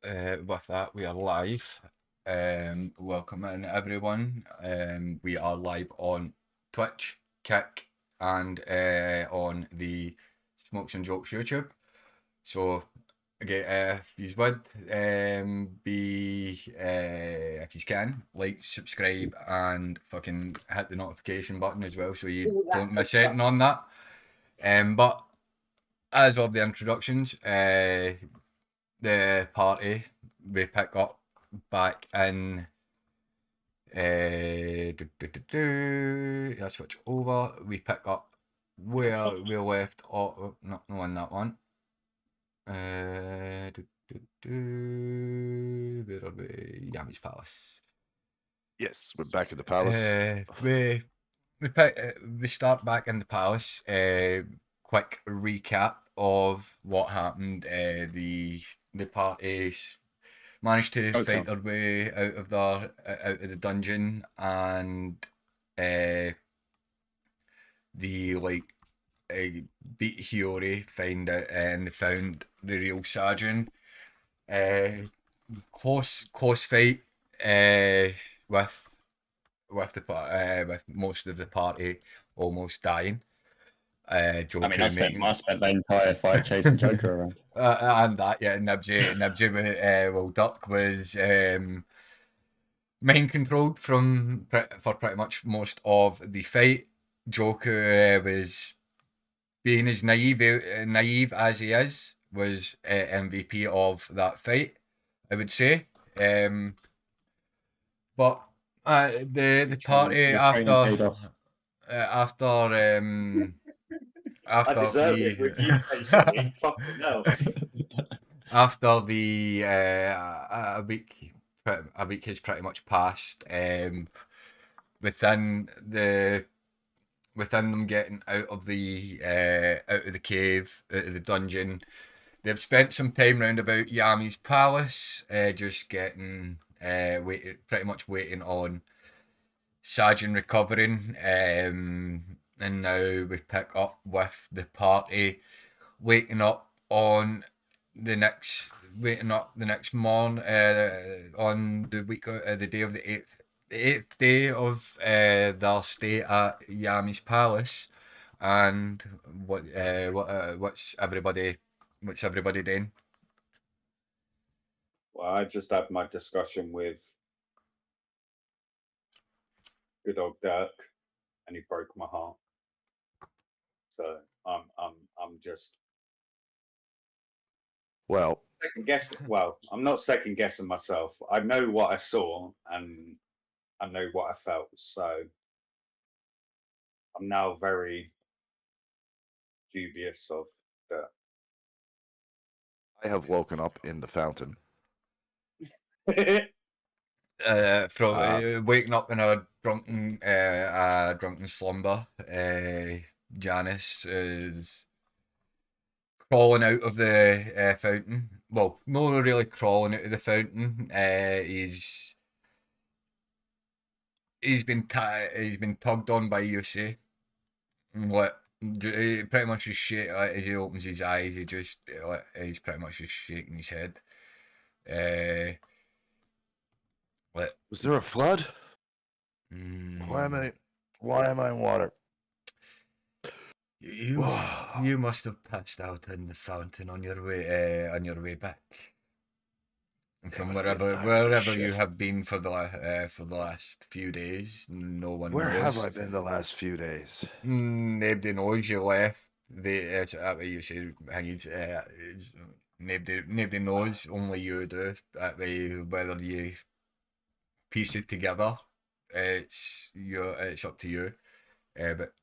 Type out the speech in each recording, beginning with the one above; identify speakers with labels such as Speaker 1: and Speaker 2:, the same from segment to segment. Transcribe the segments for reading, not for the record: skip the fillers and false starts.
Speaker 1: With that, we are live. Welcome in everyone. We are live on Twitch, Kick, and on the Smokes and Jokes YouTube. So, again, if you would, if you can, like, subscribe, and fucking hit the notification button as well, so you don't miss anything on that. But as of the introductions, the party we pick up back in I switch over, we pick up where we left off. Oh, not on that one. Where are we? Yami's Palace.
Speaker 2: Yes, we're back at the palace.
Speaker 1: We start back in the palace. Quick recap of what happened. The parties managed to fight their way out of the dungeon, and the beat Hiyori, find out, and they found the real sergeant. Close fight with with most of the party almost dying. Joker
Speaker 3: I spent the entire fight chasing Joker around.
Speaker 1: And that, yeah, Nibsy well, Duck was mind controlled for pretty much most of the fight. Joker was being as naive as he is, was MVP of that fight, I would say. But the party after
Speaker 3: I deserve it with you basically. Fucking hell.
Speaker 1: After the a week has pretty much passed, within them getting out of the cave, out of the dungeon, they've spent some time round about Yami's palace, just getting pretty much waiting on Sajin recovering, and now we pick up with the party waking up the next morning, on the day of the eighth day of their stay at Yami's palace. And what's everybody doing?
Speaker 3: Well, I just had my discussion with good old Dirk, and he broke my heart. So I'm just second guessing. Well, I'm not second guessing myself. I know what I saw and I know what I felt. So I'm now very dubious of Dirk.
Speaker 2: I have woken up in the fountain.
Speaker 1: From waking up in a drunken slumber, Janice is crawling out of the fountain. Well, not really crawling out of the fountain. He's been tugged on by Yusei. What? Pretty much just shake as he opens his eyes. He's pretty much just shaking his head.
Speaker 2: Was there a flood? Why am I in water?
Speaker 1: You must have passed out in the fountain on your way back. From wherever you have been for the last few days, no one knows.
Speaker 2: Where have I been the last few days?
Speaker 1: Nobody knows. You left. You say, nobody knows. Only you do. That way, whether you piece it together, it's up to you. But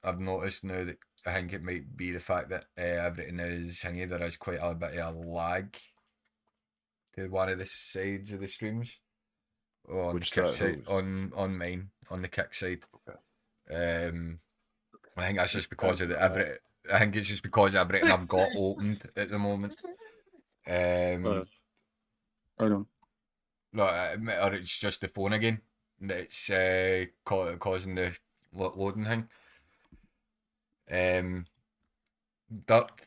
Speaker 1: I've noticed now that I think it might be the fact that everything is hanging. There is quite a bit of a lag to one of the sides of the streams. On
Speaker 2: Which
Speaker 1: the kick
Speaker 2: side?
Speaker 1: on mine, on the kick side.
Speaker 2: Okay.
Speaker 1: I think that's just because of I think it's just because everything I've got opened at the moment.
Speaker 3: Hold on.
Speaker 1: No, or it's just the phone again that's causing the loading thing. Dirk,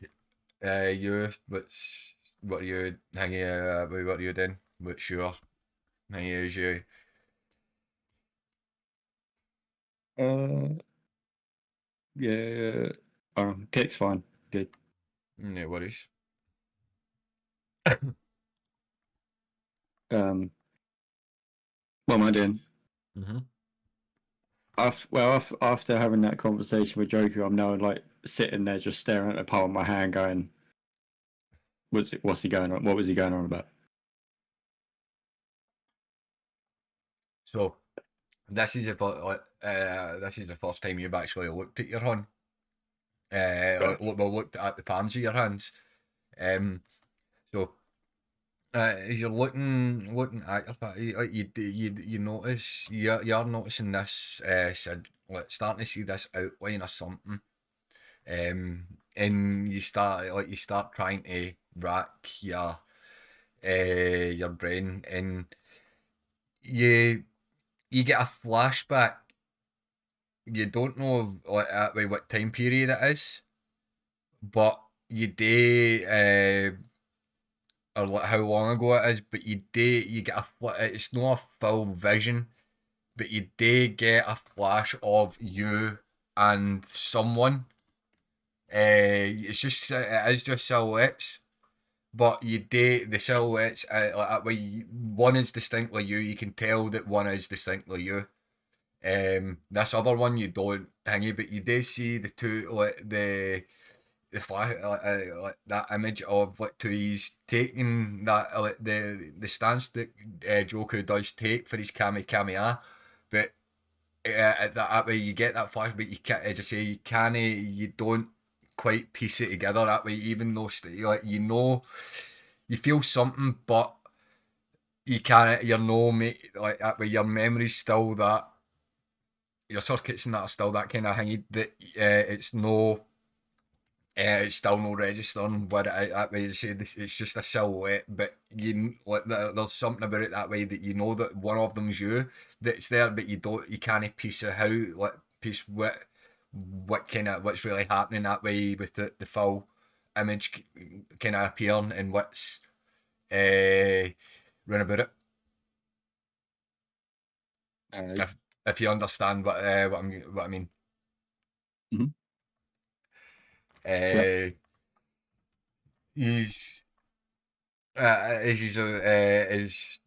Speaker 1: what's what are you hanging? What are you doing? What's your hanging? Is you?
Speaker 4: Yeah. Kick's fine. Good.
Speaker 1: No worries.
Speaker 4: What am I doing?
Speaker 1: Mm-hmm.
Speaker 4: After having that conversation with Joker, I'm now like sitting there just staring at the palm of my hand, going, What's he going on? What was he going on about?"
Speaker 1: So this is this is the first time you've actually looked at your hand.
Speaker 2: Okay.
Speaker 1: Looked at the palms of your hands. So you're looking at your you notice you're noticing this starting to see this outline of something. And you start trying to rack your brain, and you you get a flashback. You don't know what time period it is, but you do or like how long ago it is, but you get it's not a full vision, but you do get a flash of you and someone. It is just silhouettes, but you do the silhouettes like that way. One is distinctly you. You can tell that one is distinctly you. This other one you don't hang, but you do see the two like the flash like that image of like he's taking that like the stance that Joker does take for his Kamehameha, but that way you get that flash, but you can't, as I say, you don't quite piece it together that way, even though like you know you feel something, but you can't, you're no mate like that way. Your memory's still that, your circuits and that are still that kind of thing that it's no. It's still no registering what it that way. You say it's just a silhouette, but like there's something about it that way that you know that one of them's you that's there, but you can't piece it how like piece what kind of what's really happening that way with the full image kind of appearing and what's run about it.
Speaker 4: Uh,
Speaker 1: If you understand what I mean.
Speaker 4: Mhm. Yep.
Speaker 1: Uh, he's as usual is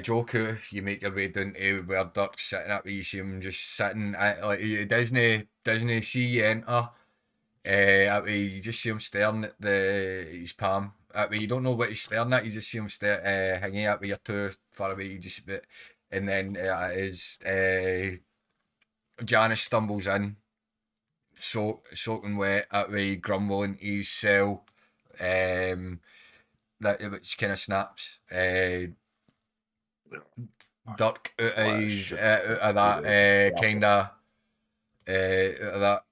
Speaker 1: Joker, you make your way down to where Dirk's sitting at, you see him just sitting at, like he doesn't see you enter. That way you just see him staring at his palm. That way you don't know what he's staring at. You just see him hanging out with your too far away. You just bit, and then Janice stumbles in, soaking wet. That way grumbling his cell. That which kind of snaps. Dirk out of
Speaker 2: Flash.
Speaker 1: out of that kind of out of that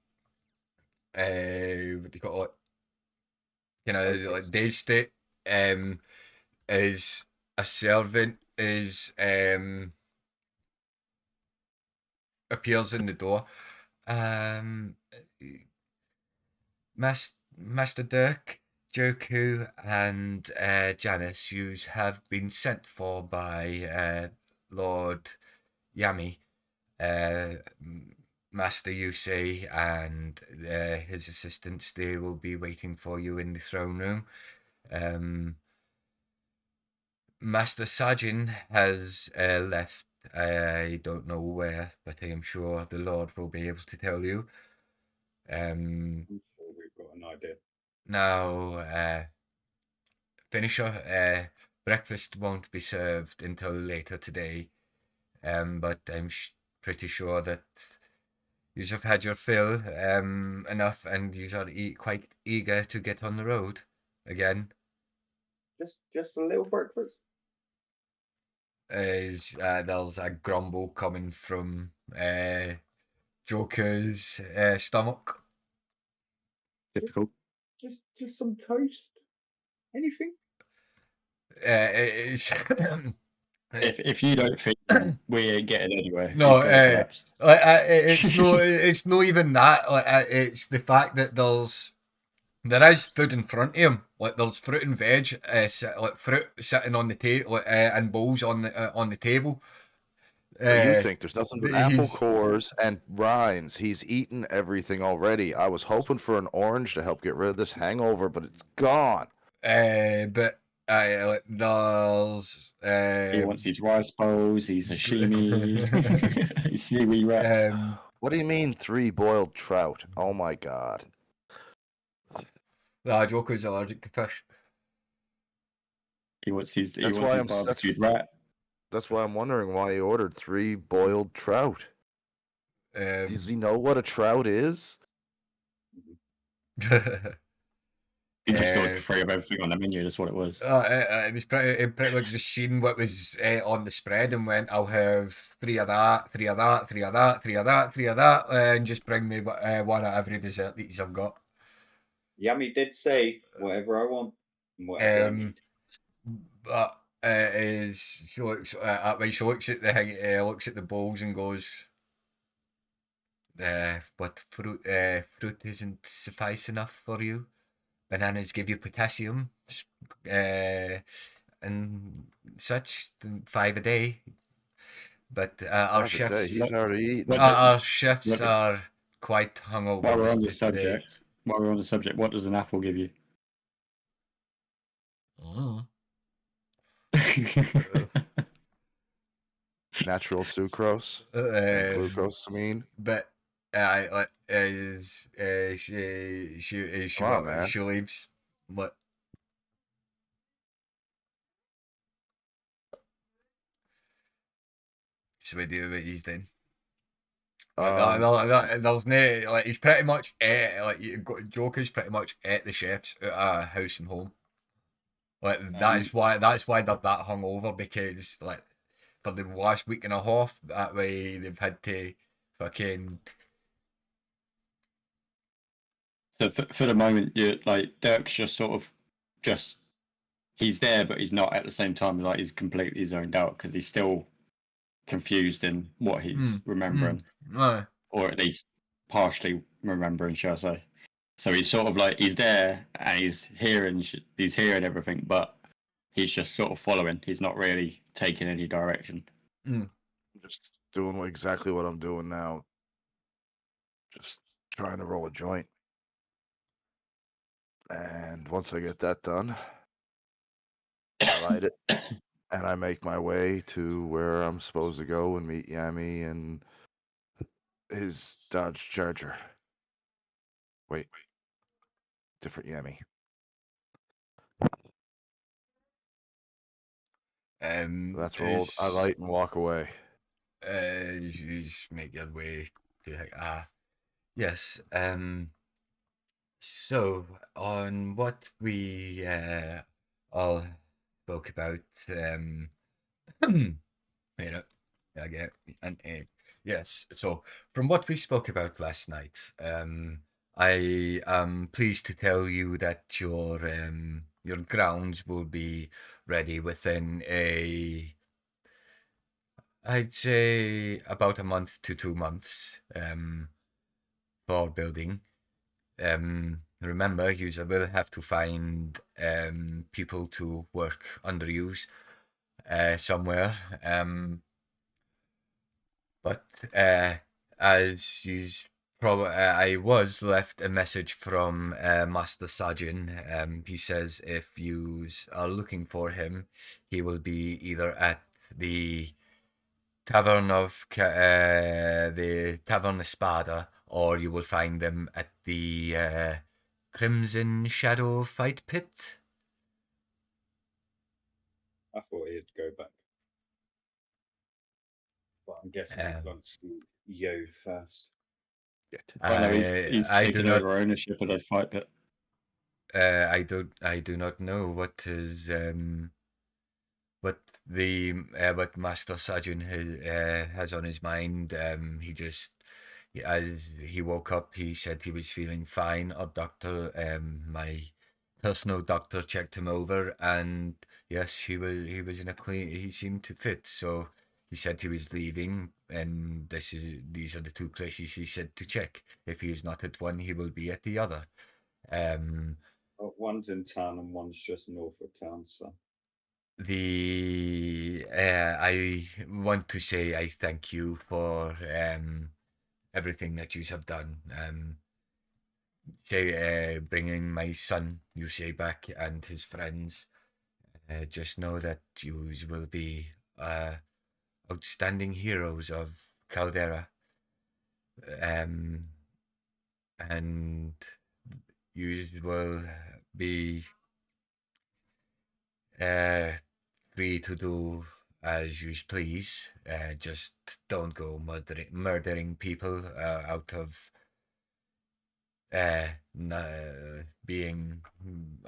Speaker 1: what do you call it, kind of like daze state. Um, is a servant is appears in the door. Um, Master Dirk, Joku, and Janice, you have been sent for by Lord Yami. Master Yusei and his assistants, they will be waiting for you in the throne room. Master Sajin has left. I don't know where, but I am sure the Lord will be able to tell you.
Speaker 3: I'm sure we've got an idea.
Speaker 1: Now, finisher, breakfast won't be served until later today, but I'm pretty sure that you have had your fill enough, and you are quite eager to get on the road again.
Speaker 3: Just a little breakfast.
Speaker 1: There's a grumble coming from Joker's stomach.
Speaker 4: Difficult.
Speaker 3: Just some toast. Anything?
Speaker 1: It's
Speaker 4: If you don't think we ain't getting anywhere,
Speaker 1: no,
Speaker 4: he's gonna collapse.
Speaker 1: it's no even that. Like, it's the fact that there is food in front of him. Like there's fruit and veg, like fruit sitting on the table, and bowls on the table.
Speaker 2: What do you
Speaker 1: Uh,
Speaker 2: think? There's nothing but apple
Speaker 1: he's
Speaker 2: cores and rinds. He's eaten everything already. I was hoping for an orange to help get rid of this hangover, but it's gone.
Speaker 1: but like there's
Speaker 4: He wants his rice bowls, his sashimi, his seaweed wraps.
Speaker 2: What do you mean 3 boiled trout? Oh my god.
Speaker 1: Joker's allergic to fish.
Speaker 4: He wants his
Speaker 2: That's why
Speaker 4: barbecued wrap.
Speaker 2: That's why I'm wondering why he ordered 3 boiled trout. Does he know what a trout is?
Speaker 4: He just ordered 3 of everything on the menu. That's what it was.
Speaker 1: It was pretty much just seen what was on the spread and went, I'll have 3 of that, 3 of that, 3 of that, 3 of that, 3 of that, and just bring me one of every dessert that you've got.
Speaker 3: Yummy did say whatever I want and whatever I need.
Speaker 1: But she looks when she looks at the bowls and goes, "But fruit isn't suffice enough for you. Bananas give you potassium, and such, 5 a day. But our
Speaker 2: Half a day,
Speaker 1: chefs,
Speaker 2: he's already eaten.
Speaker 1: our chefs are quite hungover
Speaker 4: While we're on the
Speaker 1: today."
Speaker 4: subject, what does an apple give you?
Speaker 1: Mm.
Speaker 2: Natural sucrose and glucose, I mean.
Speaker 1: But she
Speaker 2: Come on, man.
Speaker 1: she leaves. But so we do what he's doing. There's no, like, he's pretty much Joker's pretty much at the chefs at house and home. Like that's why they're that hungover, because like for the last week and a half that way they've had to fucking.
Speaker 4: So for the moment, you like Dirk's just sort of he's there, but he's not at the same time. Like he's completely zoned out because he's still confused in what he's remembering, or at least partially remembering, shall I say. So he's sort of like he's there and he's hearing everything, but he's just sort of following. He's not really taking any direction.
Speaker 2: Just doing exactly what I'm doing now. Just trying to roll a joint. And once I get that done, I light it and I make my way to where I'm supposed to go and meet Yami and his Dodge Charger. Wait. Different Yami. That's rolled. I light and walk away.
Speaker 1: You just make your way to yes. So on what we all spoke about, you know, I get and yes. So from what we spoke about last night, I am pleased to tell you that your grounds will be ready within I'd say about a month to 2 months for building. Remember, you will have to find people to work under you somewhere. But as you probably, I was left a message from Master Sajin. He says if you are looking for him, he will be either at the the Tavern Espada, or you will find them at the Crimson Shadow Fight Pit.
Speaker 3: I thought he'd go back. But I'm guessing he wants to Yo first.
Speaker 4: He's taken over ownership of the fight pit.
Speaker 1: I do not know what is what Master Sajin has on his mind. He just, as he woke up, he said he was feeling fine. Our doctor, my personal doctor, checked him over, and yes, he was in a clean. He seemed to fit, so he said he was leaving, and these are the 2 places he said to check. If he is not at one, he will be at the other.
Speaker 3: One's in town and one's just north of town. So
Speaker 1: I want to say I thank you for everything that you have done. Say bringing my son, you say, back and his friends. Just know that you will be outstanding heroes of Caldera, um, and you will be uh, free to do as you please. Just don't go murdering people out of being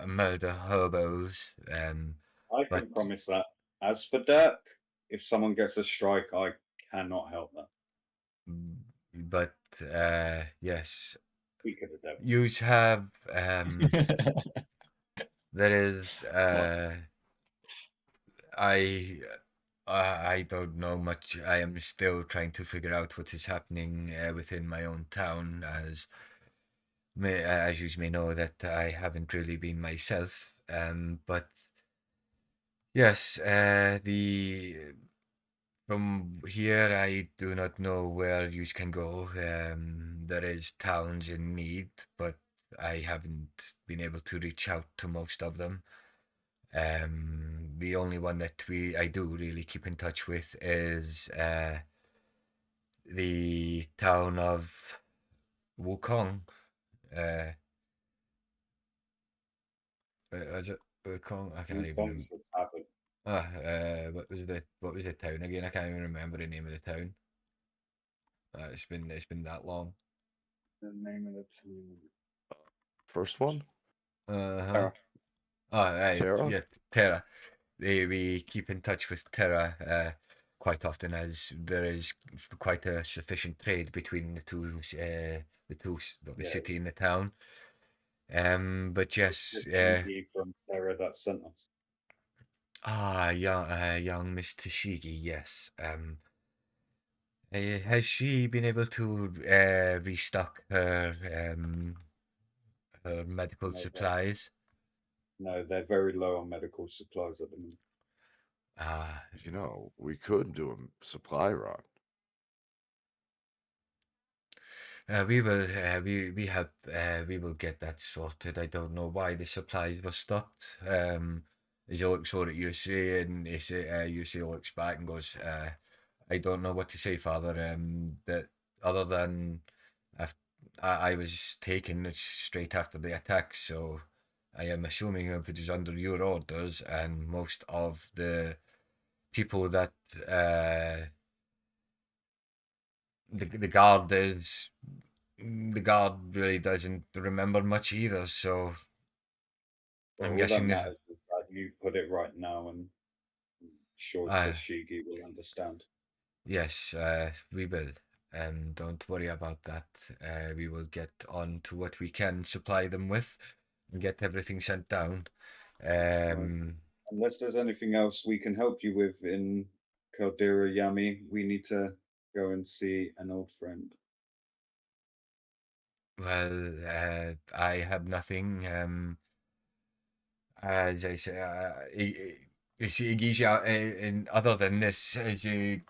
Speaker 1: murder hobos.
Speaker 3: I
Speaker 1: But
Speaker 3: can promise that. As for Dirk, if someone gets a strike, I cannot help that.
Speaker 1: but yes,
Speaker 3: We could have done.
Speaker 1: you have there is
Speaker 4: What?
Speaker 1: I I don't know much. I am still trying to figure out what is happening within my own town, as you may know that I haven't really been myself. But yes, the from here I do not know where you can go. There is towns in need, but I haven't been able to reach out to most of them. The only one that I do really keep in touch with is the town of Wukong. Uh, is it Wukong? I can't
Speaker 3: Who
Speaker 1: even
Speaker 3: comes
Speaker 1: remember.
Speaker 3: with happened?
Speaker 1: What was the town again? I can't even remember the name of the town. It's been that long.
Speaker 3: The name of the town.
Speaker 2: First one,
Speaker 1: Uh-huh.
Speaker 3: Terra.
Speaker 2: Tara.
Speaker 1: Yeah, Terra. We keep in touch with Terra quite often, as there is quite a sufficient trade between well, the
Speaker 3: Yeah,
Speaker 1: city and the town. But yes,
Speaker 3: it's Shigi from Terra that sent us.
Speaker 1: young Miss Tashigi, yes. Has she been able to restock her medical
Speaker 3: No,
Speaker 1: supplies?
Speaker 3: they're very low on medical supplies at the moment.
Speaker 1: Ah,
Speaker 2: You know, we could do a supply run.
Speaker 1: we will get that sorted. I don't know why the supplies were stopped. As he looks over at Yusei, and Yusei looks back and goes, I don't know what to say, Father. That other than af I was taken straight after the attack, so I am assuming if it is under your orders, and most of the people that the guard is the guard really doesn't remember much either, so
Speaker 3: But
Speaker 1: I'm
Speaker 3: all that
Speaker 1: guessing
Speaker 3: matters is that you put it right now, and I'm sure
Speaker 1: uh,
Speaker 3: Tashigi will understand.
Speaker 1: yes, we will. Don't worry about that. We will get on to what we can supply them with and get everything sent down.
Speaker 3: Right.
Speaker 1: Um,
Speaker 3: Unless there's anything else we can help you with in Caldera Yami, we need to go and see an old friend.
Speaker 1: well, I have nothing. As I say, and other than this, as he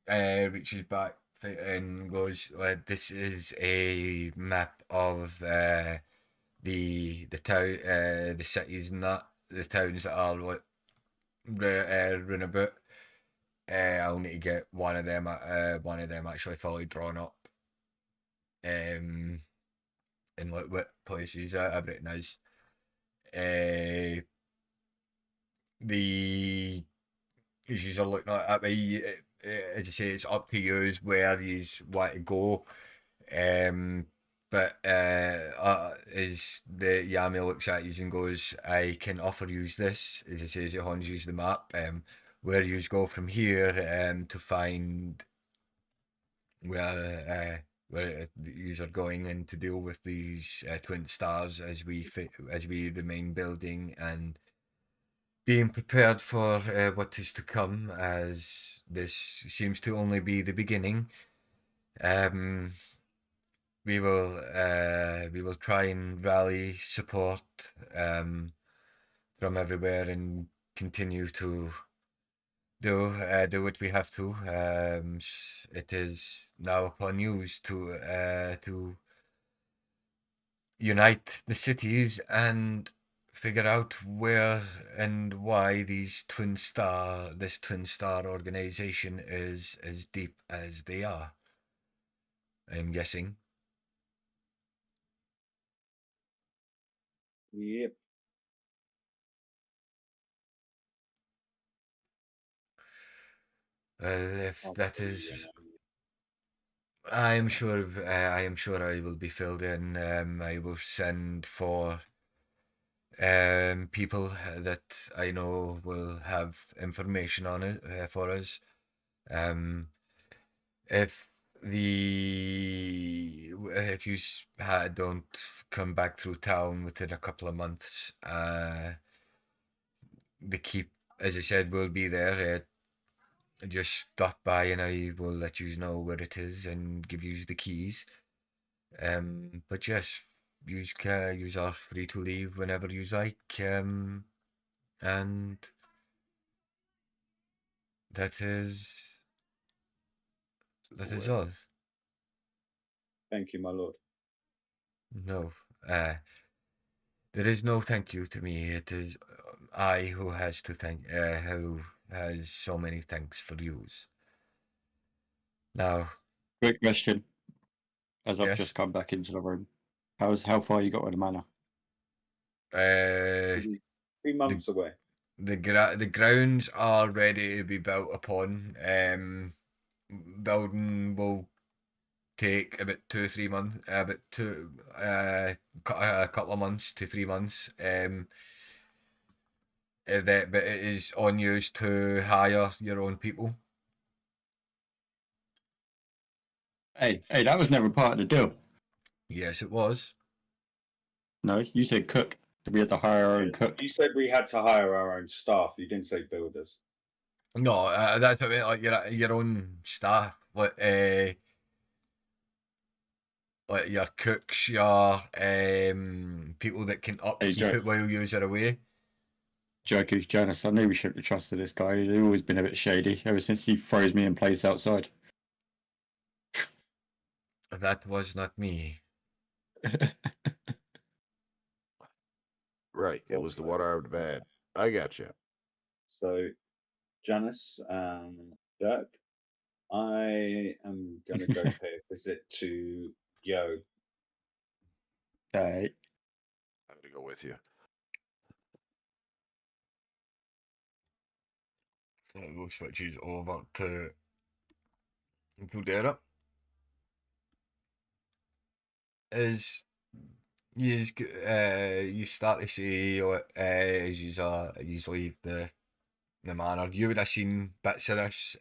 Speaker 1: reaches back and goes, "This is a map of the town, the cities and that, the towns that are like run about. I'll need to get one of them actually fully drawn up, um, in like what places I've written as. Uh, the As are looking at me, as I say, it's up to you where you want to go. Um, but as the Yami looks at you and goes, I can offer you this, as I say, as he hands you the map, where you go from here to find where you are going and to deal with these twin stars as we remain building and being prepared for what is to come, as this seems to only be the beginning. Um, we will try and rally support from everywhere and continue to do what we have to. It is now upon you to unite the cities and figure out where and why this twin star organization is as deep as they are. I'm guessing.
Speaker 3: Yep.
Speaker 1: If
Speaker 3: I'll
Speaker 1: that
Speaker 3: fill
Speaker 1: is,
Speaker 3: you in.
Speaker 1: I am sure I will be filled in. I will send for people that I know will have information on it for us. If if you don't come back through town within a couple of months, the keep, as I said, will be there. Just stop by and I will let you know where it is and give you the keys. But yes, you are free to leave whenever you like. And that is all.
Speaker 3: Thank you, my lord.
Speaker 1: No, there is no thank you to me. It is I who has to who has so many thanks for yous. Now,
Speaker 4: Quick question, as I've
Speaker 1: yes,
Speaker 4: just come back into the room. How far you got with the manor?
Speaker 1: uh,
Speaker 3: 3 months away.
Speaker 1: the grounds are ready to be built upon. Building will take about 2 or 3 months, a couple of months to 3 months. But it is on you to hire your own people.
Speaker 4: Hey, that was never part of the deal.
Speaker 1: Yes, it was.
Speaker 4: No, you said cook. We had to hire our own cook.
Speaker 3: You said we had to hire our own staff. You didn't say builders.
Speaker 1: No, that's what I mean. Like your own staff, like your cooks, your people that can
Speaker 4: Hey,
Speaker 1: upkeep
Speaker 4: Joe.
Speaker 1: it while you are away.
Speaker 4: Jokers, Jonas, I knew we shouldn't have trusted this guy. He's always been a bit shady ever since he froze me in place outside.
Speaker 1: That was not me.
Speaker 2: Right. It was the water out of the bed. I got you.
Speaker 3: So, Janice and Dirk, I am going to go pay a visit to Yo.
Speaker 4: Hey,
Speaker 2: I'm gonna go with you.
Speaker 1: So we'll switch it over to caldera. As you start to see as you leave the manor, you would have seen bits of this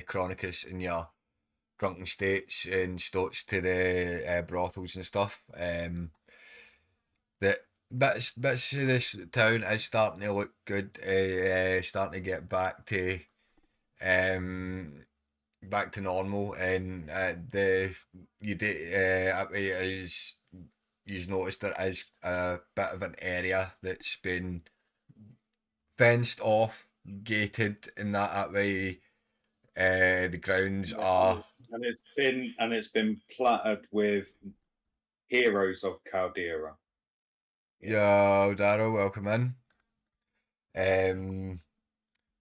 Speaker 1: Chronicus in your drunken states and stoats to the brothels and stuff. That bits of this town is starting to look good. Starting to get um back to normal, and the you did is you've noticed there is a bit of an area that's been fenced off, gated, and that way. The grounds are.
Speaker 3: And it's been plattered with heroes of Caldera.
Speaker 1: Yo, Darrow, welcome in.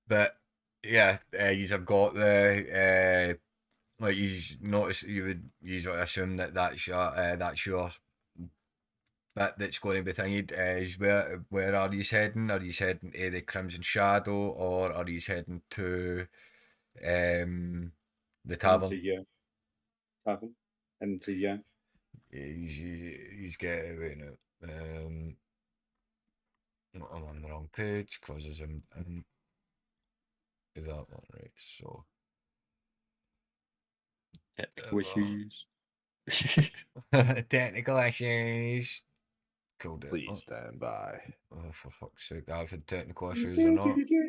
Speaker 1: But yeah, you have got like you notice you would usually assume that that's your bit that's going to be thingied. Is where are you heading? Are you heading to the Crimson Shadow or are you heading to um the
Speaker 3: Into
Speaker 1: tavern?
Speaker 3: Yo. Tavern. Into Yo.
Speaker 1: He's get wait no. No, I'm on the wrong page because I'm in that one, right? So
Speaker 4: technical issues.
Speaker 1: technical issues. Called it.
Speaker 2: Please stand by.
Speaker 1: Oh, for fuck's sake, I've had technical issues or not. There we go.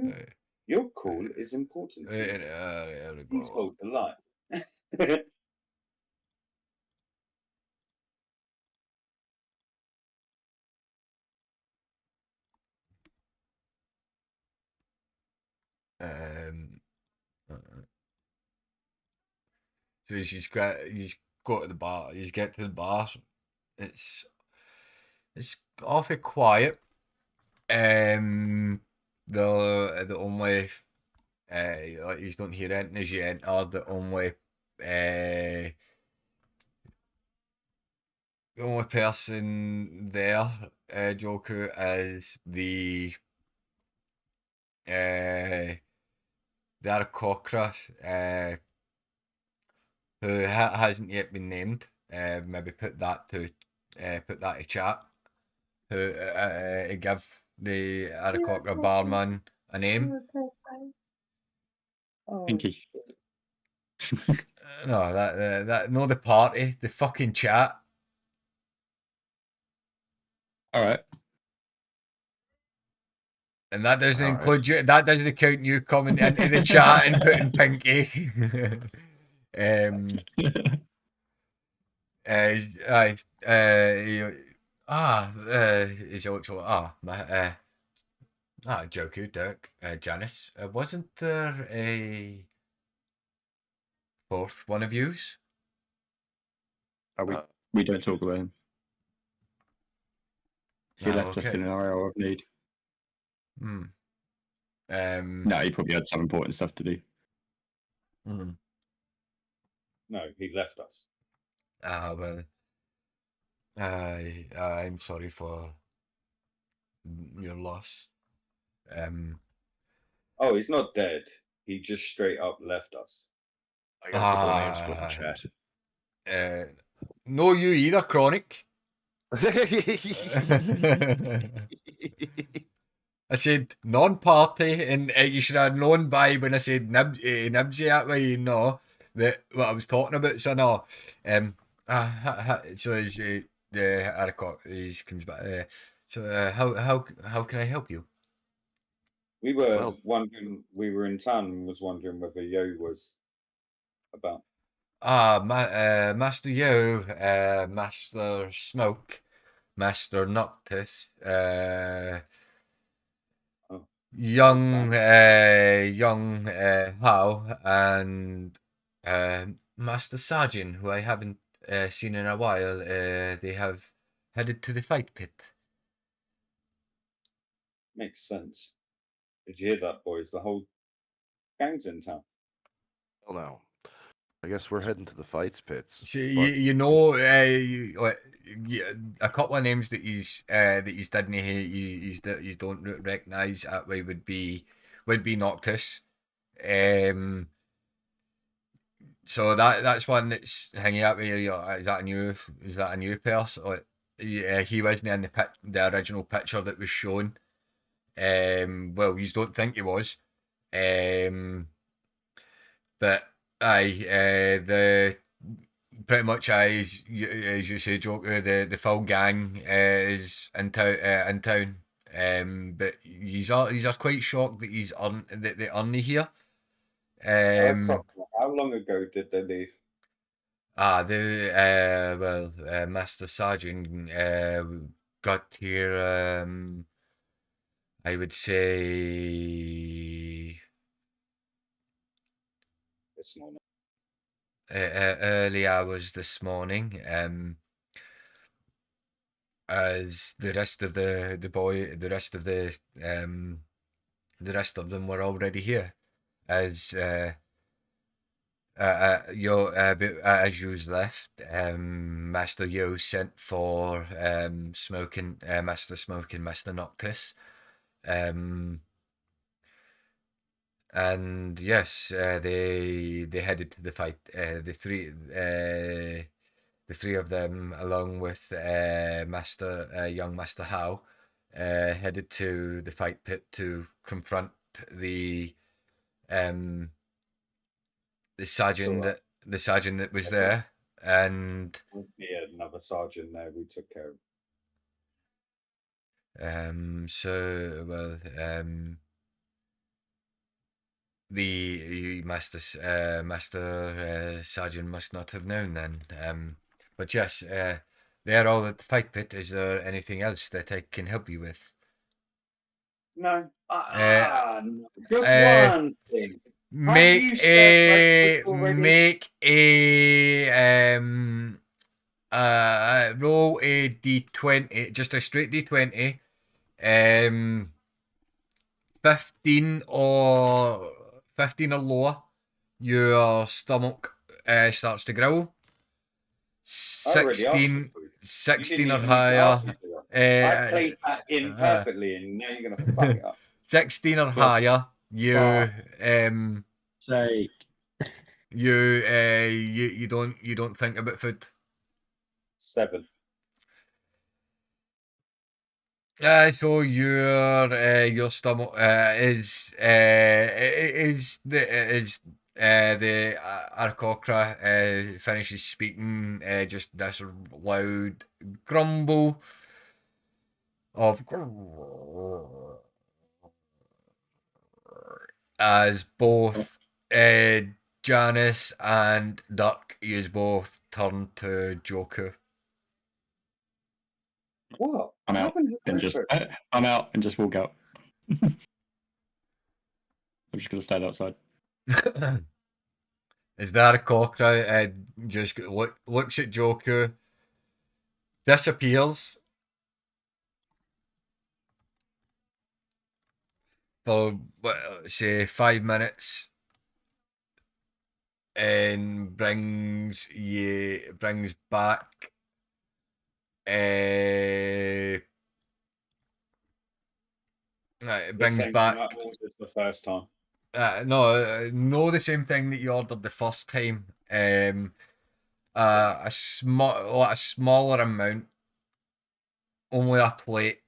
Speaker 1: Right.
Speaker 3: Your call is is important to you.
Speaker 1: There we
Speaker 3: Please
Speaker 1: go.
Speaker 3: hold the line.
Speaker 1: Uh, so he's got to the bar. He's get to the bar. It's awfully quiet. The only like you don't hear anything as you enter. The only person there, Joku, is uh, the Arakokra, who hasn't yet been named. Maybe put that to chat. Who give the Arakokra barman a name?
Speaker 3: Oh,
Speaker 4: Pinky.
Speaker 1: No, that no the party, the fucking chat.
Speaker 4: All right.
Speaker 1: And that doesn't
Speaker 2: All
Speaker 1: include
Speaker 2: right.
Speaker 1: you. That doesn't count you coming into the chat and putting Pinky. um. Is also Joku, Dirk, Janice. Wasn't there a fourth one of yous?
Speaker 4: Oh,
Speaker 2: Uh,
Speaker 4: we don't talk about him. He
Speaker 1: Oh,
Speaker 4: left us
Speaker 1: okay.
Speaker 4: in an hour of need.
Speaker 1: Hmm.
Speaker 4: No, he probably had some important stuff to do.
Speaker 1: Hmm.
Speaker 3: no, he left us.
Speaker 1: Well, I'm sorry for your loss.
Speaker 3: Oh, he's not dead. He just straight up left us.
Speaker 2: I got a couple of names put in chat.
Speaker 1: No, you either, Chronic. I said non-party, and you should have known by when I said Nibsy that way, you know that what I was talking about. So no, so is the Aracot he comes back. So how can I help you?
Speaker 3: We were
Speaker 2: Well,
Speaker 3: wondering. We were in town and was wondering whether Yo was about.
Speaker 1: Master Yo, Master Smoke, Master Noctis,
Speaker 3: Oh,
Speaker 1: young,
Speaker 3: man.
Speaker 1: Hal, and Master Sergeant, who I haven't seen in a while. They have headed to the fight pit.
Speaker 3: Makes sense. Did you hear that, boys? The whole gang's in town.
Speaker 2: well, no. I guess we're heading to the fights pits.
Speaker 1: So
Speaker 2: But
Speaker 1: you know, a couple of names that he's didn't he's don't recognise that way would be Noctis. So that's one that's hanging out with you. Is that a new person? Or, yeah, he wasn't in the original picture that was shown. Well, you don't think he was. But aye, the pretty much as you say, Joker, the full gang is in town. In town. But he's quite shocked that that they aren't here.
Speaker 3: How long ago did they leave?
Speaker 1: Master Sergeant got here. I would say
Speaker 3: This morning.
Speaker 1: early hours this morning. As the rest of the rest of them were already here. As as you was left, Master Yo sent for Master Smoking, Master Noctis. And yes, they headed to the fight. The three of them, along with young Master Hao, headed to the fight pit to confront the um,
Speaker 3: So
Speaker 1: the sergeant that was
Speaker 3: I think
Speaker 1: there, and
Speaker 3: would be another sergeant there. We took care of.
Speaker 1: so well Master Sergeant must not have known then. But yes, they're all at the fight pit. Is there anything else that I can help you with?
Speaker 3: No.
Speaker 1: Uh,
Speaker 3: No. Just
Speaker 1: uh,
Speaker 3: one thing. Have
Speaker 1: make
Speaker 3: you served breakfast
Speaker 1: a
Speaker 3: already?
Speaker 1: roll a d20, just a straight d20. 15 or 15 or lower, your stomach starts to growl.
Speaker 3: I already asked for
Speaker 1: 16,
Speaker 3: food. You
Speaker 1: 16
Speaker 3: didn't
Speaker 1: or
Speaker 3: even need to ask
Speaker 1: higher,
Speaker 3: me for that. I
Speaker 1: uh,
Speaker 3: played that in
Speaker 1: uh,
Speaker 3: perfectly, and now you're going to fuck it up.
Speaker 1: 16 or
Speaker 4: For
Speaker 1: higher, you
Speaker 4: sake.
Speaker 1: you don't think about food.
Speaker 3: 7.
Speaker 1: So your stomach the Arcocra finishes speaking, just this loud grumble of as both uh, Janice and Duck use both turn to Joker.
Speaker 3: What?
Speaker 4: I'm
Speaker 3: What
Speaker 4: out
Speaker 3: happened to
Speaker 4: and just
Speaker 3: Joker?
Speaker 4: I'm out and just walk out. I'm just gonna stand outside.
Speaker 1: Is that a cockroach? Just looks at Joker, disappears for say 5 minutes, and brings back
Speaker 3: The
Speaker 1: brings
Speaker 3: same thing
Speaker 1: back
Speaker 3: I ordered the first time.
Speaker 1: no the same thing that you ordered the first time. A smaller amount, only a plate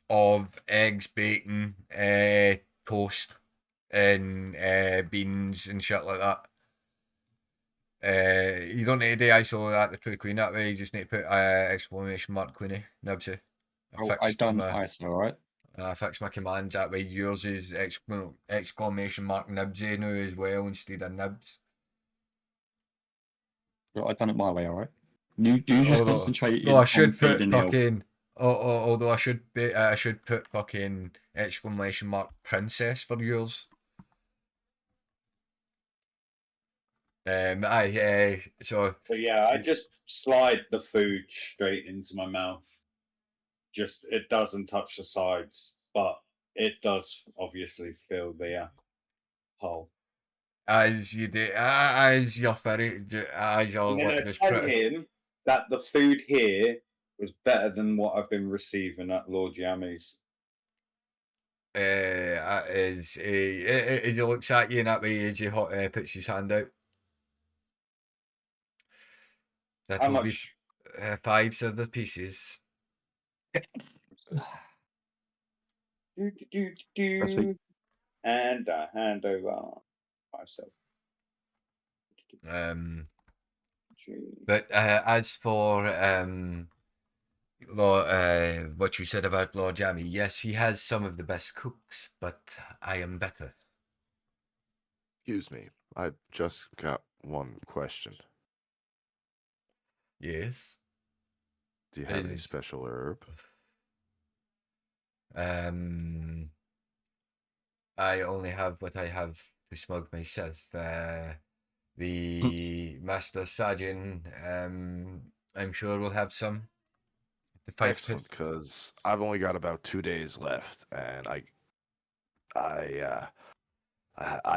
Speaker 1: of eggs, bacon, toast, and beans and shit like that. You don't need to do ISO that to the Queen that way. You just need to put exclamation mark Queenie Nibsy.
Speaker 4: Oh, I done ice, all right.
Speaker 1: I fixed my commands that way. Yours is exclamation mark Nibsy now as well instead of Nibs.
Speaker 4: I done it my way, all right. You just
Speaker 1: Though I
Speaker 4: concentrated on
Speaker 1: should put
Speaker 4: feeding Neil.
Speaker 1: fucking. Although I should put fucking exclamation mark princess for yours. So
Speaker 3: But yeah, I just slide the food straight into my mouth. Just it doesn't touch the sides, but it does obviously fill the hole.
Speaker 1: as you do, as you're as you're
Speaker 3: And then I
Speaker 1: letting us
Speaker 3: tell
Speaker 1: pretty.
Speaker 3: him that the food here was better than what I've been receiving at Lord Yammy's.
Speaker 1: As he looks at you in that way, as he puts his hand out. That
Speaker 3: How
Speaker 1: will be
Speaker 3: much?
Speaker 1: 5 silver pieces.
Speaker 3: Do, do, do,
Speaker 4: That's sweet.
Speaker 3: do. And I hand over myself.
Speaker 1: Um,
Speaker 3: Three.
Speaker 1: but as for Lord, what you said about Lord Jammy, yes, he has some of the best cooks, but I am better.
Speaker 2: Excuse me. I just got one question.
Speaker 1: Yes.
Speaker 2: Do you have any
Speaker 1: Is
Speaker 2: special herb?
Speaker 1: um, I only have what I have to smoke myself. The Master Sergeant, I'm sure will have some. The fight pit.
Speaker 2: Excellent, because I've only got about 2 days left, and I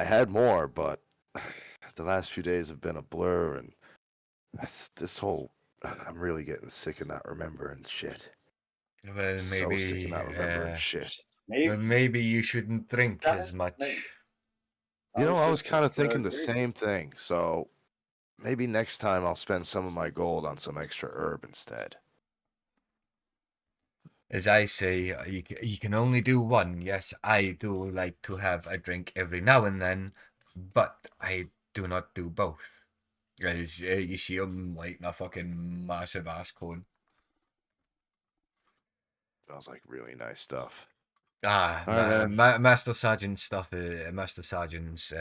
Speaker 2: had more, but the last few days have been a blur, and this whole I'm really getting sick of not remembering shit.
Speaker 1: Well,
Speaker 2: So sick of not remembering shit.
Speaker 1: well,
Speaker 3: Maybe
Speaker 1: maybe you shouldn't drink as much.
Speaker 2: You know, I was
Speaker 3: just
Speaker 2: kind of thinking the
Speaker 3: agree.
Speaker 2: same thing. So maybe next time I'll spend some of my gold on some extra herb instead.
Speaker 1: As I say, you can only do one. Yes, I do like to have a drink every now and then, but I do not do both. As you see him lighting a fucking massive ass cone.
Speaker 2: Smells like really nice stuff. All right, man.
Speaker 1: Master Sergeant stuff. Master Sergeant's.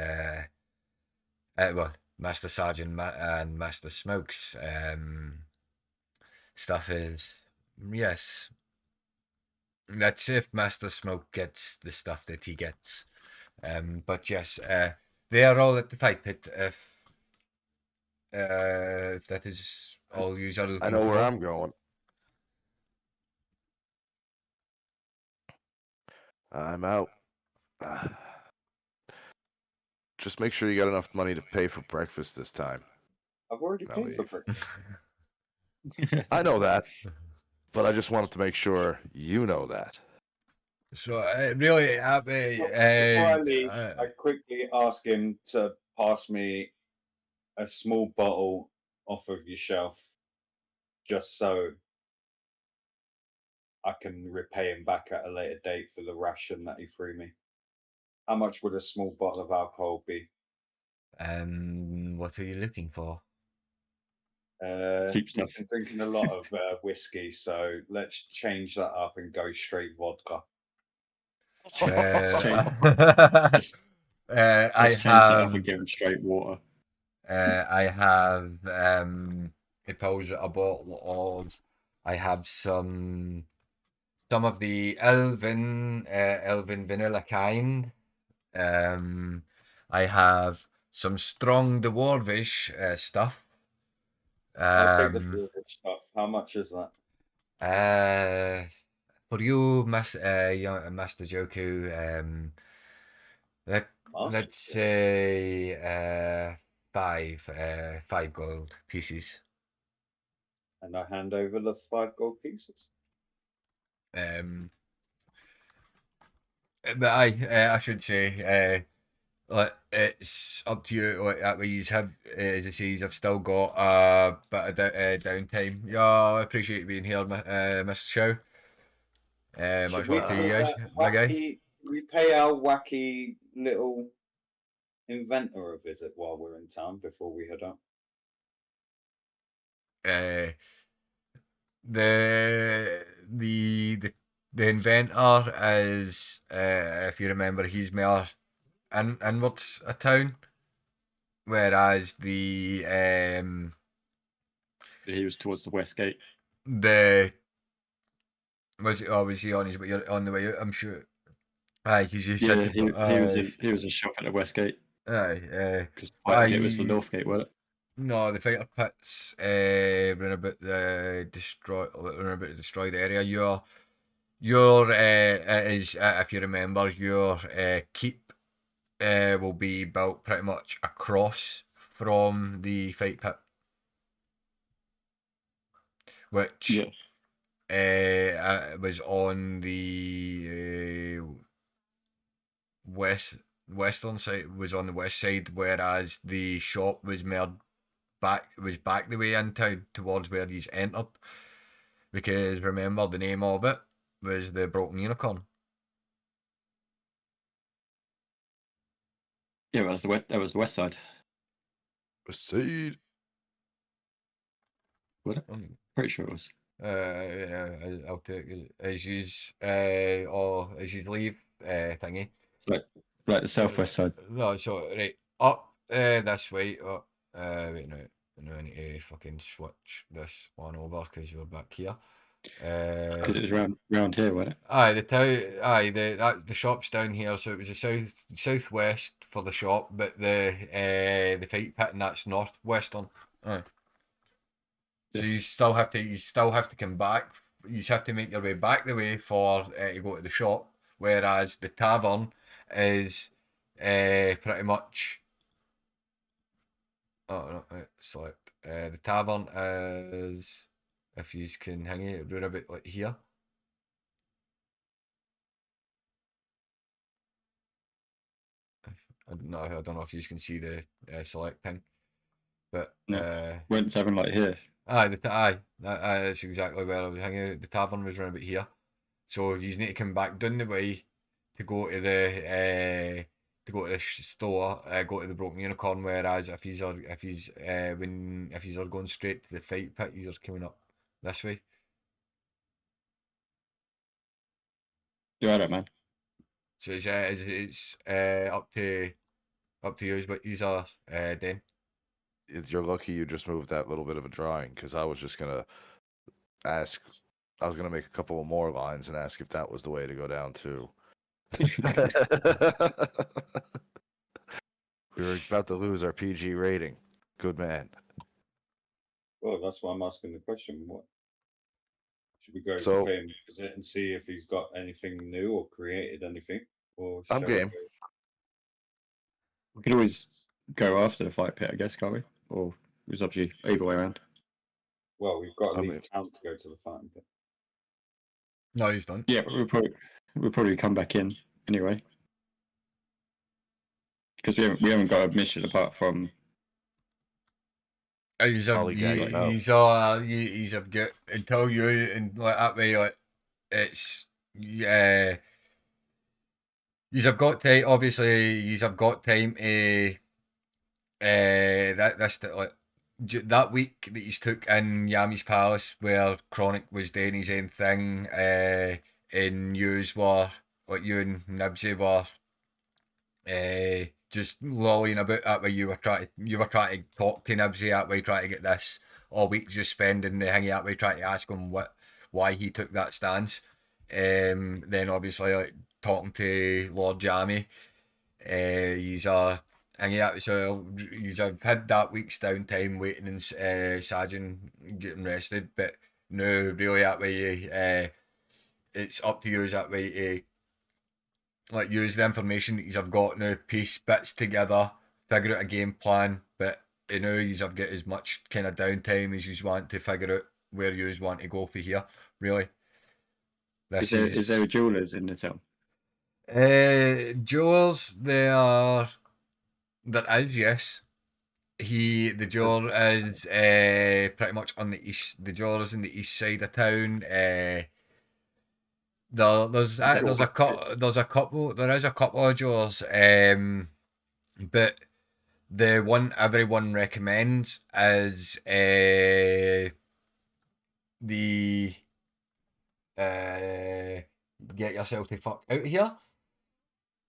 Speaker 1: Well, Master Sergeant and Master Smoke's stuff is yes. Let's see if Master Smoke gets the stuff that he gets. But yes, they are all at the fight pit. If that is all you are
Speaker 2: I
Speaker 1: looking
Speaker 2: know where
Speaker 1: for.
Speaker 2: I'm going. I'm out. Just make sure you got enough money to pay for breakfast this time.
Speaker 3: I've already
Speaker 2: Now
Speaker 3: paid for
Speaker 2: leave.
Speaker 3: breakfast.
Speaker 2: I know that, but I just wanted to make sure you know that.
Speaker 1: So really happy.
Speaker 3: Before I leave, I quickly ask him to pass me a small bottle off of your shelf, just so I can repay him back at a later date for the ration that he threw me. How much would a small bottle of alcohol be?
Speaker 1: What are you looking for?
Speaker 4: Cheap
Speaker 3: He's
Speaker 4: stuff.
Speaker 3: been drinking a lot of whiskey, so let's change that up and go straight vodka.
Speaker 4: Just
Speaker 1: I
Speaker 4: change it up
Speaker 1: have
Speaker 4: and give him straight water.
Speaker 1: I have a pose a bottle of I have some of the Elven vanilla kind. I have some strong dwarvish stuff.
Speaker 3: I'll take the
Speaker 1: Um,
Speaker 3: dwarven stuff. How much is that?
Speaker 1: for you, Master Joku,
Speaker 3: Master.
Speaker 1: let's say five gold pieces.
Speaker 3: And I hand over the 5 gold pieces.
Speaker 1: Um, but I should say, it's up to you. That way you have, as I say, I've still got a bit of downtime. Yeah, I appreciate you being here, Mr. Chow.
Speaker 3: Should
Speaker 1: Much
Speaker 3: we
Speaker 1: love to
Speaker 3: pay
Speaker 1: you,
Speaker 3: that
Speaker 1: my guy.
Speaker 3: wacky? We pay our wacky little inventor a visit while we're in town before we head out.
Speaker 1: Uh, the the inventor is, if you remember, he's more inwards a town, whereas
Speaker 4: He was towards the west gate.
Speaker 1: the was he on his way on the way out? I'm sure. Aye, because you said
Speaker 4: Yeah,
Speaker 1: to,
Speaker 4: he was a shop at the west gate
Speaker 1: aye,
Speaker 4: because
Speaker 1: but
Speaker 4: fighter gate was the north gate, wasn't it?
Speaker 1: no, the fighter pits run about the destroyed area. Your is if you remember, your keep will be built pretty much across from the fight pit, which
Speaker 4: Yeah.
Speaker 1: was on the western side, was on the west side, whereas the shop was more back the way in town towards where he's entered. Because remember, the name of it was the Broken Unicorn.
Speaker 4: Yeah, that was the west. That was the west side.
Speaker 2: Proceed.
Speaker 4: Was it?
Speaker 1: Um,
Speaker 4: Pretty sure it was.
Speaker 1: I'll take it as as you leave thingy.
Speaker 4: Like the southwest side.
Speaker 1: No, so right up this way. Up. Wait no, no, I need to fucking switch this one over because you're back here.
Speaker 4: Because it was round here, wasn't it?
Speaker 1: Aye, the shop's down here, so it was the southwest for the shop, but the fight pit and that's northwestern. Aye. So
Speaker 4: Yeah.
Speaker 1: you still have to come back. You have to make your way back the way for to go to the shop, whereas the tavern is pretty much. Oh no, right, select. The tavern is, if you can hang it round a bit like here. I don't know if you can see the select thing, but
Speaker 4: No. Went seven like here.
Speaker 1: that's exactly where I was hanging out. The tavern was round about here, so you need to come back down the way to go to the store, go to the Broken Unicorn. Whereas if he's are going straight to the fight pit, he's coming up this way.
Speaker 4: You're right, man.
Speaker 1: So it's up to you what you are then.
Speaker 2: You're lucky you just moved that little bit of a drawing, because I was just gonna ask. I was gonna make a couple of more lines and ask if that was the way to go down too. We were about to lose our PG rating. Good man.
Speaker 3: Well, that's why I'm asking the question. What should we go
Speaker 2: So
Speaker 3: pay him a visit and see if he's got anything new or created anything, or
Speaker 2: I'm
Speaker 3: shall we
Speaker 2: game.
Speaker 3: go?
Speaker 4: We could always go after the fight pit, I guess, can't we? Or it's up to you. Either way around.
Speaker 3: Well, we've got to
Speaker 2: I
Speaker 3: leave
Speaker 2: mean,
Speaker 3: town to go to the fountain pit.
Speaker 1: No, he's done.
Speaker 4: Yeah, but we'll probably come back in anyway. Because we haven't got a mission apart from
Speaker 1: He's a
Speaker 2: Lollygagging out.
Speaker 1: he's a get until you and like that way like it's yeah. You've got time. Obviously, you've got time to like that week that you took in Yami's Palace where Chronic was doing his own thing. And yous were like you and Nibsy were just lolling about that way. You were trying to talk to Nibsy that way, trying to get this all week, just spending the thingy that way, trying to ask him why he took that stance. Then obviously like talking to Lord Jamie. He's and yeah, so he's had that week's downtime waiting and Sajin getting rested, but no, really that way it's up to you that way to like use the information that you've got now, piece bits together, figure out a game plan, but you've got as much kind of downtime as you want to figure out where you want to go for here. Really, this
Speaker 4: is there a jewelers in the town?
Speaker 1: Jewels, there is, yes. The jeweler is pretty much on the east. The jeweler is in the east side of town. There's a couple of jewelers. But the one everyone recommends is the get yourself the fuck out of here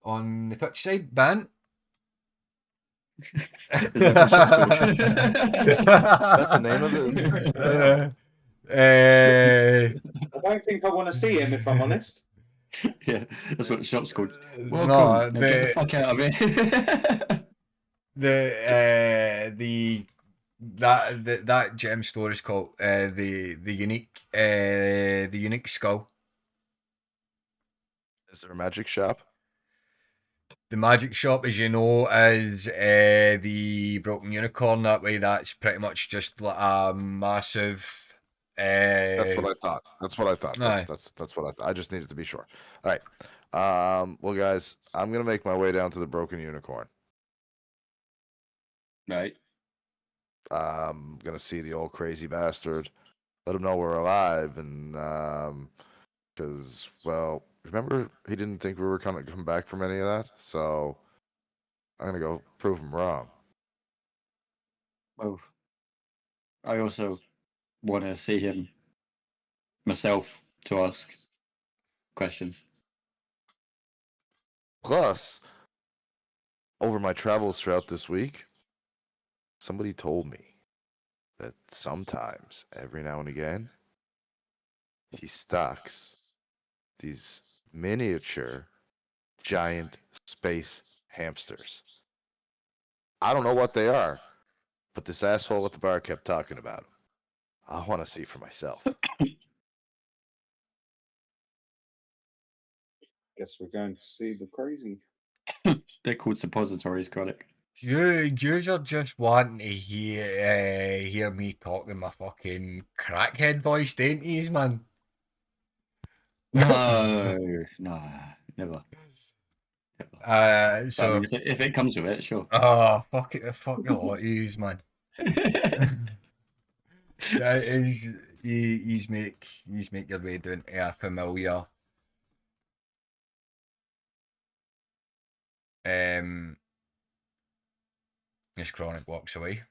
Speaker 1: on the Twitch side, ban.
Speaker 4: Is that what shop's called?
Speaker 2: That's the name of it.
Speaker 3: I don't think I want to see him, if I'm honest.
Speaker 4: Yeah, that's what the shop's called.
Speaker 1: No,
Speaker 4: Welcome. Now get the fuck out of here.
Speaker 1: that gem store is called the unique skull.
Speaker 2: Is there a magic shop?
Speaker 1: The magic shop, as you know, is the broken unicorn. That way, that's pretty much just like a massive.
Speaker 2: That's what I thought. That's what I thought.
Speaker 1: Aye.
Speaker 2: That's what I thought. I just needed to be sure. All right. Well, guys, I'm gonna make my way down to the broken unicorn.
Speaker 4: Right.
Speaker 2: Gonna see the old crazy bastard. Let him know we're alive, and because well, remember he didn't think we were gonna come back from any of that, so I'm gonna go prove him wrong.
Speaker 4: Well, I also want to see him myself to ask questions.
Speaker 2: Plus, over my travels throughout this week, somebody told me that sometimes, every now and again, he stocks these miniature giant space hamsters. I don't know what they are, but this asshole at the bar kept talking about them. I want to see for myself.
Speaker 3: Guess we're going to see the crazy.
Speaker 4: They're called suppositories, Chronic.
Speaker 1: You are just wanting to hear me talking my fucking crackhead voice, don't you, man?
Speaker 4: No, no, never.
Speaker 1: So
Speaker 4: I mean, if it comes with it, sure.
Speaker 1: oh fuck it, fuck the lot of yous, man. That is yous make your way down to a familiar as Chronic walks away.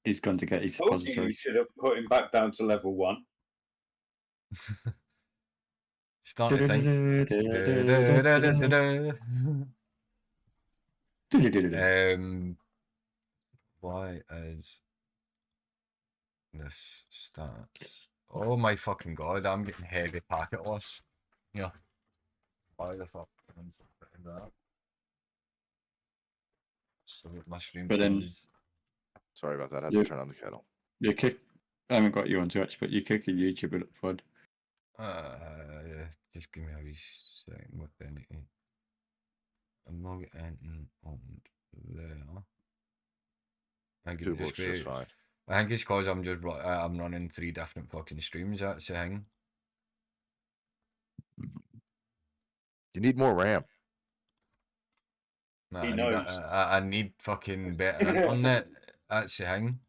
Speaker 4: He's gone to get his
Speaker 3: Told you
Speaker 4: suppositories.
Speaker 3: should have put him back down to level 1.
Speaker 1: Starting to think. Why is this stats? Oh my fucking god, I'm getting heavy packet loss. Yeah. Why the fuck am I putting that? So my stream
Speaker 4: But then
Speaker 1: is.
Speaker 2: Sorry about that. I had
Speaker 4: You-
Speaker 2: to turn on the kettle.
Speaker 4: you kick. I haven't got you on Twitch, but you're kicking YouTube at Fud.
Speaker 1: Just give me a wee second with anything. I'm not getting on there. I think
Speaker 2: Two
Speaker 1: it's just
Speaker 2: books just
Speaker 1: be,
Speaker 2: fine.
Speaker 1: I think it's cause I'm running 3 different fucking streams. That's the thing.
Speaker 2: You need more RAM.
Speaker 1: Nah,
Speaker 3: He
Speaker 1: I need
Speaker 3: knows.
Speaker 1: I need fucking better internet. That's the thing.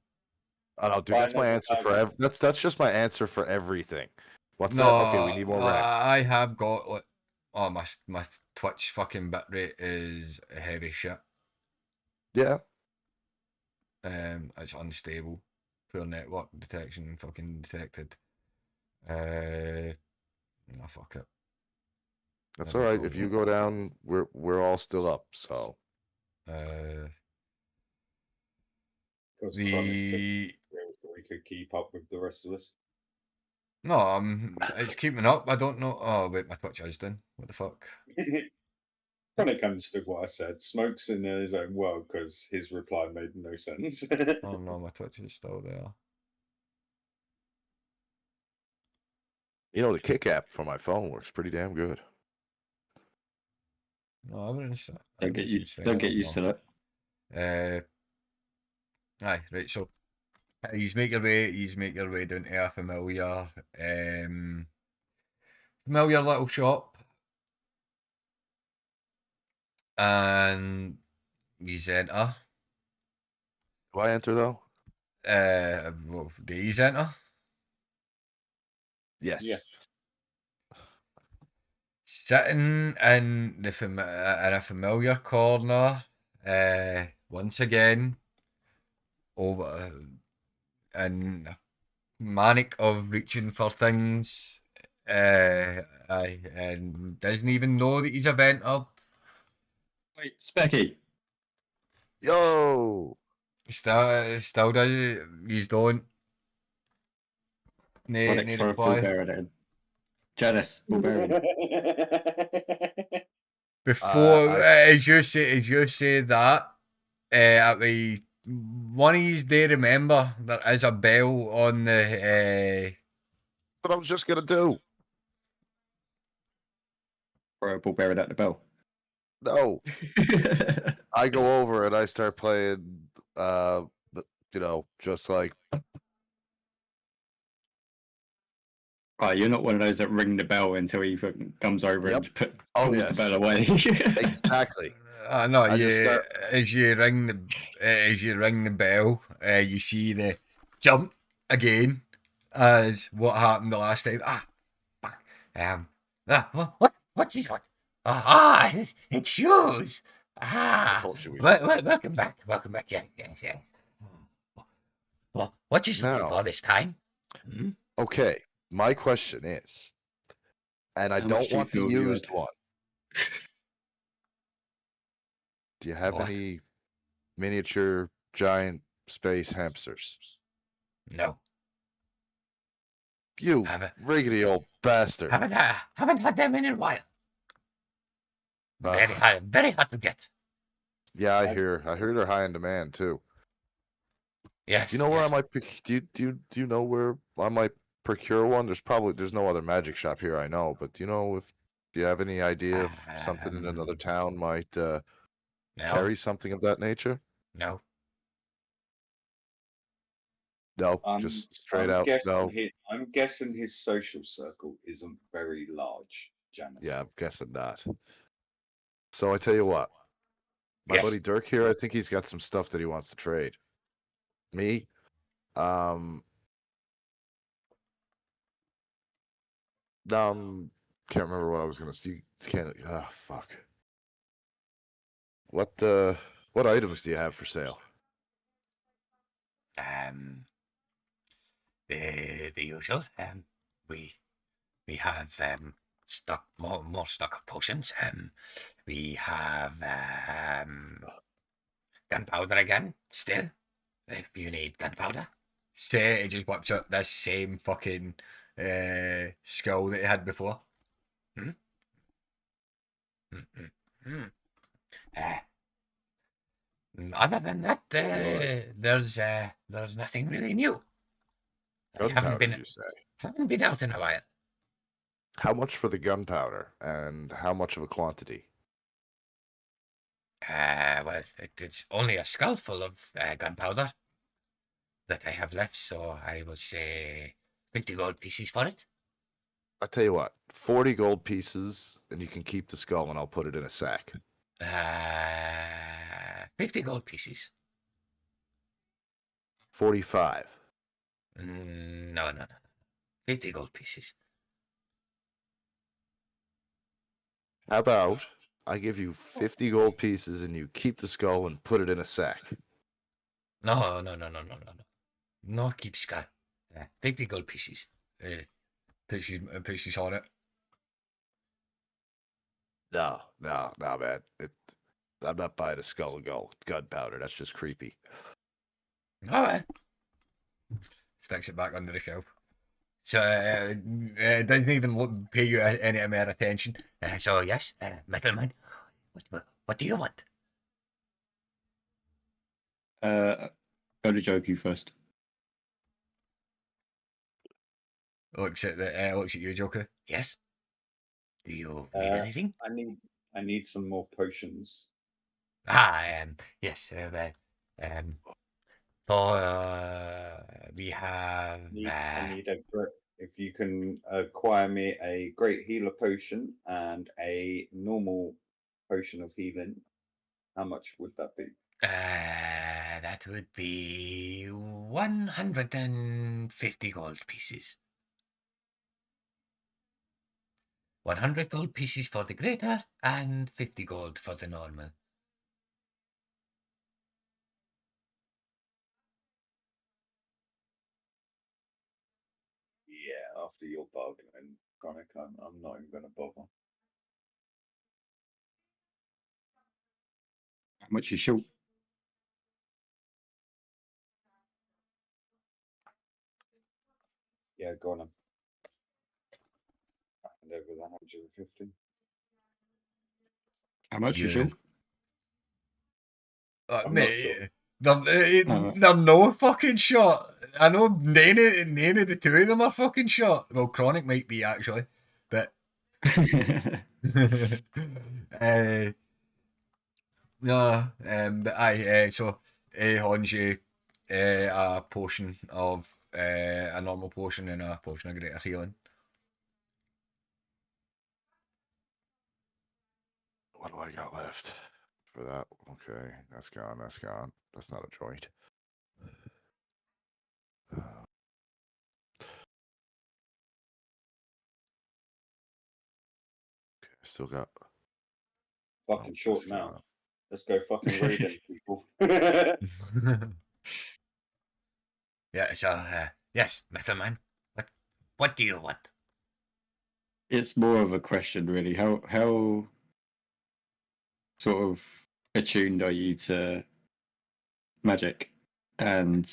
Speaker 2: Oh, no, dude,
Speaker 3: I
Speaker 2: that's my
Speaker 3: never
Speaker 2: answer
Speaker 3: have
Speaker 2: for
Speaker 3: it.
Speaker 2: that's just my answer for everything. What's
Speaker 1: No,
Speaker 2: that? Okay, we need more RAM.
Speaker 1: I have got like, oh my Twitch fucking bitrate is heavy shit.
Speaker 2: Yeah.
Speaker 1: It's unstable. Poor network detection fucking detected. No, fuck it.
Speaker 2: That's
Speaker 1: Never
Speaker 2: all right.
Speaker 1: called
Speaker 2: If you
Speaker 1: it.
Speaker 2: go down, we're all still up. So
Speaker 3: Because Chronic took
Speaker 1: the
Speaker 3: so we could keep up with the rest of us.
Speaker 1: no, it's keeping up. I don't know. Oh wait, my Twitch is done. What the fuck?
Speaker 3: Chronic understood what I said. Smoke's in his own world because his reply made no sense.
Speaker 1: Oh no, my Twitch is still there.
Speaker 2: you know the Kick app for my phone works pretty damn good.
Speaker 1: No, everything's.
Speaker 4: Don't get
Speaker 1: everything seems
Speaker 4: don't get
Speaker 1: fine,
Speaker 4: used
Speaker 1: no.
Speaker 4: to that.
Speaker 1: Aye, right. So you make your way down to a familiar little shop, and you enter.
Speaker 2: Do I enter though?
Speaker 1: Well, do you enter?
Speaker 2: Yes.
Speaker 3: Yeah.
Speaker 1: Sitting in in a familiar corner, once again, over in manic of reaching for things. And doesn't even know that he's a venter.
Speaker 4: Wait, Specky.
Speaker 2: Yo.
Speaker 1: Still does. You don't. No
Speaker 4: Chronic for a
Speaker 1: reply.
Speaker 4: Bulgarian. Janice, Bulgarian.
Speaker 1: Before,
Speaker 2: I
Speaker 1: as you say that, one of you do remember there is a bell on the.
Speaker 2: what I was just gonna do.
Speaker 4: For a Bulgarian at the bell.
Speaker 2: No. I go over and I start playing just like
Speaker 4: Right, you're not one of those that ring the bell until he fucking comes over
Speaker 2: Yep.
Speaker 4: and pulls
Speaker 2: yes.
Speaker 4: the bell away.
Speaker 2: Exactly.
Speaker 1: No,
Speaker 2: I just
Speaker 1: you
Speaker 2: start-
Speaker 1: as you ring the bell, you see the jump again as what happened the last time. Fuck. What is what? It's shoes.
Speaker 2: I told you we
Speaker 1: Welcome back, yes, yes. Well, what you looking
Speaker 2: Now.
Speaker 1: for this time? Hmm?
Speaker 2: Okay. My question is, and I
Speaker 4: How much
Speaker 2: don't
Speaker 4: do you
Speaker 2: want the
Speaker 4: feel you
Speaker 2: used
Speaker 4: had?
Speaker 2: one. Do you have
Speaker 1: What?
Speaker 2: any miniature giant space hamsters?
Speaker 1: No,
Speaker 2: You
Speaker 1: Haven't-
Speaker 2: riggedy old bastard.
Speaker 1: haven't had them in a while.
Speaker 2: Ugh.
Speaker 1: Very hard to get.
Speaker 2: Yeah, I hear they're high in demand too.
Speaker 1: Yes.
Speaker 2: Do you know where
Speaker 1: yes.
Speaker 2: I might do you know where I might procure one? There's no other magic shop here I know, but do you have any idea if something in another town might
Speaker 1: No,
Speaker 2: carry something of that nature?
Speaker 1: no.
Speaker 2: No, just straight out no.
Speaker 3: I'm guessing his social circle isn't very large, Janice.
Speaker 2: Yeah, I'm guessing not. So I tell you what, my
Speaker 1: Yes.
Speaker 2: buddy Dirk here, I think he's got some stuff that he wants to trade. Me, can't remember what I was gonna see. Can't. Ah, fuck. What items do you have for sale?
Speaker 1: The usual. We have more stock of potions. We have gunpowder again, still. If you need gunpowder. Say it just whips up this same fucking skull that he had before. Hmm? Hmm, hmm, hmm. Other than that, there's nothing really new. I
Speaker 2: Gunpowder, did you say?
Speaker 1: haven't been out in a while.
Speaker 2: How much for the gunpowder, and how much of a quantity?
Speaker 1: Well, it's only a skull full of gunpowder that I have left, so I will say 50 gold pieces for it.
Speaker 2: I tell you what, 40 gold pieces, and you can keep the skull, and I'll put it in a sack.
Speaker 1: 50 gold pieces.
Speaker 2: 45.
Speaker 1: No. 50 gold pieces.
Speaker 2: How about I give you 50 gold pieces, and you keep the skull and put it in a sack?
Speaker 1: No. No, keep skull. 50 gold pieces. Pieces on it.
Speaker 2: No, man. I'm not buying a skull and gunpowder. That's just creepy.
Speaker 1: Alright. Sticks it back under the shelf. So, doesn't even pay you any more attention. So, yes, Metalman, what do you want?
Speaker 4: Go to Joku first.
Speaker 1: Looks at you, Joker. Yes. Do you need
Speaker 3: Uh,
Speaker 1: anything?
Speaker 3: I need some more potions.
Speaker 1: Yes. For we have.
Speaker 3: I need a great. If you can acquire me a great healer potion and a normal potion of healing, how much would that be?
Speaker 1: That would be 150 gold pieces. 100 gold pieces for the greater and 50 gold for the normal.
Speaker 3: Yeah, after your bargaining, Chronic, I'm not even going to bother.
Speaker 4: How much is short?
Speaker 3: Yeah, go on. And over the 150.
Speaker 4: How much is
Speaker 1: Yeah.
Speaker 4: short?
Speaker 3: I'm not sure.
Speaker 1: Mate, they're no fucking shot. I know none of the two of them are fucking shot. Well, Chronic might be actually, but no. But so Hans you a potion of a normal potion and a potion of greater healing.
Speaker 2: What do I got left for that? Okay, that's gone. That's not a joint. Okay, still got.
Speaker 3: Fucking
Speaker 2: Oh,
Speaker 3: short
Speaker 2: that's
Speaker 3: now.
Speaker 2: gone.
Speaker 3: Let's go fucking raiding people.
Speaker 1: Yeah. So yes, Metal Man. What do you want?
Speaker 4: It's more of a question, really. How sort of attuned are you to magic and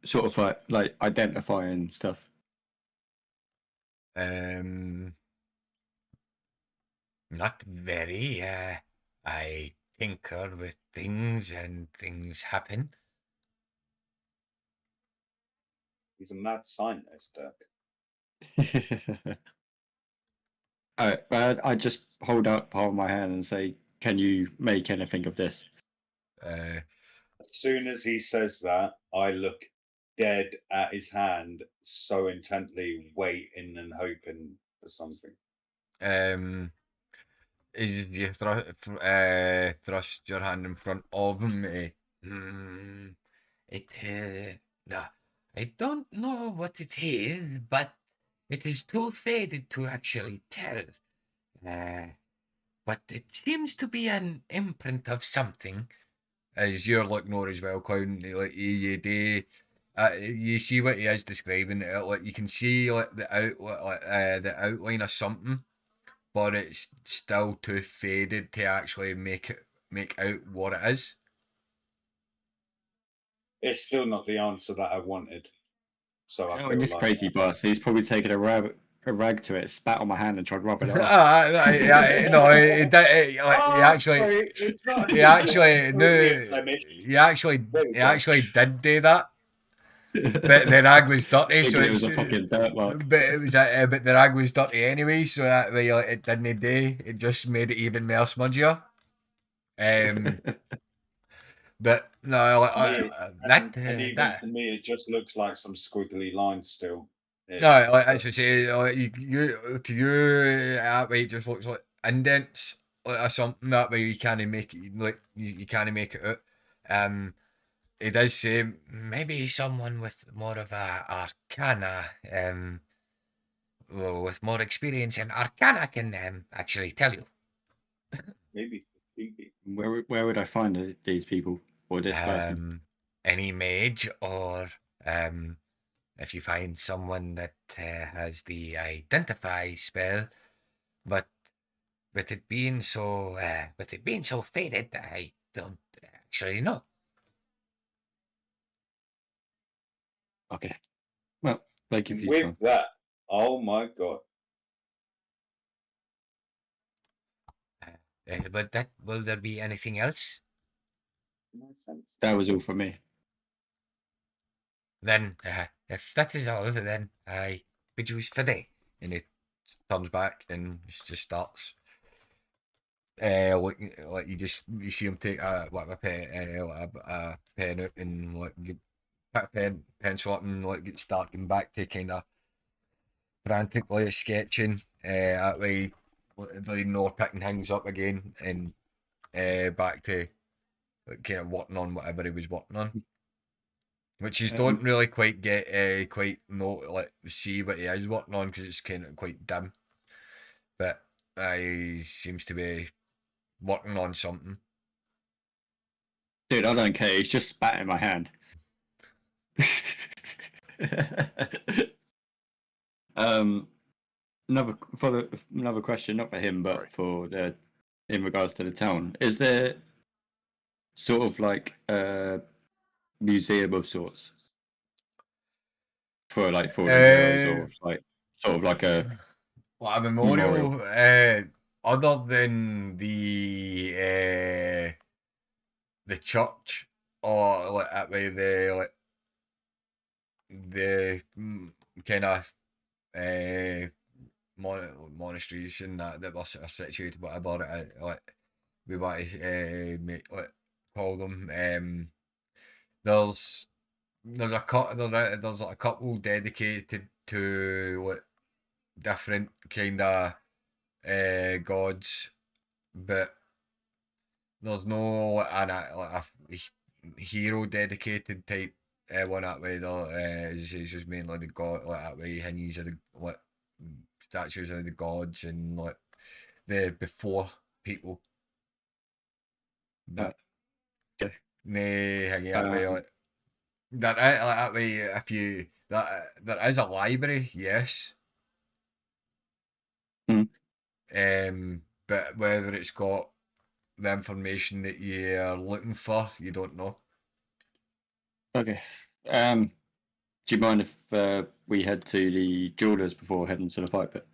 Speaker 4: sort of like identifying stuff?
Speaker 1: Not very. I tinker with things and things happen.
Speaker 3: He's a mad scientist, Dirk.
Speaker 4: I just hold out palm of my hand and say, "Can you make anything of this?"
Speaker 1: Uh,
Speaker 3: As soon as he says that, I look dead at his hand, so intently, waiting and hoping for something.
Speaker 1: um, you thrust your hand in front of me. No, I don't know what it is, but it is too faded to actually tell. But it seems to be an imprint of something. As you're looking over as well, Clown, like you do You see what he is describing. Like you can see like the outline of something, but it's still too faded to actually make out what it is.
Speaker 3: It's still not the answer that I wanted. So I
Speaker 4: Oh, and
Speaker 3: feel
Speaker 4: this
Speaker 3: like
Speaker 4: crazy boss, he's probably taken a rag to it, spat on my hand, and tried to rub it off.
Speaker 1: No, he actually,
Speaker 3: sorry, it's not
Speaker 1: he actually,
Speaker 3: totally a
Speaker 1: no,
Speaker 3: blemish.
Speaker 1: he actually,
Speaker 3: There we
Speaker 1: he
Speaker 3: go.
Speaker 1: actually did do that. But the rag was dirty, so
Speaker 4: Thinking it
Speaker 1: it's.
Speaker 4: was a fucking dirt mark.
Speaker 1: But it was, but the rag was dirty anyway, so that way like, it didn't do. It just made it even more smudgier. But no, like,
Speaker 3: Me, and even
Speaker 1: that
Speaker 3: to me, it just looks like some squiggly lines still.
Speaker 1: no, like as I say, like, you to you that way it just looks like indents like or something that way you can't make it like you can't make it out. It does say maybe someone with more of a arcana, well, with more experience in arcana can actually tell you.
Speaker 3: Maybe.
Speaker 4: Where would I find these people or this person?
Speaker 1: Any mage or if you find someone that has the identify spell, but with it being so faded, I don't actually know.
Speaker 4: Okay. Well, thank you for your
Speaker 3: With
Speaker 4: time.
Speaker 3: that, oh my god.
Speaker 1: But that will there be anything else?
Speaker 3: No sense.
Speaker 4: That was all from me.
Speaker 1: Then, if that is all, then I bid you for day. And it comes back and just starts. Like you see him take a pen, a pen out and like pick a pencil up and like get starting back to kind of frantically sketching. That way, like, no picking things up again and back to like, kind of working on whatever he was working on. Which you don't really quite get, quite know, like see what he is working on because it's kind of quite dim. But he seems to be working on something.
Speaker 4: Dude, I don't care. He's just spat in my hand. um, another question, not for him, but
Speaker 2: Sorry.
Speaker 4: for the in regards to the town. Is there sort of like a museum of sorts for like fallen heroes, or like sort of like a
Speaker 1: Like a
Speaker 4: memorial?
Speaker 1: memorial, other than the church or like that way the kind of uh, monasteries and that are situated whatever like we want to call them. There's there's like a couple dedicated to like different kind of gods, but there's no like a hero dedicated type one that way. There as you say, it's just mainly the god like that way. Hingies are the like statues of the gods and like the before people, but
Speaker 4: Okay.
Speaker 1: nay hanging that way like that. Like that way, if you that there is a library, yes.
Speaker 4: Mm,
Speaker 1: But whether it's got the information that you're looking for, you don't know.
Speaker 4: okay. Do you mind if we head to the jewelers before heading to the fight pit?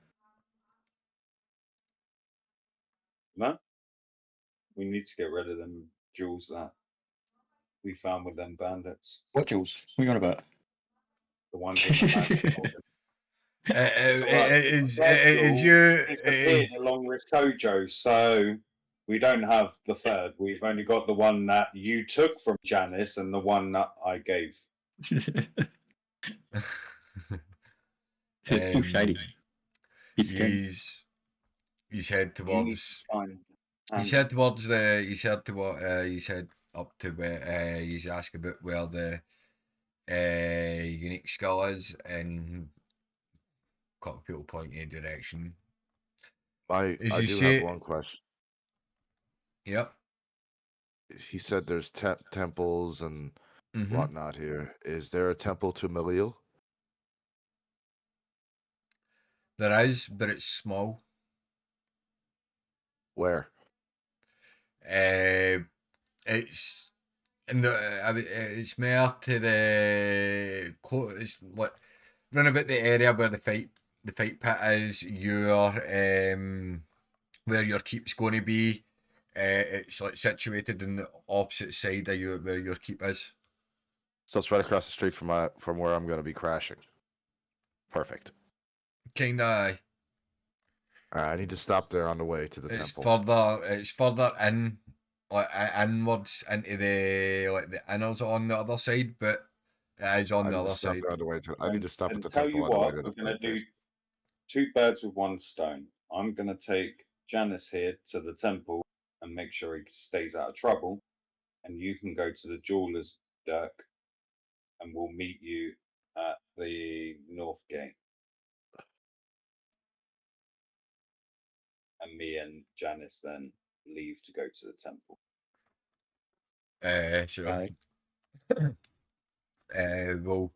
Speaker 3: No? We need to get rid of them jewels that we found with them bandits.
Speaker 4: What jewels? What are you on about?
Speaker 3: The ones in the bandit order. So, third
Speaker 1: Is
Speaker 3: jewel
Speaker 1: you
Speaker 3: disappeared along with Sojo, so we don't have the third. We've only got the one that you took from Janice and the one that I gave.
Speaker 4: Too shady. He's scared.
Speaker 1: he's head
Speaker 3: You need
Speaker 1: towards
Speaker 3: to find.
Speaker 1: he's head towards the he's head to what he's head up to where he's asked about where the unique skull is and a couple people point in a direction.
Speaker 2: I
Speaker 1: As you
Speaker 2: do
Speaker 1: see
Speaker 2: have
Speaker 1: it,
Speaker 2: one question.
Speaker 1: yep.
Speaker 2: He said there's temples and
Speaker 1: Mm-hmm.
Speaker 2: whatnot here. Is there a temple to Malil?
Speaker 1: There is, but it's small.
Speaker 2: Where?
Speaker 1: It's in the. It's more to the. It's what run about the area where the fight pit is. Where your keep's going to be. It's like situated in the opposite side of you where your keep is.
Speaker 2: So it's right across the street from where I'm going to be crashing. Perfect.
Speaker 1: Kinda.
Speaker 2: I need to stop there on the way to the
Speaker 1: It's
Speaker 2: temple.
Speaker 1: further. It's further in, like inwards into the inners on the other side, but it is on
Speaker 2: I
Speaker 1: the
Speaker 2: need to
Speaker 1: other
Speaker 2: stop
Speaker 1: side.
Speaker 2: there on the way to. I need to stop at
Speaker 3: And
Speaker 2: the
Speaker 3: tell
Speaker 2: temple
Speaker 3: you
Speaker 2: on the way
Speaker 3: what,
Speaker 2: to the
Speaker 3: we're going to
Speaker 2: fight
Speaker 3: do
Speaker 2: pit.
Speaker 3: 2 birds with 1 stone. I'm going to take Janice here to the temple and make sure he stays out of trouble. And you can go to the jeweler's, Dirk, and we'll meet you at the north gate. And me and Janice then leave to go to the temple.
Speaker 1: Sure.
Speaker 4: Right.
Speaker 1: We'll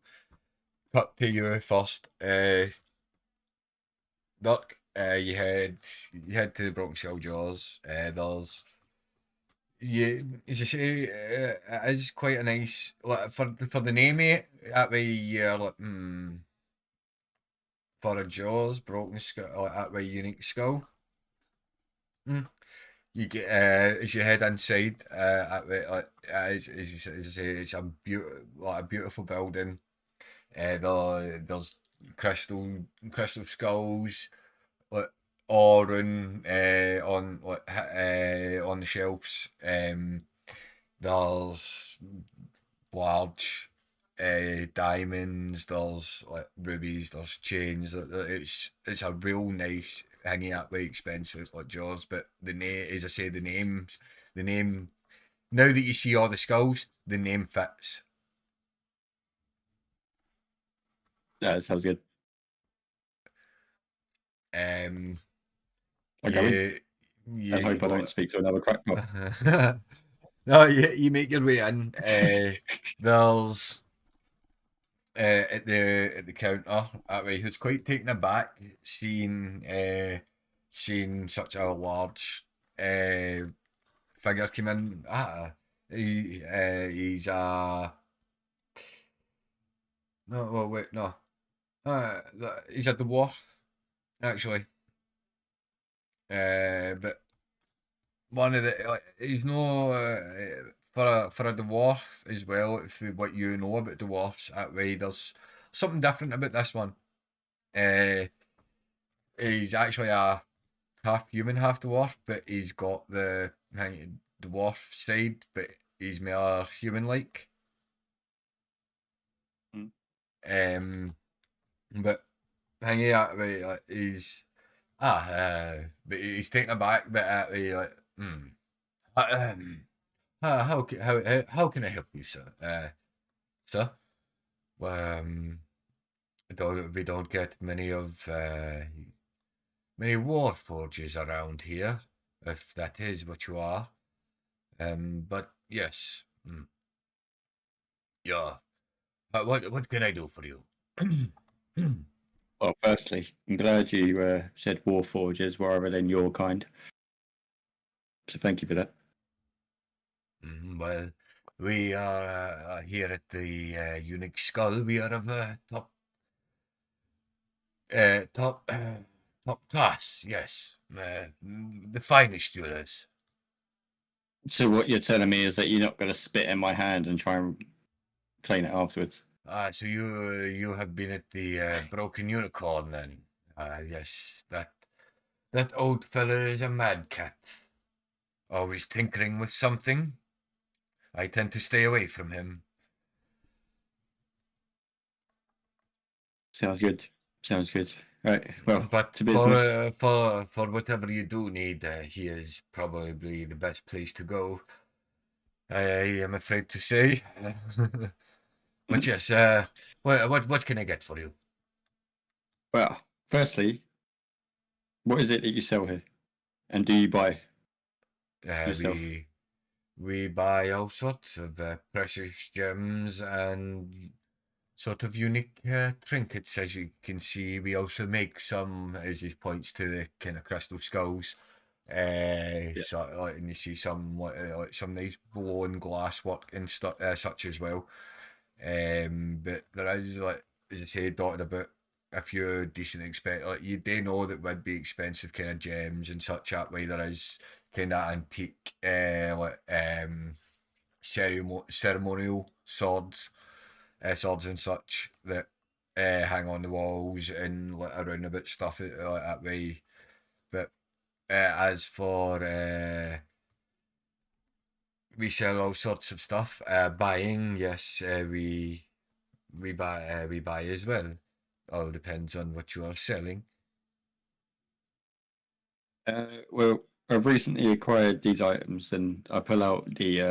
Speaker 1: cut to you first. Dirk, you head to the Broken Shell Jaws. There's as you say, it is quite a nice like for the name of it. That way you're like for a Jaws Broken Skull, like, that way unique skull. You get as you head inside. That way, like as you say, it's like a beautiful building. There's crystal skulls like on the shelves. There's large diamonds. There's like rubies. There's chains. It's a real nice thingy that way expensive like Jaws. But the name, as I say, the name. Now that you see all the skulls, the name fits.
Speaker 4: Yeah, that sounds good.
Speaker 1: Um,
Speaker 4: I go in.
Speaker 1: you
Speaker 4: I
Speaker 1: you
Speaker 4: hope I
Speaker 1: go.
Speaker 4: don't speak to another crackpot.
Speaker 1: No, you make your way in. There's at the counter that way who's quite taken aback seeing such a large figure come in. He's no, well, wait, no, he's a dwarf actually. But one of the he's no for a dwarf as well. If what you know about dwarfs that way, there's something different about this one. Uh, he's actually a half human, half dwarf, but he's got the dwarf side, but he's more human-like.
Speaker 4: Mm.
Speaker 1: But hanging out with he's but he's taken aback, but like um, how can I help you, sir? Sir, well, we don't get many war forges around here, if that is what you are. But yes, yeah. What can I do for you?
Speaker 4: Well, firstly, I'm glad you said Warforges rather than your kind. So thank you for that.
Speaker 1: Well, we are here at the Unique Skull. We are of top class. Yes, the finest jewelers.
Speaker 4: So what you're telling me is that you're not going to spit in my hand and try and clean it afterwards?
Speaker 1: So you have been at the Broken Unicorn then? Yes, that old fella is a mad cat. Always tinkering with something. I tend to stay away from him.
Speaker 4: Sounds good. Sounds good. Right. Well,
Speaker 1: But
Speaker 4: to business.
Speaker 1: for whatever you do need, he is probably the best place to go. I am afraid to say. But yes, what can I get for you?
Speaker 4: Well, firstly, what is it that you sell here, and do you buy yourself?
Speaker 1: we buy all sorts of precious gems and sort of unique trinkets. As you can see, we also make some, as he points to the kind of crystal skulls.
Speaker 4: Yeah.
Speaker 1: So, and you see some like some nice blown glass work and such as well. But there is, like as I say, dotted about a few decent like you do know that would be expensive kind of gems and such that way. There is kind of antique like ceremonial swords and such that hang on the walls and like around about stuff like that way. But as for we sell all sorts of stuff. Buying, yes, we buy as well. All depends on what you are selling.
Speaker 4: Well, I've recently acquired these items, and I pull out the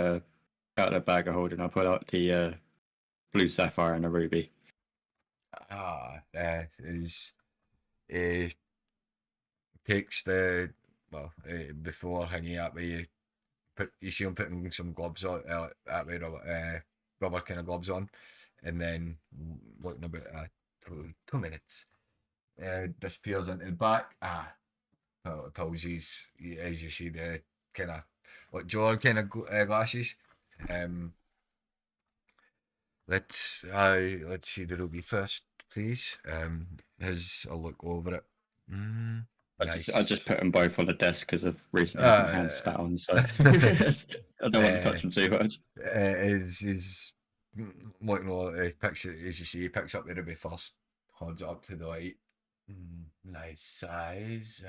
Speaker 4: out of the bag I hold, and I pull out the blue sapphire and a ruby.
Speaker 1: Is uh, takes the well before hanging out where you see him putting some gloves on that way rubber kind of gloves on, and then looking about 2 minutes disappears into the back. Pulls his, as you see the kind of like John kind of glasses. Um, let's see the ruby first, please. Has a look over it.
Speaker 4: I
Speaker 1: Nice.
Speaker 4: just put them both on the desk because I've recently had my hands
Speaker 1: Uh,
Speaker 4: down, so I don't want to
Speaker 1: uh,
Speaker 4: touch them too much.
Speaker 1: is looking over, he picks it, as you see, he picks up the ruby first, holds it up to the light. Nice size.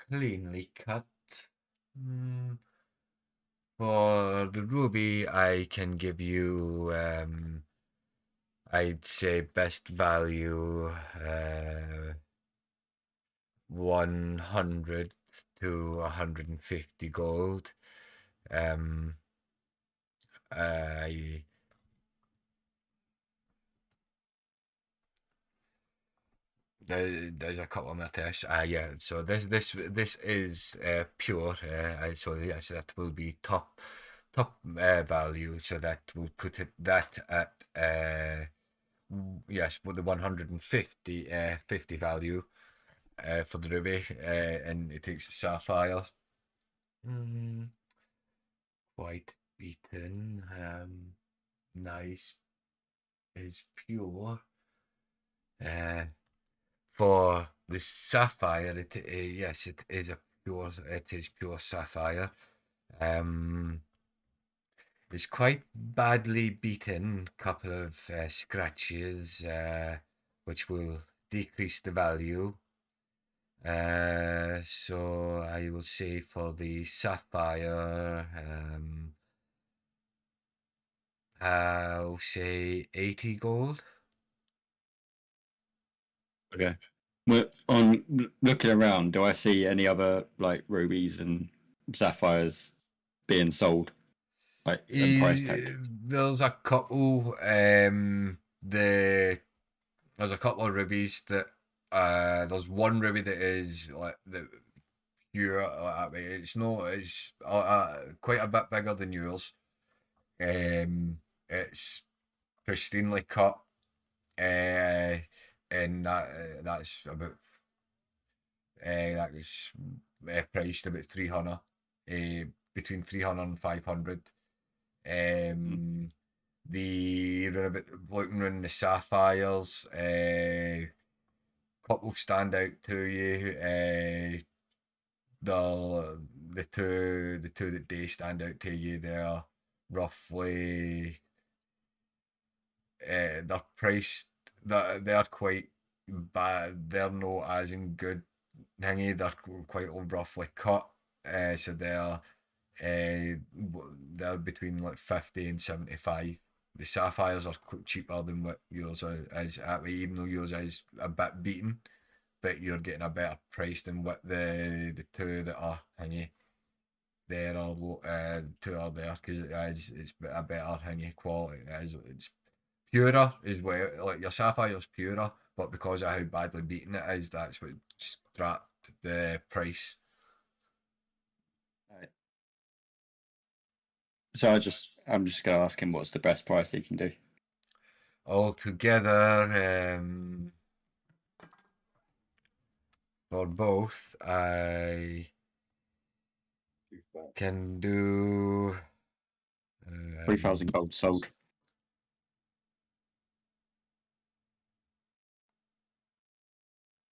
Speaker 1: Cleanly cut. Mm, For the ruby, I can give you, I'd say best value, 100 to 150 gold. I there's a couple of my tests. Yeah. So this is pure. So yes, that will be top value. So that will put it that at yes, with the 150 50 value for the ruby, and it takes the sapphire. Mm, quite beaten. Nice is pure. Uh, for the sapphire, yes, it is a pure. It is pure sapphire. Um, it's quite badly beaten. Couple of scratches, which will decrease the value. So I will say for the sapphire, I'll say 80 gold.
Speaker 4: Okay. Well, on looking around, do I see any other like rubies and sapphires being sold, like and price tagged?
Speaker 1: There's a couple. There's a couple of rubies that there's one ruby that is like the pure. It's no, it's quite a bit bigger than yours. It's pristinely cut. Uh, and that's about that was priced about 300, between 300 and 500. The run about looking around the sapphires, couple stand out to you. The two that do stand out to you, they're roughly they're priced that they're quite bad. They're not as in good thingy. They're quite roughly cut. So they're between like 50 and 75. The sapphires are quite cheaper than what yours is at way, even though yours is a bit beaten, but you're getting a better price than what the two that are thingy there are two are there because it's a better thingy quality. It's purer as well. Like your sapphire's purer, but because of how badly beaten it is, that's what strapped the price.
Speaker 4: Right. So I'm just gonna ask him what's the best price he can do.
Speaker 1: Altogether, for both, I
Speaker 3: Too fat.
Speaker 1: can do
Speaker 4: 3,000 gold sold.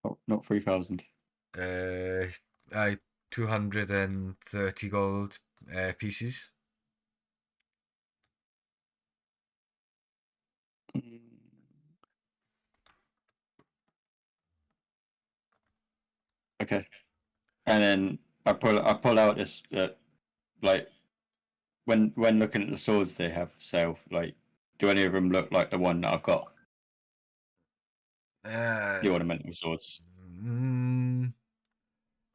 Speaker 4: Oh, not 3,000.
Speaker 1: I 230 gold pieces.
Speaker 4: Okay. And then I pull out this like when looking at the swords they have sale, like do any of them look like the one that I've got?
Speaker 1: Uh,
Speaker 4: The ornamental swords.
Speaker 1: mm,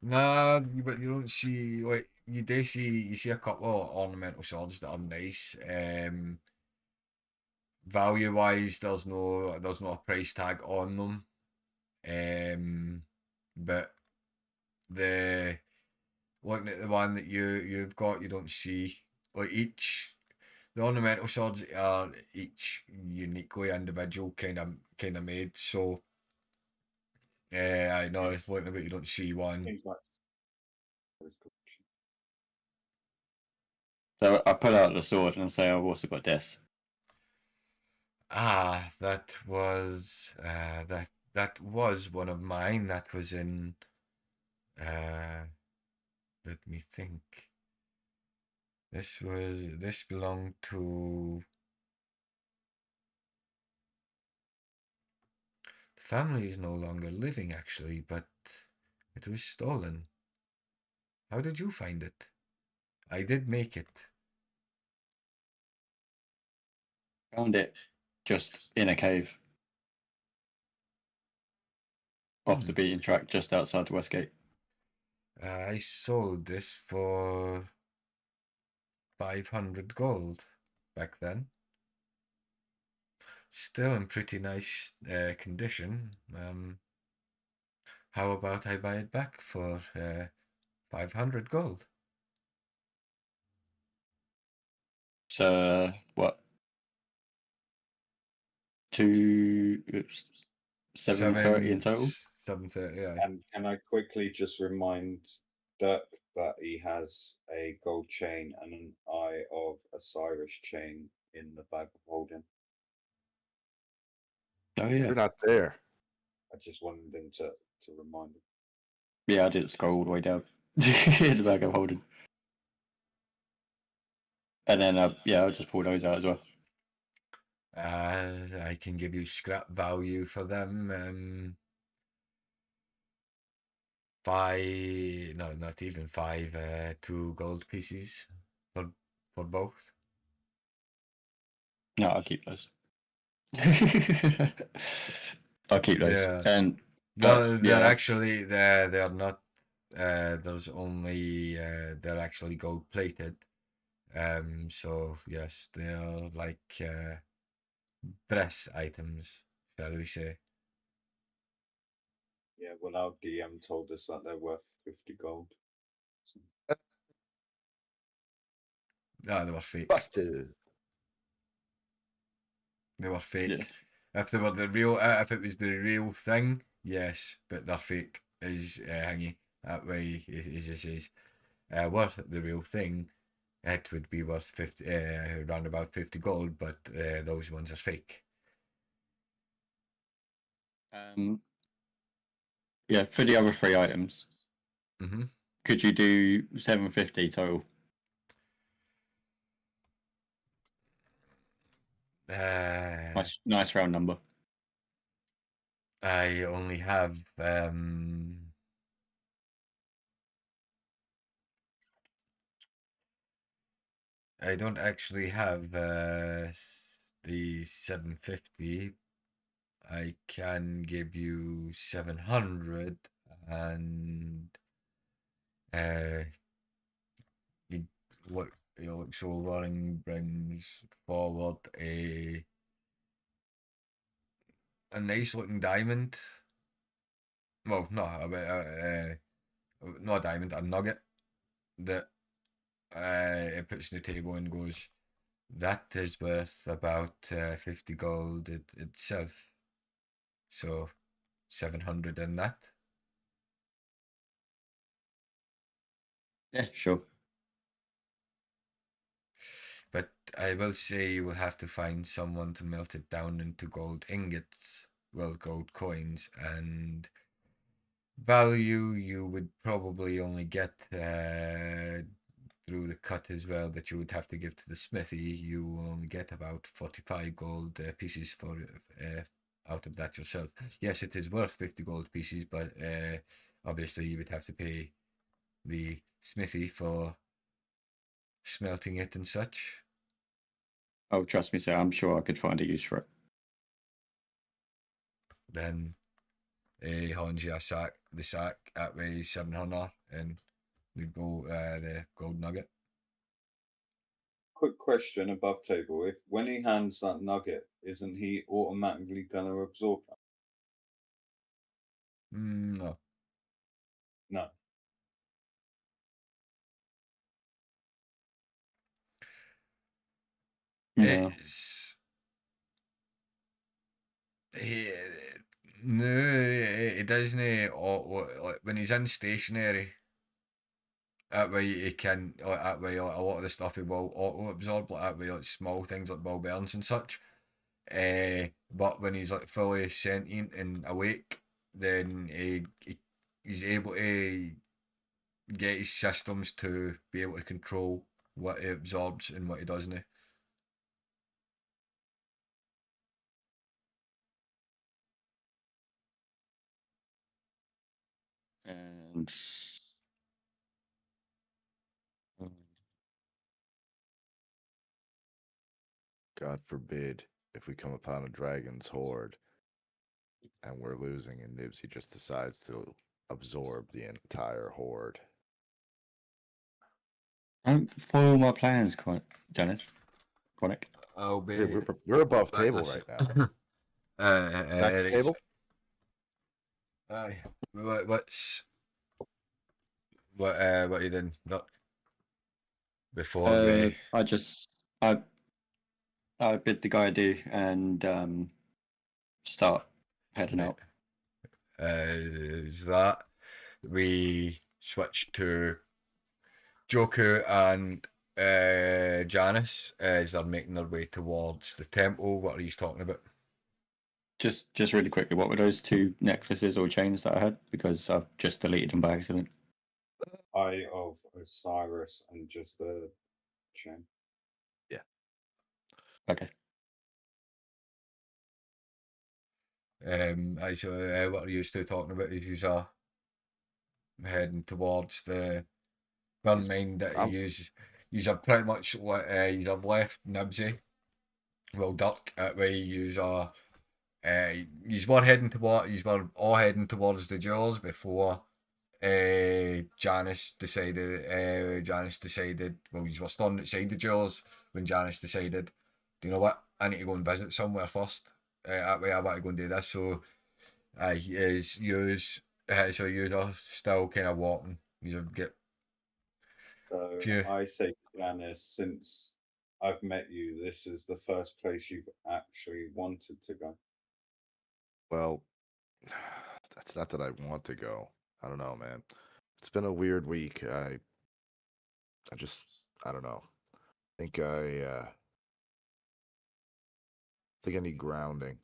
Speaker 1: nah, but you don't see like you see a couple of ornamental swords that are nice. Value wise, there's no price tag on them. But the looking at the one that you've got, you don't see like each the ornamental swords are each uniquely individual kind of made. So I know it's looking but you don't see one.
Speaker 3: Seems like this collection.
Speaker 4: So I pull out the sword and I say, I've also got this.
Speaker 1: Ah, that was one of mine. That was in uh let me think. This belonged to the family is no longer living actually, but it was stolen. How did you find it? I did make it.
Speaker 4: Found it just in a cave off the
Speaker 1: Hmm.
Speaker 4: beaten track just outside Westgate.
Speaker 1: I sold this for 500 gold back then. Still in pretty nice condition. How about I buy it back for 500 gold?
Speaker 4: So what? 730 in
Speaker 1: Seven,
Speaker 4: total.
Speaker 1: 730. Aye.
Speaker 3: And can I quickly just remind Dirk that he has a gold chain and an Eye of Osiris chain in the bag of holding?
Speaker 4: Oh yeah,
Speaker 2: You're not there.
Speaker 3: I just wanted him to remind him.
Speaker 4: yeah. I didn't scroll all the way down in the bag I'm holding, and then yeah, I'll just pull those out as well.
Speaker 1: I can give you scrap value for them. Five, no, not even five. 2 gold pieces for both.
Speaker 4: No, I'll keep those. I'll keep those.
Speaker 1: Yeah,
Speaker 4: And but
Speaker 1: no,
Speaker 4: yeah,
Speaker 1: they're not. There's only they're actually gold plated. So yes, they're like dress items, shall we say?
Speaker 3: Yeah, well, our DM told us that they're worth 50 gold. So,
Speaker 1: No, they were fake.
Speaker 2: Busted.
Speaker 1: They were
Speaker 4: yeah.
Speaker 1: fake. If they were the real, if it was the real thing, yes, but they're fake. Is Hingy that way? He just says, worth the real thing. It would be worth 50, around about 50 gold, but those ones are fake.
Speaker 4: Yeah. For the other three items,
Speaker 1: Mm-hmm.
Speaker 4: could you do 750 total? Nice round number.
Speaker 1: I only have I don't actually have the 750. I can give you 700 and uh you look you look so Waring brings forward a nice looking diamond. Well, not a diamond, a nugget that it puts on the table and goes, that is worth about 50 gold itself. So 700 in that.
Speaker 4: Yeah, sure.
Speaker 1: But I will say you will have to find someone to melt it down into gold ingots, well, gold coins, and value you would probably only get through the cut as well that you would have to give to the smithy. You will only get about 45 gold pieces for out of that yourself. Yes, it is worth 50 gold pieces, but obviously you would have to pay the smithy for smelting it and such.
Speaker 4: Oh, trust me, sir. I'm sure I could find a use for it.
Speaker 1: Then hands you the sack at weighs 700 and the gold nugget.
Speaker 3: Quick question above table. If when he hands that nugget, isn't he automatically gonna absorb that?
Speaker 1: No.
Speaker 3: No.
Speaker 4: No.
Speaker 1: It's he, no, it doesn't. Like, when he's in stationary, that way he can. That way, like, a lot of the stuff he will auto absorb. Like that way, like small things like ball bearings and such. But when he's like fully sentient and awake, then he's able to get his systems to be able to control what he absorbs and what he doesn't.
Speaker 4: And
Speaker 2: God forbid if we come upon a dragon's horde and we're losing and Nibsy just decides to absorb the entire horde.
Speaker 4: don't follow my plans, Janice. Chronic.
Speaker 1: I'll be.
Speaker 2: Hey, we're above
Speaker 1: back
Speaker 2: table
Speaker 1: this.
Speaker 2: right now. Back to
Speaker 1: Right.
Speaker 2: table?
Speaker 1: Aye. What are you doing? Not before we.
Speaker 4: I just I bid the guy adieu and start heading
Speaker 1: Right.
Speaker 4: out.
Speaker 1: Is that we switch to Joku and Janice as they're making their way towards the temple. What are you talking about?
Speaker 4: Just really quickly, what were those two necklaces or chains that I had? Because I've just deleted them by accident.
Speaker 3: Eye of Osiris and just the chain.
Speaker 4: Okay.
Speaker 1: So what are you two talking about? As you are heading towards the burn mine that
Speaker 2: I'm-
Speaker 1: you have pretty much you have left Nibsy. Well, Dirk, that way you are you were heading toward you were all heading towards the jaws before Janice decided well you were standing outside the jaws when Janice decided, do you know what, I need to go and visit somewhere first. That way I want to go and do this. So is use so you are still kind of walking. You get
Speaker 3: So
Speaker 1: few.
Speaker 3: I say to Janice, since I've met you, this is the first place you've actually wanted to go.
Speaker 2: Well, that's not that I want to go. I don't know, man. It's been a weird week. I don't know. Think I need grounding.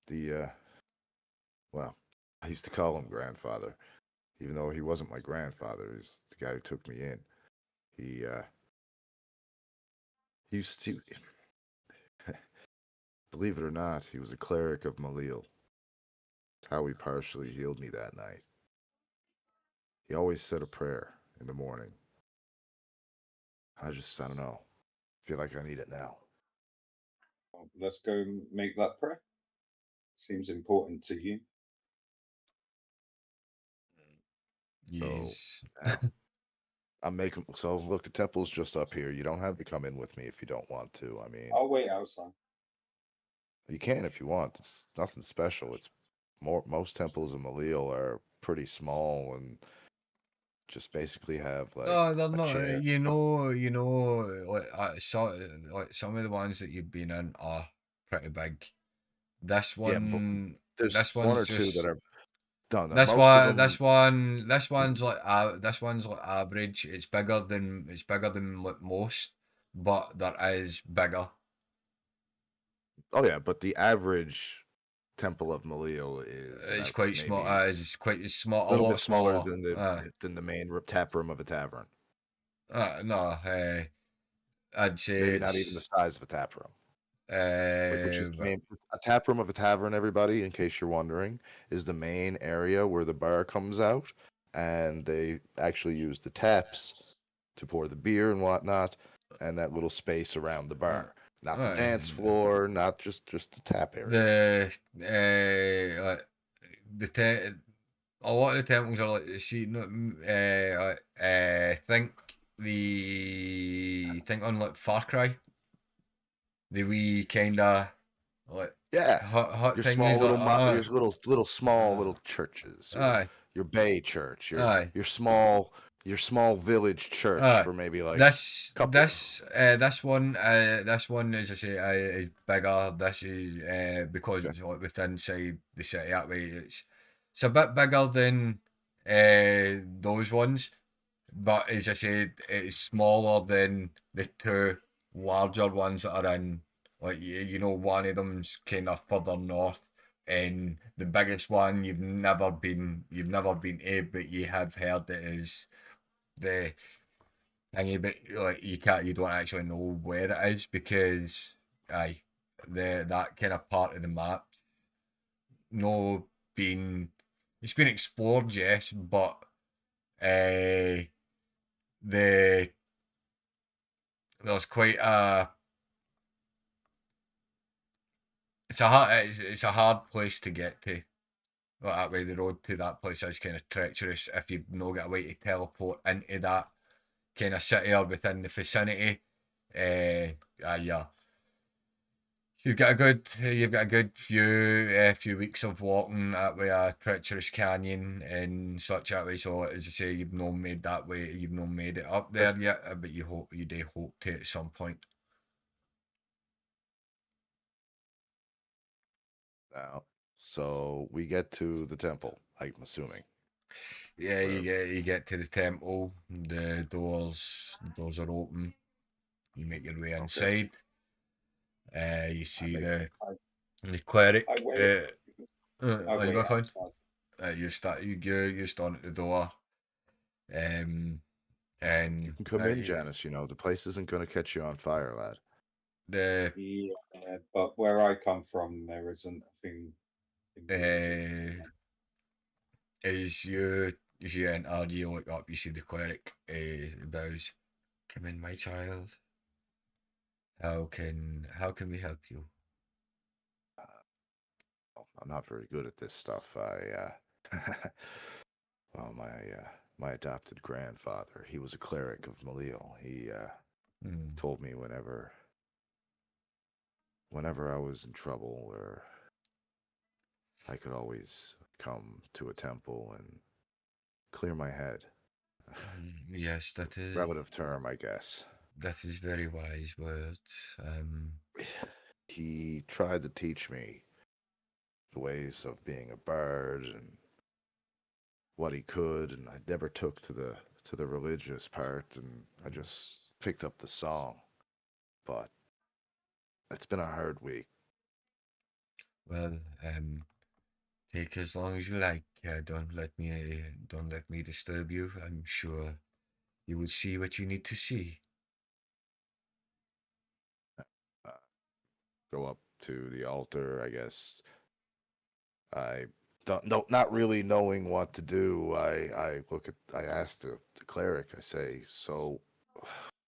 Speaker 2: The well, I used to call him grandfather, even though he wasn't my grandfather. He's the guy who took me in. He used to, believe it or not, he was a cleric of Malil. How he partially healed me that night. He always said a prayer in the morning. I don't know. Feel like I need it now.
Speaker 3: Well, let's go make that prayer. Seems important to you.
Speaker 2: So
Speaker 1: Yes.
Speaker 2: now I'm making. So look, the temple's just up here. You don't have to come in with me if you don't want to. I mean,
Speaker 3: I'll wait outside.
Speaker 2: you can if you want. It's nothing special. It's most temples in Malil are pretty small and just basically have like
Speaker 1: No, they're
Speaker 2: a
Speaker 1: not.
Speaker 2: chair.
Speaker 1: Like like some of the ones that you've been in are pretty big. This
Speaker 2: Yeah, but
Speaker 1: one,
Speaker 2: there's
Speaker 1: this
Speaker 2: one
Speaker 1: one's
Speaker 2: or two that
Speaker 1: just
Speaker 2: are no, no. Most of them,
Speaker 1: this one's like average. It's bigger than like most, but there is bigger.
Speaker 2: oh yeah, but the average Temple of Malil is
Speaker 1: It's
Speaker 2: about
Speaker 1: quite small.
Speaker 2: maybe
Speaker 1: It's quite it's small,
Speaker 2: a
Speaker 1: a
Speaker 2: little
Speaker 1: lot
Speaker 2: bit smaller
Speaker 1: smaller.
Speaker 2: than the main tap room of a tavern.
Speaker 1: No, I'd say
Speaker 2: Maybe not even the
Speaker 1: it's
Speaker 2: size of a tap room. Which is the
Speaker 1: but
Speaker 2: main a tap room of a tavern, everybody, in case you're wondering, is the main area where the bar comes out, and they actually use the taps to pour the beer and whatnot, and that little space around the
Speaker 1: uh,
Speaker 2: bar. Not the
Speaker 1: uh,
Speaker 2: dance floor, not just the tap area.
Speaker 1: the like the te- a lot of the temples are like see no, think on like Far Cry, the wee kinda like
Speaker 2: Yeah.
Speaker 1: hut
Speaker 2: Your
Speaker 1: thingies
Speaker 2: small
Speaker 1: like
Speaker 2: little your little small
Speaker 1: uh,
Speaker 2: little churches,
Speaker 1: aye
Speaker 2: your bay church,
Speaker 1: aye
Speaker 2: your small village church
Speaker 1: aye
Speaker 2: for maybe like
Speaker 1: this
Speaker 2: couple.
Speaker 1: this one as I say is bigger. This is because
Speaker 2: Okay.
Speaker 1: it's like within inside the city that way. It's a bit bigger than those ones. But as I said, it's smaller than the two larger ones that are in, like one of them's kind of further north, and the biggest one you've never been to, but you have heard it is the thingy, but like you don't actually know where it is because aye, that kind of part of the map, no been it's been explored, yes, but the there's quite a it's a hard place to get to. Like that way, the road to that place is kind of treacherous if you've no got a way to teleport into that kind of city or within the vicinity. Yeah, you've got a good few weeks of walking that way, a treacherous canyon and such that way. So as I say, you've not made that way, you've not made it up there yet, but you do hope to at some point.
Speaker 2: Now, so we get to the temple, I'm assuming.
Speaker 1: Yeah,
Speaker 2: Where
Speaker 1: you get to the temple. The doors are open. You make your way
Speaker 2: okay,
Speaker 1: inside. You
Speaker 2: I
Speaker 1: see
Speaker 2: make
Speaker 1: the cleric.
Speaker 3: I wait. I
Speaker 1: You
Speaker 3: wait
Speaker 1: go fine.
Speaker 3: outside.
Speaker 1: You stand at the door. Um,
Speaker 2: you
Speaker 1: and
Speaker 2: can come in, Janice. You know the place isn't going to catch you on fire, lad.
Speaker 1: the
Speaker 3: Yeah, but where I come from, there isn't a thing really.
Speaker 1: uh, as you enter, you look up. You see the cleric. Bows. Come in, my child. How can we help you?
Speaker 2: Well, I'm not very good at this stuff. Well, my adopted grandfather, he was a cleric of Malil. He
Speaker 1: Hmm.
Speaker 2: told me whenever I was in trouble, or I could always come to a temple and clear my head.
Speaker 1: Yes,
Speaker 2: Relative term, I guess.
Speaker 1: that is very wise words.
Speaker 2: He tried to teach me the ways of being a bard and what he could, and I never took to the religious part, and I just picked up the song. But it's been a hard week.
Speaker 1: Well, take as long as you like. Don't let me disturb you. I'm sure you will see what you need to see.
Speaker 2: Uh, Go up to the altar, I guess. I don't know, not really knowing what to do. I ask the cleric. I say, so,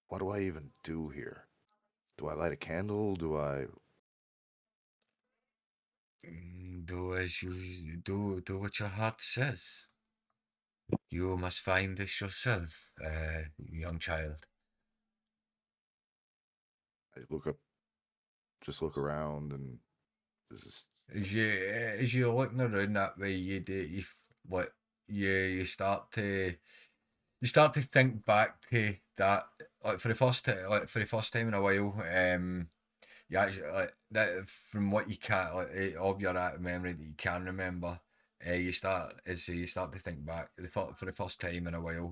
Speaker 2: what do I even do here? Do I light a candle? Do I?
Speaker 1: Do as you do. Do what your heart says. You must find this yourself, young child.
Speaker 2: I look up, just look around, and this is
Speaker 1: As you're looking around that way, you do what you start to you start to think back to that, like for the first time in a while. You actually like that from what you can of your memory that you can remember. You start to think back for the first time in a while.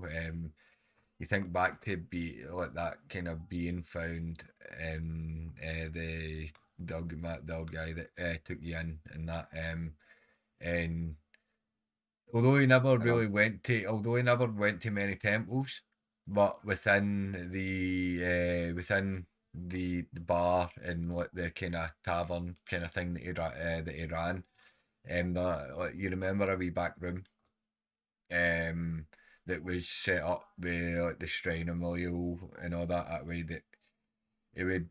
Speaker 1: You think back to be like that kind of being found, the old guy that took you in and that, and although he never
Speaker 2: And I'm
Speaker 1: really although he never went to many temples, but within the bar and like the kind of tavern kind of thing that he ran, like you remember a wee back room, that was set up with like the shrine memorial and all that way that it would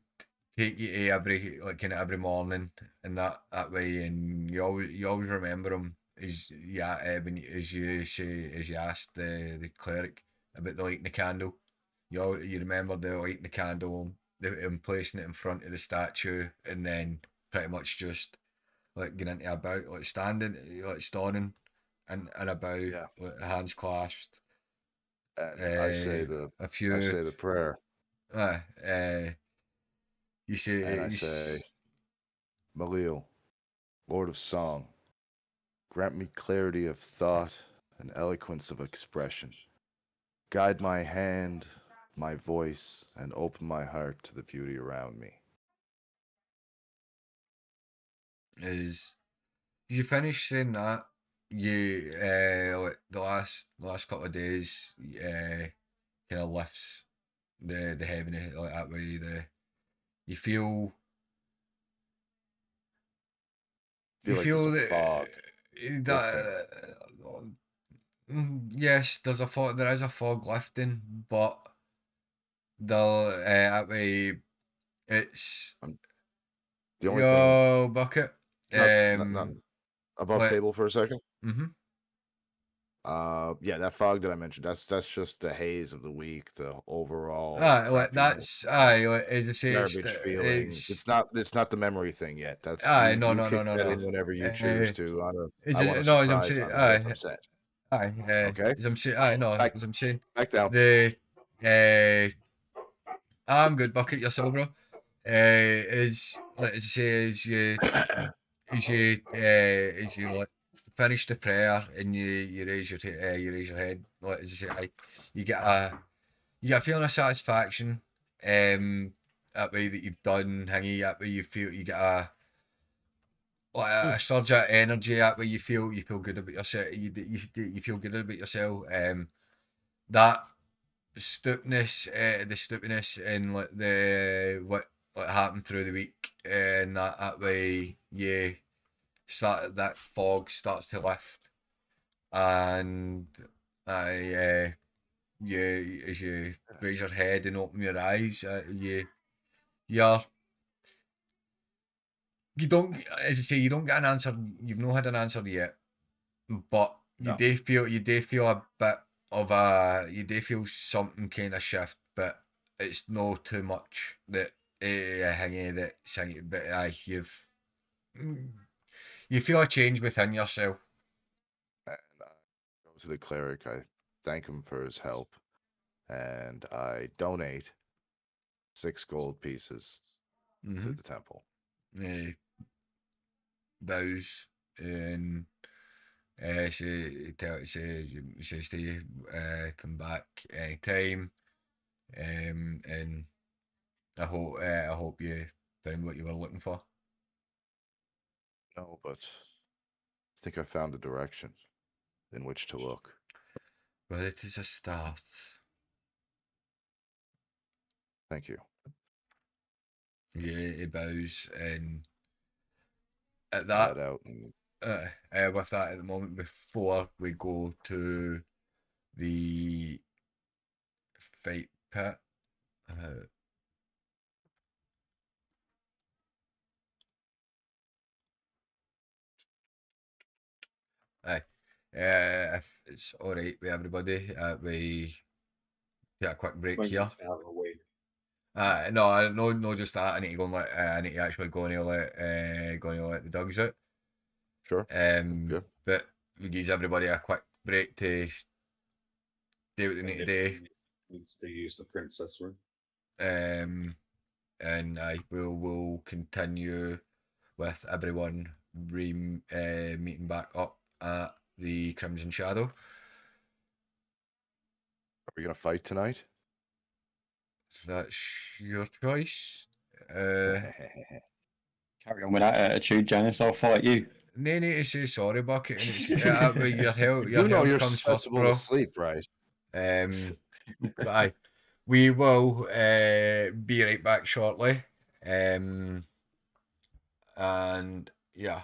Speaker 1: take you to every like kind of every morning and that way, and you always remember him as as you asked the cleric about the lighting the candle. You remember the lighting the candle, him placing it in front of the statue, and then pretty much just like getting into a bow, like standing, like stoning, and a bow,
Speaker 2: yeah,
Speaker 1: like hands clasped.
Speaker 2: and
Speaker 1: A
Speaker 2: I
Speaker 1: few,
Speaker 2: say the prayer,
Speaker 1: uh, uh, you
Speaker 2: and
Speaker 1: say
Speaker 2: I say, Malil, Lord of Song, grant me clarity of thought and eloquence of expression. Guide my hand, my voice, and open my heart to the beauty around me.
Speaker 1: is you finish saying that, you like the last couple of days, kind of lifts the heaviness like that way. You feel
Speaker 2: I
Speaker 1: you
Speaker 2: feel like there's
Speaker 1: feel
Speaker 2: a fog lifting.
Speaker 1: yes, there is a fog lifting, but that way it's
Speaker 2: Um, the only thing,
Speaker 1: yo bucket,
Speaker 2: not above
Speaker 1: like
Speaker 2: table for a second.
Speaker 1: mhm.
Speaker 2: Yeah, that fog that I mentioned, that's just the haze of the week, the overall
Speaker 1: Aye, like
Speaker 2: crappiness,
Speaker 1: that's aye, like, as I say,
Speaker 2: garbage feeling. It's not the memory thing yet. That's
Speaker 1: aye, no,
Speaker 2: you
Speaker 1: no,
Speaker 2: kick
Speaker 1: no, no,
Speaker 2: that
Speaker 1: no.
Speaker 2: in whenever you choose
Speaker 1: Uh,
Speaker 2: to.
Speaker 1: it's
Speaker 2: I want a
Speaker 1: no, as I'm
Speaker 2: surprise
Speaker 1: saying,
Speaker 2: on the days I'm
Speaker 1: aye,
Speaker 2: set.
Speaker 1: aye,
Speaker 2: Okay,
Speaker 1: as I'm saying, aye, no,
Speaker 2: back
Speaker 1: as I'm saying,
Speaker 2: back down.
Speaker 1: the uh, I'm good, bucket yourself, bro. Is like as I say, as you like finish the prayer and you raise your head, like as I say, aye, you get a you get a feeling of satisfaction, that way that you've done thingy, that way you get a like a surge of energy, that way you feel good about yourself, you feel good about yourself, that the stupidness and like the what happened through the week, and that way you start that fog starts to lift, and I you as you raise your head and open your eyes, you're you don't, as I say, you don't get an answer. You've not had an answer yet, but
Speaker 2: No,
Speaker 1: you do feel a bit you do feel something kind of shift, but it's no too much that hanging that singing, but mm, you feel a change within yourself.
Speaker 2: and I go to the cleric. I thank him for his help, and I donate 6 gold pieces to
Speaker 1: Mm-hmm.
Speaker 2: the temple.
Speaker 1: Bows and says to you, come back anytime, and I hope you found what you were looking for.
Speaker 2: No, but I think I found the direction in which to look.
Speaker 1: Well, it is a start.
Speaker 2: Thank you.
Speaker 1: Yeah, he bows, and at
Speaker 2: I
Speaker 1: that,
Speaker 2: head out and
Speaker 1: with that at the moment, before we go to the fight pit, uh, aye, if it's all right with everybody, we take a quick break
Speaker 3: We
Speaker 1: here.
Speaker 3: need to have a wee.
Speaker 1: No, just that. I need to go and I need to actually go and let the dogs out.
Speaker 2: sure. Good.
Speaker 1: But we gives everybody a quick break to do what they need to do.
Speaker 3: Needs to use the princess room.
Speaker 1: And I will continue with everyone meeting back up at the Crimson Shadow.
Speaker 2: Are we gonna fight tonight?
Speaker 1: That's your choice.
Speaker 4: Carry on with that attitude, Janice. I'll fight you.
Speaker 1: No need to say sorry, Bucket, and it's your
Speaker 2: You know
Speaker 1: health
Speaker 2: you're
Speaker 1: comes first,
Speaker 2: susceptible
Speaker 1: bro.
Speaker 2: to sleep, right?
Speaker 1: But aye, we will be right back shortly. And yeah.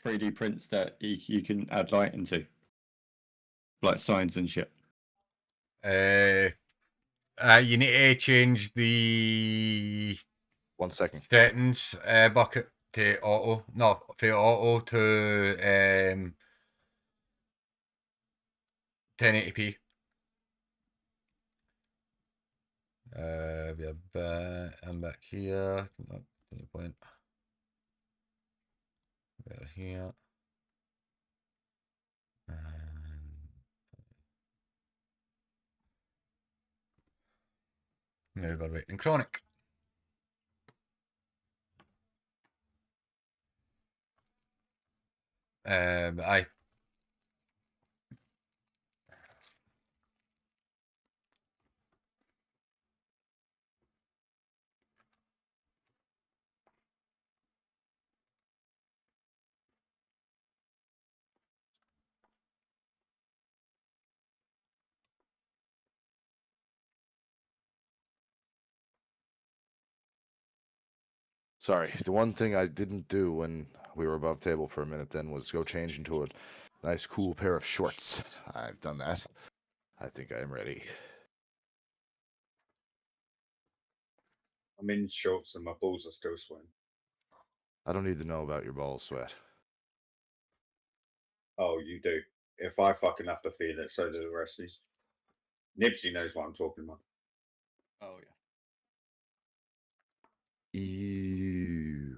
Speaker 4: 3D prints that you can add light into, like signs and shit.
Speaker 1: You need to change the
Speaker 2: 1 second.
Speaker 1: settings bucket to auto. No, for auto to 1080p. I'm back here. No point. We're here. Now we're waiting chronic. Aye.
Speaker 2: Sorry, the one thing I didn't do when we were above table for a minute then was go change into a nice cool pair of shorts. I've done that. I think I am ready.
Speaker 3: I'm in shorts and my balls are still sweating.
Speaker 2: I don't need to know about your balls sweat.
Speaker 3: Oh, you do. If I fucking have to feel it, so do the rest of these. Nibsy knows what I'm talking about.
Speaker 4: Oh
Speaker 2: Ew.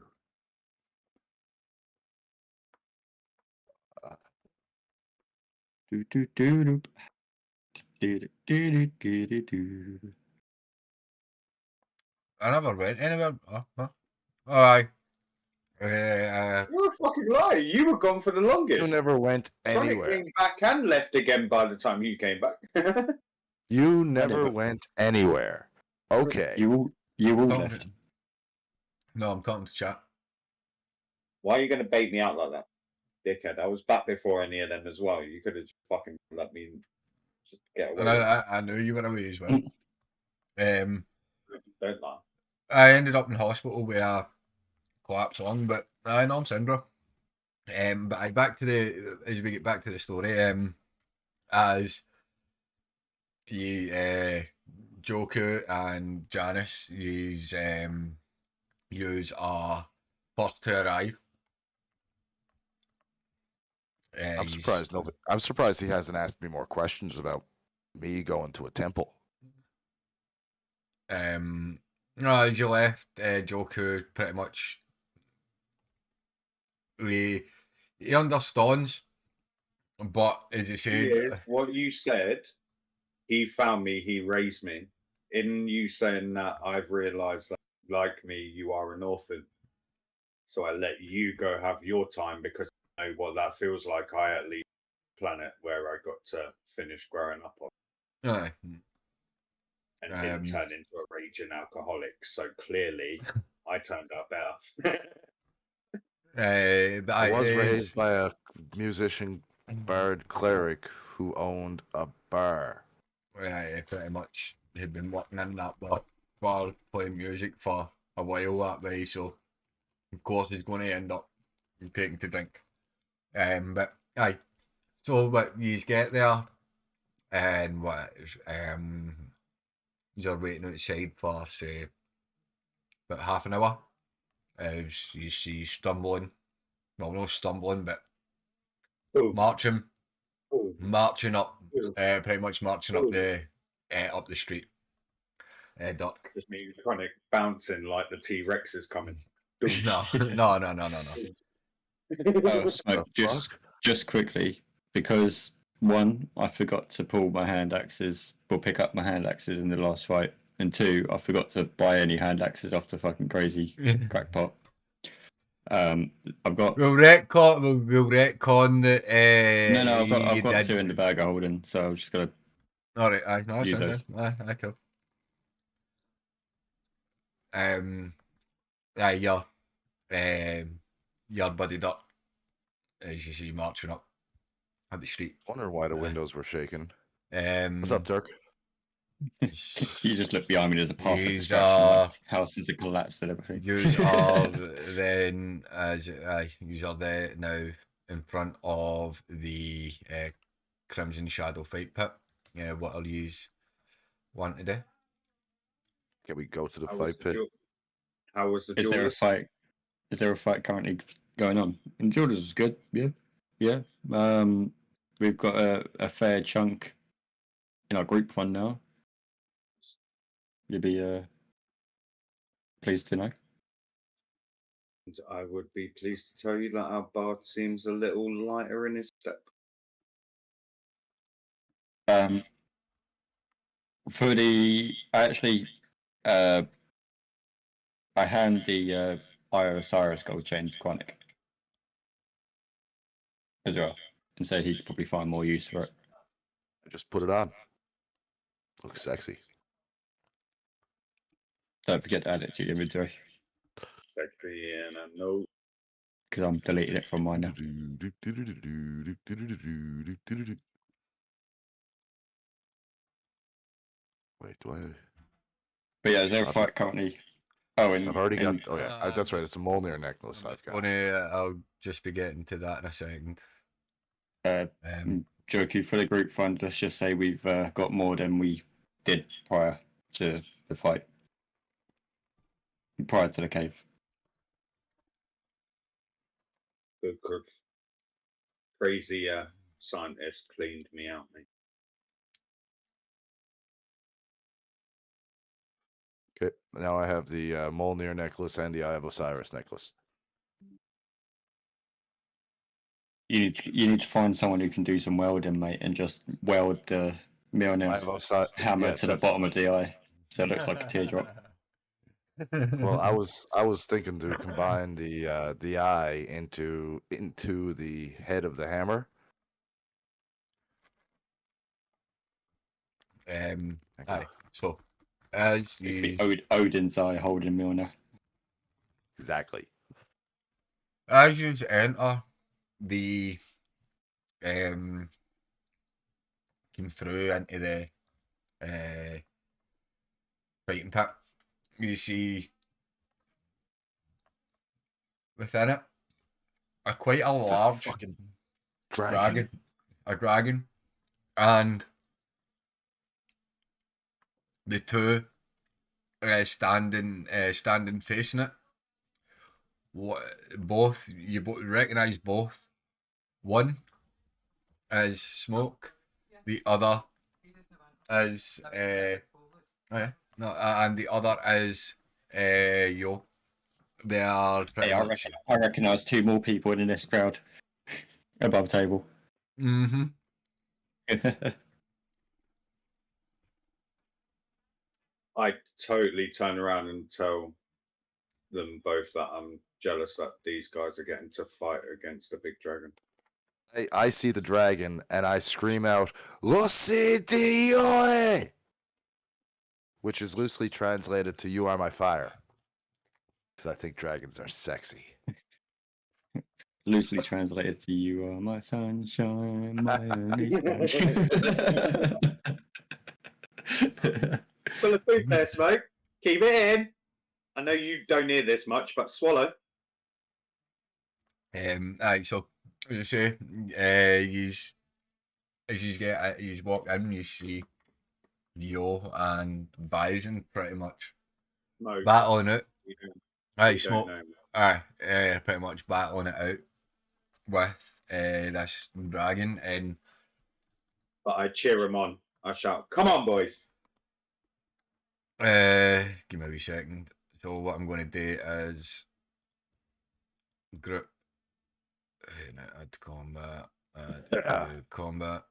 Speaker 4: yeah.
Speaker 1: I never went anywhere. Aye.
Speaker 3: You're a fucking liar. You were gone for the longest.
Speaker 2: You never went
Speaker 3: Chronic
Speaker 2: anywhere.
Speaker 3: came back and left again by the time you came back.
Speaker 2: You never
Speaker 4: but-
Speaker 2: went anywhere. Okay.
Speaker 4: You all
Speaker 1: Talking
Speaker 4: left.
Speaker 1: to- No, I'm talking to chat.
Speaker 3: Why are you going to bait me out like that, dickhead? I was back before any of them as well. You could have just fucking let me just get away
Speaker 1: And
Speaker 3: with it.
Speaker 1: I knew you were away as well.
Speaker 3: Don't lie.
Speaker 1: I ended up in hospital with a collapsed lung, but I know I'm Sandra. But I back to as we get back to the story, as Joku and Janice use are first to arrive.
Speaker 2: I'm surprised. No, I'm surprised he hasn't asked me more questions about me going to a temple.
Speaker 1: No, as you left, Joku pretty much he understands, but as you said,
Speaker 3: Yes, what you said, he found me, he raised me. In you saying that, I've realised that, like me, you are an orphan. So I let you go have your time because I know what that feels like. I at least planet where I got to finish growing up on
Speaker 1: aye.
Speaker 3: and didn't turn into a raging alcoholic. So clearly, I turned out better.
Speaker 1: But
Speaker 2: I was
Speaker 1: it is
Speaker 2: raised by a musician, bard, cleric who owned a bar.
Speaker 1: pretty much had been working in that bar playing music for a while that way, so of course he's going to end up taking to drink. But aye, so what you get there and what you're waiting outside for say about half an hour as you see stumbling, well not stumbling but
Speaker 3: Ooh,
Speaker 1: marching,
Speaker 3: ooh,
Speaker 1: marching up,
Speaker 3: ooh.
Speaker 1: pretty much marching up the street, Duck.
Speaker 3: Just me kind of bouncing like the T-Rex is coming. Doosh.
Speaker 1: No, no, no, no, no, no.
Speaker 4: Oh,
Speaker 2: The
Speaker 4: Smoke,
Speaker 2: fuck?
Speaker 4: just quickly, because one, I forgot to pull my hand axes, or pick up my hand axes in the last fight, and two, I forgot to buy any hand axes off the fucking crazy crackpot. I've got
Speaker 1: We'll retcon that
Speaker 4: no,
Speaker 1: you
Speaker 4: I've got
Speaker 1: did.
Speaker 4: two in the bag of holding, so I've just got to
Speaker 1: Alright, aye, no,
Speaker 4: use
Speaker 1: sound
Speaker 4: those.
Speaker 1: good. Aye, cool. Aye, your buddy Duck, as you see marching up at the street.
Speaker 2: Wonder why the windows were shaking.
Speaker 1: Um,
Speaker 2: What's up, Dirk?
Speaker 4: You just look behind me. There's a path of
Speaker 1: Yous
Speaker 4: destruction.
Speaker 1: are,
Speaker 4: Like houses are collapsed and everything.
Speaker 1: yous are then yous are there now in front of the Crimson Shadow fight pit. Yeah, what will yous want to do?
Speaker 2: Can we go to the
Speaker 3: How was
Speaker 2: fight
Speaker 3: the
Speaker 2: pit?
Speaker 3: How was the
Speaker 4: Is there a
Speaker 3: duelist?
Speaker 4: fight? Is there a fight currently going on? And Jordan's is good. Yeah, yeah. We've got a fair chunk in our group one now. You'd be pleased to know.
Speaker 3: And I would be pleased to tell you that our bard seems a little lighter in his step.
Speaker 4: Um, for the I actually uh I hand the Eye of Osiris gold chain to Quantic as well, and say he could probably find more use for it.
Speaker 2: I just put it on. Looks sexy.
Speaker 4: Don't forget to add it to your inventory
Speaker 3: Sexy and I know.
Speaker 4: because I'm deleting it from mine now.
Speaker 2: Wait, do I?
Speaker 4: But yeah, is there a fight currently? Oh,
Speaker 2: I've already got.
Speaker 4: and
Speaker 2: Oh yeah, that's right. It's a Molnir necklace I've got.
Speaker 1: I'll just be getting to that in a second.
Speaker 4: Joku, for the group fund, let's just say we've got more than we did prior to the fight, prior to the cave.
Speaker 3: Good. Crazy scientist cleaned me out, mate.
Speaker 2: Okay, now I have the Molnir necklace and the Eye of Osiris necklace.
Speaker 4: You need to find someone who can do some welding, mate, and just weld the
Speaker 2: Eye
Speaker 4: Mjolnir
Speaker 2: of Osiris.
Speaker 4: hammer
Speaker 2: Yes,
Speaker 4: to the
Speaker 2: that's.
Speaker 4: bottom of the eye, so it looks like a teardrop.
Speaker 2: Well, I was thinking to combine the eye into the head of the hammer.
Speaker 1: Aye. So as
Speaker 4: It could be
Speaker 1: you
Speaker 4: Odin's eye holding Mjolnir.
Speaker 2: Exactly.
Speaker 1: enter the came through into the fighting pit, you see within it a quite a
Speaker 2: It's a
Speaker 1: large
Speaker 2: fucking
Speaker 1: dragon, and the two standing facing it. Both you recognise both. One is Smoke, the other is oh yeah, no, and the other is Yo. They are pretty
Speaker 4: Hey,
Speaker 1: much.
Speaker 4: I recognise two more people in this crowd above table.
Speaker 1: Mm-hmm.
Speaker 3: I totally turn around and tell them both that I'm jealous that these guys are getting to fight against a big dragon.
Speaker 2: I see the dragon and I scream out, Lucidioe! Which is loosely translated to You Are My Fire. Because I think dragons are sexy.
Speaker 4: Loosely translated to "You are my sunshine, my only sunshine."
Speaker 3: Full of food there, Smoke. Keep it in. I know you don't hear this much, but swallow.
Speaker 1: Aye, so as I say, you walk in, you see Yo and Bison pretty much
Speaker 3: Smoke.
Speaker 1: battling it.
Speaker 3: We don't,
Speaker 1: Aye,
Speaker 3: we don't
Speaker 1: smoke.
Speaker 3: know.
Speaker 1: Aye, pretty much battling it out with this dragon, and
Speaker 3: But I cheer him on. I shout, "Come on, boys!"
Speaker 1: give me a wee second. So what I'm going to do is group, add combat, add combat.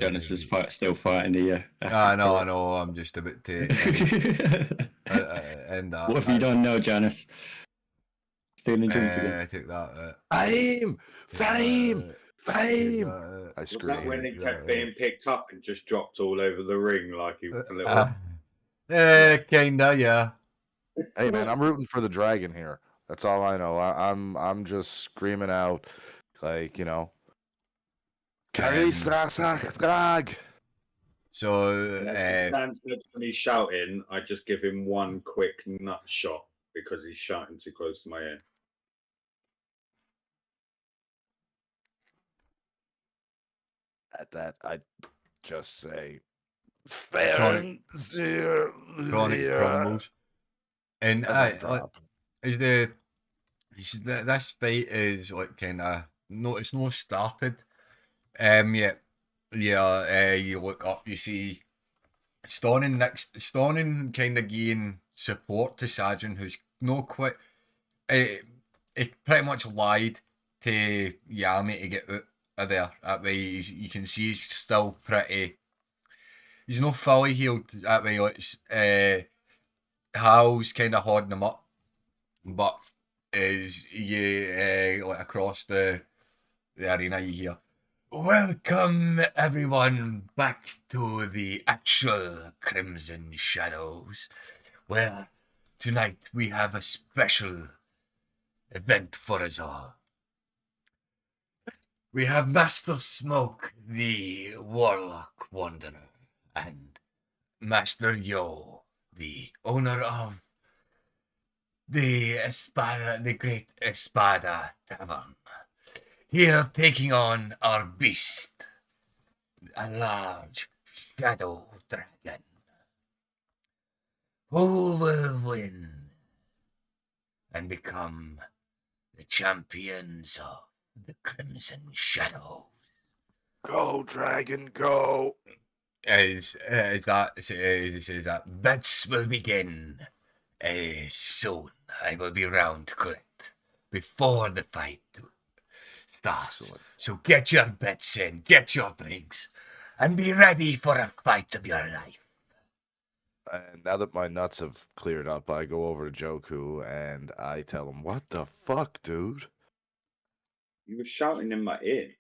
Speaker 4: Jonas is still fighting the.
Speaker 1: I know. I'm just about to end that.
Speaker 4: What have you done now, Janice? Stealing drinks again.
Speaker 1: I take that.
Speaker 2: Fame! Fame! Fame! I
Speaker 3: Was that when
Speaker 2: scream.
Speaker 3: he kept being picked up and just dropped all over the ring like he was a little?
Speaker 1: Kinda, yeah.
Speaker 2: Hey man, I'm rooting for the dragon here. That's all I know. I'm just screaming out, like, you know, Drag.
Speaker 1: So,
Speaker 3: And as he stands next to me shouting, I just give him one quick nut shot because he's shouting too close to my ear.
Speaker 2: At that, I just say,
Speaker 1: Chronic
Speaker 2: zero.
Speaker 1: crumbles. And
Speaker 2: As I drop.
Speaker 1: is this fight is like kinda no, it's not started. Yeah, you look up, you see Stonin kind of giving support to Sajin, who's not quite. He pretty much lied to Yami to get out of there. That way, you can see he's still pretty. He's not fully healed. That way, Hal's kind of holding him up, but as you like across the arena, you hear, "Welcome everyone back to the actual Crimson Shadows, where tonight we have a special event for us all. We have Master Smoke, the Warlock Wanderer, and Master Yo, the owner of the Great Espada Tavern, here taking on our beast, a large shadow dragon. Who will win and become the champions of the Crimson Shadow?"
Speaker 2: Go, dragon, go.
Speaker 1: As that bets will begin soon. I will be round to collect before the fight starts.
Speaker 2: Excellent.
Speaker 1: So get your bets in, get your drinks, and be ready for a fight of your life.
Speaker 2: And now that my nuts have cleared up, I go over to Joku and I tell him, "What the fuck, dude?"
Speaker 3: You were shouting in my ear.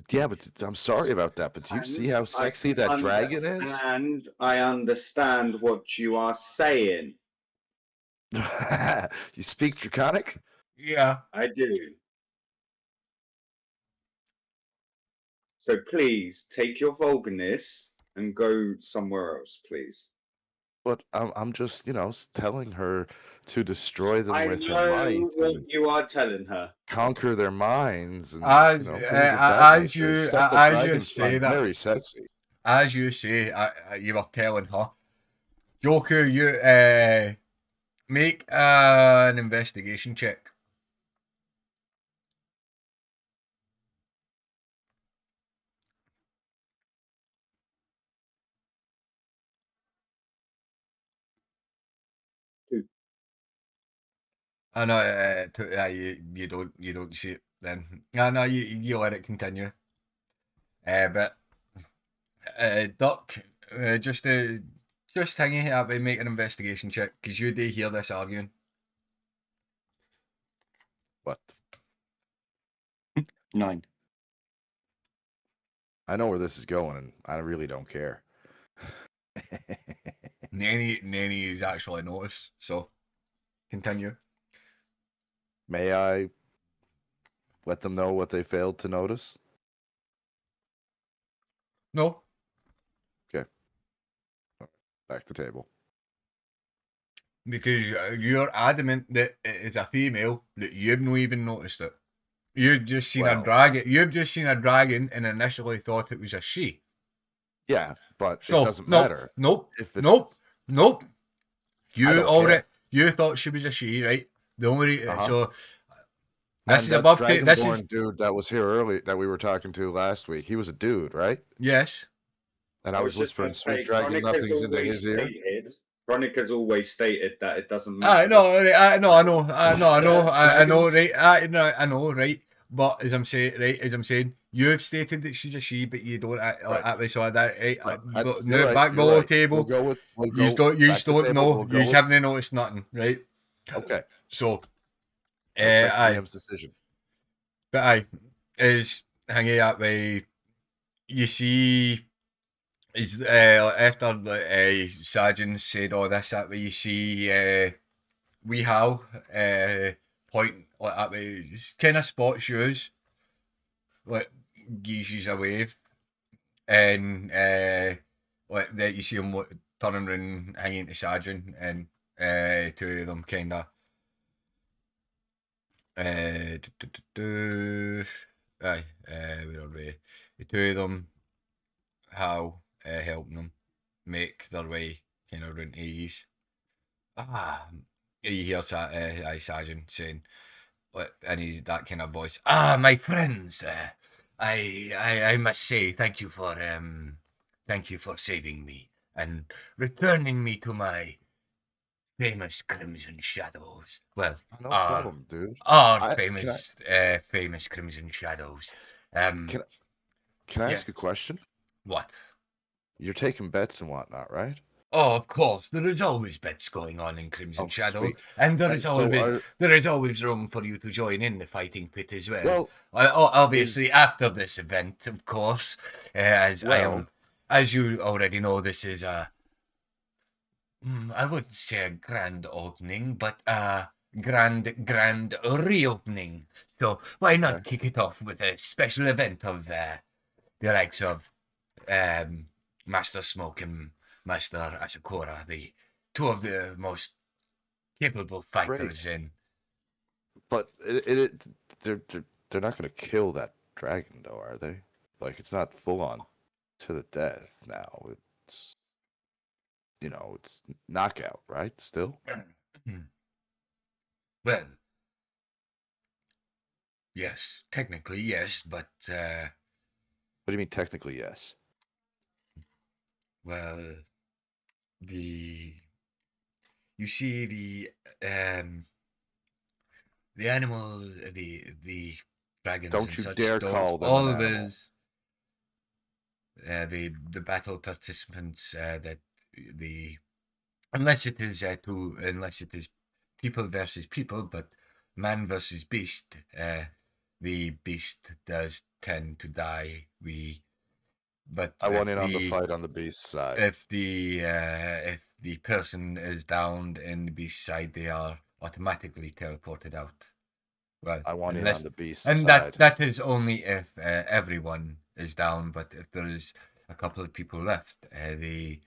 Speaker 2: Yeah, but I'm sorry about that, but do you see how sexy that dragon is?
Speaker 3: And I understand what you are saying.
Speaker 2: You speak Draconic?
Speaker 1: Yeah.
Speaker 3: I do. So please take your vulgarness and go somewhere else, please.
Speaker 2: But I'm just, telling her to destroy them
Speaker 3: I
Speaker 2: with her
Speaker 3: know
Speaker 2: might
Speaker 3: what
Speaker 2: and
Speaker 3: you are telling her.
Speaker 2: conquer their minds and
Speaker 1: As
Speaker 2: things of that
Speaker 1: as
Speaker 2: nature.
Speaker 1: you
Speaker 2: Except the
Speaker 1: as you
Speaker 2: dragons
Speaker 1: say
Speaker 2: find
Speaker 1: that,
Speaker 2: very sexy.
Speaker 1: as you say, you were telling her, Joku, you make an investigation check. I know, you don't see it then. I know you let it continue. But Duck, just hanging here, by make an investigation check because you do hear this arguing.
Speaker 2: What?
Speaker 4: 9.
Speaker 2: I know where this is going, and I really don't care.
Speaker 1: Nanny is actually noticed, so continue.
Speaker 2: May I let them know what they failed to notice?
Speaker 1: No,
Speaker 2: Back to table.
Speaker 1: because you're adamant that it is a female, that you've not even noticed it. You've just seen a
Speaker 2: Well-
Speaker 1: dragon. You've just seen a dragon and initially thought it was a she.
Speaker 2: Yeah, but
Speaker 1: So
Speaker 2: it doesn't
Speaker 1: no,
Speaker 2: matter.
Speaker 1: nope,
Speaker 2: If it's,
Speaker 1: nope.
Speaker 2: I
Speaker 1: You
Speaker 2: don't
Speaker 1: already
Speaker 2: care.
Speaker 1: you thought she was a she, right? The only
Speaker 2: Uh-huh.
Speaker 1: so this
Speaker 2: And
Speaker 1: is
Speaker 2: that
Speaker 1: above. This is
Speaker 2: Dragonborn dude that was here early that we were talking to last week, he was a dude, right?
Speaker 1: yes.
Speaker 2: And I was
Speaker 3: just
Speaker 2: whispering
Speaker 3: gonna
Speaker 2: sweet
Speaker 3: say,
Speaker 2: dragon
Speaker 3: Veronica's
Speaker 2: nothings into
Speaker 3: always
Speaker 2: his ear.
Speaker 3: stated. Veronica's always stated that it doesn't
Speaker 1: I
Speaker 3: matter.
Speaker 1: know, I know, I know,
Speaker 2: Dragons-
Speaker 1: right? I know, right? But as I'm saying, you've stated that she's a she, but you don't
Speaker 2: Right.
Speaker 1: actually saw that, right?
Speaker 2: Right.
Speaker 1: But
Speaker 2: You're
Speaker 1: no,
Speaker 2: right,
Speaker 1: back
Speaker 2: you're
Speaker 1: below
Speaker 2: right.
Speaker 1: table,
Speaker 2: We'll
Speaker 1: you
Speaker 2: go
Speaker 1: don't, you
Speaker 2: back to
Speaker 1: don't
Speaker 2: table,
Speaker 1: know,
Speaker 2: we'll go
Speaker 1: you
Speaker 2: with,
Speaker 1: haven't noticed nothing, right?
Speaker 2: okay.
Speaker 1: So,
Speaker 2: I respect the
Speaker 1: aye,
Speaker 2: DM's decision.
Speaker 1: but aye, is hanging out by, you see, is after the Sergeant said all this, that way you see wee Hal point like that way, kind of spots yours, like gives you a wave, and like that you see him turning around, hanging to Sergeant, and two of them kind of aye, where are we? The two of them, Hal helping them make their way kind of around to ease. You hear Sergeant saying, and he's that kind of voice. My friends, I must say thank you for saving me and returning me to my famous Crimson Shadows. Well,
Speaker 2: No
Speaker 1: our
Speaker 2: problem, dude.
Speaker 1: our
Speaker 2: Can I
Speaker 1: famous Crimson Shadows.
Speaker 2: can I
Speaker 1: yeah.
Speaker 2: ask a question?
Speaker 1: What?
Speaker 2: You're taking bets and whatnot, right?
Speaker 1: Oh, of course. There is always bets going on in Crimson
Speaker 2: Oh,
Speaker 1: Shadow,
Speaker 2: sweet.
Speaker 1: and
Speaker 2: And so
Speaker 1: there is always room for you to join in the fighting pit as well.
Speaker 2: well,
Speaker 1: Obviously, after this event, of course,
Speaker 2: well,
Speaker 1: as you already know, this is I wouldn't say a grand opening, but a grand reopening. So why not
Speaker 2: okay.
Speaker 1: kick it off with a special event of the likes of Master Smoke and Master Asakura, the two of the most capable fighters in.
Speaker 2: But they're not going to kill that dragon, though, are they? Like, it's not full on to the death now. It's it's knockout, right? Still.
Speaker 1: Well, yes, technically yes, but
Speaker 2: What do you mean technically yes?
Speaker 1: well, the you see the animal, the dragons
Speaker 2: Don't
Speaker 1: and
Speaker 2: you
Speaker 1: such
Speaker 2: dare
Speaker 1: don't
Speaker 2: call them an animal.
Speaker 1: always the battle participants that the unless it is people versus people, but man versus beast, the beast does tend to die. But
Speaker 2: I want in on the fight on the beast side.
Speaker 1: if the person is downed in the beast side, they are automatically teleported out. Well,
Speaker 2: I want in
Speaker 1: unless
Speaker 2: on the beast
Speaker 1: and
Speaker 2: side.
Speaker 1: that is only if everyone is down. But if there is a couple of people left, they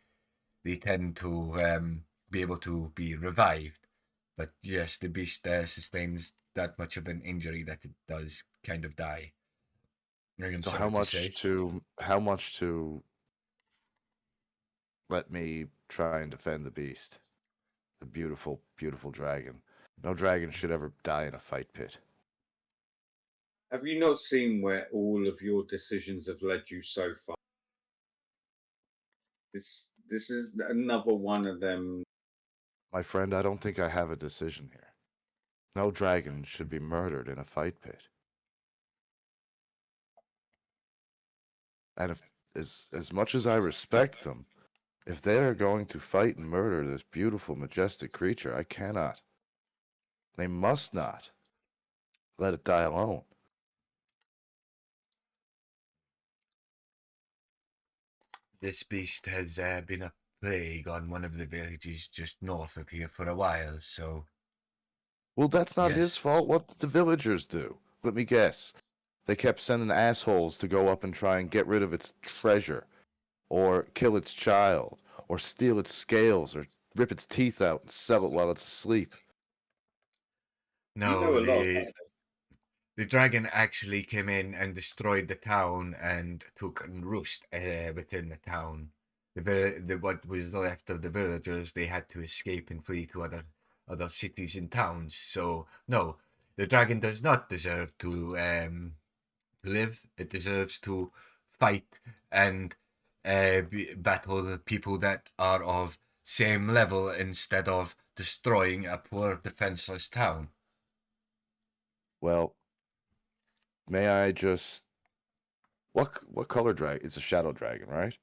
Speaker 1: tend to be able to be revived. But yes, the beast sustains that much of an injury that it does kind of die. I'm
Speaker 2: So
Speaker 1: sorry
Speaker 2: how
Speaker 1: to
Speaker 2: much
Speaker 1: say.
Speaker 2: to let me try and defend the beast, the beautiful, beautiful dragon. No dragon should ever die in a fight pit.
Speaker 3: Have you not seen where all of your decisions have led you so far? This is another one of them.
Speaker 2: My friend, I don't think I have a decision here. No dragon should be murdered in a fight pit. And if as much as I respect them, if they are going to fight and murder this beautiful, majestic creature, I cannot. They must not let it die alone.
Speaker 1: This beast has been a plague on one of the villages just north of here for a while, so
Speaker 2: Well, that's not
Speaker 1: yes.
Speaker 2: his fault. What did the villagers do? let me guess. They kept sending assholes to go up and try and get rid of its treasure, or kill its child, or steal its scales, or rip its teeth out and sell it while it's asleep.
Speaker 3: You know
Speaker 1: No,
Speaker 3: a lot
Speaker 1: the
Speaker 3: about it.
Speaker 1: the dragon actually came in and destroyed the town and took and roost within the town. What was left of the villagers, they had to escape and flee to other cities and towns. So no, the dragon does not deserve to live. It deserves to fight and battle the people that are of same level instead of destroying a poor defenseless town.
Speaker 2: Well, may I just what color dragon? It's a shadow dragon, right?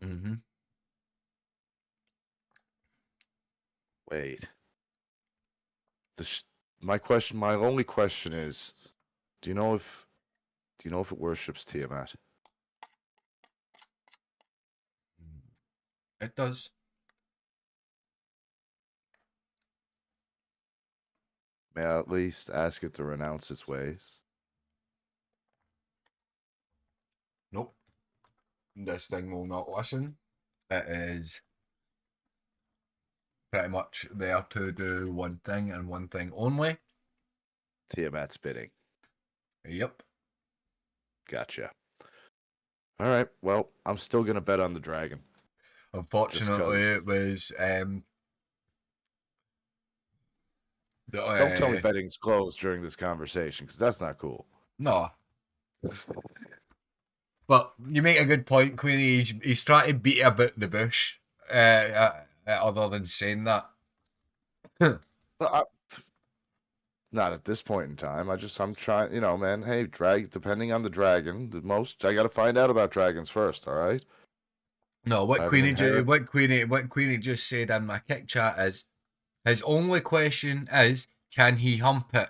Speaker 1: Hmm.
Speaker 2: Wait. The sh- my only question is, do you know if it worships Tiamat?
Speaker 1: It does.
Speaker 2: May I at least ask it to renounce its ways?
Speaker 1: Nope. This thing will not listen. It is pretty much there to do one thing and one thing only.
Speaker 2: Tiamat's bidding.
Speaker 1: Yep.
Speaker 2: Gotcha. All right. Well, I'm still gonna bet on the dragon. Just
Speaker 1: Unfortunately,
Speaker 2: 'cause.
Speaker 1: it was the
Speaker 2: Don't tell me betting's closed during this conversation, because that's not cool.
Speaker 1: no. But you make a good point, Queenie. He's trying to beat about the bush. Other than saying that.
Speaker 2: Well, not at this point in time. I'm trying, man. Hey, depending on the dragon, I got to find out about dragons first. All right.
Speaker 1: No,
Speaker 2: I have an inherent.
Speaker 1: what Queenie just said in my kick chat is his only question is, can he hump it?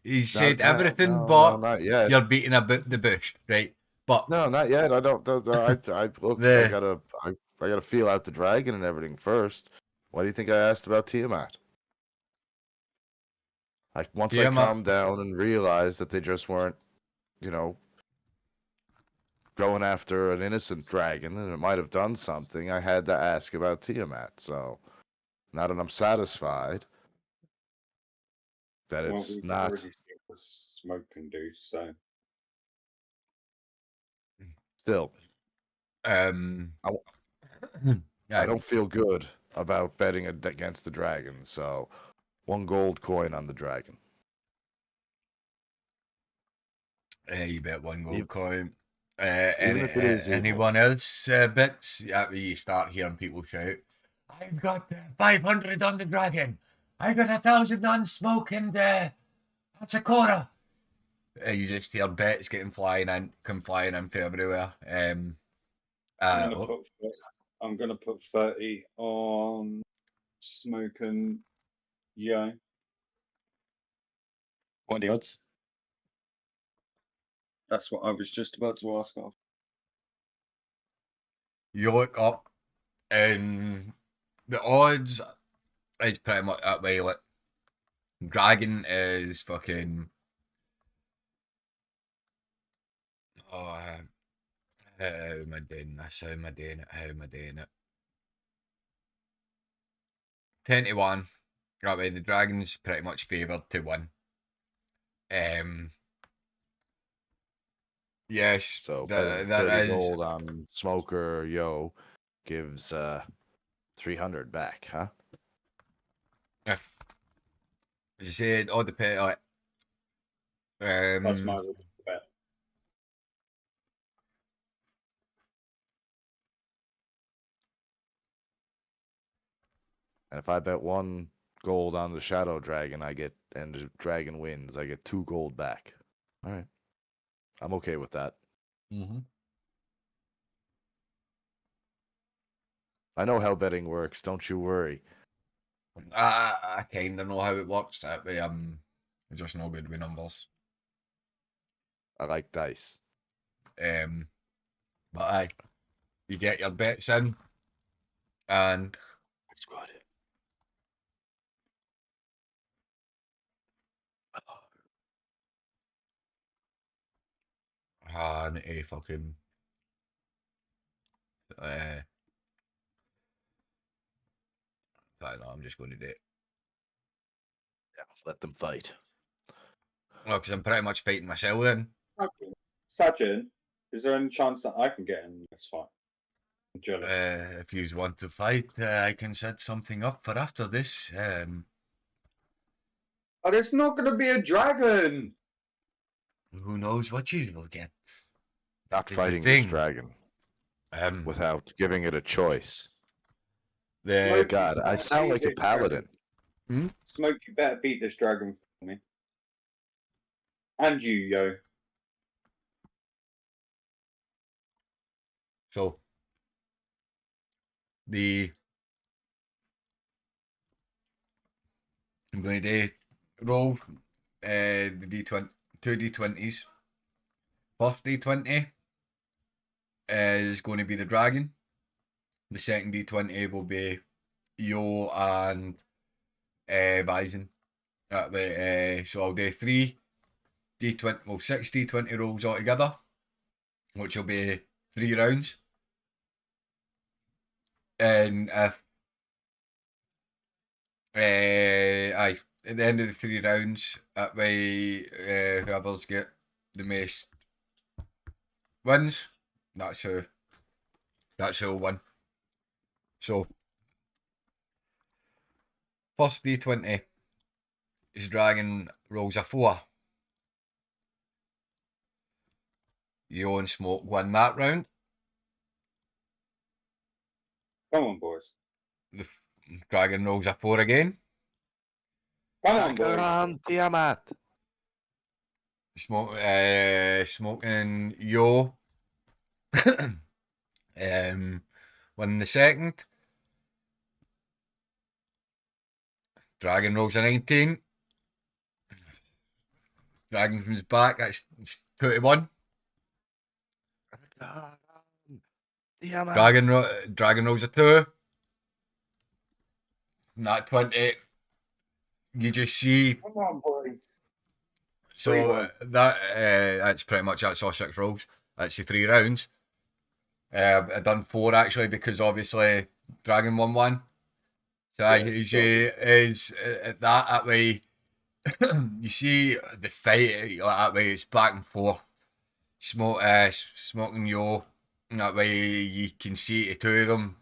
Speaker 1: He
Speaker 2: Not,
Speaker 1: said
Speaker 2: no,
Speaker 1: everything
Speaker 2: no, no,
Speaker 1: but
Speaker 2: not yet.
Speaker 1: you're beating about the bush, right? But
Speaker 2: No, not yet. I don't. I look.
Speaker 1: the
Speaker 2: I gotta feel out the dragon and everything first. Why do you think I asked about Tiamat? Like once I
Speaker 1: Tiamat,
Speaker 2: calmed down and realized that they just weren't, you know, going after an innocent dragon and it might have done something, I had to ask about Tiamat. So now that I'm satisfied that
Speaker 3: Well,
Speaker 2: it's
Speaker 3: we've
Speaker 2: not
Speaker 3: already seen what smoke can do, so
Speaker 2: still,
Speaker 1: um,
Speaker 2: I, I
Speaker 1: yeah,
Speaker 2: don't feel good about betting against the dragon. So one gold coin on the dragon.
Speaker 1: you bet one
Speaker 2: E-
Speaker 1: gold coin.
Speaker 2: Even if it is evil.
Speaker 1: Anyone else bets? Yeah, you start hearing people shout, "I've got 500 on the dragon. I got 1,000 on smoke, and that's a quarter." You just hear bets come flying in from everywhere.
Speaker 3: I'm gonna
Speaker 1: Oh,
Speaker 3: put I'm gonna put 30 on smoke and yeah.
Speaker 4: What are the odds?
Speaker 3: That's what I was just about to ask of.
Speaker 1: you look up, and the odds is pretty much that way. Like, dragon is fucking. Oh, how am I doing this? How am I doing it? How am I doing it? 10-1. Right way, the dragon's pretty much favoured to win. Um, yes,
Speaker 2: So betting
Speaker 1: there
Speaker 2: 30
Speaker 1: is.
Speaker 2: gold on Smoker Yo gives 300 back, huh?
Speaker 1: If, as I said, all depends. Like,
Speaker 3: That's my bet.
Speaker 2: And if I bet one gold on the Shadow Dragon, and the dragon wins, I get 2 gold back. All right. I'm okay with that.
Speaker 1: mm-hmm.
Speaker 2: I know how betting works, don't you worry.
Speaker 1: I kind of know how it works. That way, I'm just no good with numbers.
Speaker 2: I like dice.
Speaker 1: Um, but aye, you get your bets in, and
Speaker 2: That's good.
Speaker 1: I need to fucking. I don't know, I'm just going to do it.
Speaker 2: Yeah, let them fight.
Speaker 1: Well, because I'm pretty much fighting myself then.
Speaker 3: Okay. Sajin, is there any chance that I can get in this fight? I'm jealous.
Speaker 1: If you want to fight, I can set something up for after this.
Speaker 3: But it's not going to be a dragon.
Speaker 1: Who knows what you will get?
Speaker 2: Not
Speaker 1: Is the
Speaker 2: fighting this
Speaker 1: thing.
Speaker 2: dragon without giving it a choice.
Speaker 1: The
Speaker 3: Smoke,
Speaker 2: God,
Speaker 3: you
Speaker 2: I
Speaker 3: better
Speaker 2: sound
Speaker 3: beat
Speaker 2: like a
Speaker 3: this dragon.
Speaker 2: paladin.
Speaker 3: Smoke, you better beat this dragon for me. And you, yo.
Speaker 1: So the I'm going to roll the D20, two D20s. First D20 is going to be the dragon. The second D20 will be Yo and Bison. So I'll do three D20, well, 6 D20 rolls altogether, which will be 3 rounds. And if aye, at the end of the 3 rounds, that way whoever's get the most wins, that's who'll win. So first D20 is dragon rolls a 4. You and Smoke win that round.
Speaker 3: Come on, boys.
Speaker 1: The dragon rolls a 4 again.
Speaker 3: Come on, boys.
Speaker 2: Acheron Tiamat.
Speaker 1: Smoke and Yo win the second. Dragon rolls a 19. Dragon comes back, that's 2-1.
Speaker 2: Tiamat.
Speaker 1: Dragon rolls a 2. Not 20. You just see.
Speaker 3: Come on, boys.
Speaker 1: So
Speaker 3: 3-1.
Speaker 1: that's pretty much that's all 6 rolls. That's the 3 rounds. I've done 4 actually because obviously Dragon won 1. So
Speaker 3: Yeah,
Speaker 1: is that way. You see the fight like that way. It's back and forth. Smoking Yo. That way you can see the two of them.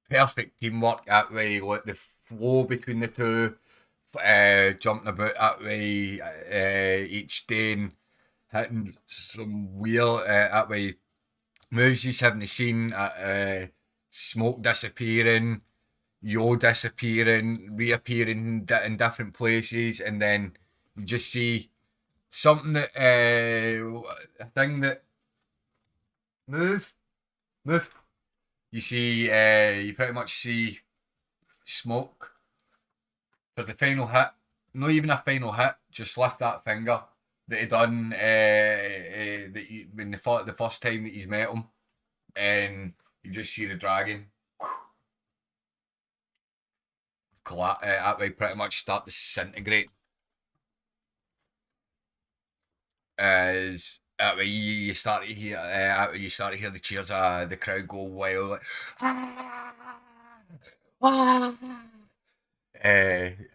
Speaker 1: Perfect teamwork that way. Like the flow between the two. Jumping about that way each day and hitting some weird that way moves you haven't seen. Smoke disappearing, Yo disappearing, reappearing in different places, and then you just see something that a thing that move. You see, you pretty much see Smoke for the final hit. Not even a final hit, just lift that finger that he done when the first time that he's met him, and you just see the dragon that way pretty much start to disintegrate. As that way you start to hear the cheers of the crowd go wild like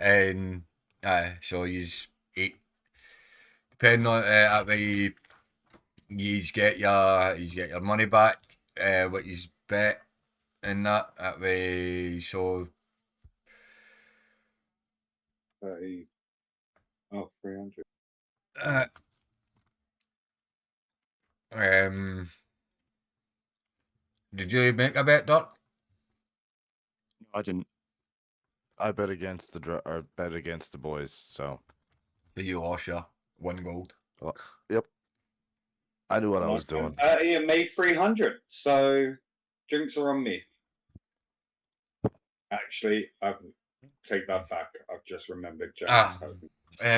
Speaker 1: and so he's depending on that way he's get your money back what he's bet and that way so
Speaker 3: 30. Oh, 300.
Speaker 1: uh, did you make a bet, Doc?
Speaker 4: I didn't.
Speaker 2: I bet against the boys. So,
Speaker 1: You lost your 1 gold.
Speaker 2: well, yep. I knew what I
Speaker 3: And
Speaker 2: was doing.
Speaker 3: 30 and made 300. So drinks are on me. Actually, I take that back. I've just remembered James.
Speaker 1: Ah.
Speaker 3: Hogan.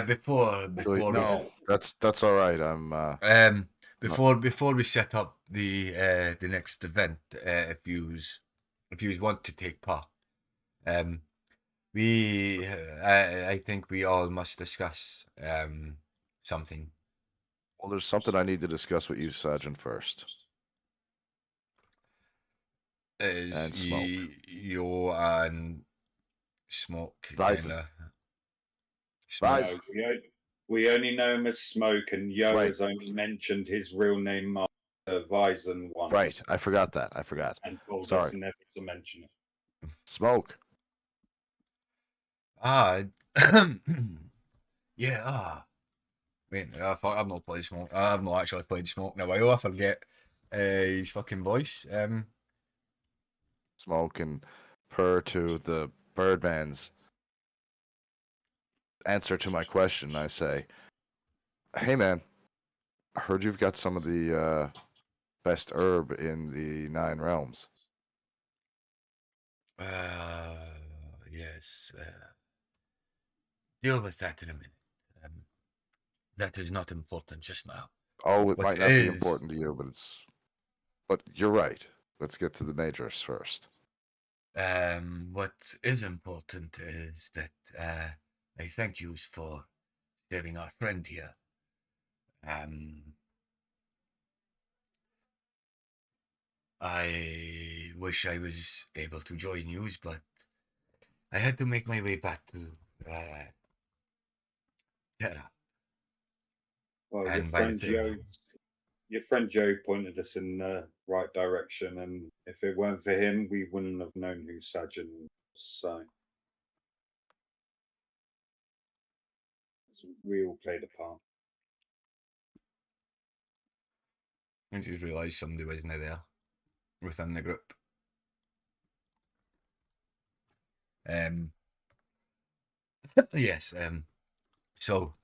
Speaker 1: Before
Speaker 2: No, that's all right. I'm
Speaker 1: before we set up the next event, if you want to take part, I think we all must discuss something.
Speaker 2: Well, there's something I need to discuss with you, Sergeant, first.
Speaker 1: Is
Speaker 2: And Smoke.
Speaker 1: you and Smoke
Speaker 2: Bison.
Speaker 1: kinda
Speaker 2: Bison.
Speaker 1: Smoke.
Speaker 3: No, we only know him as Smoke, and Yo
Speaker 2: Right.
Speaker 3: has only mentioned his real name, Vison once,
Speaker 2: Right. I forgot that. I forgot.
Speaker 3: and told us
Speaker 2: Sorry.
Speaker 3: never to mention it.
Speaker 2: Smoke.
Speaker 1: Ah, yeah. Wait, fuck, I've not played Smoke. I've not actually played Smoke in a while. I forget his fucking voice.
Speaker 2: Smoke and purr to the Birdman's answer to my question. I say, hey man, I heard you've got some of the best herb in the 9 realms.
Speaker 1: Yes. Deal with that in a minute. Um, that is not important just now.
Speaker 2: Oh, it
Speaker 1: What
Speaker 2: might not be
Speaker 1: is
Speaker 2: important to you, but it's. But you're right. Let's get to the majors first.
Speaker 1: what is important is that I thank you for saving our friend here. I wish I was able to join you, but I had to make my way back to Terra.
Speaker 3: Well,
Speaker 1: And by the thing,
Speaker 3: your friend Joe pointed us in the right direction, and if it weren't for him, we wouldn't have known who Sajin was. So we all played a part.
Speaker 1: I just realised somebody wasn't there within the group. Yes. So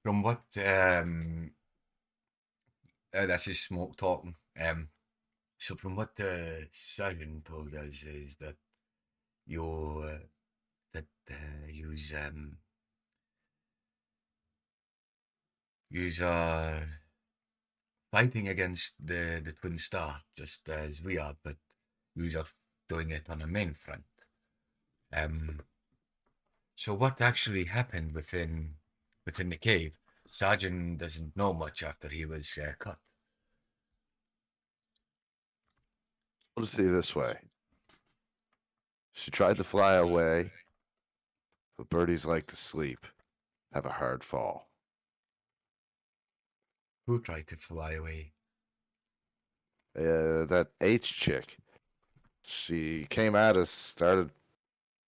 Speaker 1: from what this is Smoke talking. So from what Simon told us is that you use use are fighting against the Twin Star just as we are, but you are doing it on a main front. So what actually happened within the cave? Sergeant doesn't know much after he was cut.
Speaker 2: Let's see this way. She tried to fly away, but birdies like to sleep, have a hard fall.
Speaker 1: Who tried to fly away?
Speaker 2: That H chick, she came at us, started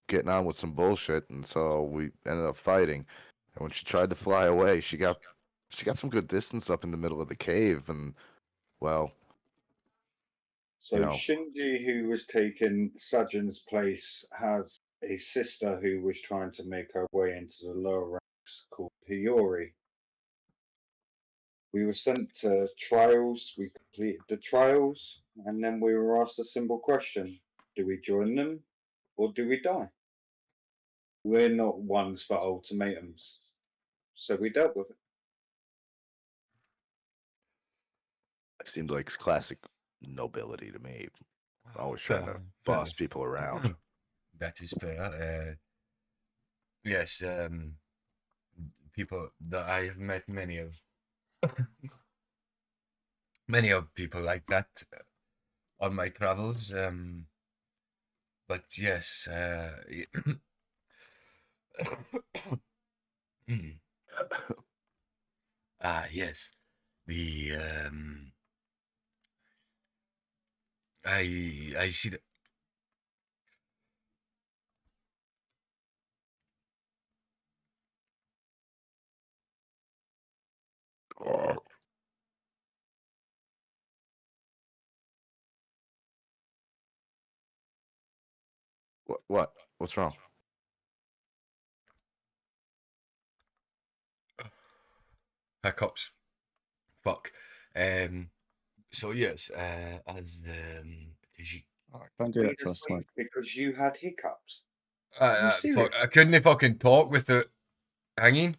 Speaker 2: getting on with some bullshit, and so we ended up fighting. And when she tried to fly away, she got some good distance up in the middle of the cave, and well,
Speaker 3: So
Speaker 2: you know,
Speaker 3: Shinji, who was taking Sajin's place, has a sister who was trying to make her way into the lower ranks called Hiyori. We were sent to trials, we completed the trials, and then we were asked a simple question: do we join them or do we die? We're not ones for ultimatums, so we dealt with it.
Speaker 2: it seemed like classic nobility to me. Always trying to
Speaker 1: Fair.
Speaker 2: boss people around.
Speaker 1: That is fair. Yes, people that I have met many of people like that on my travels. But yes, yes, the I see that.
Speaker 2: What? What's wrong?
Speaker 1: Hiccups. Fuck. So yes, as you,
Speaker 4: Oh, don't do
Speaker 3: We
Speaker 4: that to
Speaker 3: just
Speaker 4: us,
Speaker 3: wait
Speaker 4: Mike.
Speaker 3: because you had hiccups. Are you
Speaker 1: fuck,
Speaker 3: serious?
Speaker 1: I couldn't fucking talk with it hanging.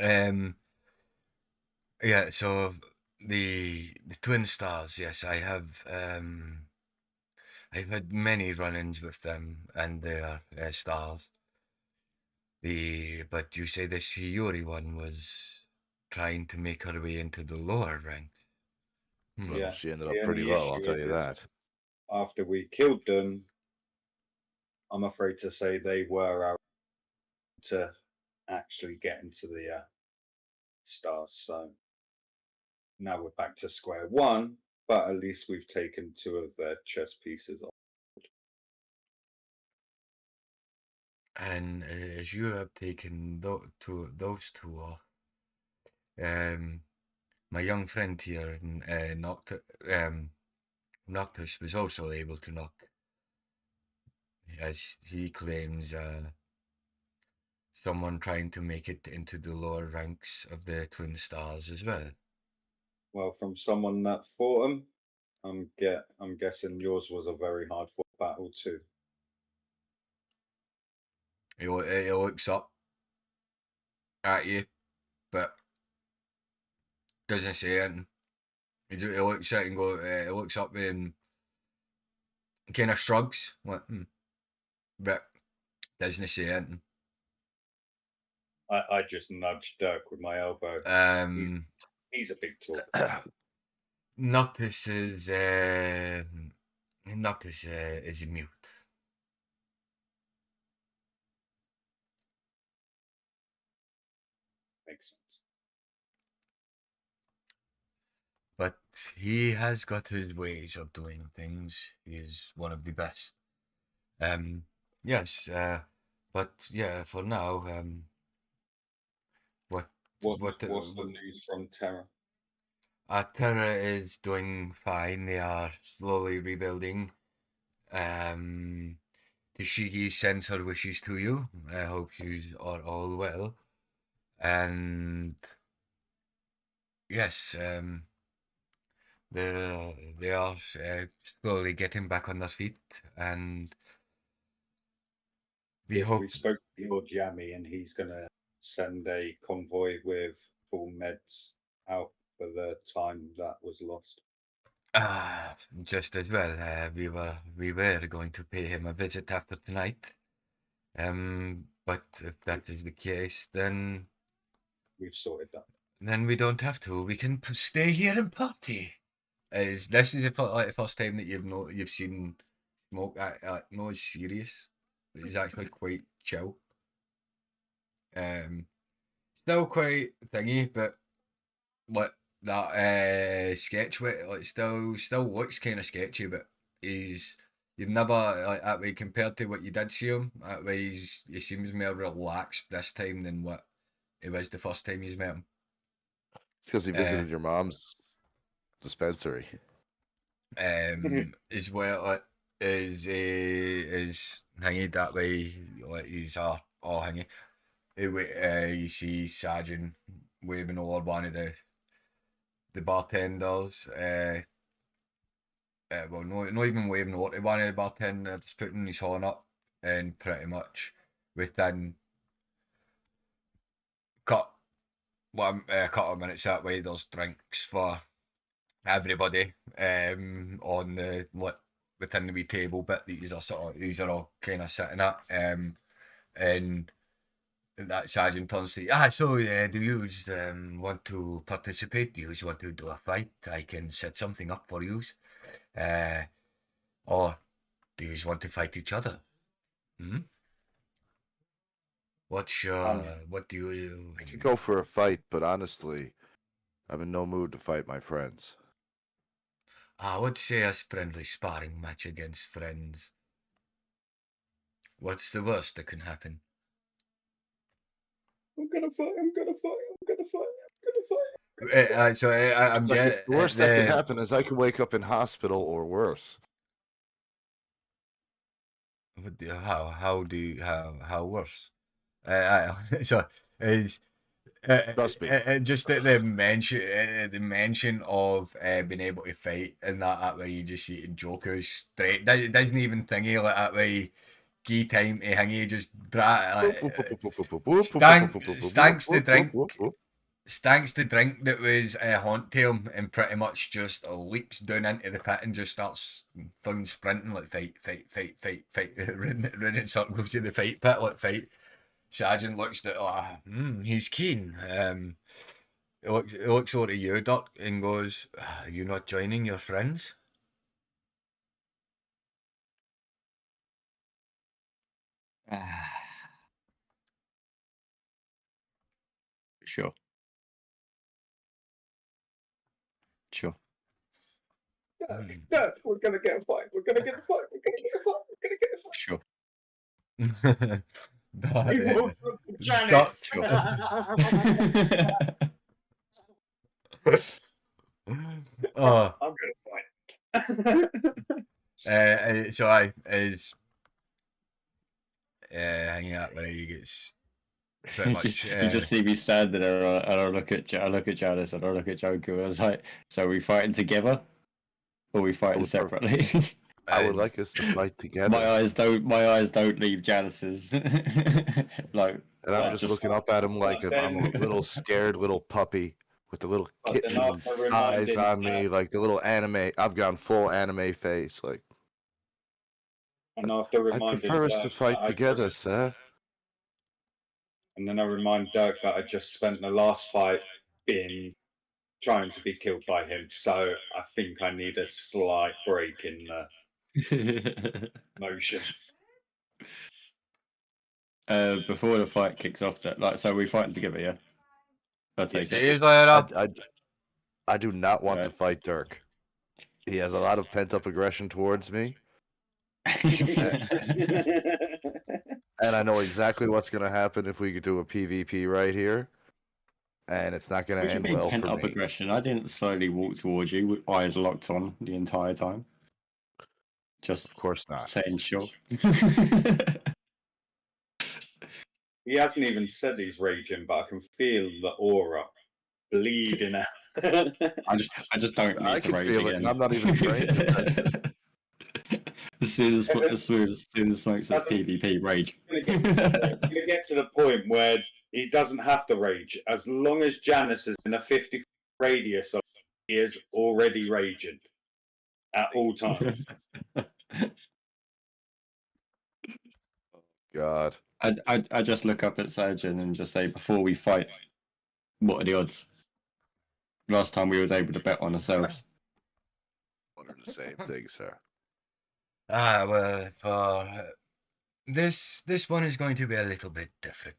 Speaker 1: Um, yeah. So the twin stars. Yes, I've had many run-ins with them and their stars. But you say this Hiyori one was. trying to make her way into the lower ranks.
Speaker 2: Well,
Speaker 3: Yeah.
Speaker 2: she ended
Speaker 3: The
Speaker 2: up pretty
Speaker 3: only
Speaker 2: low, I'll
Speaker 3: issue
Speaker 2: tell you
Speaker 3: is
Speaker 2: that.
Speaker 3: after we killed them, I'm afraid to say they were out to actually get into the stars. So now we're back to square one, but at least we've taken 2 of their chess pieces off.
Speaker 1: And as you have taken those two off, my young friend here, Noctis, was also able to knock, as he claims, someone trying to make it into the lower ranks of the Twin Stars as well.
Speaker 3: Well, from someone that fought them, I'm guessing yours was a very hard fought battle too.
Speaker 1: He looks up at you, but doesn't say anything. He looks at you and he looks up and kind of shrugs, like, but doesn't say anything.
Speaker 3: I just nudged Dirk with my elbow. He's a big talker.
Speaker 1: Noctis is Noctis is mute.
Speaker 3: Makes sense.
Speaker 1: But he has got his ways of doing things. He is one of the best. Yes, but yeah, for now, what
Speaker 3: What's the news from Terra?
Speaker 1: Terra is doing fine. They are slowly rebuilding. Tashigi sends her wishes to you. I hope you are all well. And yes, they are slowly getting back on their feet, and we
Speaker 3: Yes,
Speaker 1: hope.
Speaker 3: we spoke to Lord Yami, and he's going to send a convoy with full meds out for the time that was lost.
Speaker 1: Just as well, we were going to pay him a visit after tonight. But if that is the case, then
Speaker 3: We've sorted that.
Speaker 1: then we don't have to. We can stay here and party. This is the first time that you've seen Smoke. No, it's serious. It's actually quite chill. Still quite thingy, but like that sketch with like still looks kind of sketchy, but you've never like that way compared to what you did see him. That way he seems more relaxed this time than what it was the first time you met him.
Speaker 2: Because he visited your mom's dispensary.
Speaker 1: As well is hangy that way, like he's all hangy. You see Sergeant waving over one of the bartenders. Well, no, not even waving over to one of the bartenders, putting his horn up, and pretty much within cut a couple of minutes that way, there's drinks for everybody on the within the wee table bit that these are all kind of sitting at, and that sergeant turns to you, so do you want to participate? Do you want to do a fight? I can set something up for you, or do you want to fight each other? What do you?
Speaker 2: I could go for a fight, but honestly, I'm in no mood to fight my friends.
Speaker 1: I would say a friendly sparring match against friends. What's the worst that can happen?
Speaker 3: I'm gonna fight. I'm gonna fight. I'm gonna fight. I'm gonna fight.
Speaker 1: So I'm
Speaker 2: The worst that can happen is I can wake up in hospital or worse.
Speaker 1: How worse? So is
Speaker 2: Trust me.
Speaker 1: just the mention of being able to fight and that way you just see Joker straight doesn't even thingy like that way key time to hangy just stanks the drink that was haunt to him and pretty much just leaps down into the pit and just starts fucking sprinting like fight running circles in the fight pit like fight. Sergeant looks at he's keen. It looks over to you, Duck, and goes, "Are you not joining your friends?"
Speaker 4: Sure. Sure.
Speaker 3: No, we're gonna get a fight. We're gonna get a fight. We're gonna get a fight. We're gonna get a fight.
Speaker 4: Sure.
Speaker 1: That,
Speaker 3: He walks up to
Speaker 1: Duck.
Speaker 3: Janice.
Speaker 1: Oh,
Speaker 3: I'm gonna fight.
Speaker 1: so I is hanging out there. He gets pretty much.
Speaker 4: You just see me standing there, and I look at Janice, and I look at Joker, and I was like, "So are we fighting together, or are we fighting
Speaker 2: would prefer-
Speaker 4: separately?"
Speaker 2: I would
Speaker 1: and-
Speaker 2: like us to fight together.
Speaker 4: my eyes don't leave Janice's. Like,
Speaker 2: And I'm just looking up at him like
Speaker 3: But
Speaker 2: I'm a
Speaker 3: then-
Speaker 2: little scared little puppy with the little
Speaker 3: But then
Speaker 2: kitten
Speaker 3: after
Speaker 2: eyes
Speaker 3: reminding
Speaker 2: on
Speaker 3: that-
Speaker 2: me, like the little anime. I've gone full anime face. Like,
Speaker 3: And after
Speaker 2: I
Speaker 3: reminding
Speaker 2: prefer us to
Speaker 3: Dirk
Speaker 2: fight
Speaker 3: that I
Speaker 2: together,
Speaker 3: just-
Speaker 2: sir.
Speaker 3: And then I remind Dirk that I just spent the last fight being trying to be killed by him. So I think I need a slight break in the motion.
Speaker 4: before the fight kicks off, that like, so we fighting together, yeah. I take
Speaker 1: See
Speaker 4: it.
Speaker 1: you later.
Speaker 2: I do not want
Speaker 4: Right.
Speaker 2: to fight Dirk. He has a lot of pent up aggression towards me, and I know exactly what's going to happen if we could do a PvP right here, and it's not going
Speaker 4: What
Speaker 2: to
Speaker 4: do you
Speaker 2: end
Speaker 4: mean
Speaker 2: well
Speaker 4: pent
Speaker 2: for
Speaker 4: up
Speaker 2: me.
Speaker 4: aggression? I didn't slowly walk towards you with eyes locked on the entire time. Just
Speaker 2: Of course not.
Speaker 4: saying sure.
Speaker 3: He hasn't even said he's raging, but I can feel the aura bleeding out.
Speaker 4: I just don't need
Speaker 2: I
Speaker 4: to
Speaker 2: can
Speaker 4: rage
Speaker 2: feel it,
Speaker 4: again.
Speaker 2: and I'm not even trained.
Speaker 4: As soon as Smoke says
Speaker 3: Doesn't-
Speaker 4: PvP, rage.
Speaker 3: You get to the point where he doesn't have to rage. As long as Janice is in a 50 radius of him, he is already raging at all times.
Speaker 2: God.
Speaker 4: I just look up at Surgeon and just say, before we fight, what are the odds? Last time we was able to bet on ourselves.
Speaker 2: One and the same thing, sir.
Speaker 1: Well, for this one is going to be a little bit different.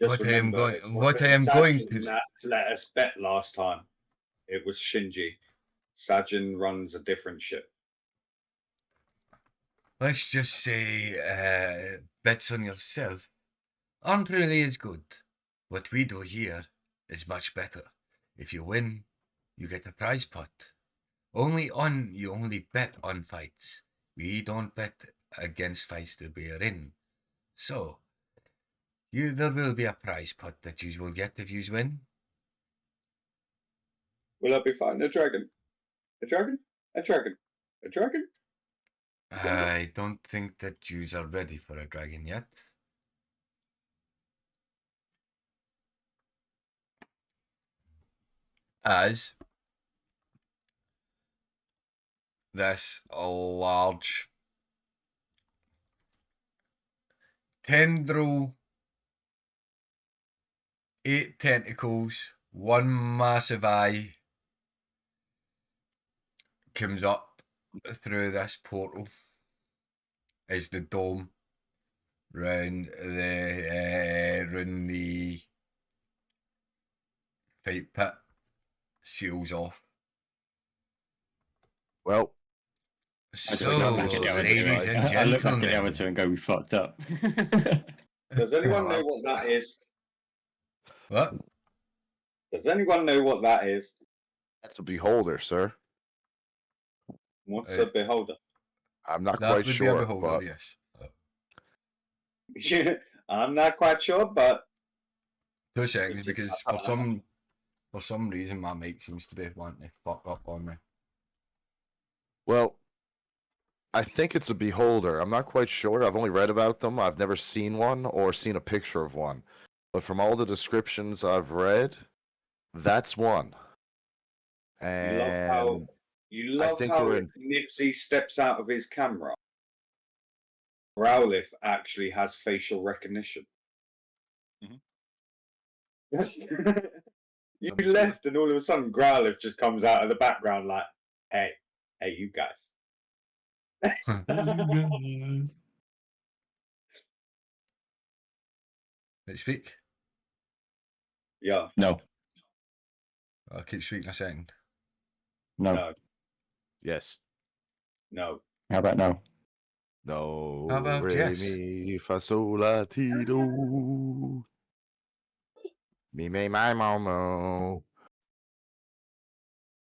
Speaker 3: Just
Speaker 1: What I am
Speaker 3: remember,
Speaker 1: going-
Speaker 3: it
Speaker 1: what
Speaker 3: wasn't
Speaker 1: I am going
Speaker 3: Sajin
Speaker 1: to-
Speaker 3: that let us bet last time. It was Shinji. Sajin runs a different ship.
Speaker 1: Let's just say bets on yourself aren't really as good. What we do here is much better. If you win, you get a prize pot. You only bet on fights. We don't bet against fights that we are in. So, there will be a prize pot that you will get if you win.
Speaker 3: Will I be fighting a dragon? A dragon? A dragon? A dragon?
Speaker 1: I don't think that you are ready for a dragon yet. As this large tendril, 8 tentacles, 1 massive eye comes up through this portal as the dome round the fight pit seals off.
Speaker 2: Well,
Speaker 4: I
Speaker 1: So,
Speaker 4: just look back at the other two.
Speaker 1: ladies and
Speaker 4: I look back at the other
Speaker 1: gentlemen,
Speaker 4: two and go, we fucked up.
Speaker 3: Does anyone know what that is?
Speaker 1: what?
Speaker 3: Does anyone know what that is?
Speaker 2: that's a beholder, sir.
Speaker 3: What's
Speaker 1: Hey.
Speaker 3: a beholder?
Speaker 2: I'm not
Speaker 1: That
Speaker 2: quite
Speaker 1: would be a
Speaker 2: sure,
Speaker 1: beholder,
Speaker 2: but
Speaker 1: yes.
Speaker 3: I'm not quite sure, but
Speaker 1: 2 seconds, because for some reason my mic seems to be wanting to fuck up on me.
Speaker 2: well, I think it's a beholder. I'm not quite sure. I've only read about them. I've never seen one or seen a picture of one. But from all the descriptions I've read, that's one. And
Speaker 3: you love
Speaker 2: think
Speaker 3: how
Speaker 2: we're
Speaker 3: if
Speaker 2: in-
Speaker 3: Nipsey steps out of his camera, Rowlif actually has facial recognition. You
Speaker 1: Let me see.
Speaker 3: left, and all of a sudden, Growlithe just comes out of the background like, "Hey, hey, you guys."
Speaker 1: Let's speak.
Speaker 3: Yeah,
Speaker 4: No,
Speaker 1: I'll keep speaking a second.
Speaker 4: no.
Speaker 3: no,
Speaker 2: Yes.
Speaker 3: no.
Speaker 4: How about no?
Speaker 2: No.
Speaker 1: How about
Speaker 2: Re
Speaker 1: yes?
Speaker 2: mi fa sol la ti do. Me me my mo.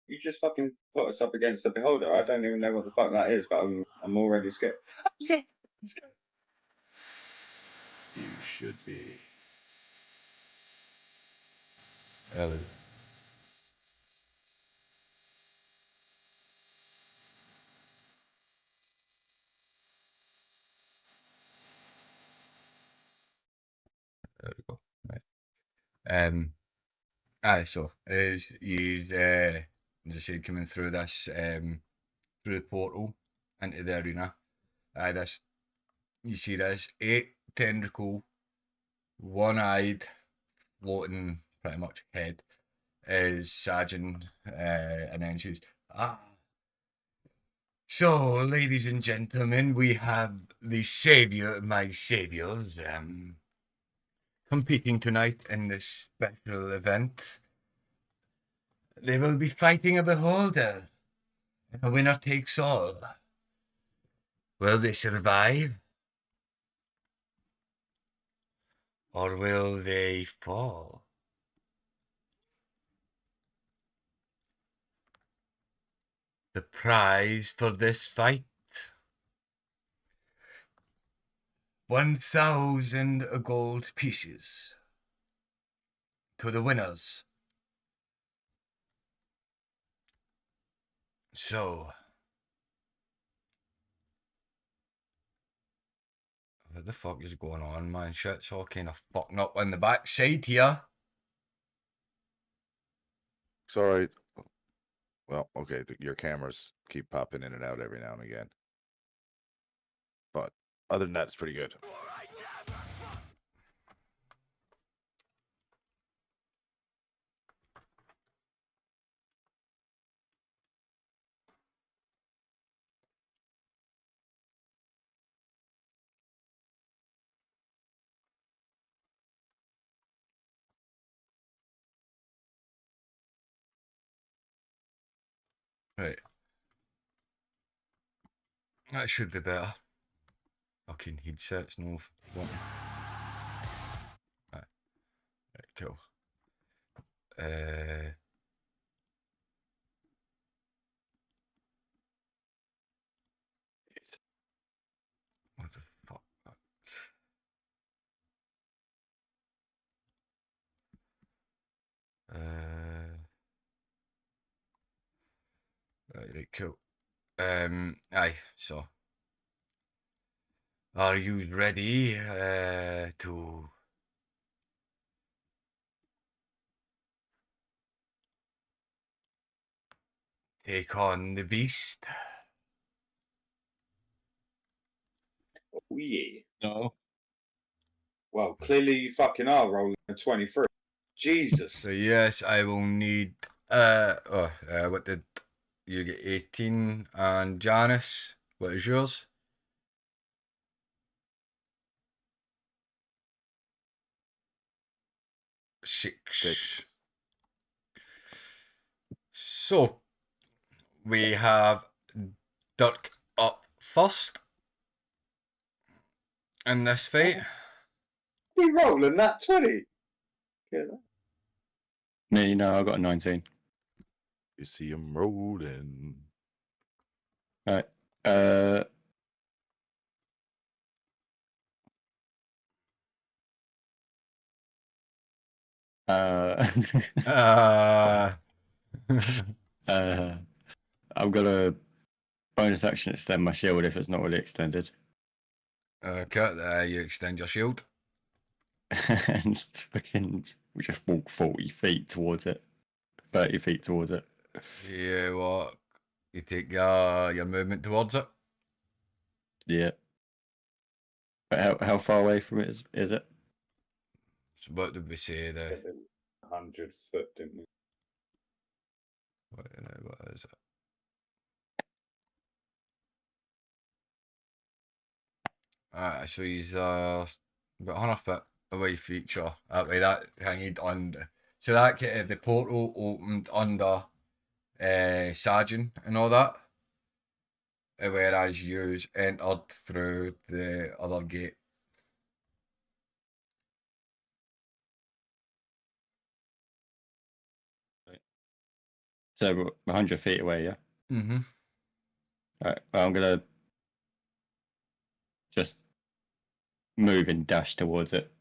Speaker 3: You just fucking put us up against the beholder. I don't even know what the fuck that is, but I'm already scared.
Speaker 2: You should be.
Speaker 1: Ellie. There we go. Right. So as you as I said, coming through this through the portal into the arena, this you see this 8 tentacle, one-eyed, floating pretty much head is Sajin, and then she's So, ladies and gentlemen, we have the savior of my saviors competing tonight in this special event. They will be fighting a beholder. A winner takes all. Will they survive? Or will they fall? The prize for this fight, 1,000 gold pieces to the winners. So, what the fuck is going on, man? Shit's all kind of fucking up on the backside here.
Speaker 2: Sorry. Well, okay, your cameras keep popping in and out every now and again. But other than that, it's pretty good.
Speaker 1: Right, that should be better. Fucking headsets, no fun. Right, cool. What the fuck? Right, cool. Aye, so. Are you ready to take on the beast?
Speaker 3: Oh yeah.
Speaker 4: No.
Speaker 3: Well, clearly you fucking are rolling a 23. Jesus.
Speaker 1: So yes, I will need what did you get? 18, and Janice, what is yours? 6.
Speaker 2: 6.
Speaker 1: So we have Dirk up first in this fight.
Speaker 3: We rolling that 20. Yeah.
Speaker 4: Me, no, I got a 19.
Speaker 2: You see him rolling.
Speaker 4: Right. Uh,
Speaker 1: Uh,
Speaker 4: I've got a bonus action extend my shield if it's not already extended.
Speaker 1: okay, you extend your shield.
Speaker 4: And fucking we just walk 40 feet towards it. 30 feet towards it.
Speaker 1: Yeah, what? You take your movement towards it.
Speaker 4: Yeah. But how far away from it is it?
Speaker 1: So what did we say?
Speaker 3: 100 foot, didn't we?
Speaker 1: What is it? Alright, so he's about 100 foot away feature. That way, that hanged under. So that the portal opened under Sergeant and all that, whereas yous entered through the other gate.
Speaker 4: So we're 100 feet away, yeah?
Speaker 1: Mm-hmm.
Speaker 4: Alright, well, I'm gonna just move and dash towards it.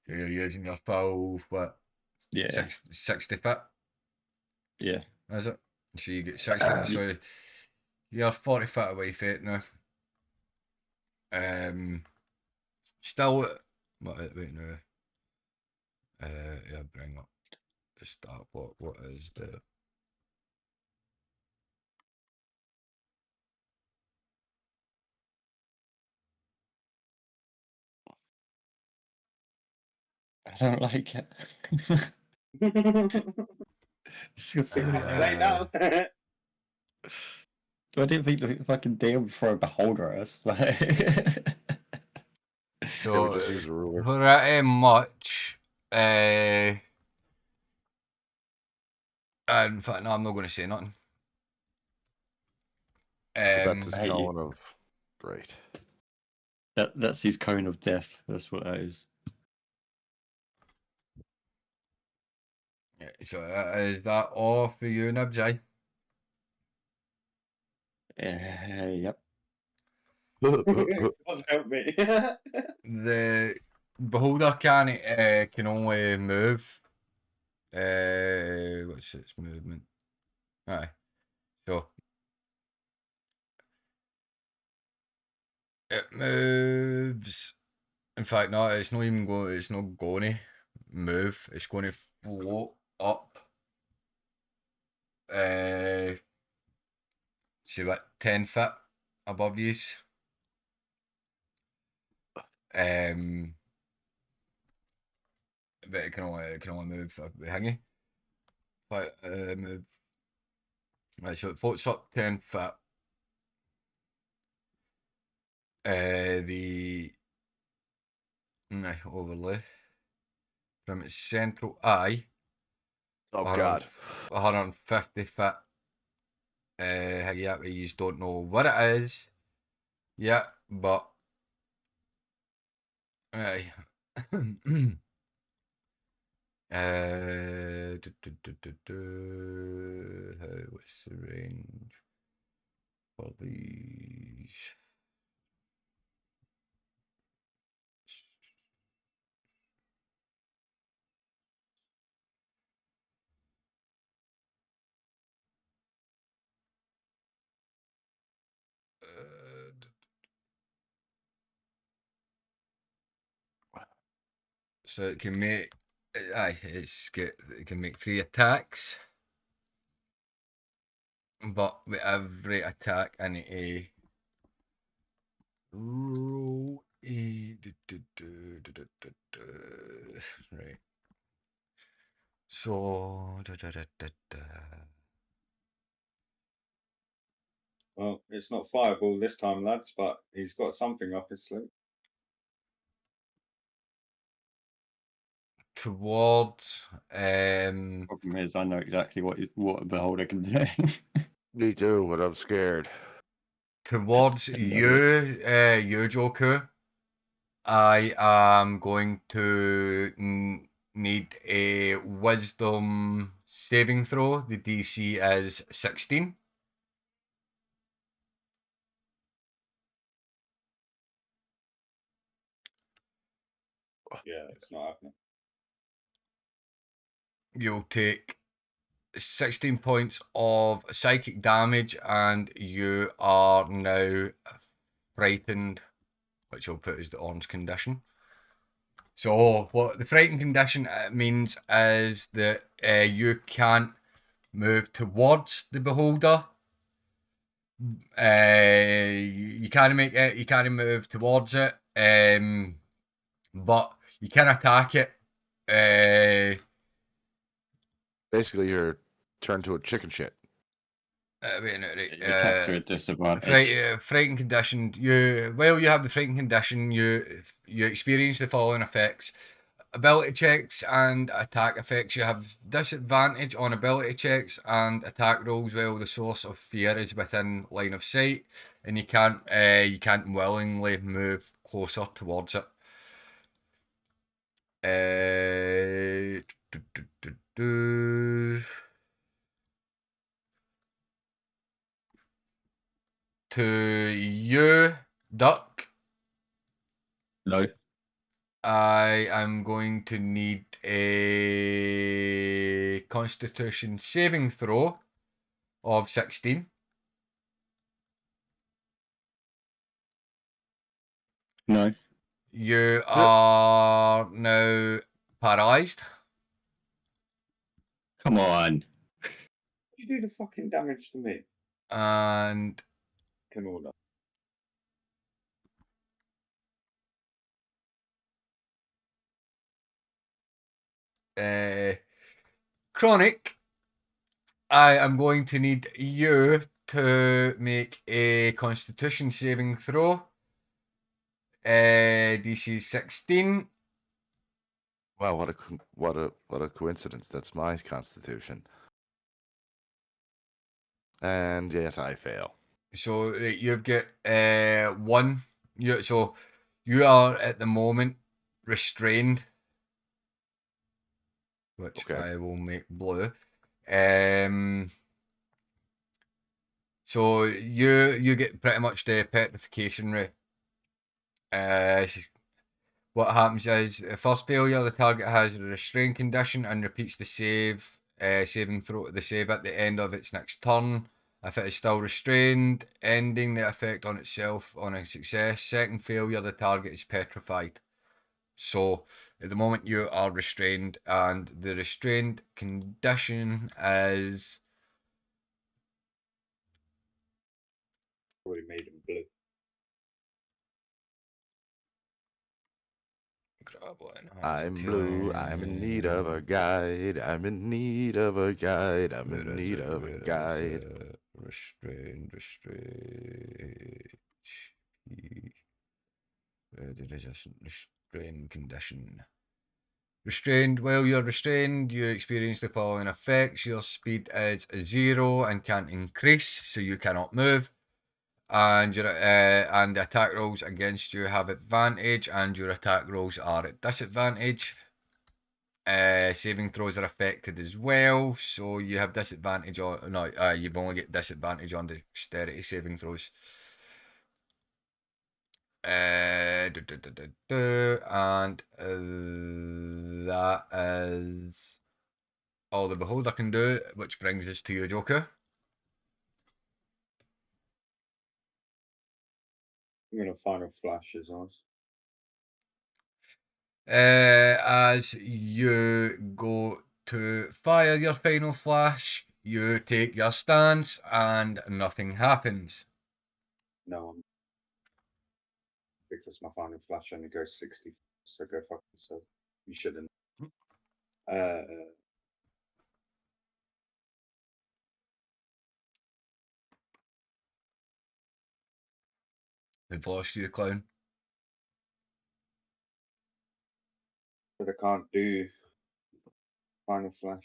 Speaker 1: So you're using your full, what,
Speaker 4: Yeah,
Speaker 1: 60 foot,
Speaker 4: yeah.
Speaker 1: is it? So you get 60, so you're 40 foot away from it now. Still, wait now. Yeah, bring up the start. What is the?
Speaker 4: I don't like it. It's just
Speaker 3: Too late now.
Speaker 4: I didn't think the fucking deal would throw a beholder at us. Like...
Speaker 1: So
Speaker 2: we just use a ruler.
Speaker 1: pretty much. In fact, no, I'm not going to say nothing.
Speaker 2: So that's his
Speaker 4: Hey,
Speaker 2: cone of great.
Speaker 4: that's his cone of death. That's what that is.
Speaker 1: Yeah, so is that all for you, Nibs? Aye?
Speaker 4: Yep.
Speaker 3: God help me.
Speaker 1: The beholder can only move. What's its movement? Aye. So it moves. In fact, no, it's not even going. It's not going to move. It's going to float up. See what 10 foot above you. But it can only move a hingy. But move. Right, so it floats up 10 foot. The overlay from its central eye.
Speaker 2: Oh God.
Speaker 1: 150 foot. Higgy, you just don't know what it is. Yeah, but aye. What's the range for these? So it can make, it can make 3 attacks, but with every attack I need to roll a right. So
Speaker 3: Well, it's not fireball this time, lads, but he's got something up his sleeve.
Speaker 1: towards
Speaker 4: Problem is, I know exactly what a beholder can do.
Speaker 2: Me too, but I'm scared.
Speaker 1: towards you, Joku. I am going to need a wisdom saving throw. The DC is 16.
Speaker 3: Yeah, it's not happening.
Speaker 1: You'll take 16 points of psychic damage, and you are now frightened, which I'll put as the orange condition. So what the frightened condition means is that you can't move towards the beholder. You can't make it. You can't move towards it. But you can attack it Uh,
Speaker 2: Basically, you're turned to a chicken shit.
Speaker 1: wait a minute, right.
Speaker 4: You attack to a disadvantage.
Speaker 1: Frightened condition. You have the frightened condition. You experience the following effects: ability checks and attack effects. You have disadvantage on ability checks and attack rolls while the source of fear is within line of sight, and you can't willingly move closer towards it. Do, do, do, do. To you, Duck,
Speaker 4: No.
Speaker 1: I am going to need a Constitution saving throw of 16.
Speaker 4: No.
Speaker 1: You are now paralysed.
Speaker 4: Come on.
Speaker 3: You do the fucking damage to me.
Speaker 1: And
Speaker 3: Can order.
Speaker 1: Chronic, I am going to need you to make a Constitution saving throw. DC 16.
Speaker 2: Wow, what a coincidence. That's my constitution. And yes, I fail.
Speaker 1: So right, you've got one. So you are at the moment restrained, which
Speaker 2: Okay.
Speaker 1: I will make blue. Um, so you get pretty much the petrification rate. What happens is first failure, the target has a restraint condition and repeats the saving throw the save at the end of its next turn. If it is still restrained, ending the effect on itself on a success. Second failure, the target is petrified. So at the moment you are restrained, and the restrained condition is
Speaker 3: Already made them blue.
Speaker 2: I'm blue. I'm in need of a guide. I'm in need of a guide. I'm in need of a guide.
Speaker 1: Restrained. Restrained condition. Restrained. While you're restrained, you experience the following effects. Your speed is 0 and can't increase, so you cannot move. And the attack rolls against you have advantage, and your attack rolls are at disadvantage. Saving throws are affected as well, so you have disadvantage on. No, you've only got disadvantage on dexterity saving throws. And that is all the beholder can do, which brings us to your Joker.
Speaker 3: I'm gonna final flash his eyes.
Speaker 1: As you go to fire your final flash, you take your stance and nothing happens.
Speaker 3: No, because my final flash only goes 60, so go fuck yourself. You shouldn't.
Speaker 1: They've lost you, the clown.
Speaker 3: But I can't do final flash.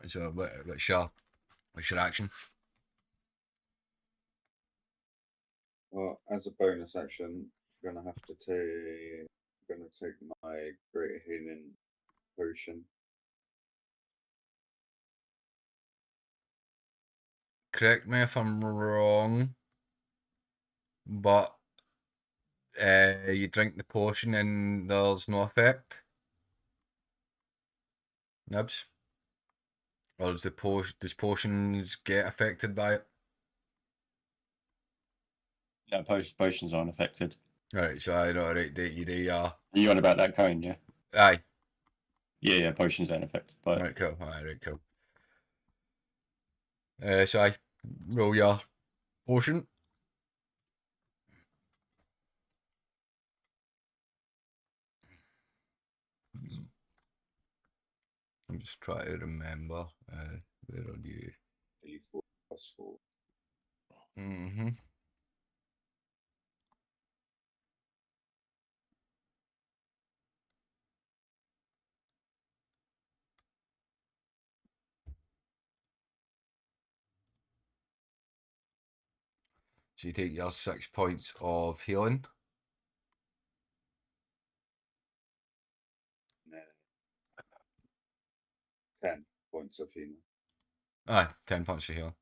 Speaker 1: So what's your action?
Speaker 3: Well, as a bonus action, I'm gonna have to take my greater healing potion.
Speaker 1: Correct me if I'm wrong, but you drink the potion and there's no effect. Nibs? Or does potions get affected by it?
Speaker 4: No, potions aren't affected.
Speaker 1: Right, so I know, right, you do,
Speaker 4: Are you on about that cone, yeah?
Speaker 1: aye.
Speaker 4: Yeah, potions aren't affected by it.
Speaker 1: Right, cool. Right, cool. So I roll your potion. just try to remember. Where are you?
Speaker 3: D4 plus 4.
Speaker 1: Mm-hmm. So you take your 6 points of healing.
Speaker 3: No. 10 points of healing.
Speaker 1: 10 points of healing.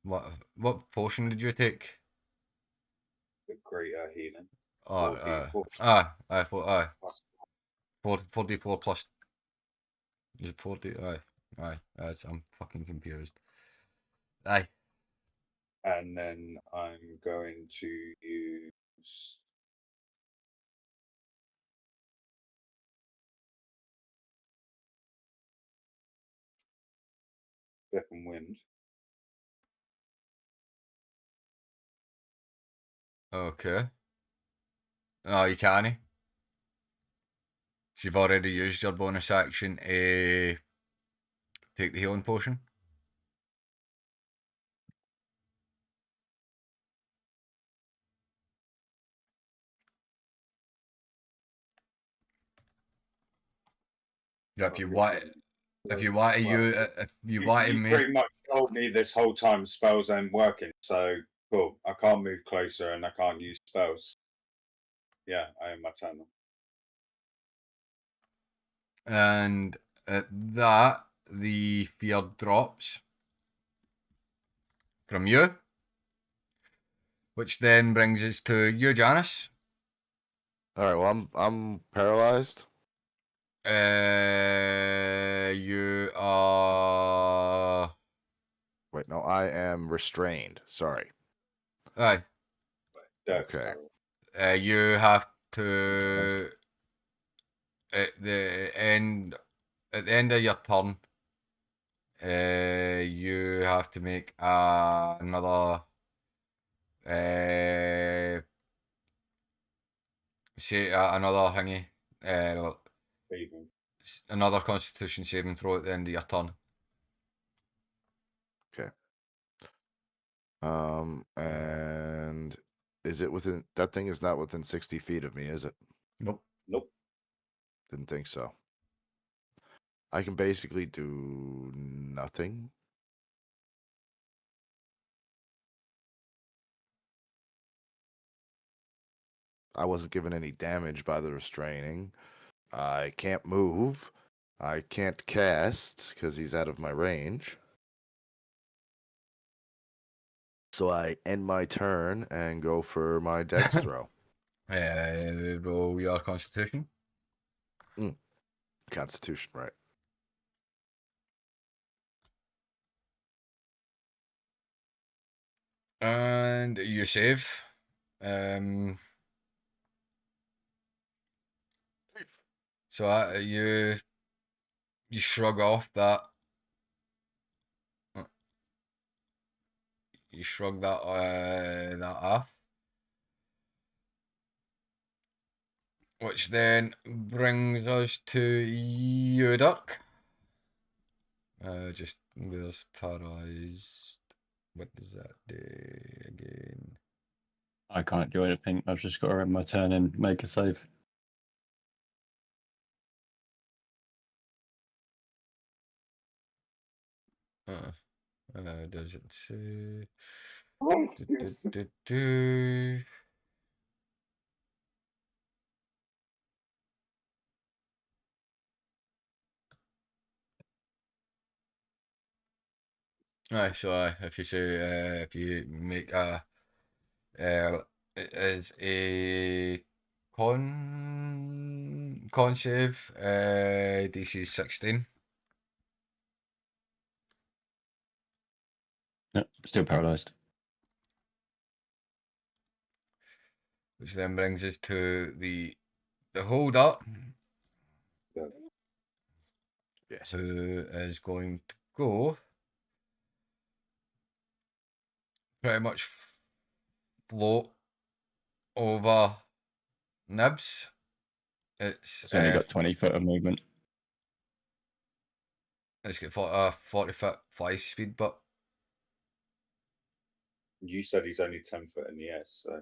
Speaker 1: What potion did you take?
Speaker 3: The greater healing.
Speaker 1: Oh,
Speaker 3: 4d4
Speaker 1: 4,
Speaker 3: plus
Speaker 1: 4d4 plus. Is it 40? I'm fucking confused. Aye.
Speaker 3: and then I'm going to use Step and Wind.
Speaker 1: Okay. No, you can't. So you've already used your bonus action to take the healing potion. Yeah, if you want, if you want to
Speaker 3: Well,
Speaker 1: use, if you want to
Speaker 3: you
Speaker 1: make,
Speaker 3: pretty much told me this whole time spells ain't working, so cool. I can't move closer and I can't use spells. Yeah, I am my turn.
Speaker 1: and at that the fear drops from you, which then brings us to you, Janice.
Speaker 2: All right. Well, I'm paralyzed.
Speaker 1: You are.
Speaker 2: Wait, no, I am restrained. Sorry.
Speaker 1: Aye.
Speaker 3: Dirk's
Speaker 2: Okay.
Speaker 3: power.
Speaker 1: You have to at the end at the end of your turn. You have to make another. Say another thingy.
Speaker 3: Even.
Speaker 1: Another Constitution saving throw at the end of your turn.
Speaker 2: Okay. And is it within that thing is not within 60 feet of me, is it?
Speaker 1: Nope.
Speaker 3: Nope.
Speaker 2: Didn't think so. I can basically do nothing. I wasn't given any damage by the restraining. I can't move. I can't cast because he's out of my range. So I end my turn and go for my dex throw.
Speaker 1: Roll your Constitution.
Speaker 2: Constitution, right.
Speaker 1: And you save. So you shrug off that. You shrug that off. Which then brings us to you, Duck. Just was paralyzed. What does that do again?
Speaker 4: I can't do anything. I've just got to end my turn and make a save.
Speaker 1: Does it say? Do. Aye, so if you say if you make it is a con save DC 16.
Speaker 4: No, still paralysed.
Speaker 1: Which then brings us to the hold up,
Speaker 2: Yes.
Speaker 1: who is going to go pretty much float over Nibs. It's
Speaker 4: It's only got 20 foot of movement.
Speaker 1: It's got 40 foot fly speed, but
Speaker 3: You said he's only 10 foot in the air, so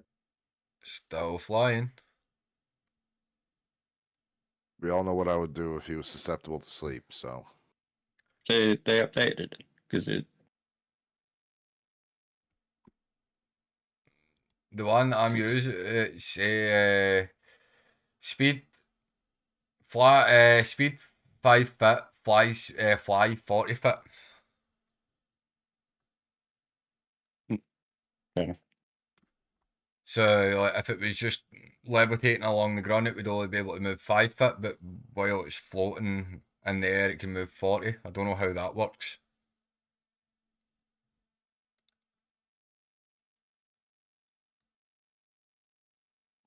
Speaker 1: still flying.
Speaker 2: We all know what I would do if he was susceptible to sleep, so.
Speaker 4: They updated it because it.
Speaker 1: The one I'm using, it's speed speed 5 foot, fly 40 foot.
Speaker 4: Yeah.
Speaker 1: So like, if it was just levitating along the ground, it would only be able to move 5 foot, but while it's floating in the air, it can move 40. I don't know how that works.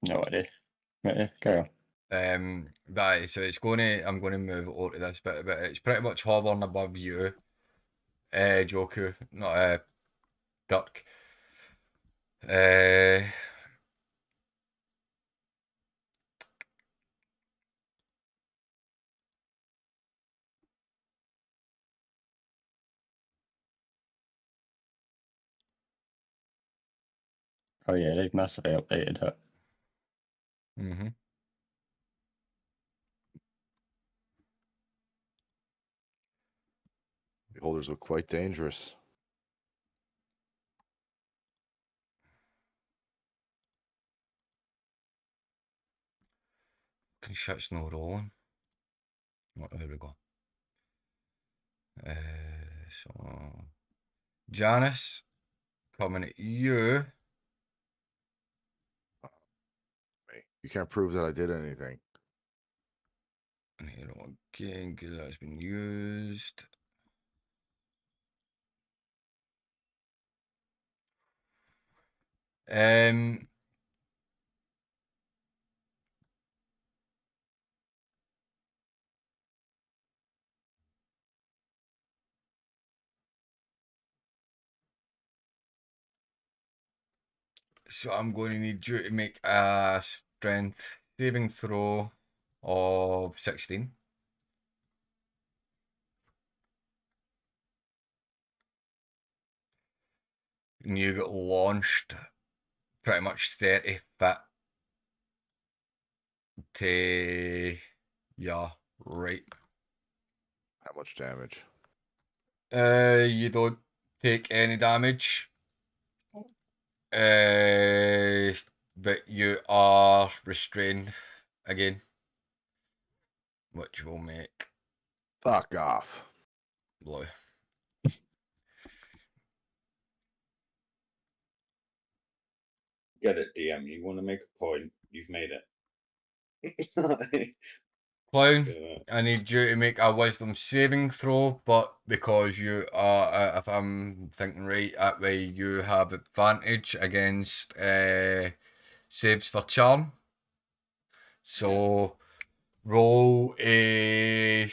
Speaker 4: No idea. Right, yeah, carry on.
Speaker 1: So I'm going to move it over to this bit, but it's pretty much hovering above you, Joku, not Dirk. Uh,
Speaker 4: Oh yeah, they've massively updated that.
Speaker 1: mhm.
Speaker 2: Beholders look quite dangerous.
Speaker 1: Can shit's no rolling. What, there we go. So Janice, coming at you.
Speaker 2: You can't prove that I did anything.
Speaker 1: And here again, because that's been used. Um, so I'm going to need you to make a strength saving throw of 16. And you get launched pretty much 30 foot to yeah, right.
Speaker 2: How much damage?
Speaker 1: You don't take any damage. But you are restrained again, which will make
Speaker 2: Fuck off.
Speaker 1: blue.
Speaker 3: get it, DM. You want to make a point, you've made it.
Speaker 1: Clown,
Speaker 3: Yeah.
Speaker 1: I need you to make a wisdom saving throw, but because you are, if I'm thinking right, that way you have advantage against saves for charm. So roll a.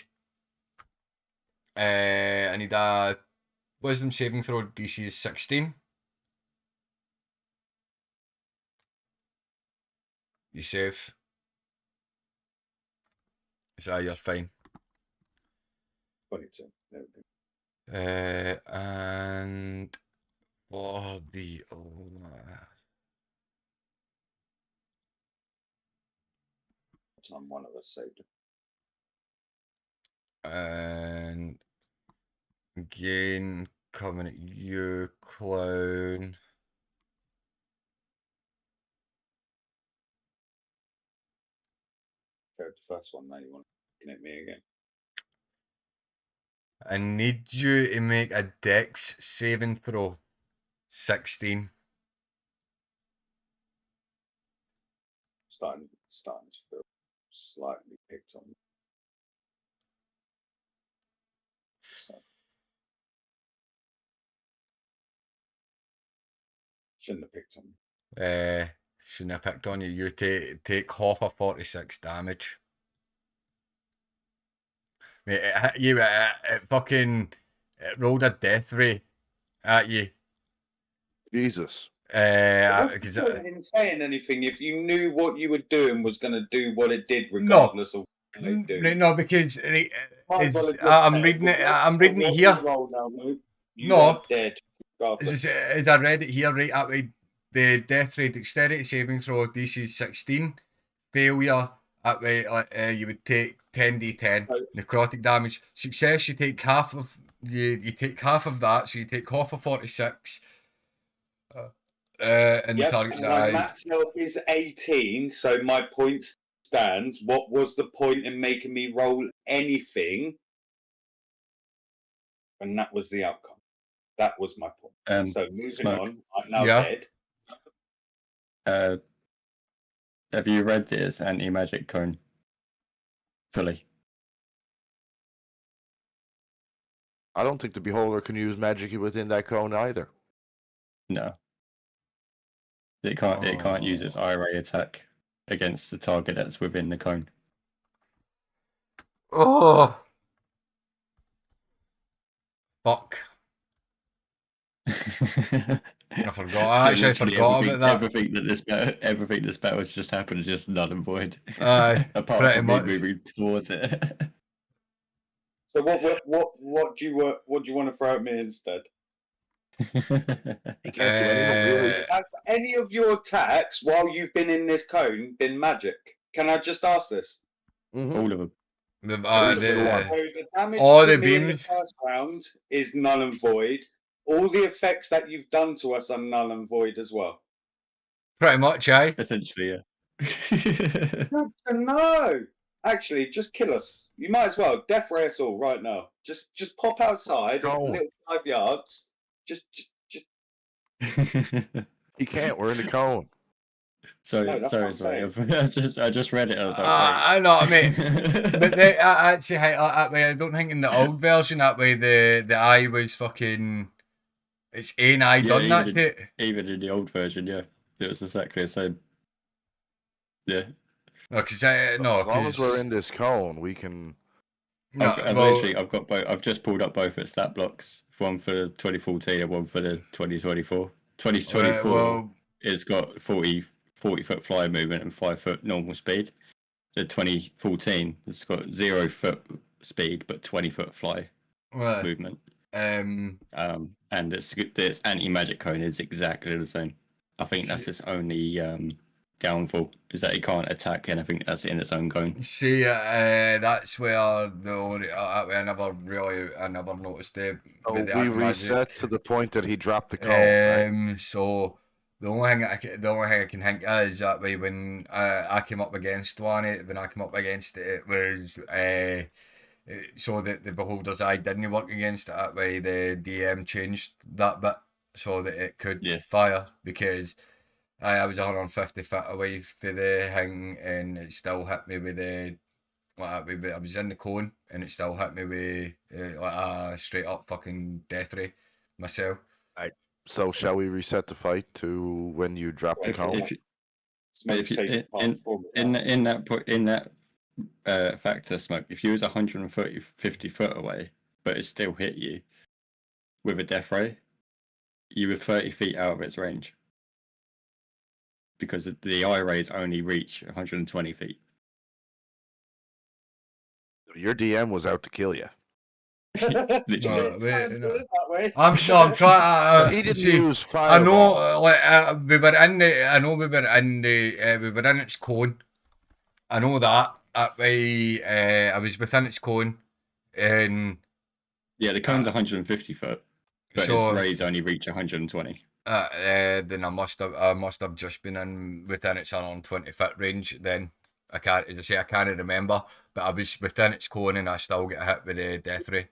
Speaker 1: I need a wisdom saving throw. DC is 16. You save. So you're fine.
Speaker 3: 22. There we go.
Speaker 1: And for the
Speaker 3: Time one of us saved it.
Speaker 1: and again coming at you, clown.
Speaker 3: Failed the first one, now you want to at me again.
Speaker 1: I need you to make a dex saving throw. 16.
Speaker 3: Starting to feel slightly picked on. So. Shouldn't have picked on me.
Speaker 1: Shouldn't have picked on you. You take half of 46 damage. Mate, it fucking it rolled a death ray at you.
Speaker 2: Jesus.
Speaker 3: What's the point in saying anything if you knew what you were doing was going to do what it did, regardless of They do.
Speaker 1: No, because right,
Speaker 3: Might as well
Speaker 1: it's,
Speaker 3: have just
Speaker 1: I'm
Speaker 3: said,
Speaker 1: reading it.
Speaker 3: "Well,
Speaker 1: I'm
Speaker 3: so
Speaker 1: reading it
Speaker 3: what
Speaker 1: here.
Speaker 3: you roll now, mate? You
Speaker 1: No.
Speaker 3: are dead.
Speaker 1: As I read it here, right at the death rate, dexterity saving throw DC 16, failure at you would take 10d10
Speaker 3: So-
Speaker 1: necrotic damage. Success, you take half of that, so you take half of 46. And the
Speaker 3: Yep,
Speaker 1: target
Speaker 3: and my
Speaker 1: dies.
Speaker 3: max health is 18, so my point stands. What was the point in making me roll anything? And that was the outcome. That was my point. So moving
Speaker 4: Smoke.
Speaker 3: on, I'm now
Speaker 1: Yeah.
Speaker 3: dead.
Speaker 4: Have you read this anti-magic cone fully?
Speaker 2: I don't think the beholder can use magic within that cone either.
Speaker 4: No. It can't. It can't use its eye ray attack against the target that's within the cone.
Speaker 1: Oh, fuck! I forgot.
Speaker 4: So
Speaker 1: I
Speaker 4: literally
Speaker 1: forgot about that.
Speaker 4: everything this battle has just happened is just null and void.
Speaker 1: Aye,
Speaker 4: Apart
Speaker 1: pretty
Speaker 4: from me
Speaker 1: much.
Speaker 4: moving towards it.
Speaker 3: So what do you want to throw at me instead?
Speaker 2: He can't do anything really.
Speaker 3: Have any of your attacks while you've been in this cone been magic? Can I just ask this?
Speaker 2: Mhm.
Speaker 4: All of them.
Speaker 2: Every single one.
Speaker 3: So the damage
Speaker 1: all
Speaker 3: to
Speaker 1: the
Speaker 3: me in the
Speaker 1: beams.
Speaker 3: first round is null and void. All the effects that you've done to us are null and void as well.
Speaker 1: Pretty much, aye.
Speaker 4: Essentially, yeah.
Speaker 3: Good to know. Actually, just kill us. You might as well death ray us all right now. Just pop outside a
Speaker 2: Go.
Speaker 3: little 5 yards. Just
Speaker 2: He can't. We're in the cone.
Speaker 4: sorry,
Speaker 3: No, that's what
Speaker 4: sorry,
Speaker 3: I'm
Speaker 4: sorry. I just read it. I was like,
Speaker 1: I know, I mean, but they, actually, that way, I don't think in the old version that way the eye was fucking. It's ain't I
Speaker 4: Yeah,
Speaker 1: done that to it?
Speaker 4: even in the old version, yeah, it was exactly the same. Yeah.
Speaker 1: No, because
Speaker 2: As long as we're in this cone, we can.
Speaker 1: No,
Speaker 4: I've
Speaker 1: well,
Speaker 4: literally, I've got both. I've just pulled up both at stat blocks. One for 2014 and one for the 2024. 2024
Speaker 1: well,
Speaker 4: has got 40 foot fly movement and 5 foot normal speed. The 2014 has got 0 foot speed but 20 foot fly
Speaker 1: well,
Speaker 4: movement.
Speaker 1: um,
Speaker 4: And its anti magic cone is exactly the same. I think that's its only downfall is that it can't attack anything that's in its own cone.
Speaker 1: see, that's where the only, I never noticed it.
Speaker 2: So
Speaker 1: with the
Speaker 2: we
Speaker 1: anti-magic.
Speaker 2: reset to the point that he dropped the cone, right?
Speaker 1: So the only thing the only thing I can think of is that way when I came up against when I came up against it, it was so that the beholder's eye didn't work against it. That way the DM changed that bit so that it could fire because I was 150 feet away for the thing and it still hit me with the. I was in the cone and it still hit me with like a straight up fucking death ray myself.
Speaker 2: So shall we reset the fight to when you drop the cone?
Speaker 3: Smoke's taking part
Speaker 4: in that factor, Smoke, if you was 150 foot away but it still hit you with a death ray, you were 30 feet out of its range because the eye rays only reach 120 feet.
Speaker 2: Your DM was out to kill you.
Speaker 4: Literally.
Speaker 1: I'm trying.
Speaker 2: He didn't
Speaker 1: See,
Speaker 2: use
Speaker 1: I know,
Speaker 2: fireball.
Speaker 1: like we were in the. I know we were in the. We were in its cone. I know that. That way, I was within its cone, and
Speaker 4: Yeah, the cone's 150 foot, but
Speaker 1: so
Speaker 4: its rays only reach 120.
Speaker 1: then I must have just been in within its 120 foot range. Then I can't, as I say, I can't remember, but I was within its cone, and I still get hit with the death ray.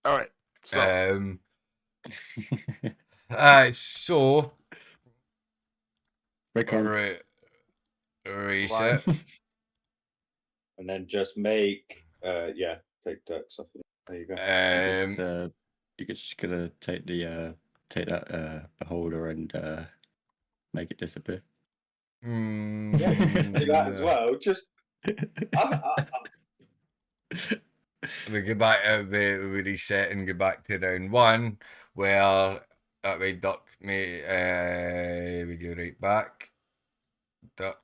Speaker 2: All right. So
Speaker 1: So
Speaker 4: Record.
Speaker 1: reset.
Speaker 3: And then just make take Dirks off. There you go.
Speaker 4: You could just gonna take that beholder and make it disappear.
Speaker 3: Do that as well. Just
Speaker 1: we go back. We reset and go back to round one, where that way duck me. We go right back. Duck.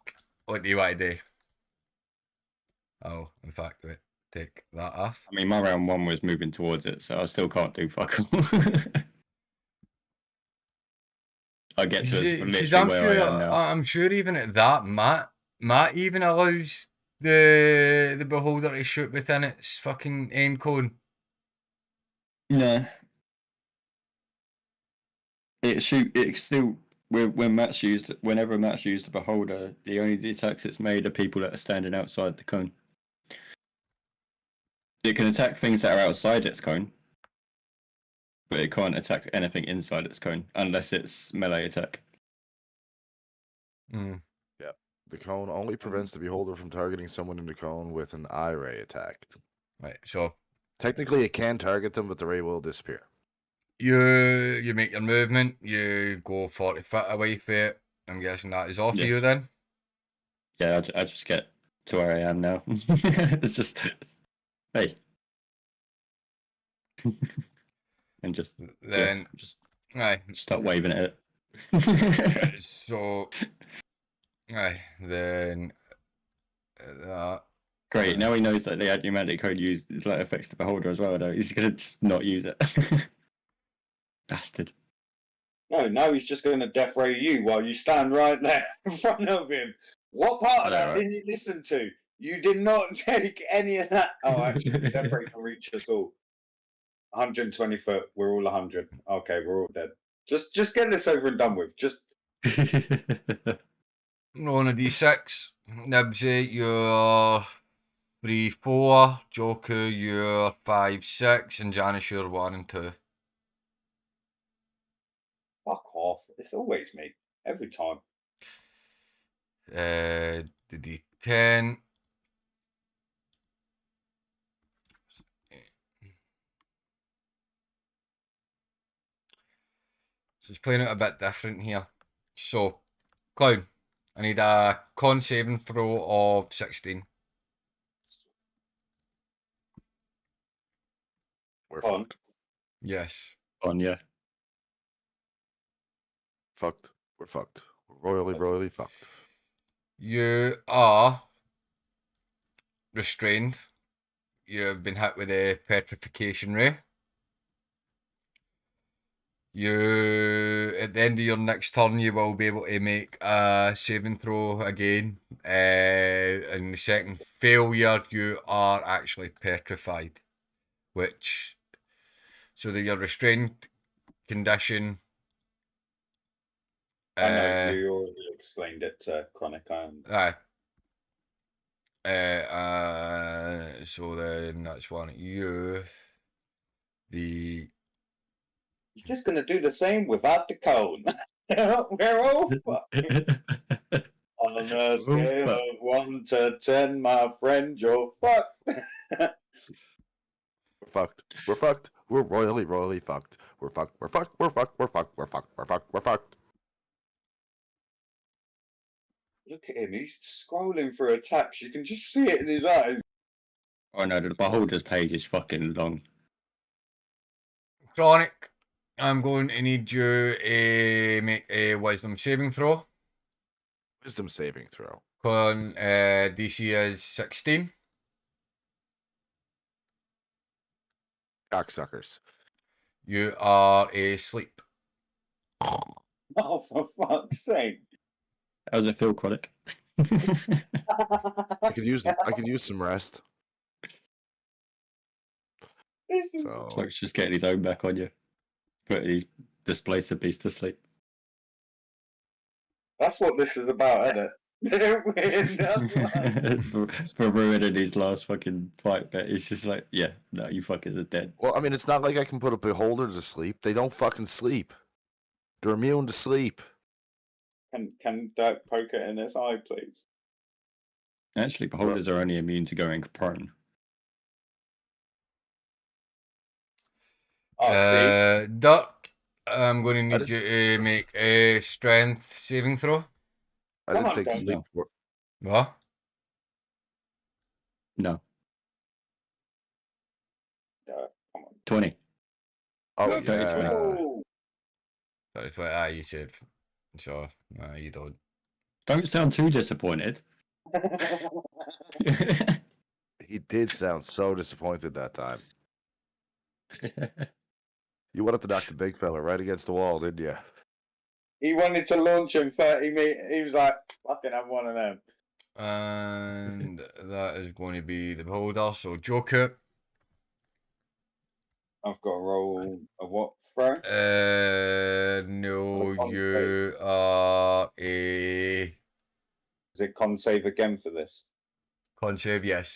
Speaker 1: What do you want to do? Oh, in fact, wait, take that off.
Speaker 4: I mean, my round one was moving towards it, so I still can't do fuck all. I get to
Speaker 1: Because
Speaker 4: literally where I am now.
Speaker 1: I'm sure even at that, Matt even allows the beholder to shoot within its fucking end cone.
Speaker 4: No. It still whenever Matt's used the beholder, the only attacks it's made are people that are standing outside the cone. It can attack things that are outside its cone, but it can't attack anything inside its cone unless it's melee attack.
Speaker 1: Mm.
Speaker 2: Yeah. The cone only prevents the beholder from targeting someone in the cone with an eye ray attack.
Speaker 1: Right, so
Speaker 2: Technically, it can target them, but the ray will disappear.
Speaker 1: you make your movement, you go 40 foot away from it. I'm guessing that is all for
Speaker 4: Yeah.
Speaker 1: you then.
Speaker 4: Yeah, I just get to where I am now. It's just, hey. And just,
Speaker 1: Then,
Speaker 4: just
Speaker 1: aye.
Speaker 4: start waving at it.
Speaker 1: So, aye. Then that.
Speaker 4: Great, now he knows that the pneumatic code affects the beholder as well, though. He's gonna just not use it. Bastard.
Speaker 3: No, now he's just going to death ray you while you stand right there in front of him. What part of that
Speaker 4: Alright.
Speaker 3: didn't you listen to? You did not take any of that. Oh, actually, the death ray can reach us all. 120 foot. We're all 100. Okay, we're all dead. Just get this over and done with. Just
Speaker 1: Rolling a d6. Nibsy, you're 3-4. Joker, you're 5-6. And Janice, you're 1 and 2.
Speaker 3: fuck off. It's always me. Every time.
Speaker 1: The d10. So it's playing out a bit different here. So, Clown, I need a con saving throw of 16.
Speaker 2: We're
Speaker 3: Con.
Speaker 2: fucked.
Speaker 1: Yes.
Speaker 4: On, yeah.
Speaker 2: Fucked. We're fucked. We're royally fucked.
Speaker 1: You are restrained. You've been hit with a petrification ray. You, at the end of your next turn, you will be able to make a saving throw again. In the second failure, you are actually petrified, which, so that your restrained condition.
Speaker 3: I know, you already explained it to Chronic.
Speaker 1: Aye. So then that's one at you. The
Speaker 3: You're just going to do the same without the cone. We're all fucked. On a scale of 1 to 10, my friend, you're fucked.
Speaker 2: We're fucked. We're fucked. We're royally fucked. We're fucked. We're fucked. We're fucked. We're fucked. We're fucked. We're fucked. We're fucked.
Speaker 3: Look at him, he's scrolling through attacks. You can just see it in his eyes.
Speaker 4: Oh no, the beholder's page is fucking long.
Speaker 1: Chronic, I'm going to need you to make a wisdom saving throw.
Speaker 2: Wisdom saving throw.
Speaker 1: Con DC is 16.
Speaker 2: Cocksuckers.
Speaker 1: You are asleep.
Speaker 3: Oh, for fuck's sake.
Speaker 4: How does it feel, Chronic?
Speaker 2: I could use some rest.
Speaker 3: This is-
Speaker 2: So
Speaker 4: Cloak's just getting his own back on you. Put his displacer beast to sleep.
Speaker 3: That's what this is about, isn't it? That's what-
Speaker 4: for ruining his last fucking fight bet. He's just like, yeah, no, you fuckers are dead.
Speaker 2: well, I mean, it's not like I can put a beholder to sleep. They don't fucking sleep. They're immune to sleep.
Speaker 3: Can Dirk poke it in its eye, please?
Speaker 4: Actually, beholders are only immune to going prone.
Speaker 3: Oh,
Speaker 1: Dirk, I'm going to
Speaker 2: I
Speaker 1: need you to make a strength saving throw.
Speaker 2: I
Speaker 3: Come
Speaker 2: didn't
Speaker 3: on,
Speaker 2: think
Speaker 3: guys.
Speaker 2: sleep.
Speaker 1: What?
Speaker 4: No.
Speaker 3: see. Come on.
Speaker 4: 20.
Speaker 2: Oh,
Speaker 1: No,
Speaker 2: yeah.
Speaker 3: Oh,
Speaker 1: That's what you save. So, you don't.
Speaker 4: Don't sound too disappointed.
Speaker 2: He did sound so disappointed that time. You wanted to knock the big fella right against the wall, didn't you?
Speaker 3: He wanted to launch him 30 meters. He was like, fucking have one of them.
Speaker 1: And that is going to be the beholder. So Joker.
Speaker 3: I've got to roll a what throw?
Speaker 1: No,
Speaker 3: Con
Speaker 1: you are a
Speaker 3: Is it con save again for this?
Speaker 1: con save, yes.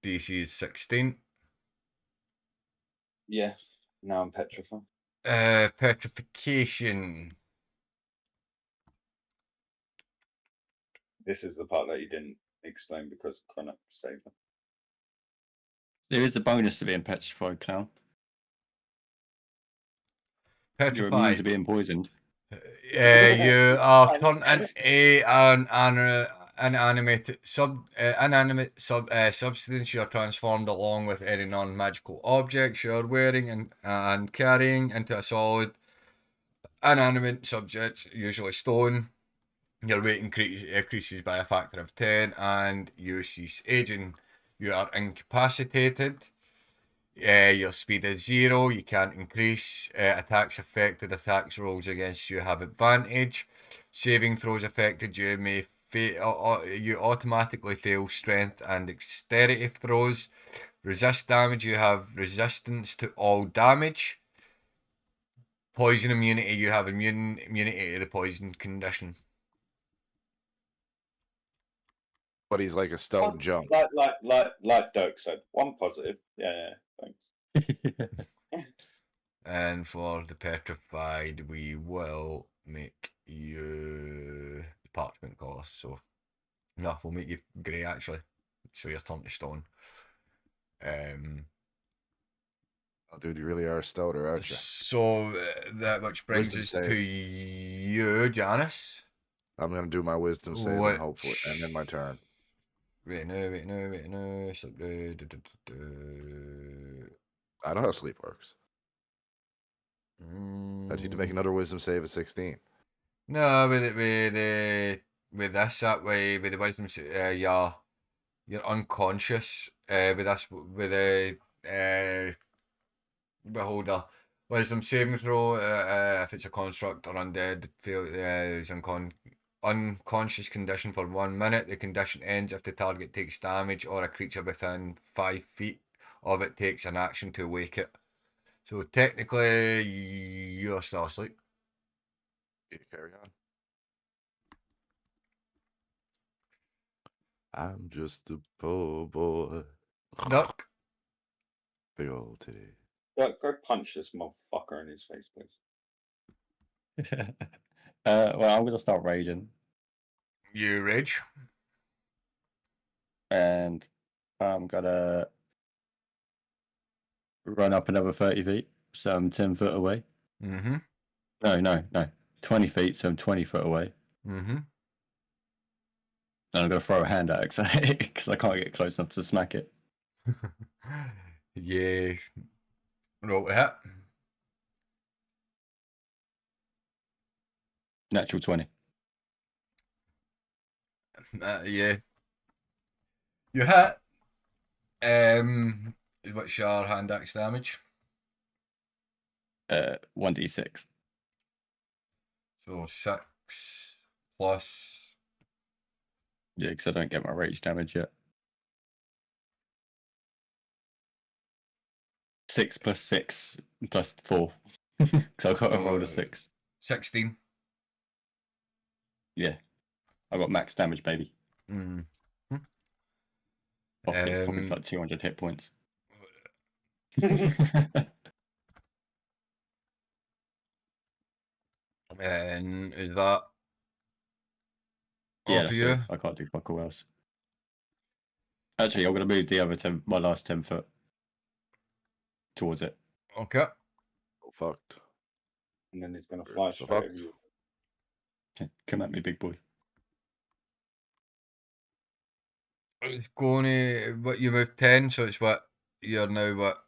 Speaker 1: DC is 16.
Speaker 3: Yeah. Now I'm petrified.
Speaker 1: Petrification.
Speaker 3: This is the part that you didn't explain because Connor saved them.
Speaker 4: There is a bonus to being petrified, Clown. You're immune to
Speaker 1: Petrified.
Speaker 4: being poisoned.
Speaker 1: You are turned into an inanimate substance. You are transformed along with any non-magical objects you are wearing and carrying into a solid inanimate subject, usually stone. Your weight increases by a factor of 10 and you cease aging. You are incapacitated. Your speed is 0. You can't increase. Attacks affected. Attacks rolls against you have advantage. Saving throws affected. You may you automatically fail strength and dexterity throws. Resist damage. You have resistance to all damage. Poison immunity. You have immunity to the poison condition.
Speaker 2: But he's like a stone junk.
Speaker 3: Like Dirk said, one positive. Yeah, thanks.
Speaker 1: And for the petrified, we will make you parchment color. So, no, we'll make you grey actually. So you're turned to stone.
Speaker 2: Oh, dude, you really are a stoner, aren't you?
Speaker 1: So that which brings
Speaker 2: Wisdom
Speaker 1: us
Speaker 2: save.
Speaker 1: to you, Janice.
Speaker 2: I'm gonna do my wisdom save
Speaker 1: What?
Speaker 2: and hopefully, and then my turn.
Speaker 1: Wait no. So,
Speaker 2: I know how sleep works. I need to make another wisdom save at 16.
Speaker 1: No, with this that way with the wisdom, you're unconscious. With this with the beholder. Wisdom saving throw. If it's a construct or undead, is unconscious condition for 1 minute. The condition ends if the target takes damage or a creature within 5 feet of it takes an action to wake it. So technically, you're still asleep.
Speaker 2: You carry on. I'm just a poor boy.
Speaker 1: Duck.
Speaker 2: Big old titty.
Speaker 3: Go punch this motherfucker in his face, please.
Speaker 4: Well, I'm gonna start raging,
Speaker 1: You rage.
Speaker 4: and I'm gonna run up another 30 feet, so I'm 10 foot away.
Speaker 1: Mm-hmm.
Speaker 4: No, 20 feet, so I'm 20 foot away.
Speaker 1: Mm-hmm.
Speaker 4: And I'm gonna throw a hand axe at it because I can't get close enough to smack it.
Speaker 1: Yeah. Roll to hit.
Speaker 4: Natural 20.
Speaker 1: Yeah. You hit. What's your hand axe damage?
Speaker 4: 1d6.
Speaker 1: So 6 plus.
Speaker 4: Yeah, because I don't get my rage damage yet. 6 plus 6 plus 4. So I've got to roll a 6.
Speaker 1: 16.
Speaker 4: Yeah. I got max damage, baby.
Speaker 1: Mm.
Speaker 4: It's probably like 200 hit points.
Speaker 1: And is that
Speaker 4: Yeah,
Speaker 1: all
Speaker 4: that's
Speaker 1: for you?
Speaker 4: good. I can't do fuck all else. Actually, I'm going to move the other 10, my last 10 foot towards it.
Speaker 1: Okay.
Speaker 2: Oh, fucked.
Speaker 3: And then he's gonna fly
Speaker 2: So
Speaker 3: straight
Speaker 2: fucked.
Speaker 3: over you.
Speaker 4: Okay, come at me, big boy.
Speaker 1: It's going to, what, you moved 10, so it's what, you're now what,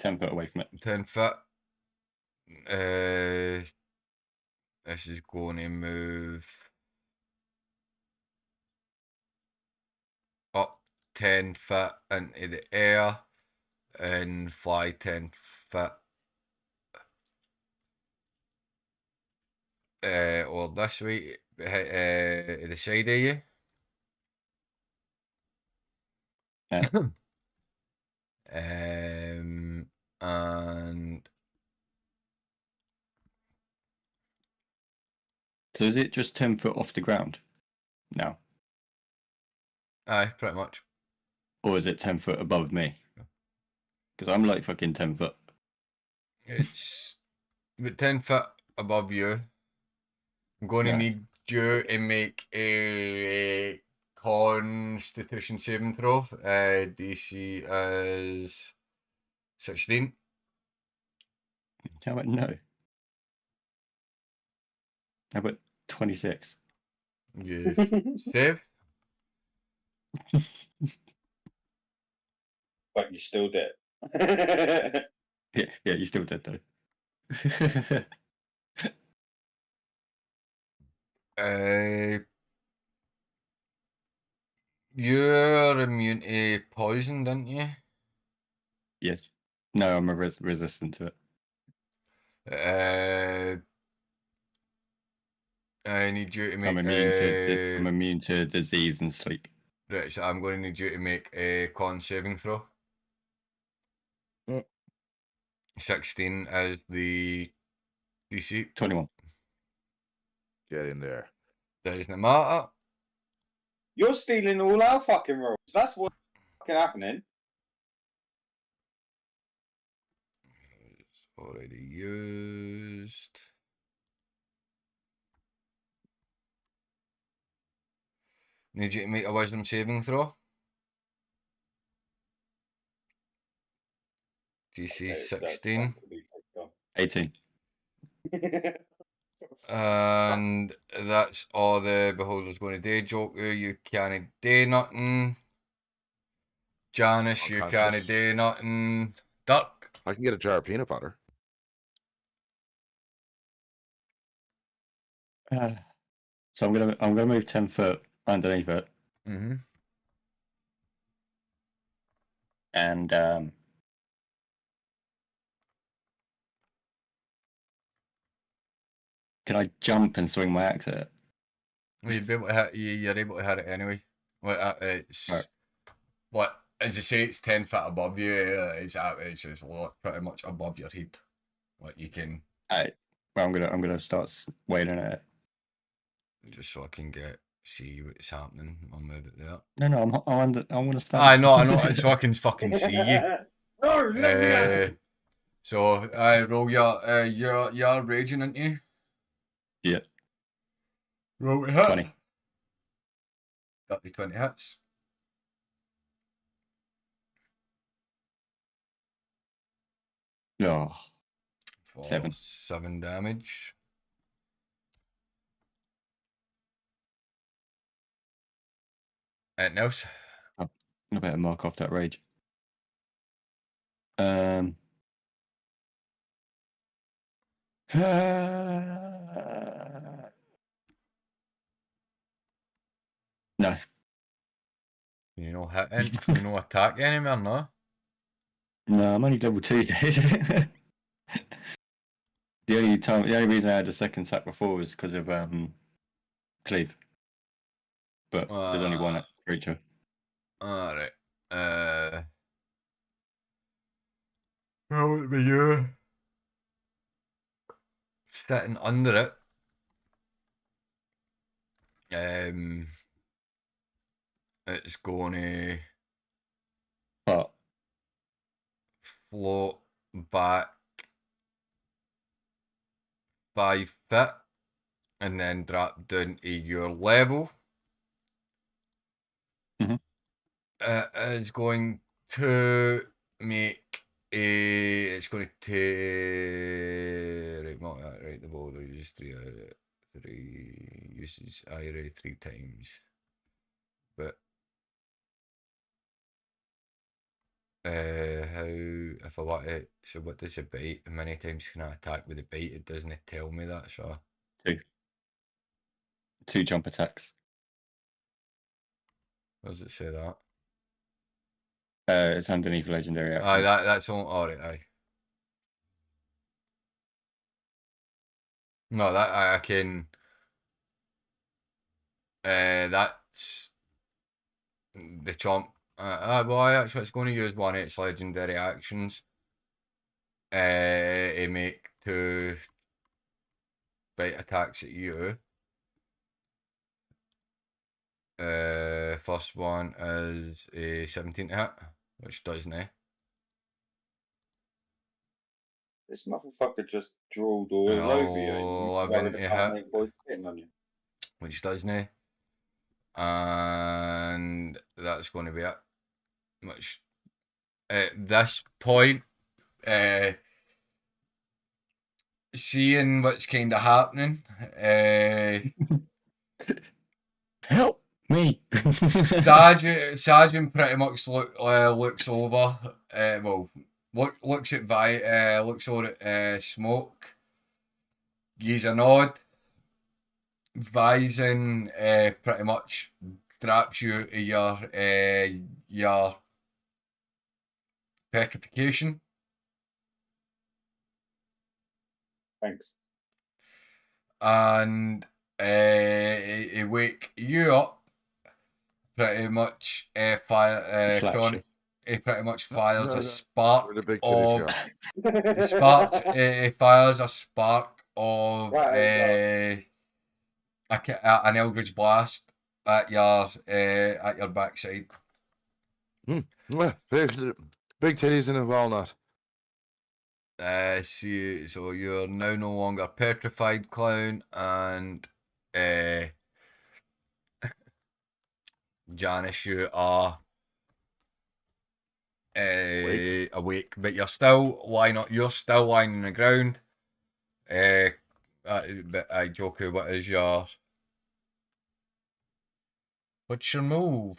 Speaker 4: 10 foot away from it.
Speaker 1: 10 foot? This is going to move up 10 foot into the air and fly 10 foot or this way the side of you.
Speaker 4: Yeah.
Speaker 1: And
Speaker 4: So is it just 10 foot off the ground now?
Speaker 1: aye, pretty much.
Speaker 4: Or is it 10 foot above me? Because I'm like fucking 10 foot.
Speaker 1: It's about 10 foot above you. I'm going to
Speaker 4: Right.
Speaker 1: need you to make a Constitution saving throw. DC is 16.
Speaker 4: How about no? How about 26?
Speaker 1: You save.
Speaker 3: But you still did.
Speaker 4: Yeah, you still did though.
Speaker 1: You're immune to poison, didn't you?
Speaker 4: Yes. No, I'm resistant to it.
Speaker 1: I need you to
Speaker 4: I'm
Speaker 1: make
Speaker 4: I'm immune to disease and sleep.
Speaker 1: right, so I'm going to need you to make a con saving throw.
Speaker 2: Mm.
Speaker 1: 16 is the DC.
Speaker 4: 21.
Speaker 2: Get in there.
Speaker 1: Doesn't matter.
Speaker 3: You're stealing all our fucking rolls. That's what's fucking happening.
Speaker 1: It's already used. Need you to make a wisdom saving throw. DC
Speaker 3: Okay, that's
Speaker 1: 16.
Speaker 3: time to be kicked off.
Speaker 4: 18.
Speaker 1: And that's all the beholder's going to do. Joker, you can't do nothing. Janice, you can't
Speaker 2: Unconscious.
Speaker 1: do nothing. Duck.
Speaker 2: I can get a jar of peanut butter.
Speaker 4: So I'm gonna move 10 foot underneath it,
Speaker 1: Mm-hmm.
Speaker 4: and can I jump and swing my axe at it?
Speaker 1: Well, you'd be able to hit, you're able to hit it anyway. Well, it's
Speaker 4: Right.
Speaker 1: what as I say, it's 10 foot above you. It's just a lot, pretty much above your head. What you can
Speaker 4: Alright. Well, I'm gonna start wailing at it.
Speaker 1: just so I can see what's happening. I'll move it there.
Speaker 4: No, I'm gonna stand.
Speaker 1: I know, so I can fucking see you.
Speaker 3: No, let me out.
Speaker 1: So I roll your raging, aren't you?
Speaker 4: Yeah.
Speaker 1: Roll to hit.
Speaker 4: 20.
Speaker 1: 20 hits.
Speaker 4: Oh,
Speaker 1: For
Speaker 4: 7.
Speaker 1: 7 damage. Anything else?
Speaker 4: I better mark off that rage. Um. No.
Speaker 1: You know, hitting. You know, attack anywhere, no?
Speaker 4: No, I'm only level 2, dude. The only reason I had a second attack before was because of cleave. But there's only one creature.
Speaker 1: Alright. Well, it'll be you. Sitting under it. It's going to
Speaker 4: But
Speaker 1: float back 5 feet and then drop down to your level.
Speaker 4: Mhm.
Speaker 1: It's going to make a. It's going to right. Right. The ball uses three uses. I already 3 times, but how if I want it? So what does it bite? How many times can I attack with the bite? It doesn't tell me that, so.
Speaker 4: 2 jump attacks.
Speaker 1: Does it say that?
Speaker 4: It's underneath legendary
Speaker 1: Aye,
Speaker 4: action.
Speaker 1: that's all. Alright, aye. No, that I can. That's the chomp. Well, actually, it's going to use one of its legendary actions. To make 2 bite attacks at you. First one is a 17 to hit, which doesn't.
Speaker 3: This motherfucker just drawled all
Speaker 1: And
Speaker 3: over you, and you
Speaker 1: 11
Speaker 3: worried
Speaker 1: to
Speaker 3: about
Speaker 1: hit,
Speaker 3: my boys getting on you.
Speaker 1: which doesn't. And that's going to be it. Which at this point, seeing what's kind of happening,
Speaker 4: Help me!
Speaker 1: Sergeant pretty much looks over. Looks at looks over at Smoke. Gives a nod. Vising pretty much straps you to your petrification.
Speaker 3: Thanks.
Speaker 1: And he wake you up. Pretty much fire.
Speaker 4: Slaps you.
Speaker 1: He pretty much fires
Speaker 2: No,
Speaker 1: a
Speaker 2: no.
Speaker 1: spark
Speaker 2: Where the big titties
Speaker 1: of
Speaker 2: go?
Speaker 1: he fires a spark of
Speaker 3: Right,
Speaker 1: an Eldritch Blast at your backside.
Speaker 2: Well, big titties in a walnut.
Speaker 1: See, so you're now no longer petrified, clown, and Janice, you are awake, but you're still lying on the ground. But Joku, what's your move?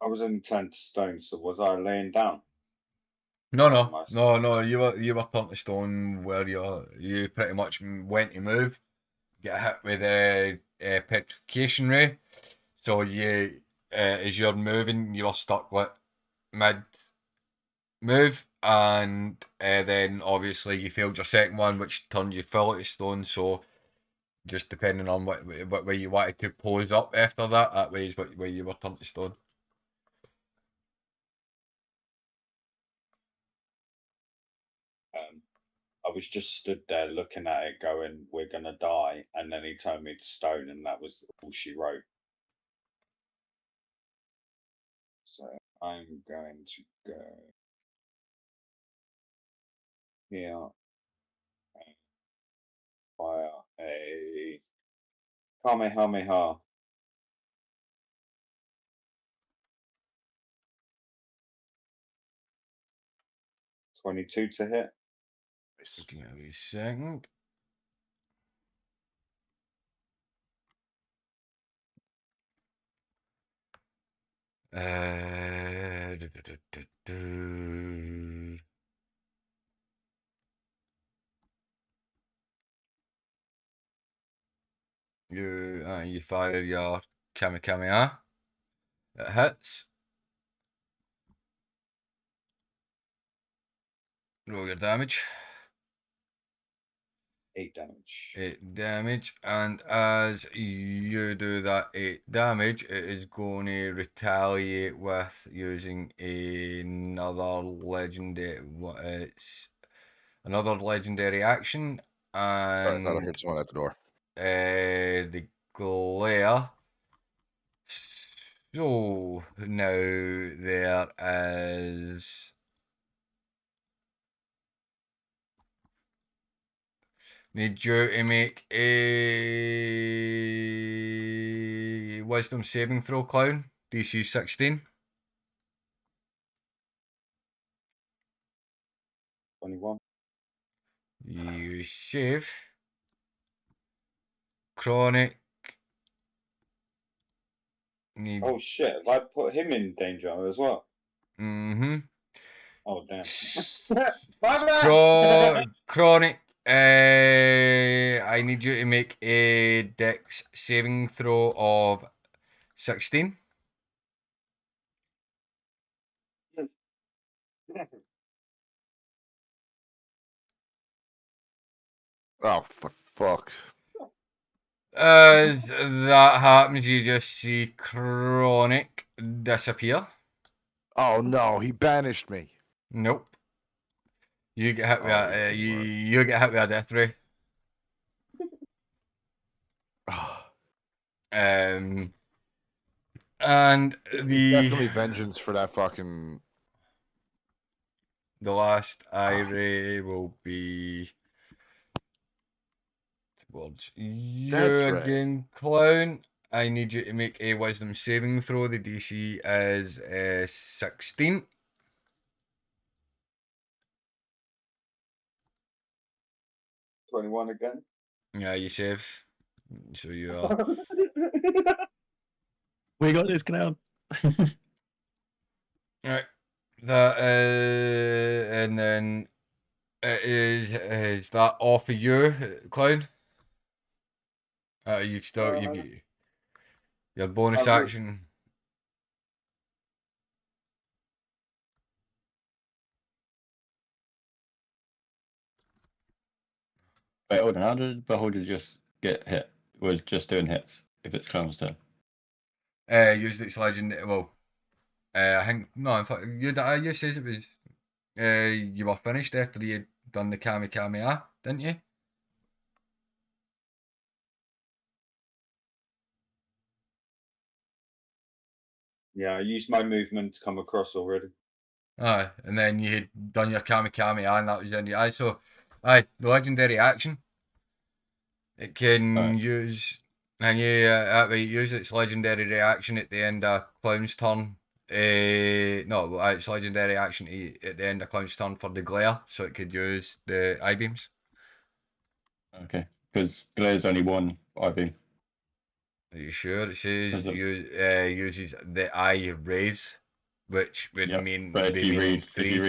Speaker 3: I was in 10 to stone, so was I laying down?
Speaker 1: No,
Speaker 3: Nice.
Speaker 1: no. You were turned to stone where you pretty much went to move, get hit with a petrification ray. So you, as you're moving, you're stuck with mid move, and then obviously you failed your second one, which turned you full to stone. So just depending on what way you wanted to pose up after that way is what way you were turned to stone.
Speaker 3: I was just stood there looking at it, going, "We're gonna die," and then he turned me to stone, and that was all she wrote. So I'm going to go here and fire a Kamehameha. 22 to hit.
Speaker 1: Give me a second. Do, do, do, do, do. You fire your Kamehameha. It hits. Roll your damage.
Speaker 3: 8 damage.
Speaker 1: 8 damage, and as you do that 8 damage, it is going to retaliate with using another legendary. It's another legendary action,
Speaker 2: Sorry, I thought I
Speaker 1: and
Speaker 2: heard someone at the door.
Speaker 1: the glare. So now there is. Need you to make a wisdom saving throw, clown. DC 16.
Speaker 3: 21.
Speaker 1: You save. Chronic. Need.
Speaker 3: Oh shit, have I put him in danger as well?
Speaker 1: Mm-hmm.
Speaker 3: Oh damn. Bye bye!
Speaker 1: Chronic, I need you to make a dex saving throw of 16.
Speaker 2: Oh, for fuck.
Speaker 1: As that happens, you just see Chronic disappear.
Speaker 2: Oh no, he banished me.
Speaker 1: Nope. You get hit with
Speaker 2: Oh,
Speaker 1: a,
Speaker 2: even worse.
Speaker 1: you get hit with a death ray. Um, and
Speaker 2: This is
Speaker 1: the
Speaker 2: definitely vengeance for that fucking.
Speaker 1: last ray will be towards you
Speaker 2: That's right.
Speaker 1: again, clown. I need you to make a wisdom saving throw. The DC is 16.
Speaker 3: 21 again.
Speaker 1: Yeah, you save. So you are.
Speaker 4: We got this, clown.
Speaker 1: Right. That and then it is that all for you, clown? You've still you your bonus
Speaker 3: I would-
Speaker 1: action.
Speaker 4: Wait, hold on. How did Beholder just get hit? Was just doing hits if it's clown's turn.
Speaker 1: Used its legend. Well, I think no. In fact, you says it was. You were finished after you'd done the Kamehameha, didn't you?
Speaker 3: Yeah, I used my movement to come across already.
Speaker 1: Aye, and then you had done your Kamehameha, and that was the end of aye. So, aye, the legendary action. It can
Speaker 4: Alright.
Speaker 1: use, and you that way use its legendary reaction at the end of Clown's turn. No, well, its legendary action at the end of Clown's turn for the glare, so it could use the eye beams.
Speaker 4: Okay. Because Glaire's only one IV.
Speaker 1: Are you sure? It says
Speaker 4: Is it?
Speaker 1: uses the eye rays, which would
Speaker 4: Yep.
Speaker 1: mean
Speaker 4: But
Speaker 1: be meaning
Speaker 4: if you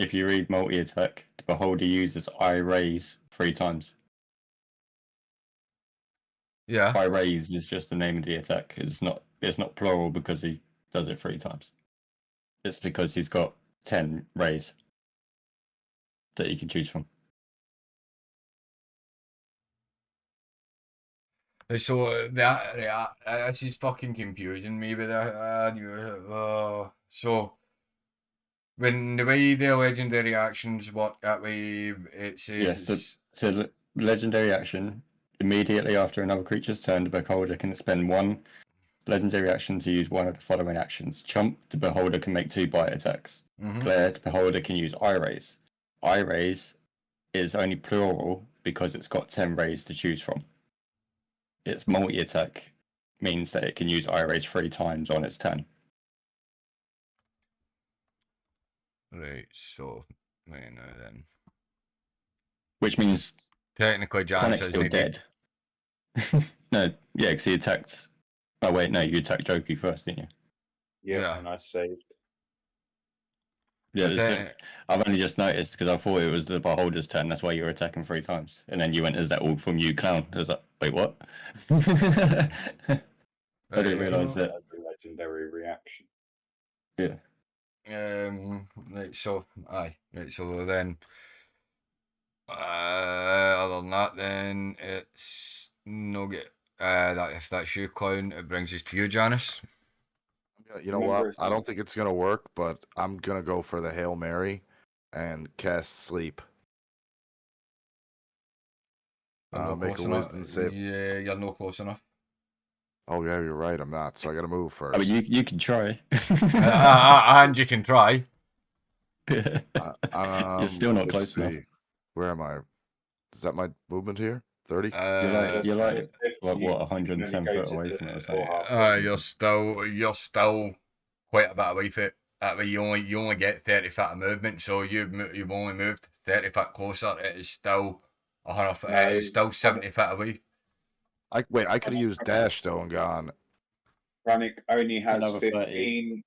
Speaker 1: 3.
Speaker 4: read multi attack, the Beholder uses eye raise 3 times.
Speaker 1: Yeah.
Speaker 4: Eye raise is just the name of the attack. It's not plural because he does it 3 times. It's because he's got 10 rays that he can choose from.
Speaker 1: So that yeah, this is fucking confusing me with that. So when the way the legendary actions work, that way it says
Speaker 4: Yeah, so legendary action. Immediately after another creature's turn, the Beholder can spend one legendary action to use one of the following actions. Chump, the Beholder can make 2 bite attacks.
Speaker 1: Mhm.
Speaker 4: Glare, the Beholder can use Eye Raise. Eye Raise is only plural because it's got 10 rays to choose from. Its multi-attack means that it can use Eye Raise 3 times on its turn.
Speaker 1: Right. So right now then,
Speaker 4: Which means
Speaker 1: technically Janice
Speaker 4: Chronic's
Speaker 1: isn't
Speaker 4: still
Speaker 1: dead.
Speaker 4: No, yeah, because he attacked. Oh wait, no, you attacked Joku first, didn't you?
Speaker 3: Yeah,
Speaker 1: Yeah.
Speaker 3: and I saved.
Speaker 4: Yeah,
Speaker 1: But then,
Speaker 4: I've only just noticed because I thought it was the Beholder's turn. That's why you were attacking 3 times, and then you went, "Is that all from you, clown?" I was like, "Wait, what?" I didn't realise
Speaker 1: so,
Speaker 4: that.
Speaker 3: As a legendary reaction.
Speaker 4: Yeah.
Speaker 1: right. So aye. Right. So then, other than that, then it's no get. That if that's you, clown, it brings us to you, Janice.
Speaker 2: You know
Speaker 3: Remember,
Speaker 2: what?
Speaker 3: it's
Speaker 2: I don't think it's gonna work, but I'm gonna go for the Hail Mary and cast sleep.
Speaker 1: You're not
Speaker 2: Make
Speaker 1: close
Speaker 2: a
Speaker 1: enough.
Speaker 2: wisdom save.
Speaker 1: Yeah, you're not close enough.
Speaker 2: Oh yeah, you're right. I'm not. So I gotta move
Speaker 4: I mean,
Speaker 2: first.
Speaker 4: you can try.
Speaker 1: And you can try.
Speaker 4: You're still not
Speaker 2: Let's
Speaker 4: close enough.
Speaker 2: see. Where am I? Is that my movement here? 30?
Speaker 4: You're like
Speaker 3: just if
Speaker 4: what
Speaker 3: you can
Speaker 4: 110
Speaker 3: only go
Speaker 4: foot
Speaker 3: to
Speaker 4: away
Speaker 3: the
Speaker 4: from it or
Speaker 3: or
Speaker 4: something.
Speaker 3: halfway.
Speaker 1: you're still quite a bit away from it. That way you only get 30 foot of movement, so you've only moved 30 foot closer. It is still 100 foot.
Speaker 3: No,
Speaker 1: It is still 70 foot away.
Speaker 2: I could have used dash though and gone.
Speaker 3: Chronic only has
Speaker 4: Another 30.
Speaker 3: 15.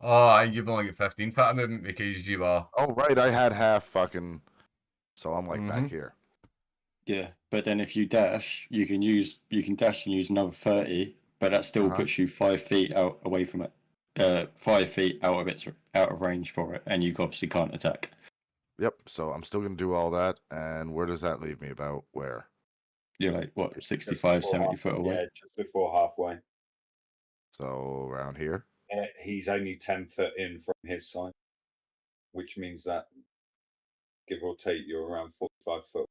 Speaker 1: Oh, and you've only got 15 foot of movement because you are.
Speaker 2: Oh right, I had half fucking. So I'm like
Speaker 1: Mhm.
Speaker 2: back here.
Speaker 4: Yeah, but then if you dash, you can dash and use another 30, but that still
Speaker 2: Uh-huh.
Speaker 4: puts you 5 feet out away from it. 5 feet out of range for it, and you obviously can't attack.
Speaker 2: Yep. So I'm still gonna do all that. And where does that leave me? About where?
Speaker 4: You're like what,
Speaker 3: Just
Speaker 4: 65,
Speaker 3: before
Speaker 4: 70
Speaker 3: half,
Speaker 4: foot away?
Speaker 3: yeah, just before halfway.
Speaker 2: So around here.
Speaker 3: He's only 10 foot in from his side, which means that give or take you're around 45 foot.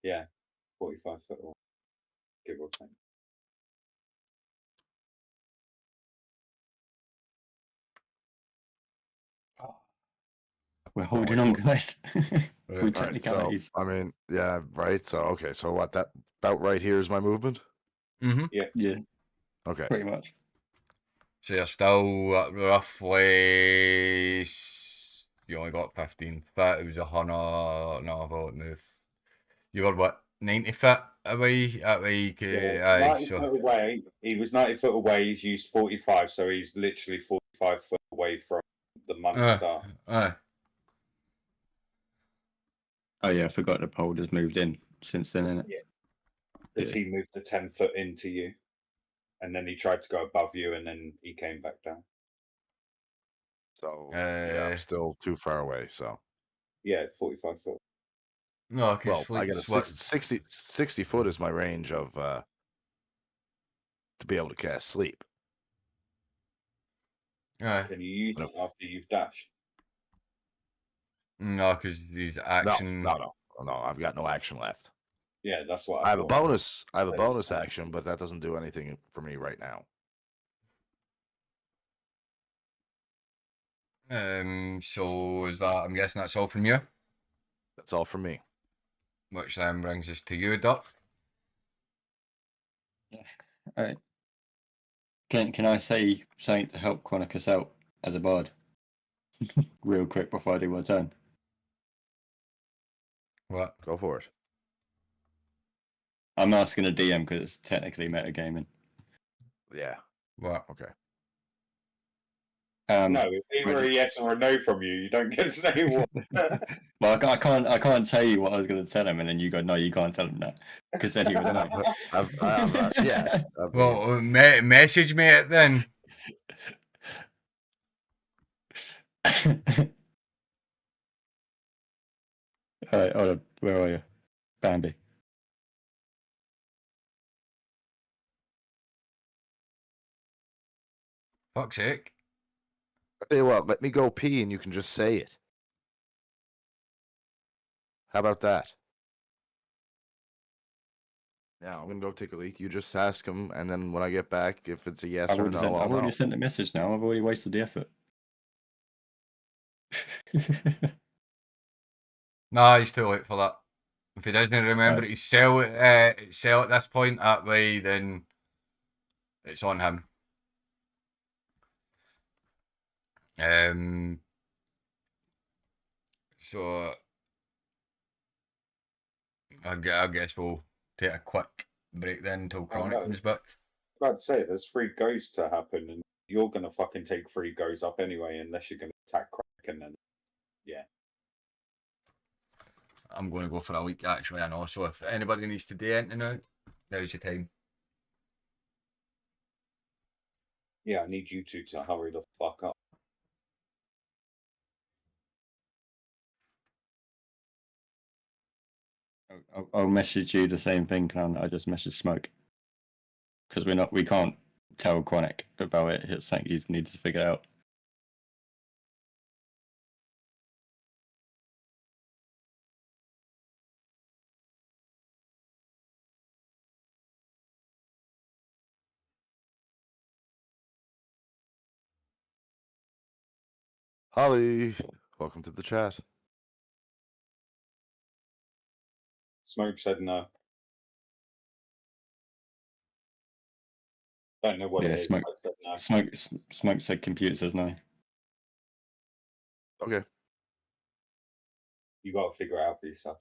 Speaker 3: Yeah, 45 foot away, give or take.
Speaker 4: We're
Speaker 2: No
Speaker 4: holding
Speaker 2: idea
Speaker 4: on,
Speaker 2: what-
Speaker 4: guys.
Speaker 1: Right.
Speaker 4: With
Speaker 2: All right. So
Speaker 4: technicalities.
Speaker 2: I mean, yeah, right. So okay. So what? That about right here is my movement.
Speaker 1: Mhm.
Speaker 4: Yeah,
Speaker 2: Okay.
Speaker 4: pretty much.
Speaker 1: So you're still at roughly. You only got 15 foot. It was 100. No, I won't move. You were what? 90 foot away at like.
Speaker 3: Yeah,
Speaker 1: Aye.
Speaker 3: 90
Speaker 1: So.
Speaker 3: foot away. He was 90 foot away. He's used 45, so he's literally 45 foot away from the month start.
Speaker 1: Aye.
Speaker 4: Oh yeah, I forgot the pole has moved in since then, innit?
Speaker 3: Yeah, because
Speaker 4: Yeah.
Speaker 3: he moved the 10 foot into you, and then he tried to go above you, and then he came back down.
Speaker 2: So yeah, I'm still too far away. So
Speaker 3: Yeah, 45 foot.
Speaker 1: No, because
Speaker 2: well, I got a 60 foot is my range of to be able to cast sleep.
Speaker 1: Aye.
Speaker 3: Can you use it after you've dashed?
Speaker 1: No, because these action.
Speaker 2: No. I've got no action left.
Speaker 3: Yeah, that's what
Speaker 2: I have a
Speaker 3: thought.
Speaker 2: bonus. I have a
Speaker 3: But
Speaker 2: bonus action, but that doesn't do anything for me right now.
Speaker 1: So is that? I'm guessing that's all from you,
Speaker 2: That's all from me.
Speaker 1: which then brings us to you, Doc.
Speaker 4: Alright. Can I say something to help Chronic us out as a bard? Real quick before I do my turn.
Speaker 1: What?
Speaker 2: Go for it.
Speaker 4: I'm asking a DM because it's technically metagaming.
Speaker 2: Yeah.
Speaker 1: What?
Speaker 2: Okay.
Speaker 3: no, it's either a yes or a no from you. You don't get to say what.
Speaker 4: Well, I can't tell you what I was going to tell him, and then you go, no, you can't tell him that, because then he would know.
Speaker 2: Yeah.
Speaker 1: Well, message me it then.
Speaker 4: Alright, hold on. Where are you? Bambi.
Speaker 1: Fuck's sake.
Speaker 2: I tell you what, let me go pee and you can just say it. How about that? Yeah, I'm gonna go take a leak. You just ask him, and then when I get back, if it's a yes or no, I'll
Speaker 4: I've already
Speaker 2: know.
Speaker 4: sent a message now. I've already wasted the effort.
Speaker 1: Nah, he's too late for that. If he doesn't remember
Speaker 4: Right.
Speaker 1: his cell, cell at this point, that way, then it's on him. So I guess we'll take a quick break then until
Speaker 3: Oh,
Speaker 1: Chronic
Speaker 3: no.
Speaker 1: comes back.
Speaker 3: I'd say there's 3 goes to happen, and you're gonna fucking take 3 goes up anyway, unless you're gonna attack Kraken. And yeah,
Speaker 1: I'm going to go for a week actually, I know. So if anybody needs to do anything now, now's your time.
Speaker 3: yeah, I need you two to hurry the fuck up.
Speaker 4: I'll message you the same thing, Clan. I just messaged Smoke because we can't tell Chronic about it. It's something he needs to figure out.
Speaker 2: Holly, welcome to the chat.
Speaker 3: Smoke said no. Don't know what
Speaker 4: Yeah,
Speaker 3: it is,
Speaker 4: Smoke.
Speaker 3: but said no.
Speaker 4: Smoke said computer says no.
Speaker 2: Okay.
Speaker 3: You got to figure it out for yourself.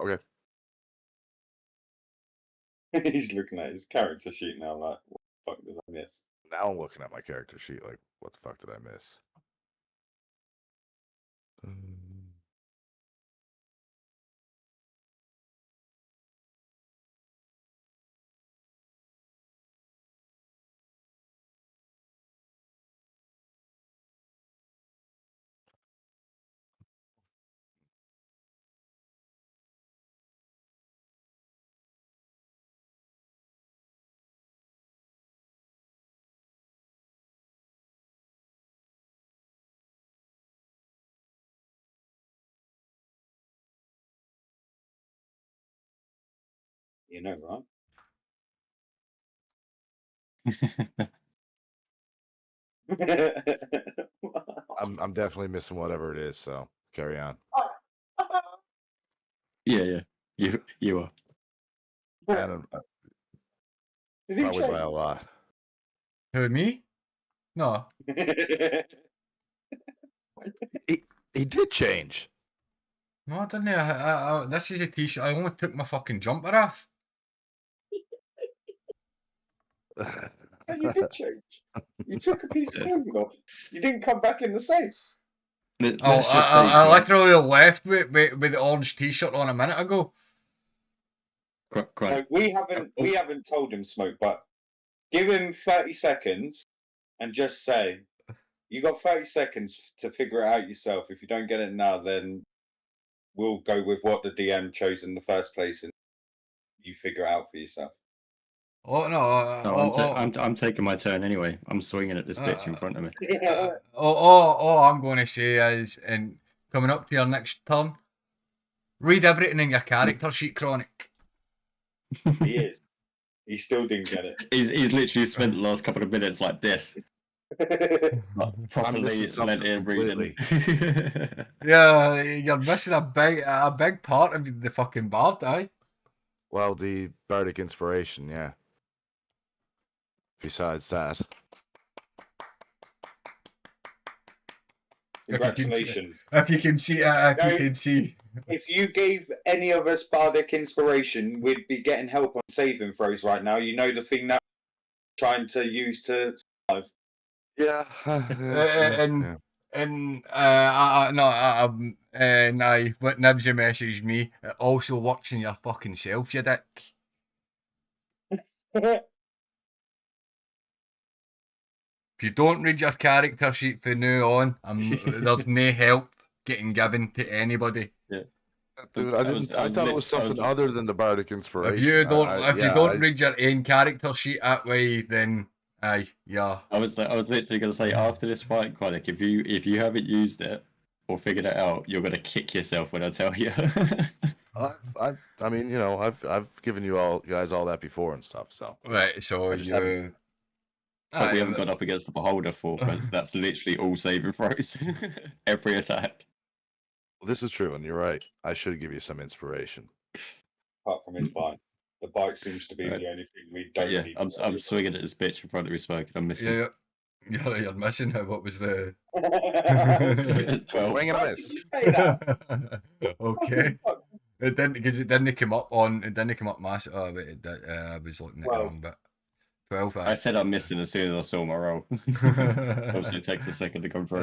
Speaker 2: Okay.
Speaker 3: He's looking at his character sheet now, like, what the fuck did I miss?
Speaker 2: Now I'm looking at my character sheet like, what the fuck did I miss?
Speaker 3: You know, right?
Speaker 2: I'm definitely missing whatever it is. So carry on.
Speaker 4: Yeah. You are.
Speaker 2: And
Speaker 3: Did he
Speaker 2: probably by
Speaker 3: change?
Speaker 2: a lot.
Speaker 1: Who, me? No.
Speaker 2: He did change.
Speaker 1: No, I didn't. This is a t-shirt. I only took my fucking jumper off.
Speaker 3: Oh, you did change. You took a piece of
Speaker 4: Yeah.
Speaker 3: clothing off. You didn't come back in the safe.
Speaker 4: Let's
Speaker 1: Oh,
Speaker 4: just say,
Speaker 1: I
Speaker 4: Grant,
Speaker 1: literally left with the orange t-shirt on a minute ago.
Speaker 3: No, we haven't told him, Smoke, but give him 30 seconds and just say, you got 30 seconds to figure it out yourself. If you don't get it now, then we'll go with what the DM chose in the first place and you figure it out for yourself.
Speaker 1: Oh no!
Speaker 4: No, I'm taking my turn anyway. I'm swinging at this bitch in front of me.
Speaker 1: All I'm going to say is, and coming up to your next turn, read everything in your character sheet, Chronic.
Speaker 3: He is. He still didn't get
Speaker 4: He's literally spent the last couple of minutes like this,
Speaker 3: it.
Speaker 4: like, properly
Speaker 2: missing something
Speaker 4: let in reading.
Speaker 1: Yeah, you're missing a big part of the fucking bard, aye?
Speaker 2: Well, the bardic inspiration, yeah. Besides that,
Speaker 3: Congratulations.
Speaker 1: If you can see,
Speaker 3: If you gave any of us bardic inspiration, we'd be getting help on saving throws right now. You know the thing that we're trying to use to survive.
Speaker 2: yeah,
Speaker 1: and what Nibsy messaged me, it also works in your fucking self, you dick. If you don't read your character sheet from now on, there's no help getting given to anybody.
Speaker 4: Yeah.
Speaker 2: dude, I thought it was something other than the bardic inspiration.
Speaker 1: If you don't
Speaker 2: I
Speaker 1: read your own character sheet that way, then yeah.
Speaker 4: I was literally going to say after this fight, Quanic, if you haven't used it or figured it out, you're going to kick yourself when I tell you.
Speaker 2: I mean, you know, I've given you guys all that before and stuff. So
Speaker 1: Right, so
Speaker 2: I just haven't-
Speaker 1: you.
Speaker 4: But we haven't gone up against the beholder for, but that's literally all saving throws. Every attack.
Speaker 2: this is true, and you're right. I should give you some inspiration.
Speaker 3: Apart from his bite. The bite seems to be
Speaker 4: Right.
Speaker 3: the only thing we
Speaker 4: But
Speaker 3: don't
Speaker 4: yeah,
Speaker 3: need.
Speaker 4: I'm swinging at this bitch in front of me smoking. I'm missing.
Speaker 1: Yeah, you're missing it. What was the?
Speaker 4: 12.
Speaker 2: Swing and a
Speaker 3: Why
Speaker 2: miss.
Speaker 3: did you say that?
Speaker 1: Okay. It didn't because it didn't come up massive. Oh, but it did, I was looking at the
Speaker 3: Well.
Speaker 1: wrong bit. 12.
Speaker 4: I said I'm missing as soon as I saw my roll. Obviously, it takes a second to come through.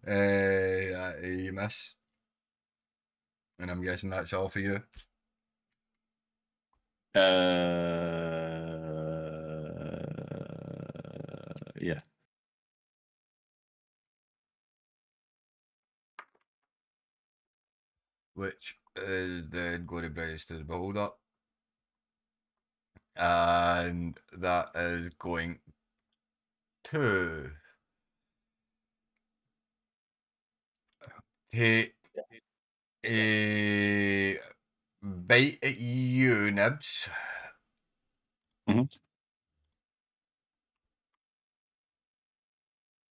Speaker 1: You miss, and I'm guessing that's all for you.
Speaker 4: Yeah.
Speaker 1: Which is then going to bring us to the beholder, and that is going to take a bite at you, Nibs.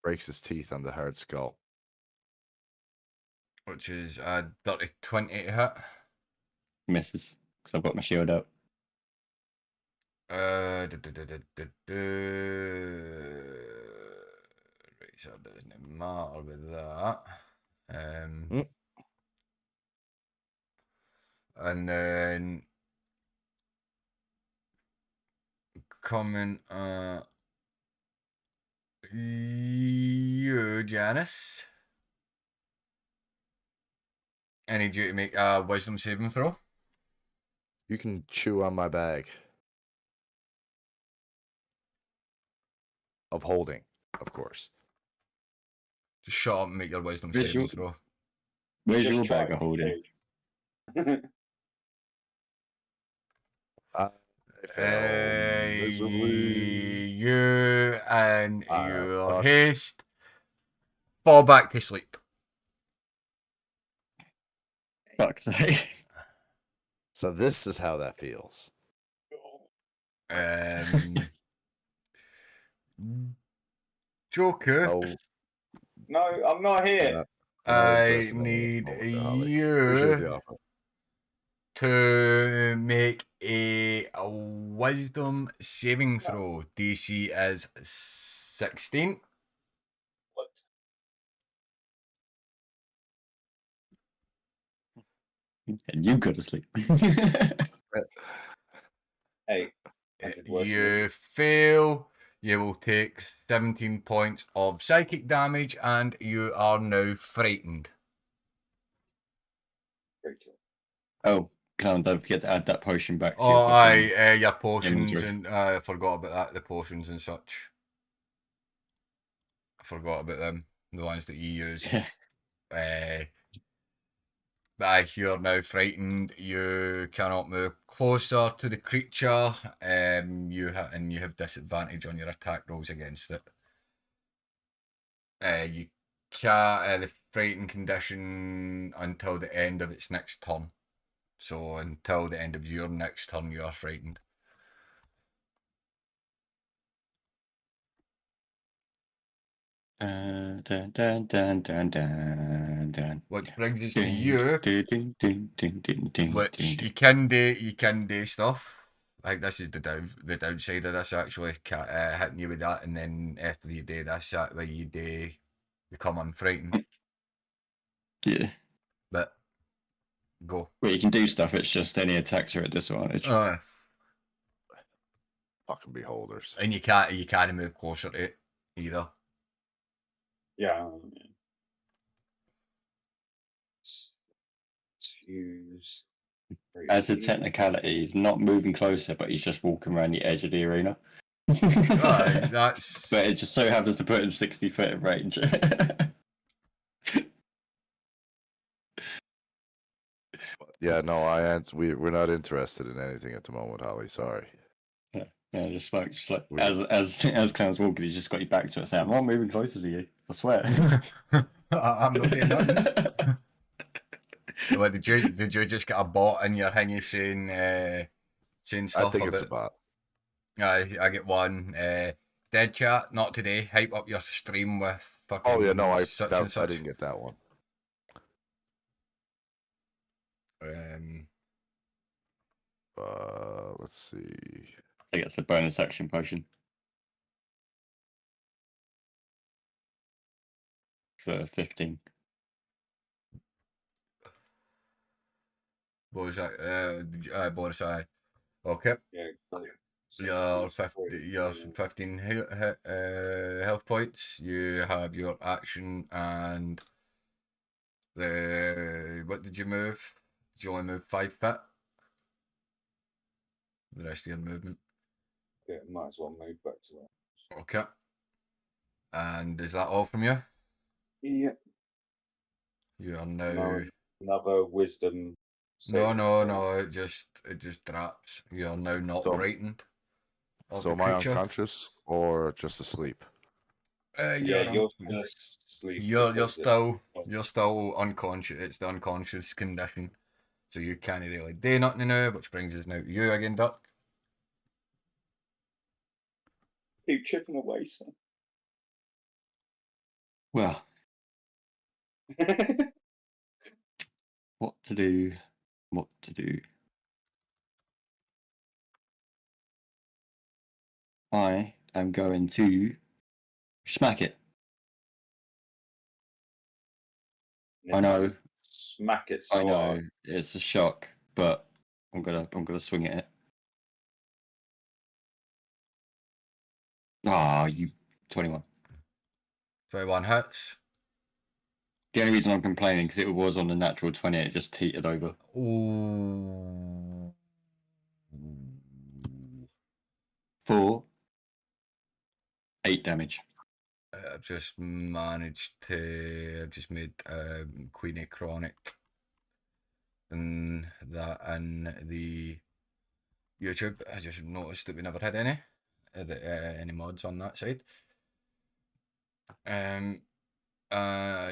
Speaker 2: Breaks his teeth on the hard skull.
Speaker 1: Which is a dirty 20 to hit.
Speaker 4: Misses, because I've got my shield out.
Speaker 1: Right, so it doesn't matter with that. And then coming you, Janice. I need you to make a wisdom saving throw.
Speaker 2: You can chew on my bag of holding, of course.
Speaker 1: Just shut up and make your wisdom
Speaker 4: Where's
Speaker 1: saving
Speaker 4: your-
Speaker 1: throw.
Speaker 4: Where's
Speaker 3: Just
Speaker 4: your
Speaker 3: try
Speaker 4: bag of holding?
Speaker 3: to.
Speaker 2: I fail miserably.
Speaker 1: You and
Speaker 2: I
Speaker 1: your
Speaker 2: fuck.
Speaker 1: haste fall back to sleep.
Speaker 4: Fuck's sake.
Speaker 2: So this is how that feels.
Speaker 1: Um, Joker,
Speaker 2: Oh,
Speaker 3: No, I'm not
Speaker 2: we're
Speaker 3: here.
Speaker 2: not, we're not
Speaker 1: I
Speaker 2: interested in it
Speaker 1: need
Speaker 2: at the moment, Holly. Appreciate the
Speaker 1: you
Speaker 2: offer.
Speaker 1: to make a wisdom saving throw. DC is 16.
Speaker 3: What?
Speaker 4: And you go to sleep.
Speaker 3: Hey, I could work
Speaker 1: You fail. You will take 17 points of psychic damage and you are now frightened.
Speaker 3: Rachel.
Speaker 4: Oh, Callum, don't forget to add that potion back to
Speaker 1: Oh,
Speaker 4: your fucking
Speaker 1: aye, your potions
Speaker 4: inventory.
Speaker 1: and I forgot about that. The potions and such. I forgot about them. The ones that you use. Uh, Aye, you're now frightened. You cannot move closer to the creature. You have disadvantage on your attack rolls against it. You can't the frightened condition until the end of its next turn. So until the end of your next turn, you are frightened.
Speaker 4: Dun, dun, dun, dun, dun, dun, dun.
Speaker 1: Which brings us to
Speaker 4: Dun,
Speaker 1: you,
Speaker 4: dun, dun, dun, dun, dun, dun,
Speaker 1: which
Speaker 4: dun.
Speaker 1: you can do stuff. I think this is the downside of this actually, hitting you with that, and then after you do this, that way you do become unfrightened.
Speaker 4: Yeah.
Speaker 1: But go.
Speaker 4: Well, you can do stuff, it's just any attacks are at disadvantage.
Speaker 2: Fucking beholders.
Speaker 1: And you can't move closer to it either.
Speaker 3: Yeah. Use.
Speaker 4: As a technicality, he's not moving closer, but he's just walking around the edge of the arena.
Speaker 1: Aye, that's
Speaker 4: But it just so happens to put him 60 foot in range.
Speaker 2: Yeah, no, we're not interested in anything at the moment, Holly. Sorry.
Speaker 4: Yeah, just like
Speaker 2: We-
Speaker 4: as Clown's walking, he's just got his back to it saying, I'm not moving closer to you, I swear.
Speaker 1: I'm not doing nothing. What, did you just get a bot in your thingy saying
Speaker 2: I
Speaker 1: stuff
Speaker 2: think
Speaker 1: about?
Speaker 2: it's about.
Speaker 1: I get one. Dead chat, not today. Hype up your stream with fucking
Speaker 2: Oh yeah, no,
Speaker 1: such and
Speaker 2: I
Speaker 1: such.
Speaker 2: didn't get that one. Let's see.
Speaker 4: I guess the bonus action potion. For 15.
Speaker 1: What was that? Boris, I. Okay.
Speaker 3: Yeah. Cool.
Speaker 1: Your 15 health points. You have your action and what did you move? Did you only move 5 feet? The rest of your movement.
Speaker 3: Yeah, might as well move back to that.
Speaker 1: Okay. And is that all from you?
Speaker 3: Yeah.
Speaker 1: You are now.
Speaker 3: No, another wisdom. saving throw.
Speaker 1: No. It just drops. You are now not
Speaker 2: So-
Speaker 1: frightened of
Speaker 2: So
Speaker 1: the
Speaker 2: am I
Speaker 1: creature.
Speaker 2: unconscious or just asleep?
Speaker 3: Yeah, you're just sleep.
Speaker 1: You're
Speaker 3: because
Speaker 1: still unconscious. It's the unconscious condition, so you can't really do nothing now. Which brings us now to you again, Duck.
Speaker 3: Keep chipping away, son.
Speaker 4: Well, what to do? What to do? I am going to smack it. I know.
Speaker 3: Smack it so
Speaker 4: I know
Speaker 3: hard.
Speaker 4: it's a shock, but I'm gonna swing at it. Ah, you 21.
Speaker 1: 21 hits.
Speaker 4: The only reason I'm complaining because it was on the natural 20, it just teetered over.
Speaker 1: Ooh.
Speaker 4: For 8 damage.
Speaker 1: I've just made Queenie Chronic and that in the YouTube. I just noticed that we never had any mods on that side.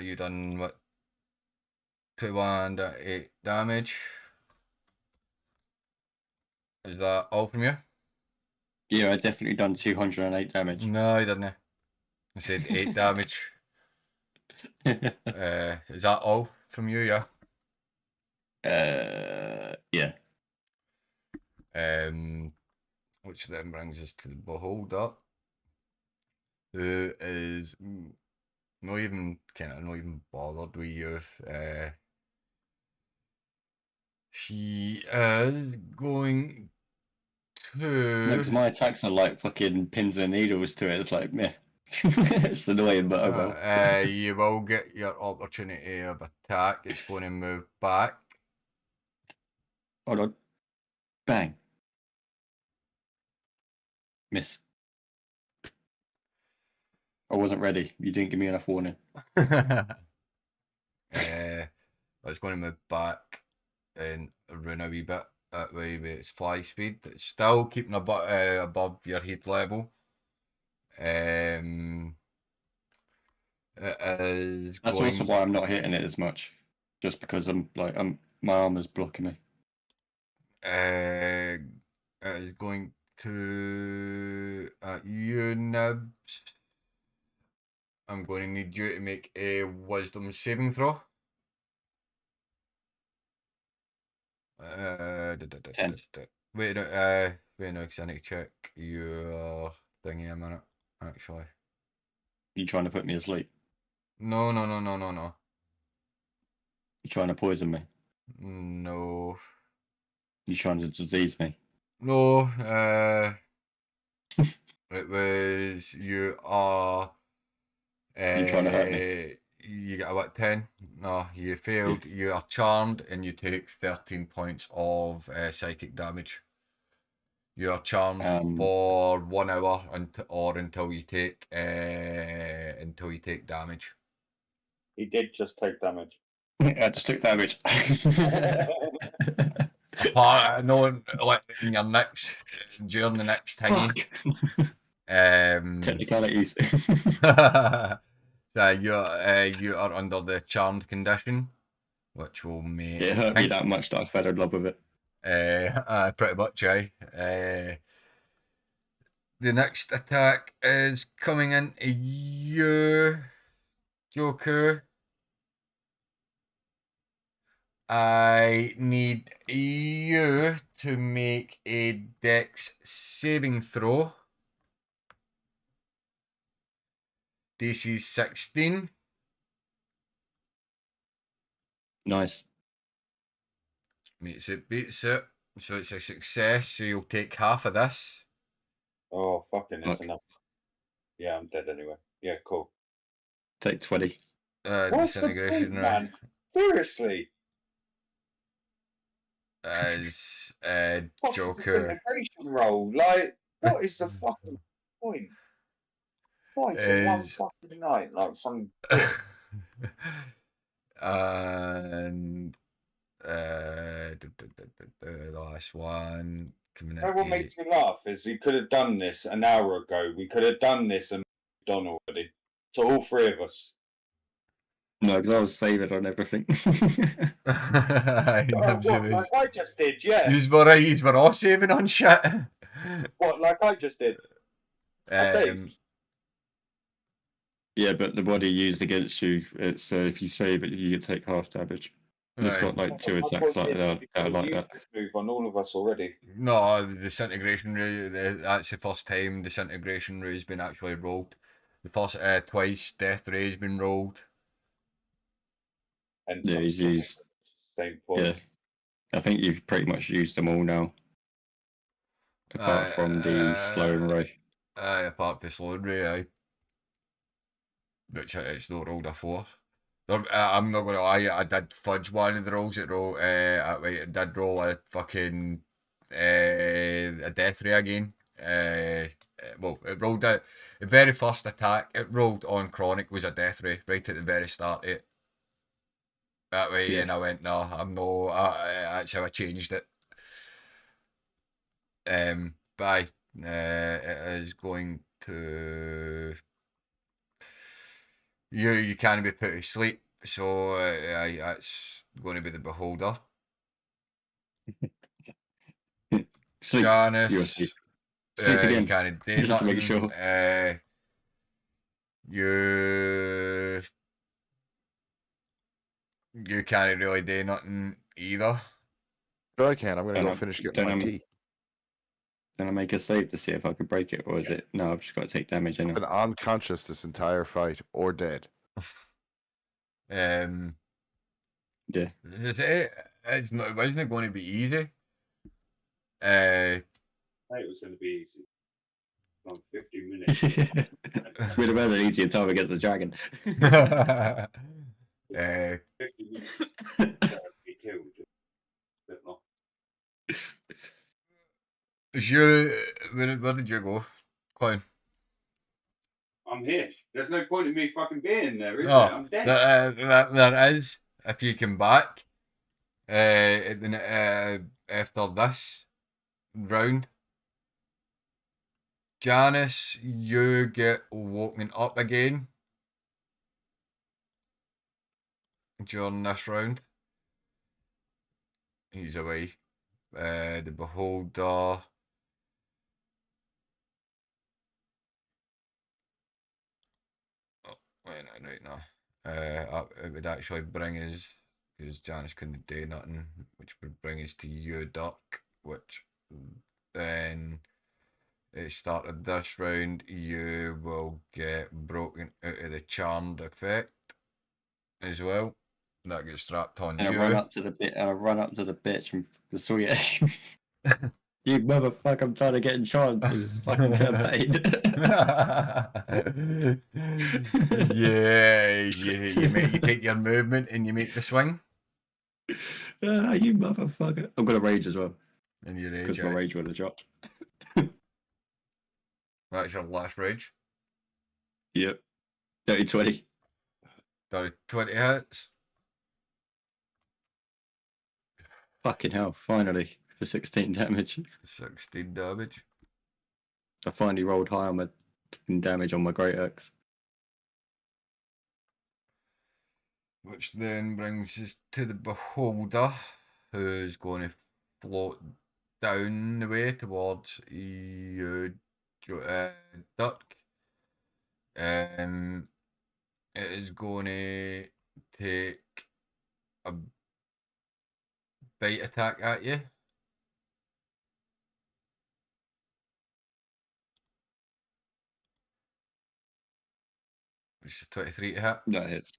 Speaker 1: You done what? 21 8 damage. Is that all from you?
Speaker 4: Yeah, I definitely done 208 damage.
Speaker 1: No, you didn't. I said 8 damage. Is that all from you? Yeah.
Speaker 4: Yeah.
Speaker 1: Which then brings us to the beholder, who is not even bothered with you. She is going
Speaker 4: No,
Speaker 1: to.
Speaker 4: because my attacks are like fucking pins and needles to it. It's like, meh. It's annoying, but oh well.
Speaker 1: You will get your opportunity of attack. It's going to move back.
Speaker 4: Hold on. Bang. Miss. I wasn't ready. You didn't give me enough warning.
Speaker 1: It's going to move back and run a wee bit that way with its fly speed. It's still keeping above your heat level. It is
Speaker 4: That's also
Speaker 1: going.
Speaker 4: why I'm not hitting it as much. Just because my armor's blocking me.
Speaker 1: It is going to you, Nibs. I'm going to need you to make a wisdom saving throw.
Speaker 4: 10.
Speaker 1: Wait, no, wait, no, 'cause I need to check your thingy a minute, actually.
Speaker 4: You trying to put me asleep?
Speaker 1: No, no, no, no, no, no.
Speaker 4: You trying to poison me?
Speaker 1: No.
Speaker 4: You trying to disease me?
Speaker 1: No, it was, you are,
Speaker 4: You trying to hurt me?
Speaker 1: you got a what, 10? No, you
Speaker 4: Yeah.
Speaker 1: failed. You are charmed and you take 13 points of psychic damage. You are charmed for 1 hour until you take damage.
Speaker 3: He did just take damage.
Speaker 4: I just took damage.
Speaker 1: Apart, no, like in your next during the next thingy.
Speaker 4: Technicalities.
Speaker 1: So you are under the charmed condition, which will make
Speaker 4: It hurt me that much that I fell in love with it.
Speaker 1: pretty much, eh? The next attack is coming into you, Joker. I need you to make a dex saving throw. DC 16.
Speaker 4: Nice.
Speaker 1: Meets it, beats it. So it's a success, so you'll take half of this.
Speaker 3: Oh, fucking, that's
Speaker 4: Fuck.
Speaker 3: enough. Yeah, I'm dead anyway. Yeah, cool.
Speaker 4: Take 20.
Speaker 3: What's the
Speaker 1: Disintegration
Speaker 3: point,
Speaker 1: ray.
Speaker 3: man? Seriously.
Speaker 1: As
Speaker 3: Fucking
Speaker 1: Joker
Speaker 3: disintegration roll. Like, what is the fucking point? Twice in one
Speaker 1: is
Speaker 3: fucking night, like some bitch.
Speaker 1: and the last one coming
Speaker 3: You know what
Speaker 1: in
Speaker 3: makes me laugh is we could have done this an hour ago. We could have done this and done already. To all three of us.
Speaker 4: No, because I was saving on everything.
Speaker 3: What, like I just did, yeah.
Speaker 1: He's were all saving on shit.
Speaker 3: What, like I just did. I saved.
Speaker 4: Yeah, but the body used against you, it's if you save it, you take half damage. And it's got like 2 attacks like that.
Speaker 3: We could have used this move on all of us already.
Speaker 1: No, the disintegration ray, that's the first time disintegration ray's been actually rolled. The first twice death ray's been rolled.
Speaker 3: And
Speaker 4: Yeah, he's used.
Speaker 3: same point.
Speaker 4: Yeah, I think you've pretty much used them all now. Apart from the slowing ray.
Speaker 1: Apart from the slowing ray, aye. Which it's not rolled a 4. I'm not gonna lie, I did fudge one of the rolls. It roll, I did roll a fucking a death ray again. Well, it rolled out the very first attack. It rolled on chronic was a death ray right at the very start of it. That way,
Speaker 4: Yeah.
Speaker 1: and I went, no, I'm no. That's how I changed it. But it is going to you can't be put to sleep, so that's going to be the beholder.
Speaker 4: Sleep. You're asleep.
Speaker 1: Janice,
Speaker 4: Sleep
Speaker 1: you
Speaker 4: again.
Speaker 1: can't do
Speaker 4: Just to make
Speaker 1: nothing.
Speaker 4: sure.
Speaker 1: You you can't really do nothing either.
Speaker 2: Sure I can. I'm gonna
Speaker 4: Don't
Speaker 2: go
Speaker 4: I,
Speaker 2: finish getting
Speaker 4: don't
Speaker 2: my
Speaker 4: I,
Speaker 2: tea.
Speaker 4: don't I make a save to see if I could break it, or is it no? I've just got to take damage
Speaker 2: I've
Speaker 4: anyway.
Speaker 2: been unconscious this entire fight, or dead.
Speaker 1: Um,
Speaker 4: Yeah.
Speaker 1: it's not. It wasn't going to be easy.
Speaker 3: Hey, it was going to be easy. On 50 minutes.
Speaker 4: We'd have had an easier time against the dragon.
Speaker 3: 50 minutes. Be killed. A bit long.
Speaker 1: is you where did you go, Clown?
Speaker 3: I'm here. There's no point in me fucking being there, is
Speaker 1: No,
Speaker 3: there? I'm dead.
Speaker 1: there is if you come back. After this round, Janice, you get woken up again during this round. He's away. The beholder. Oh, wait, no, right now. It would actually bring us, because Janice couldn't do nothing, which would bring us to you, Duck, which then at the start of this round you will get broken out of the charmed effect as well. That gets strapped on
Speaker 4: And I
Speaker 1: you.
Speaker 4: run up to the bit. I run up to the bitch and the sweet. You motherfucker! I'm trying to get in charge of this fucking campaign.
Speaker 1: Yeah, you take your movement and you make the swing
Speaker 4: You motherfucker! I'm gonna rage as well
Speaker 1: and you
Speaker 4: because
Speaker 1: rage
Speaker 4: my
Speaker 1: out.
Speaker 4: rage would have dropped.
Speaker 1: That's your last rage.
Speaker 4: Yep. 30-20.
Speaker 1: 20 hits.
Speaker 4: Fucking hell! Finally for 16 damage.
Speaker 1: 16 damage.
Speaker 4: I finally rolled high on my damage on my great axe.
Speaker 1: Which then brings us to the beholder, who's going to float down the way towards you, Duck. It is going to take a bite attack at you. Which is 23 to hit.
Speaker 4: That hits.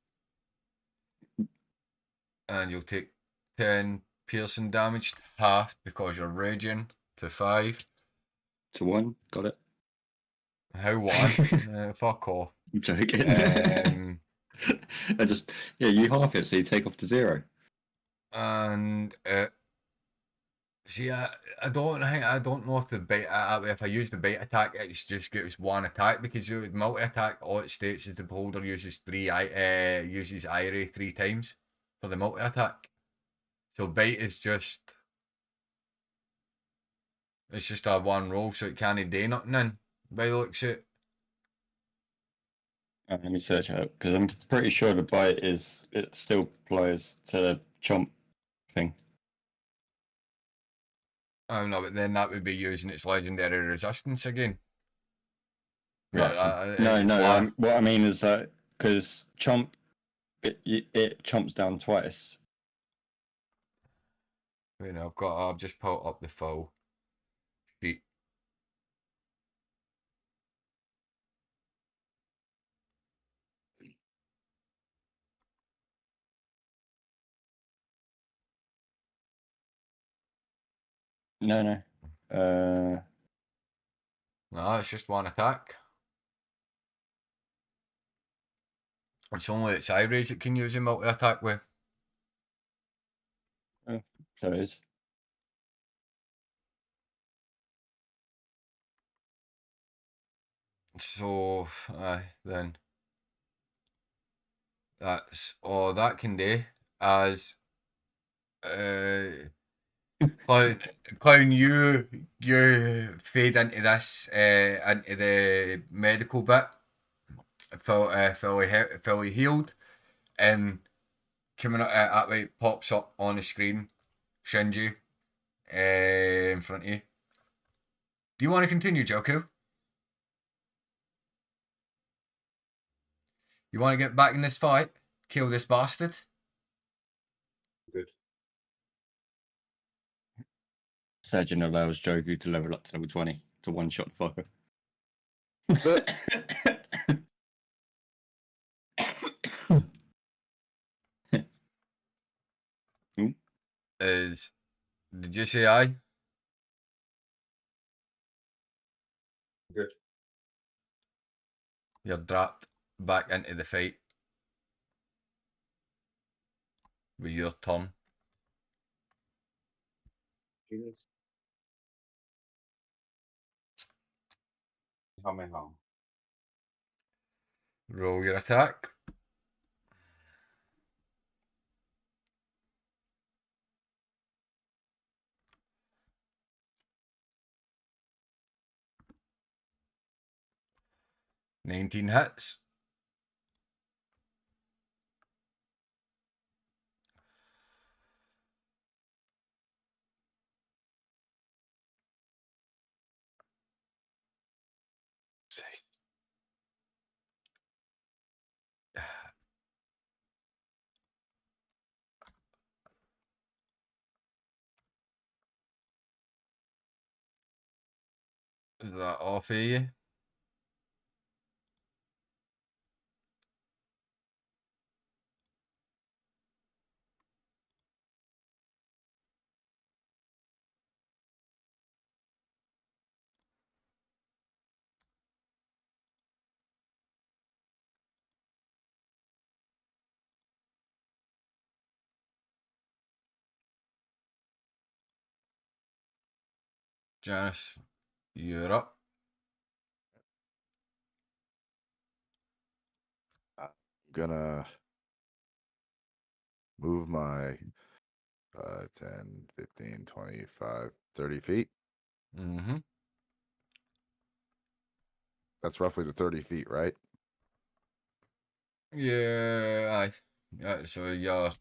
Speaker 1: And you'll take 10 piercing damage, half because you're raging, to 5.
Speaker 4: To 1. Got it.
Speaker 1: How 1? Fuck off.
Speaker 4: I'm joking. I just you half it so you take off to 0.
Speaker 1: And see, I don't know if the bite if I use the bite attack, it's just gives 1 attack because the multi attack all it states is the beholder uses uses eye 3 times for the multi attack. So bite is just it's just a 1 roll, so it can't do nothing in by the looks of it.
Speaker 4: Let me search it up because I'm pretty sure the bite it still applies to the chomp thing.
Speaker 1: Oh no, but then that would be using its legendary resistance again.
Speaker 4: Right.
Speaker 1: It's
Speaker 4: No. What I mean is that because chomp it chomps down twice.
Speaker 1: you know, I've just pulled up the full sheet.
Speaker 4: No.
Speaker 1: No, it's just 1 attack. It's only its eye rays it can use a multi attack with.
Speaker 4: So it is.
Speaker 1: So, then that's all that can do. As Clown, Clown, you fade into this, into the medical bit, fully healed, and coming up that way pops up on the screen, Shinji, in front of you. Do you want to continue, Joku? You want to get back in this fight? Kill this bastard?
Speaker 3: Good.
Speaker 4: Surgeon allows Jogu to level up to level 20 to one shot the fucker.
Speaker 1: Did you say aye?
Speaker 3: Good.
Speaker 1: You're dropped back into the fight with your turn.
Speaker 3: Jesus. Kamehameha.
Speaker 1: Roll your attack. "19 hits. Is that all for you? Janice, you're up.
Speaker 2: I'm gonna move my 10, 15, 25, 30 feet.
Speaker 1: Mm-hmm.
Speaker 2: That's roughly the 30 feet, right?
Speaker 1: Yeah, aye. Yeah, so you're,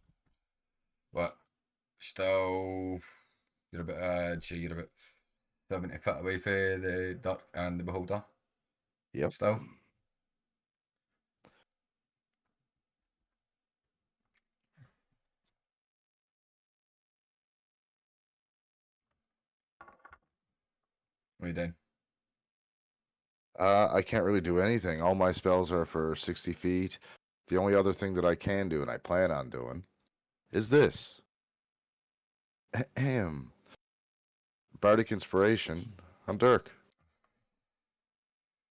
Speaker 1: what, still, you're about, I'd say you're about 70 feet away from the duck and the beholder.
Speaker 2: Yep.
Speaker 1: Still. What are you doing?
Speaker 2: I can't really do anything. All my spells are for 60 feet. The only other thing that I can do, and I plan on doing, is this. Ahem. Bardic Inspiration. I'm Dirk.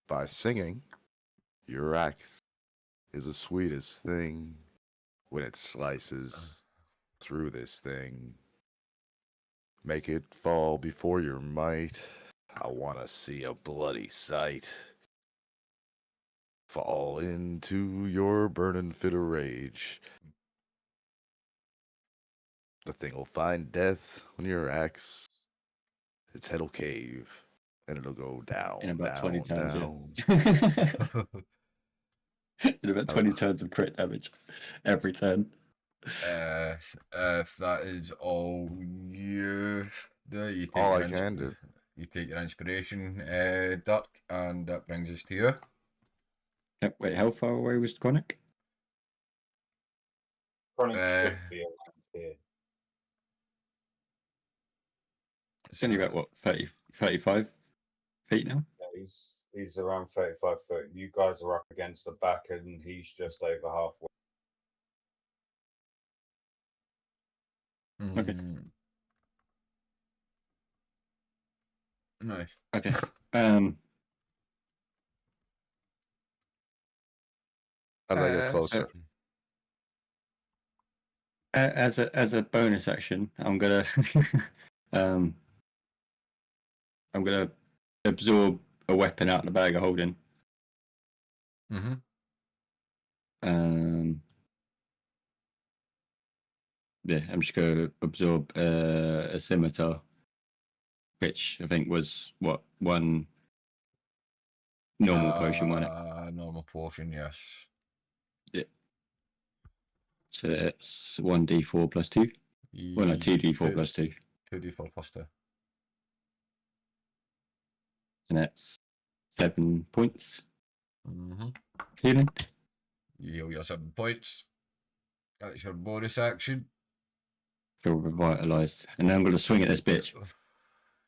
Speaker 2: By singing, your axe is the sweetest thing when it slices through this thing. Make it fall before your might. I want to see a bloody sight. Fall into your burning fit of rage. The thing will find death when your axe, its head'll cave, and it'll go down,
Speaker 4: In about 20
Speaker 2: down,
Speaker 4: turns,
Speaker 2: down.
Speaker 4: yeah. In about 20 turns of crit damage every turn.
Speaker 1: If that is all you do, you take
Speaker 2: All
Speaker 1: your
Speaker 2: I can do.
Speaker 1: you take your inspiration, duck, and that brings us to you.
Speaker 4: Wait, how far away was Chronic?
Speaker 3: Chronic
Speaker 1: Uh,
Speaker 3: should be around here.
Speaker 4: It's only about, what, 30, 35 feet now?
Speaker 3: Yeah, he's around 35 foot. You guys are up against the back, and he's just over halfway.
Speaker 4: Okay.
Speaker 1: Nice.
Speaker 4: Okay.
Speaker 2: How did I get
Speaker 4: So
Speaker 2: closer?
Speaker 4: as a bonus action, I'm gonna um I'm gonna absorb a weapon out of the bag of holding.
Speaker 1: Mm-hmm.
Speaker 4: Yeah, I'm just gonna absorb a scimitar, which I think was what one normal potion, wasn't
Speaker 1: Normal potion, yes.
Speaker 4: it? So it's 1d4 plus 2. Well, no, 2d4 plus 2.
Speaker 1: 2d4 plus 2.
Speaker 4: And that's 7 points.
Speaker 1: Mm-hmm.
Speaker 4: Healing.
Speaker 1: You heal your 7 points. That's your bonus action.
Speaker 4: Feel revitalized. And then I'm gonna swing at this bitch.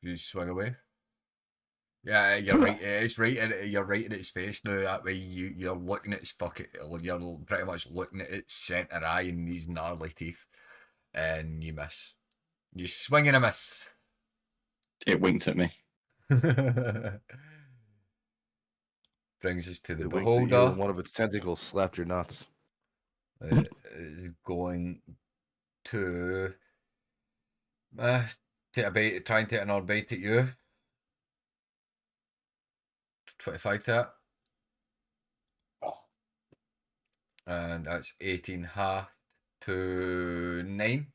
Speaker 1: You swing away. Yeah, you're right. It's right. You're right in its face now. That way, you're looking at its You're pretty much looking at its centre eye and these gnarly teeth, and you miss. You swing and a miss.
Speaker 4: It winked at me.
Speaker 1: Brings us to the
Speaker 2: It winked at you,
Speaker 1: beholder.
Speaker 2: and one of its tentacles slapped your nuts.
Speaker 1: Is going to take a bite. Try and take another bite at you. 25 to it.
Speaker 3: Oh,
Speaker 1: And that's 18 half to 9.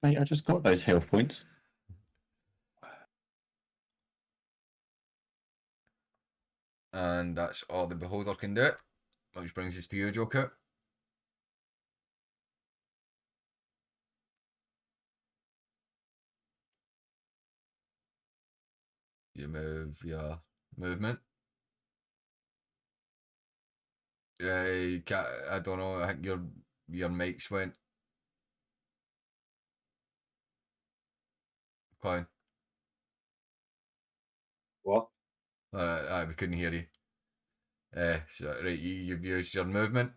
Speaker 4: Mate, I just got those health points.
Speaker 1: And that's all the beholder can do. Which brings us to you, Joker. You move your movement. You can't, I don't know. I think your mics went. Fine.
Speaker 3: what?
Speaker 1: We couldn't hear you. So, right, you've used your movement.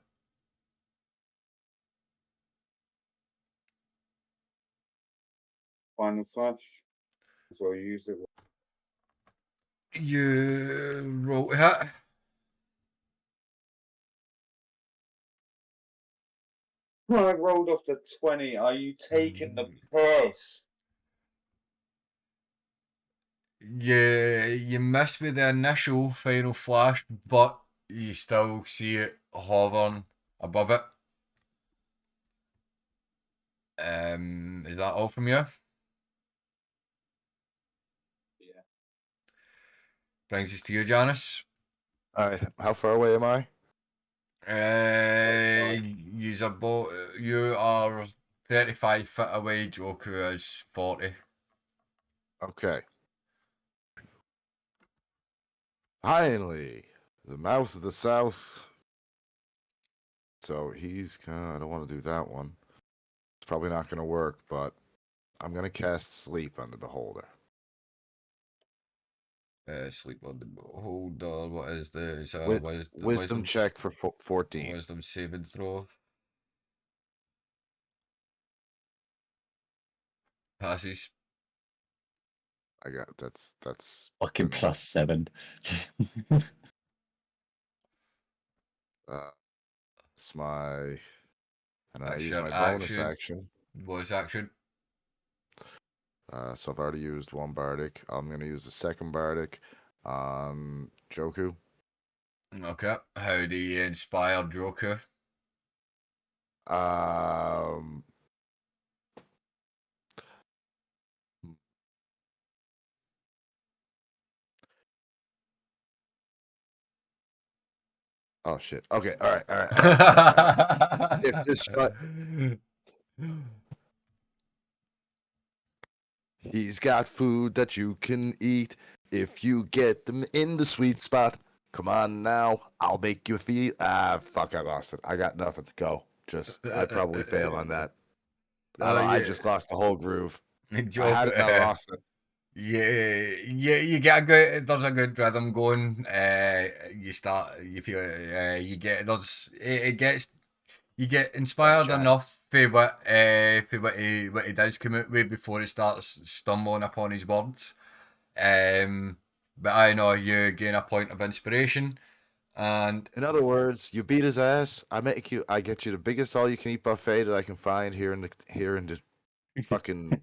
Speaker 3: Final flash. So you use it.
Speaker 1: You roll to hit.
Speaker 3: Well, I rolled off the 20. Are you taking the piss?
Speaker 1: You miss with the initial final flash, but you still see it hovering above it. Is that all from you?
Speaker 3: Yeah.
Speaker 1: Brings us to you, Janice.
Speaker 2: Alright, how far away am I?
Speaker 1: You are 35 feet away. Joku is 40.
Speaker 2: Okay. Finally, the mouth of the south. So he's I don't want to do that one. It's probably not going to work, but I'm going to cast sleep on the beholder.
Speaker 1: Sleep on the beholder. What is this?
Speaker 2: Wisdom check for 14.
Speaker 1: Wisdom saving throw. Passes.
Speaker 2: I got that's
Speaker 4: Fucking +7.
Speaker 2: it's my and I
Speaker 1: That's
Speaker 2: use
Speaker 1: your
Speaker 2: my bonus
Speaker 1: action.
Speaker 2: action.
Speaker 1: Bonus action.
Speaker 2: So I've already used one bardic. I'm going to use the second bardic on Joku.
Speaker 1: Okay. How do you inspire Joker?
Speaker 2: Um, oh shit. Okay. All right. All right. All right. All right, all right. If this he's got food that you can eat if you get them in the sweet spot. Come on now, I'll make you feel. Ah, fuck! I lost it. I got nothing to go. I probably fail on that. I just lost the whole groove. I had it and I lost it.
Speaker 1: You get a good. There's a good rhythm going. You feel. You get. You get inspired
Speaker 2: Jazz.
Speaker 1: enough for what he does come out with before he starts stumbling upon his words. But I know you gain a point of inspiration, And
Speaker 2: In other words, you beat his ass. I get you the biggest all-you-can-eat buffet that I can find here in the fucking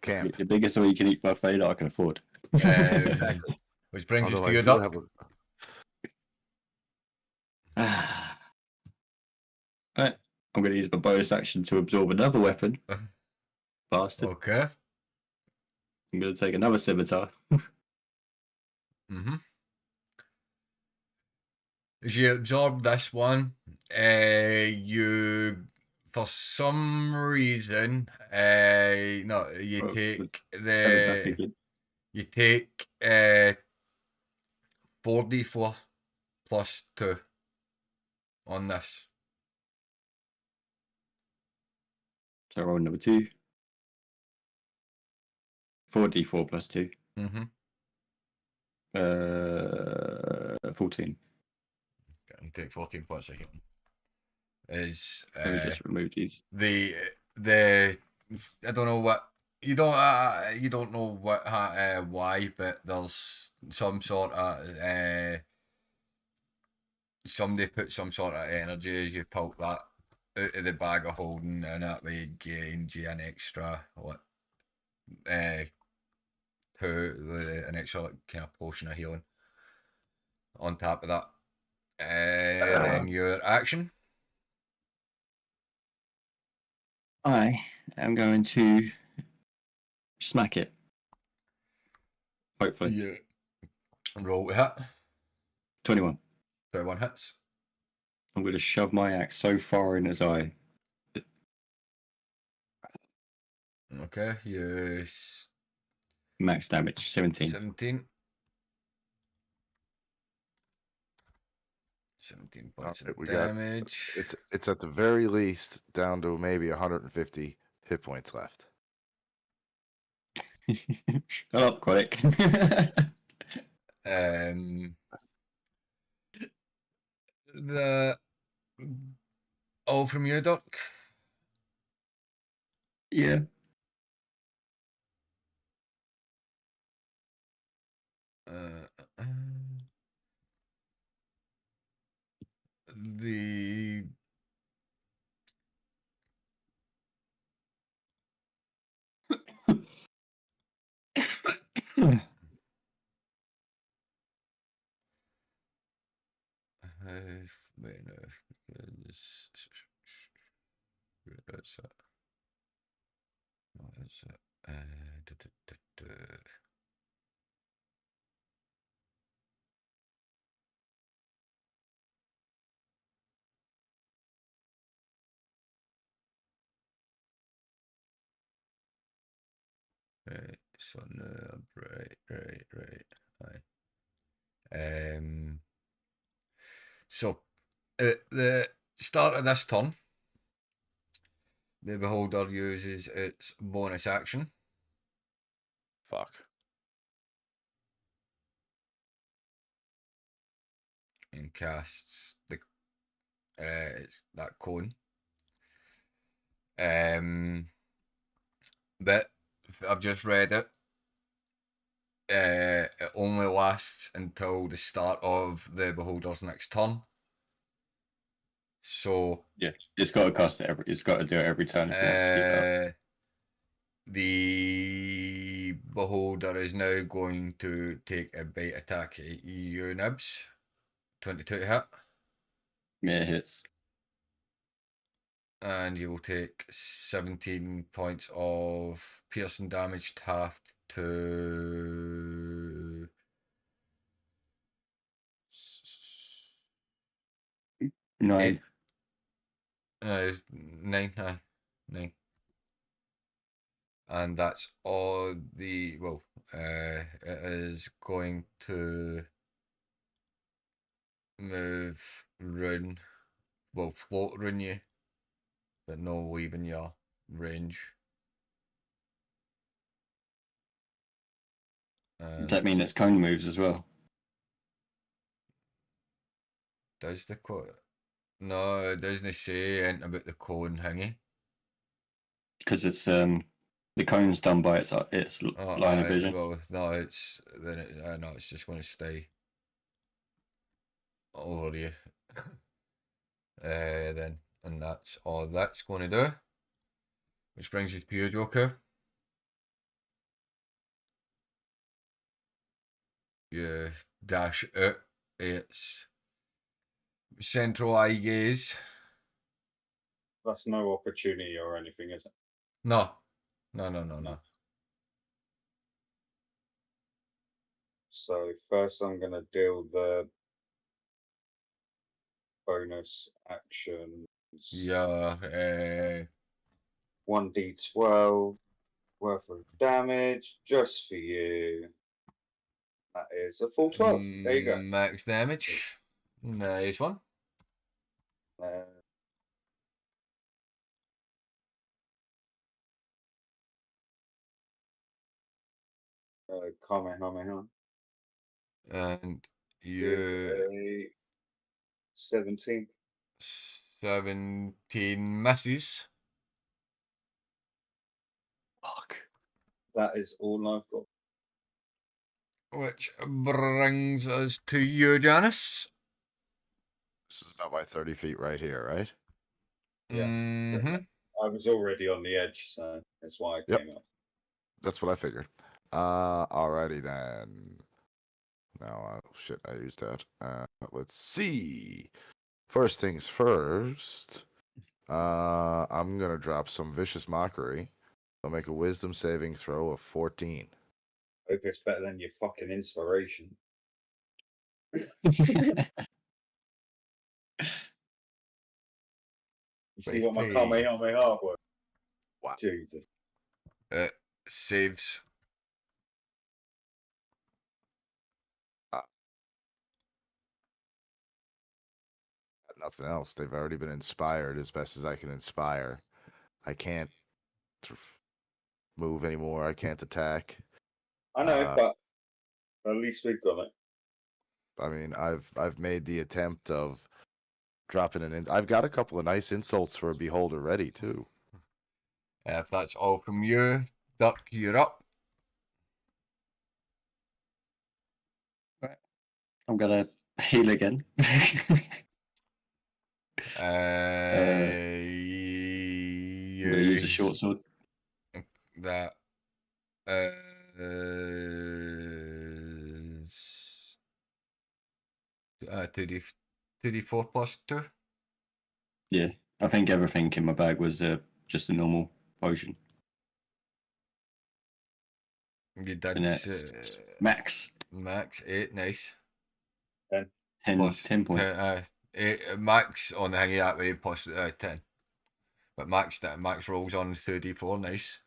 Speaker 2: camp.
Speaker 4: The biggest all you can eat buffet that I can afford.
Speaker 2: Exactly.
Speaker 1: which brings us
Speaker 2: Although
Speaker 1: to
Speaker 2: I
Speaker 1: your
Speaker 2: do
Speaker 1: duck.
Speaker 2: have a
Speaker 4: Right. I'm going to use my bonus action to absorb another weapon. Bastard.
Speaker 1: Okay.
Speaker 4: I'm going to take another scimitar.
Speaker 1: Mm-hmm. As you absorb this one, you, for some reason, no, you
Speaker 4: Oh,
Speaker 1: take
Speaker 4: everybody good.
Speaker 1: you take 4d4 plus 2 on this.
Speaker 4: So roll number 2. 4d4 plus 2.
Speaker 1: Mm-hmm.
Speaker 4: 14.
Speaker 1: You take 14 points of healing. Is
Speaker 4: Let me just remove these.
Speaker 1: the I don't know what you don't know what why, but there's some sort of somebody put some sort of energy as you pull that out of the bag of holding, and that way gains you an extra an extra kind of potion of healing on top of that. Then your action.
Speaker 4: I am going to smack it. Hopefully.
Speaker 1: Yeah. Roll to hit.
Speaker 4: 21.
Speaker 1: 21 hits.
Speaker 4: I'm going to shove my axe so far in his eye.
Speaker 1: Okay, you
Speaker 4: Max damage, 17.
Speaker 1: 17. 17 points
Speaker 2: Alright,
Speaker 1: of
Speaker 2: we got
Speaker 1: damage.
Speaker 2: it's at the very least down to maybe 150 hit points left.
Speaker 4: Oh, got it.
Speaker 1: The all from you, Doc.
Speaker 4: Yeah.
Speaker 1: Uh, the wait, no, that's it. No, that's it. Duh, duh, duh, duh. Right, so no, right. Aye. So at the start of this turn, the beholder uses its bonus action
Speaker 2: Fuck.
Speaker 1: and casts it's that cone. But I've just read it. It only lasts until the start of the beholder's next turn. So
Speaker 4: Yeah, it's got to cast it it's got to do it every turn if it wants to keep it up.
Speaker 1: The beholder is now going to take a bite attack at you, Nibs. 22 to hit.
Speaker 4: Yeah, it hits.
Speaker 1: And you will take 17 points of piercing damage halved to
Speaker 4: 9.
Speaker 1: 9, 9. And that's all it is going to move round, float around you, but no leaving your range.
Speaker 4: Does that mean its cone moves as well?
Speaker 1: Does the cone? No, it doesn't say anything about the cone thingy.
Speaker 4: Because it's the cone's done by its line of vision.
Speaker 1: Well, no, it's then no, it's just going to stay. over you. Then, and that's all that's going to do. Which brings you to your Joker. You dash out its central eye gaze.
Speaker 3: That's no opportunity or anything, is it?
Speaker 1: No. No.
Speaker 3: So first I'm going to deal the bonus actions.
Speaker 1: Yeah,
Speaker 3: 1d12 worth of damage just for you. That is a full 12. There you go.
Speaker 1: max damage. Nice one.
Speaker 3: Uh, Kamehameha.
Speaker 1: And
Speaker 3: Is
Speaker 1: you
Speaker 3: a 17.
Speaker 1: 17 misses. Fuck.
Speaker 3: That is all I've got.
Speaker 1: Which brings us to you, Janice.
Speaker 2: This is about my 30 feet right here, right?
Speaker 3: Yeah.
Speaker 1: Mm-hmm.
Speaker 3: I was already on the edge, so that's why I
Speaker 2: Yep.
Speaker 3: came up.
Speaker 2: That's what I figured. Alrighty then. Now, shit, I used that. Let's see. First things first. I'm gonna drop some vicious mockery. I'll make a wisdom saving throw of 14.
Speaker 3: Hope it's better than your fucking inspiration. You see what my
Speaker 1: Hey.
Speaker 3: Kamehameha was?
Speaker 2: Wow.
Speaker 3: Jesus.
Speaker 1: It saves.
Speaker 2: Nothing else. They've already been inspired as best as I can inspire. I can't move anymore. I can't attack.
Speaker 3: I know, but at least we've got it.
Speaker 2: I mean, I've made the attempt of dropping I've got a couple of nice insults for a beholder ready too.
Speaker 1: If that's all from you, Duck, you're up.
Speaker 4: I'm gonna heal again.
Speaker 1: Uh,
Speaker 4: I'm gonna use a short sword.
Speaker 1: That to the 4 plus 2.
Speaker 4: Yeah, I think everything in my bag was just a normal potion.
Speaker 1: You did
Speaker 4: And that's max.
Speaker 1: max 8, nice.
Speaker 3: 10.
Speaker 4: 10,
Speaker 1: Plus
Speaker 4: 10 points.
Speaker 1: 8, max on the thingy that way, plus 10. But max rolls on 2d4, nice.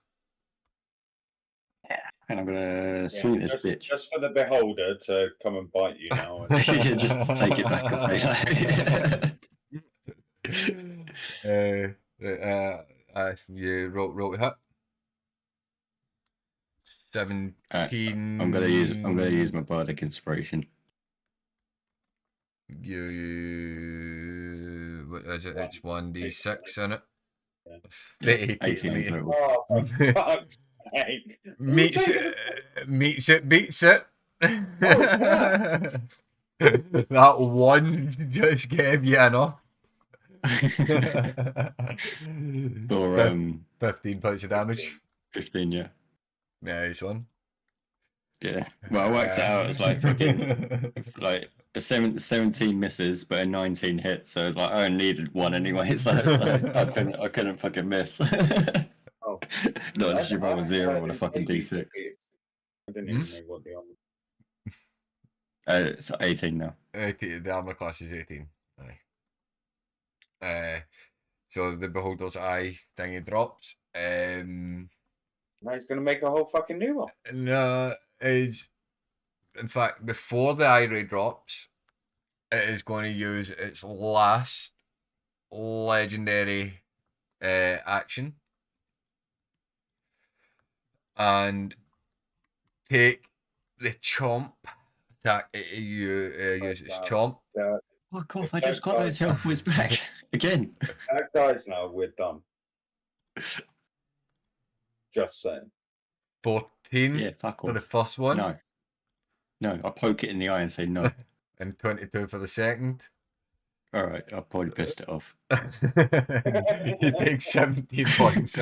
Speaker 4: Yeah, and I'm gonna swing this bitch.
Speaker 3: Just for the beholder to come and bite you now.
Speaker 4: Yeah, just take it back off me.
Speaker 1: You roll hit. 17.
Speaker 4: I'm gonna use my bardic inspiration.
Speaker 1: You what is it? It's 1d6 in it.
Speaker 4: Yeah, 18 in total.
Speaker 3: Oh, for fuck's sake.
Speaker 1: Meets it, beats it. That one just gave you enough.
Speaker 4: Or
Speaker 1: 15 points of damage.
Speaker 4: 15, yeah.
Speaker 1: Nice one.
Speaker 4: Yeah. Well, I worked it out as like fucking like a 17 misses, but a 19 hits. So like I only needed one anyway. So it's like I couldn't fucking miss.
Speaker 3: Oh.
Speaker 4: Not unless you roll a 0 on a fucking D6.
Speaker 3: I didn't even know what the
Speaker 4: It's 18 now.
Speaker 1: 18, the armor class is 18. Aye. So the beholder's eye thingy drops.
Speaker 3: Now he's going to make a whole fucking new one.
Speaker 1: No, is in fact before the eye ray drops, it is going to use its last legendary action and take the chomp attack. You use its chomp.
Speaker 4: Fuck off! I just got those health points back again.
Speaker 3: If that dies now, we're done. Just saying.
Speaker 1: 14
Speaker 4: Yeah, fuck
Speaker 1: for
Speaker 4: off.
Speaker 1: the first one.
Speaker 4: No, I poke it in the eye and say no.
Speaker 1: and 22 for the second.
Speaker 4: All right, I probably pissed it off.
Speaker 1: He takes 17 points,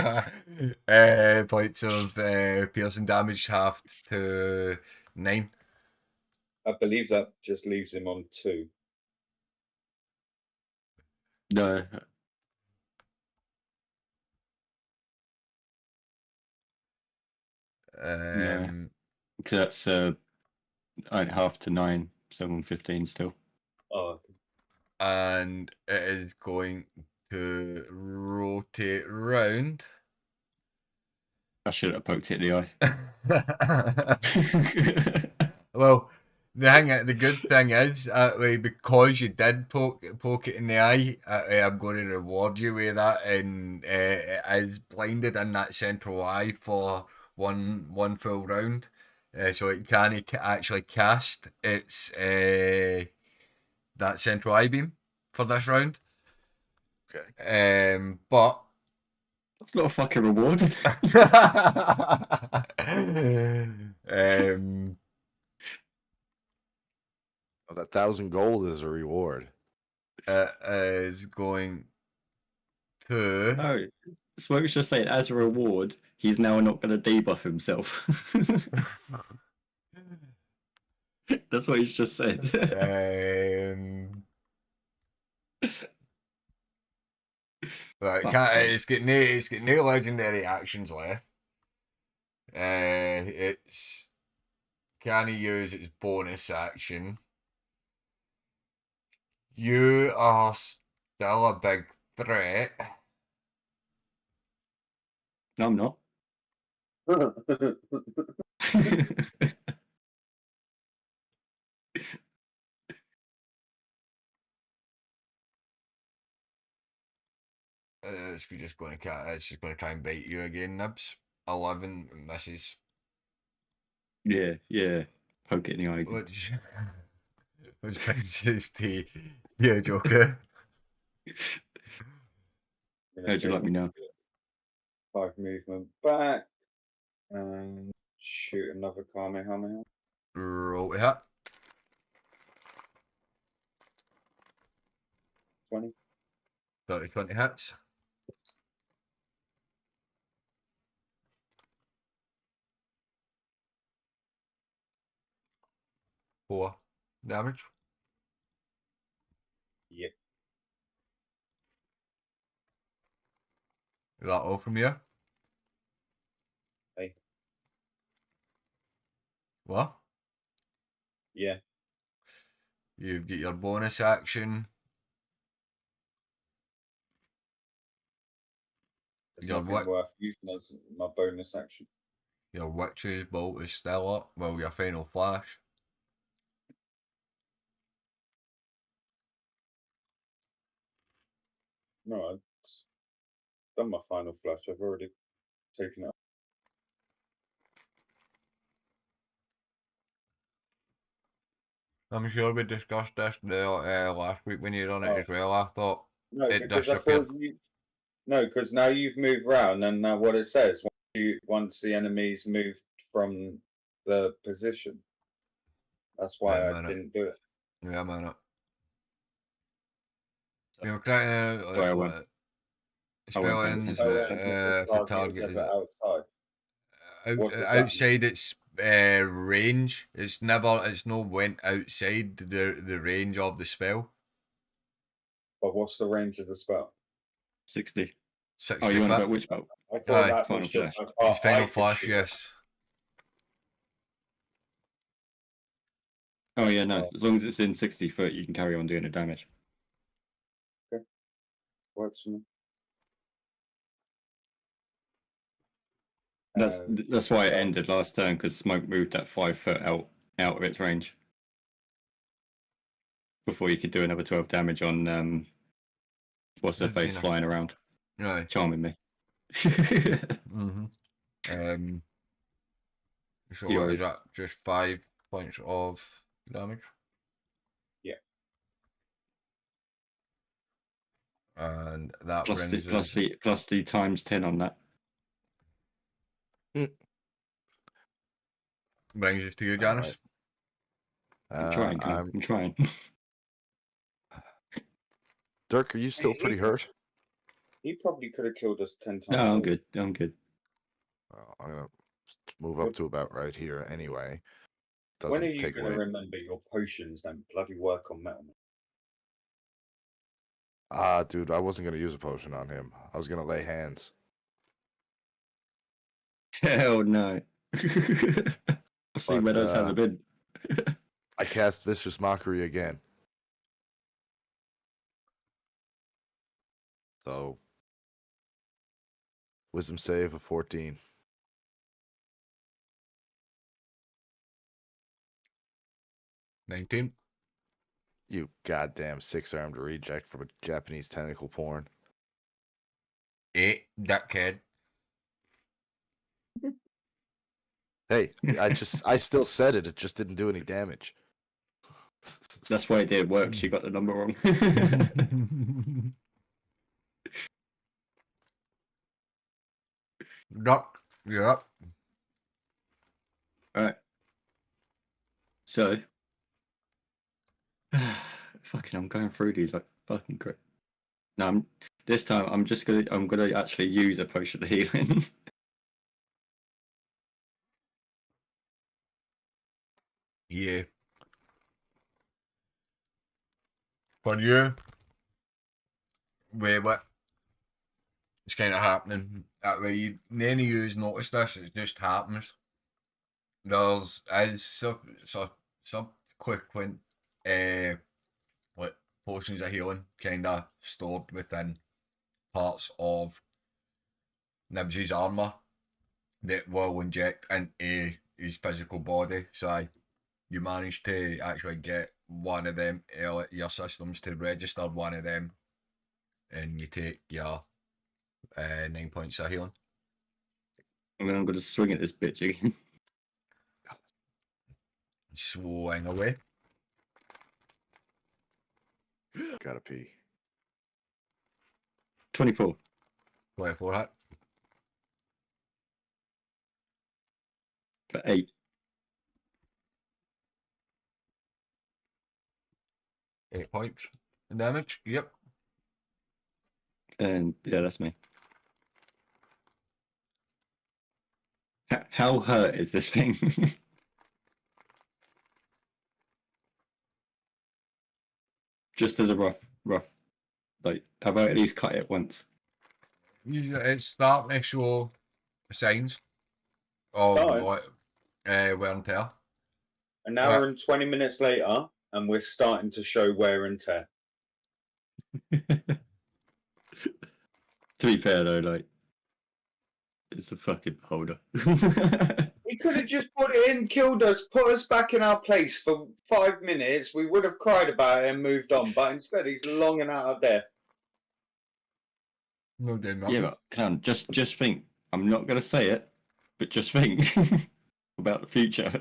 Speaker 1: points of piercing damage, halved to 9.
Speaker 3: I believe that just leaves him on 2.
Speaker 4: No, no,
Speaker 1: Um,
Speaker 4: because that's half to 9, so I'm 15 still.
Speaker 3: Oh,
Speaker 1: and it is going to rotate round.
Speaker 4: I should have poked it in the eye.
Speaker 1: Well, the good thing is, because you did poke it in the eye, I'm going to reward you with that, and it is blinded in that central eye for one full round, so it can actually cast its that central eye beam for this round.
Speaker 2: Okay.
Speaker 1: But
Speaker 4: That's not a fucking reward.
Speaker 2: Well, that 1,000 gold is a reward.
Speaker 1: it is going to.
Speaker 4: No, Smoke's just saying, as a reward, he's now not going to debuff himself. That's what he's just said.
Speaker 1: Um, right,
Speaker 4: Fuck's
Speaker 1: can't,
Speaker 4: sake.
Speaker 1: it's got no legendary actions left. It's can he use its bonus action? You are still a big threat.
Speaker 4: No, I'm not.
Speaker 1: It's just going to try and bite you again, Nibs. 11 misses,
Speaker 4: Yeah, yeah. Poke it in the eye.
Speaker 1: which which brings us to yeah, Joker.
Speaker 4: How'd you like me now?
Speaker 3: 5 movement back and shoot another Kamehameha.
Speaker 1: Roll to hit.
Speaker 3: 20.
Speaker 1: 20 hits. Four damage.
Speaker 3: Yep.
Speaker 1: Is that all from you?
Speaker 3: Hey.
Speaker 1: What?
Speaker 3: Yeah.
Speaker 1: You've got your bonus action.
Speaker 3: There's
Speaker 1: Your
Speaker 3: nothing worth using as my bonus action.
Speaker 1: your witch's bolt is still up. Well, your final flash.
Speaker 3: No, I've done my final flash. I've already taken it.
Speaker 1: I'm sure we discussed this last week when you done it
Speaker 3: Oh.
Speaker 1: as well. I thought
Speaker 3: No,
Speaker 1: it
Speaker 3: because I
Speaker 1: disappeared.
Speaker 3: thought you. No, because now you've moved round, and now what it says once the enemy's moved from the position. That's
Speaker 1: Wait
Speaker 3: why
Speaker 1: a
Speaker 3: I
Speaker 1: minute.
Speaker 3: didn't do it.
Speaker 1: Yeah, a minute. You're creating
Speaker 4: Sorry, I went.
Speaker 1: spell
Speaker 4: pay
Speaker 1: ends
Speaker 4: attention.
Speaker 1: if the target is
Speaker 3: ever outside. What does that
Speaker 1: outside its range. It's no went outside the range of the spell.
Speaker 3: But what's the range of the spell?
Speaker 4: 60.
Speaker 1: 60
Speaker 4: Oh, you want
Speaker 1: foot.
Speaker 4: about which bolt?
Speaker 3: I thought
Speaker 1: Aye.
Speaker 3: that
Speaker 4: Final
Speaker 3: was just
Speaker 4: flash.
Speaker 3: a part
Speaker 1: His final
Speaker 3: I could
Speaker 1: flash,
Speaker 3: shoot.
Speaker 1: yes.
Speaker 4: Oh, yeah, no. As long as it's in 60 foot, you can carry on doing the damage.
Speaker 3: Works for me.
Speaker 4: That's why it ended last turn, because Smoke moved that 5 foot out of its range. Before you could do another 12 damage on what's her face
Speaker 1: Gina.
Speaker 4: flying around,
Speaker 1: Right.
Speaker 4: charming me.
Speaker 1: Mm-hmm. So what
Speaker 4: You're-
Speaker 1: is that? Just 5 points of damage?
Speaker 3: Yeah.
Speaker 1: And that
Speaker 4: plus
Speaker 1: brings
Speaker 4: the,
Speaker 1: us
Speaker 4: plus the times 10 on that.
Speaker 1: to you,
Speaker 2: All
Speaker 1: Janice.
Speaker 2: right.
Speaker 4: I'm trying, Cam. I'm trying.
Speaker 2: Dirk, are you still pretty hurt?
Speaker 3: He probably could have killed us 10 times.
Speaker 4: No, I'm
Speaker 3: over.
Speaker 4: good. I'm good.
Speaker 2: Well, I'm gonna move up to about right here anyway.
Speaker 3: When
Speaker 2: Doesn't
Speaker 3: are you
Speaker 2: take
Speaker 3: going to
Speaker 2: away.
Speaker 3: remember your potions then bloody work on Metal Man?
Speaker 2: Ah, dude, I wasn't gonna use a potion on him. I was gonna lay hands.
Speaker 4: Hell no. I've seen where those have been.
Speaker 2: I cast Vicious Mockery again. So, Wisdom save of 14.
Speaker 1: 19.
Speaker 2: You goddamn six-armed reject from a Japanese tentacle porn.
Speaker 1: 8. Dickhead.
Speaker 2: Hey, I still said it. It just didn't do any damage.
Speaker 4: That's why it didn't work. She got the number wrong.
Speaker 1: Duck. Yep.
Speaker 4: Alright. So, fucking, I'm going through these like fucking crap. No, this time I'm gonna actually use a potion of healing.
Speaker 1: Yeah. For you, wait, what? It's kind of happening. That way, none of yous notice this. It just happens. There's as subsequent, what potions of healing kind of stored within parts of Nibs's armor that will inject into his physical body. So you manage to actually get one of them, your systems to register one of them, and you take your 9 points of healing.
Speaker 4: I mean, I'm gonna swing at this bitch again.
Speaker 1: Swing away.
Speaker 2: Gotta pee.
Speaker 4: 24
Speaker 1: 24 hit.
Speaker 4: for 8.
Speaker 1: 8 points in damage. Yep.
Speaker 4: And yeah, that's me. How hurt is this thing? Just as a rough, like, have I at least cut it once?
Speaker 1: It's starting to show signs of
Speaker 3: Starting.
Speaker 1: what, wear and tear.
Speaker 3: An hour and 20 minutes later, and we're starting to show wear and tear.
Speaker 4: To be fair though, like, it's a fucking beholder.
Speaker 3: He could have just put it in, killed us, put us back in our place for 5 minutes. We would have cried about it and moved on. But instead, he's longing out of death.
Speaker 1: No, doing nothing.
Speaker 4: Yeah, but come on, just think. I'm not gonna say it, but just think about the future.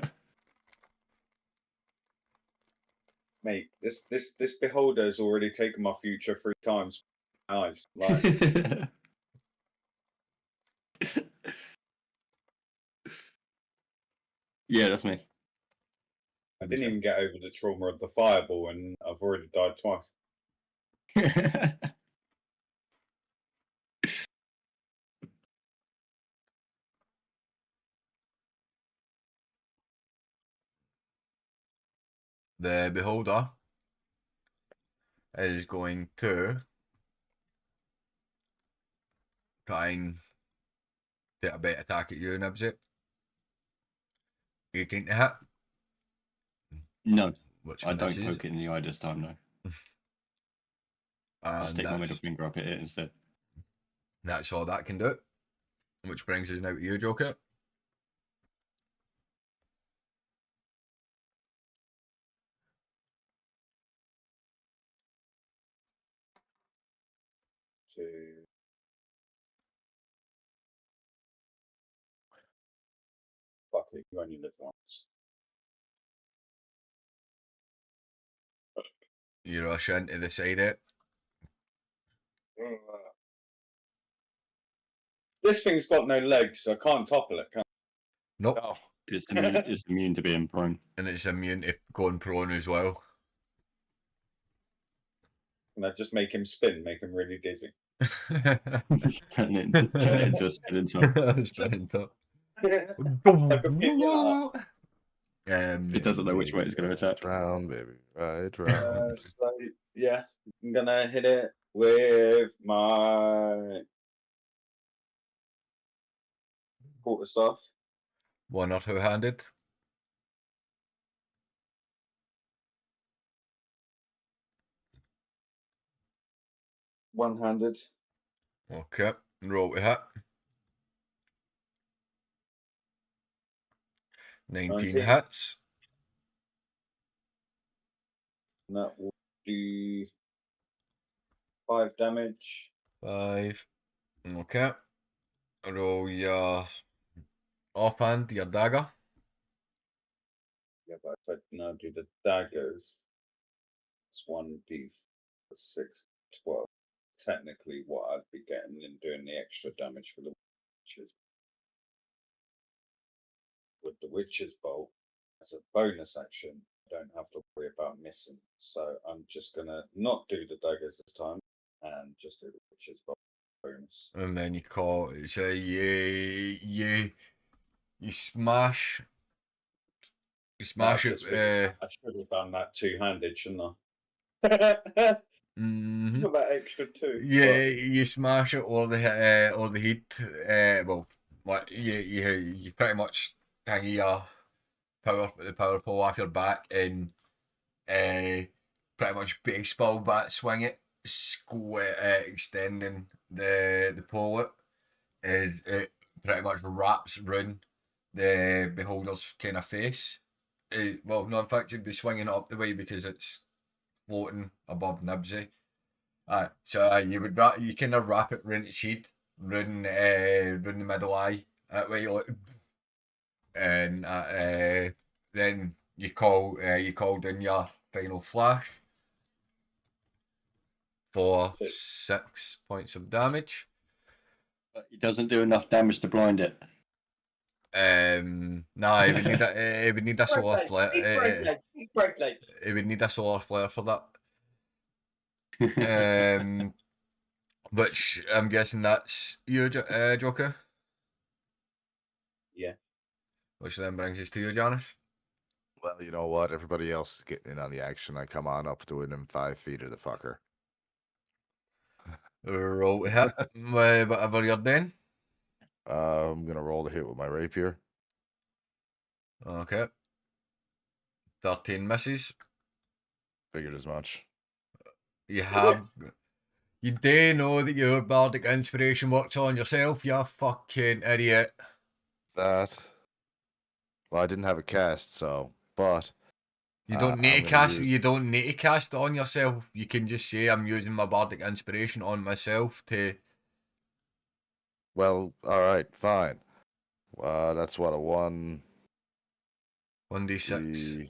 Speaker 3: Mate, this beholder's already taken my future 3 times. Eyes, like.
Speaker 4: Yeah, that's me.
Speaker 3: I didn't even get over the trauma of the fireball, and I've already died twice.
Speaker 1: The beholder is going to try and take a bit attack at you, Nibsy. 18 to hit.
Speaker 4: No,
Speaker 1: Which
Speaker 4: I don't
Speaker 1: misses.
Speaker 4: poke it in the eye this time, no. I'll
Speaker 1: And
Speaker 4: stick my middle finger up at it instead.
Speaker 1: that's all that can do. Which brings us now to you, Joker.
Speaker 3: Fuck it, you only live once.
Speaker 1: You rush into the side it.
Speaker 3: This thing's got no legs, so I can't topple it, can I?
Speaker 1: Nope.
Speaker 2: Oh,
Speaker 4: It's immune to being prone.
Speaker 1: And it's immune to going prone as well.
Speaker 3: And I just make him spin, make him really dizzy.
Speaker 4: Turn it into a spinning top.
Speaker 1: Spinning top.
Speaker 3: Like a pinata.
Speaker 4: He doesn't know which way it's going to attack.
Speaker 2: Round, baby, right round.
Speaker 3: So, yeah, I'm gonna hit it with my quarterstaff.
Speaker 1: One or two-handed.
Speaker 3: One-handed.
Speaker 1: Okay, roll to hit. 19
Speaker 3: 19.
Speaker 1: hits.
Speaker 3: And that will do 5 damage.
Speaker 1: 5. Okay. Roll your offhand, your dagger.
Speaker 3: Yeah, but if I now do the daggers, it's 1d6, 12. Technically, what I'd be getting in doing the extra damage for the witches. With the witch's bolt, as a bonus action, I don't have to worry about missing. So I'm just gonna not do the daggers this time and just do the witch's bolt bonus.
Speaker 1: And then you call say you smash
Speaker 3: I've
Speaker 1: it
Speaker 3: just figured I should have done that two-handed, shouldn't I?
Speaker 1: mhm.
Speaker 3: Got that extra two.
Speaker 1: Yeah, you smash it or the heat. Well, what you pretty much hang your the power pole off your back and pretty much baseball bat swing it, extending the pole out, is it pretty much wraps round the beholder's kind of face. Well, no, in fact, you'd be swinging it up the way because it's floating above Nibsy. So you kind of wrap it round its head, round the middle eye, that way, and then you call in your final flash for 6 points of damage.
Speaker 4: But he doesn't do enough damage to blind it.
Speaker 1: No, it would need it would need a solar flare. It would need a solar flare for that. Which I'm guessing that's you, Joker.
Speaker 3: Yeah.
Speaker 1: Which then brings us to you, Janice.
Speaker 2: Well, you know what? Everybody else is getting in on the action. I come on up to within 5 feet of the fucker.
Speaker 1: Roll to hit. Whatever you're doing.
Speaker 2: I'm gonna roll the hit with my rapier.
Speaker 1: Okay. 13 misses.
Speaker 2: Figured as much.
Speaker 1: You do know that your bardic inspiration works on yourself, you fucking idiot.
Speaker 2: That. Well, I didn't have a cast, so. But.
Speaker 1: You don't
Speaker 2: I'm
Speaker 1: need to
Speaker 2: gonna
Speaker 1: cast.
Speaker 2: use-
Speaker 1: You don't need to cast it on yourself. You can just say, "I'm using my bardic inspiration on myself to."
Speaker 2: Well, all right, fine. That's what a
Speaker 1: 1d6.
Speaker 2: the-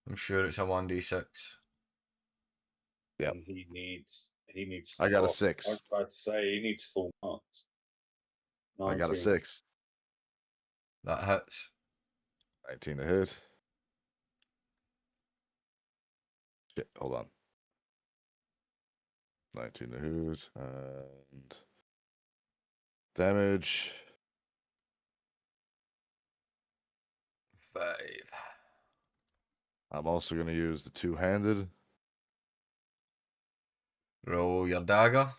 Speaker 1: I'm sure it's a 1d6.
Speaker 2: Yep.
Speaker 3: And he needs.
Speaker 2: I got a
Speaker 3: oh,
Speaker 2: 6.
Speaker 3: I was about to say he needs full marks.
Speaker 2: I got a
Speaker 3: 19.
Speaker 2: 6.
Speaker 1: That hits.
Speaker 2: 19 to hit. Shit, hold on. 19 to hit and damage.
Speaker 1: 5.
Speaker 2: I'm also gonna use the two-handed.
Speaker 1: Roll your dagger.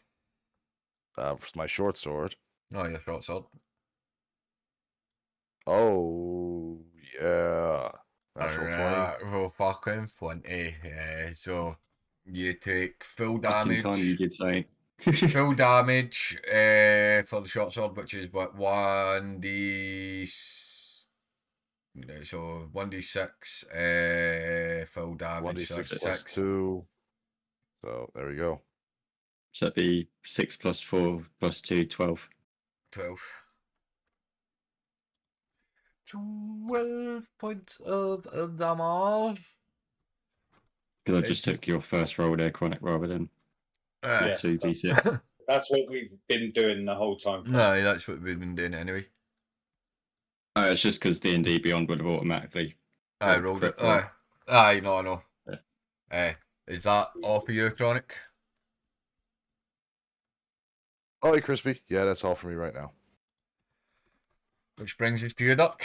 Speaker 2: For my short sword.
Speaker 1: Oh, your short sword.
Speaker 2: Oh yeah, natural 20.
Speaker 1: Alright, roll fucking 20. So you take full
Speaker 4: Fucking
Speaker 1: damage.
Speaker 4: time you did say.
Speaker 1: Full damage for the short sword, which is what 1d. So 1d6 full damage.
Speaker 2: 1d6
Speaker 1: So
Speaker 2: plus
Speaker 1: 6.
Speaker 2: 2. So there we go.
Speaker 4: So that'd be 6 plus 4 plus 2, 12.
Speaker 1: 12. 12 points of damage.
Speaker 4: Because I just took your first roll there, Chronic, rather than
Speaker 3: Yeah.
Speaker 4: 2d6.
Speaker 3: That's what we've been doing the whole time.
Speaker 1: No, that's what we've been doing anyway.
Speaker 4: It's just because D&D Beyond would have automatically
Speaker 1: I
Speaker 4: rolled
Speaker 1: rolled it.
Speaker 4: crit one.
Speaker 1: Aye, no, I know.
Speaker 4: Yeah.
Speaker 1: Is that all for you, Chronic?
Speaker 2: Oh, hey, Crispy. Yeah, that's all for me right now.
Speaker 1: Which brings us to you, Duck.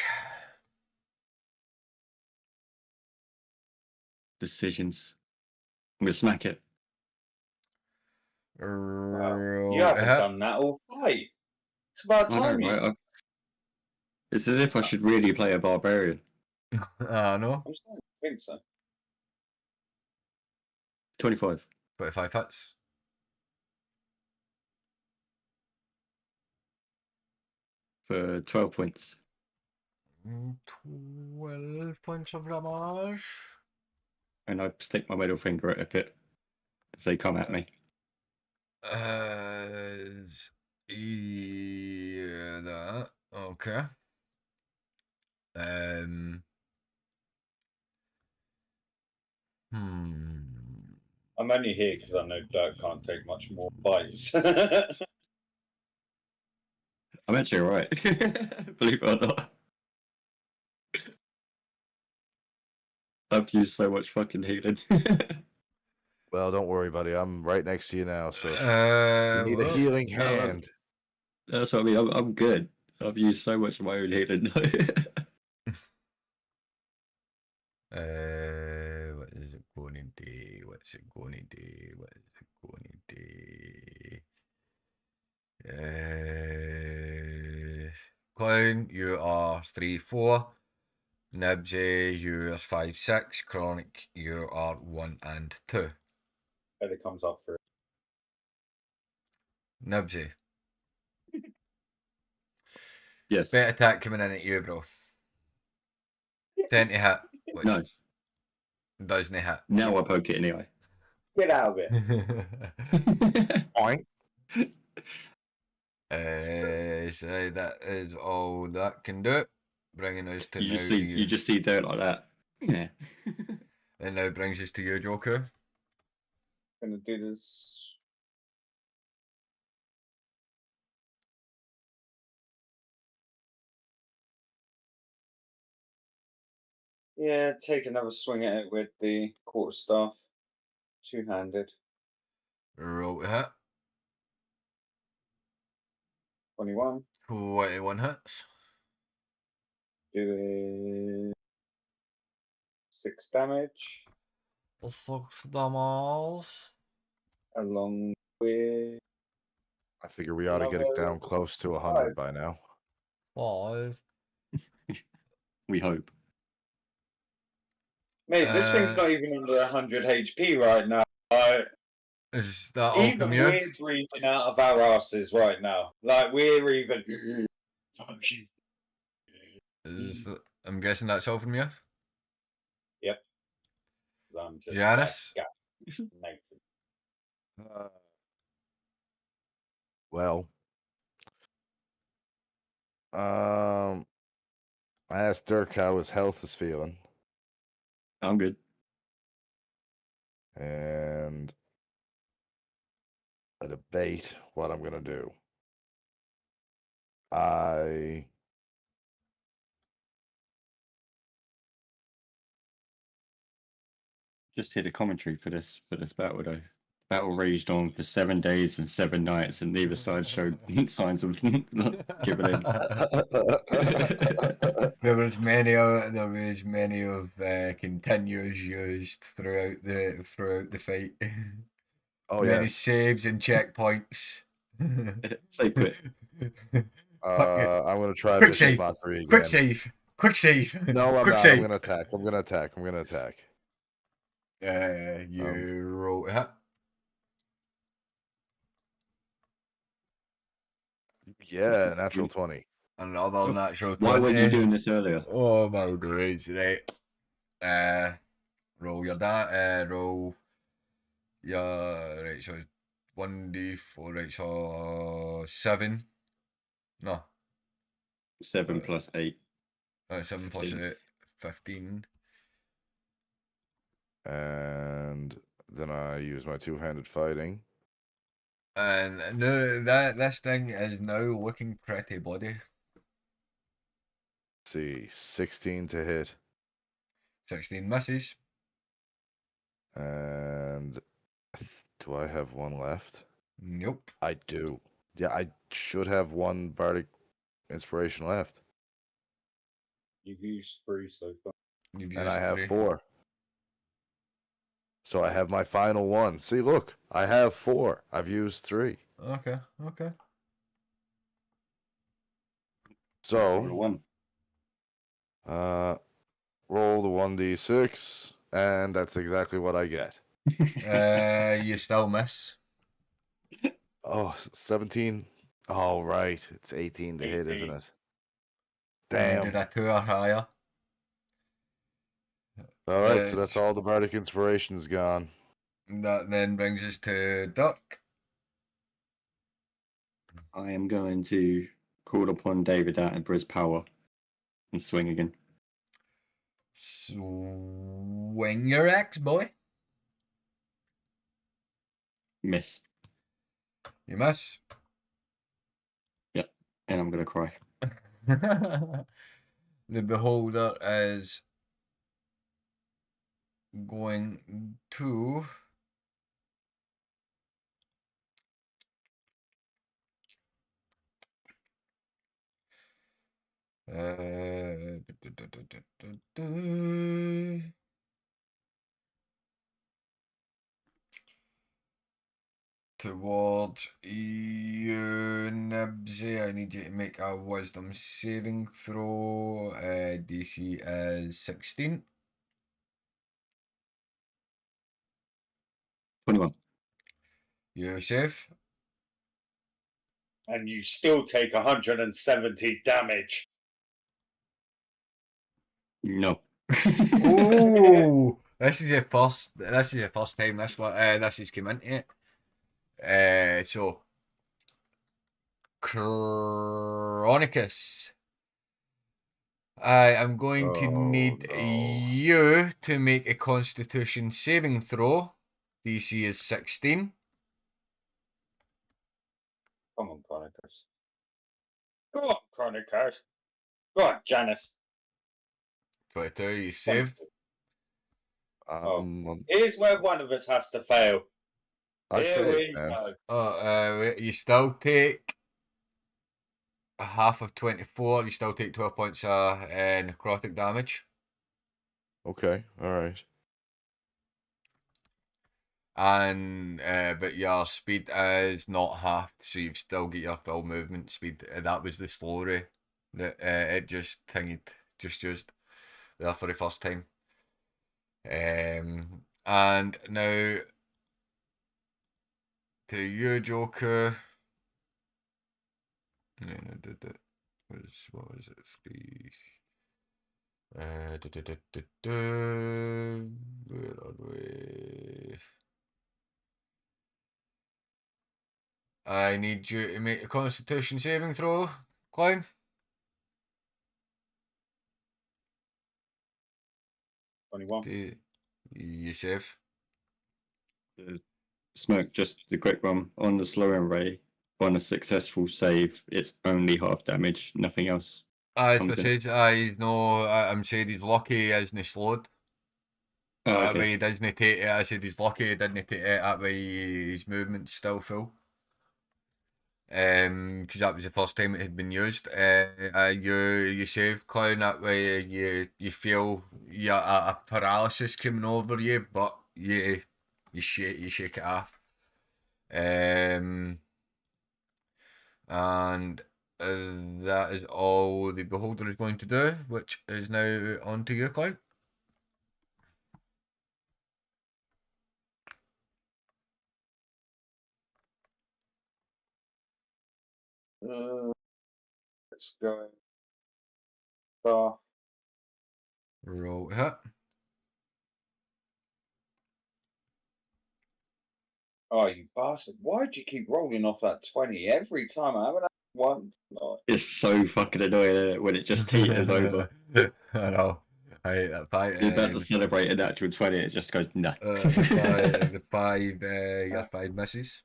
Speaker 4: Decisions. I'm gonna smack it.
Speaker 3: Wow. You haven't
Speaker 1: Yeah.
Speaker 3: done that all fight. It's about
Speaker 4: I know,
Speaker 3: time you.
Speaker 4: right? It's as if I should really play a barbarian.
Speaker 1: No.
Speaker 3: I'm starting to think so.
Speaker 4: 25
Speaker 1: 25 hits.
Speaker 4: for 12 points.
Speaker 1: 12 points of damage.
Speaker 4: And I stick my middle finger at a bit as they come at me.
Speaker 1: Yeah, that. Okay. Um. Hmm.
Speaker 3: I'm only here because I know Dirk can't take much more fights.
Speaker 4: I'm actually alright. Believe it or not. I've used so much fucking healing.
Speaker 2: Well, don't worry, buddy. I'm right next to you now, so you need a
Speaker 1: Well,
Speaker 2: healing
Speaker 4: no, no.
Speaker 2: hand.
Speaker 4: That's what I mean. I'm good. I've used so much of my own healing.
Speaker 1: what is it going to do? What's it going to do? What is it going to do? Clown, you are 3-4. Nibsy, you are 5-6. Chronic, you are 1 and 2.
Speaker 3: And it comes up for it.
Speaker 1: Nibsy,
Speaker 4: Yes.
Speaker 1: bet attack coming in at you, bro. 10 to hit, which
Speaker 4: No.
Speaker 1: doesn't hit.
Speaker 4: Now I poke it in the eye.
Speaker 3: Get out of it.
Speaker 2: Point.
Speaker 1: So that is all that can do. Bringing us to now.
Speaker 4: You just see dirt like that. Yeah.
Speaker 1: And now brings us to you, Joker.
Speaker 3: Gonna do this. Yeah, take another swing at it with the quarterstaff. Two-handed.
Speaker 1: Roll to hit.
Speaker 3: 21.
Speaker 1: 21 hits.
Speaker 3: Doing 6 damage.
Speaker 1: 6 damage.
Speaker 3: Along with
Speaker 2: I figure we ought to get it down close to 100 by now.
Speaker 1: 5.
Speaker 4: We hope.
Speaker 3: Mate, this thing's not even under 100 HP right now.
Speaker 1: Is that all
Speaker 3: Even
Speaker 1: from you?
Speaker 3: we're breathing out of our asses right now. Like, we're even.
Speaker 1: I'm guessing that's all from you?
Speaker 3: Yep. 'Cause I'm just
Speaker 1: Janice?
Speaker 3: that guy. Nathan.
Speaker 2: Well, I asked Dirk how his health is feeling,
Speaker 4: I'm good.
Speaker 2: and I debate what I'm gonna do. I
Speaker 4: Just hear the commentary for this battle though. Battle raged on for 7 days and 7 nights, and neither side showed signs of giving in.
Speaker 1: There was many of continues used throughout the fight.
Speaker 2: oh
Speaker 1: Many
Speaker 2: yeah.
Speaker 1: saves and checkpoints.
Speaker 4: Say quit.
Speaker 2: I'm gonna try
Speaker 1: Quick
Speaker 2: vicious
Speaker 1: save.
Speaker 2: mockery again.
Speaker 1: Quick save. Quick save.
Speaker 2: No, I'm
Speaker 1: Quick
Speaker 2: not.
Speaker 1: save.
Speaker 2: I'm gonna attack. I'm gonna attack. I'm gonna attack.
Speaker 1: You roll to hit.
Speaker 2: Yeah, natural 20.
Speaker 1: Another natural 20.
Speaker 4: Why weren't you doing this earlier?
Speaker 1: Oh my days, right. Roll your roll your right, so it's 1d4, right, so 7. No.
Speaker 4: 7 plus 8.
Speaker 1: 7 plus
Speaker 4: 15.
Speaker 1: 8, 15.
Speaker 2: And then I use my two-handed fighting.
Speaker 1: And no, this thing is now looking pretty bloody.
Speaker 2: see, 16 to hit.
Speaker 1: 16 misses.
Speaker 2: And do I have one left?
Speaker 1: Nope.
Speaker 2: I do. Yeah, I should have one bardic inspiration left.
Speaker 3: You've used 3 so far.
Speaker 1: You've
Speaker 2: And I
Speaker 1: used
Speaker 2: have
Speaker 1: 3.
Speaker 2: 4. So I have my final one. See, look, I have 4. I've used 3.
Speaker 1: Okay, okay.
Speaker 4: Roll a
Speaker 2: So,
Speaker 4: 1.
Speaker 2: roll the 1d6, and that's exactly what I get.
Speaker 1: You still miss.
Speaker 2: Oh, 17. Oh, right. It's 18 to hit, isn't
Speaker 3: 18.
Speaker 2: it?
Speaker 1: You needed
Speaker 2: Damn.
Speaker 1: a 2 or higher.
Speaker 2: All right, so that's
Speaker 1: Which,
Speaker 2: all the bardic inspiration's gone.
Speaker 1: that then brings us to Dirk.
Speaker 4: I am going to call upon David out of his power and swing again.
Speaker 1: Swing your axe, boy.
Speaker 4: Miss.
Speaker 1: You miss.
Speaker 4: Yep. And I'm going to cry.
Speaker 1: The beholder is going to towards you, Nibsy. I need you to make a wisdom saving throw. DC is 16.
Speaker 4: 21.
Speaker 1: You save.
Speaker 3: And you still take 170 damage.
Speaker 4: No.
Speaker 1: Oh, this is your first. This is your first time. This has come into it. So Chronicus, I am going to
Speaker 2: Oh,
Speaker 1: need
Speaker 2: no.
Speaker 1: you to make a Constitution saving throw. DC is 16.
Speaker 3: Come on, Chronicus. Go on, Chronicus. Go on, Janice.
Speaker 1: 22. You saved.
Speaker 3: Here's where one of us has to fail.
Speaker 2: I
Speaker 3: Here
Speaker 2: say,
Speaker 3: we
Speaker 2: man.
Speaker 3: go.
Speaker 1: Wait, you still take a half of 24. You still take 12 points of necrotic damage.
Speaker 2: Okay, all right.
Speaker 1: And but your speed is not halved, so you've still got your full movement speed. That was the slowry that it just thingied, just used there for the first time. And now to you, Joker. What was it? 3. Where are we? I need you to make a Constitution saving throw, Clown.
Speaker 3: 21.
Speaker 1: You save.
Speaker 4: Smoke, just a quick one. On the slowing ray, on a successful save, it's only half damage, nothing else.
Speaker 1: As I
Speaker 4: comes in.
Speaker 1: said, I'm saying he's lucky he isn't slowed.
Speaker 4: Oh,
Speaker 1: That
Speaker 4: okay.
Speaker 1: way he doesn't take it. I said he's lucky he didn't take it. That way his movement's still full. Because that was the first time it had been used. You save Clown. That way you feel a paralysis coming over you, but you shake it off. And that is all the beholder is going to do, which is now on to you, Clown.
Speaker 3: Let's go. Star.
Speaker 1: Roll hit.
Speaker 3: Oh, you bastard. Why'd you keep rolling off that 20 every time? I haven't had one tonight.
Speaker 4: It's so fucking annoying, isn't it, when it just teeters over.
Speaker 1: I know. I hate that fight.
Speaker 4: You're about to celebrate a natural 20, it just goes, nah.
Speaker 1: The five, your 5 misses.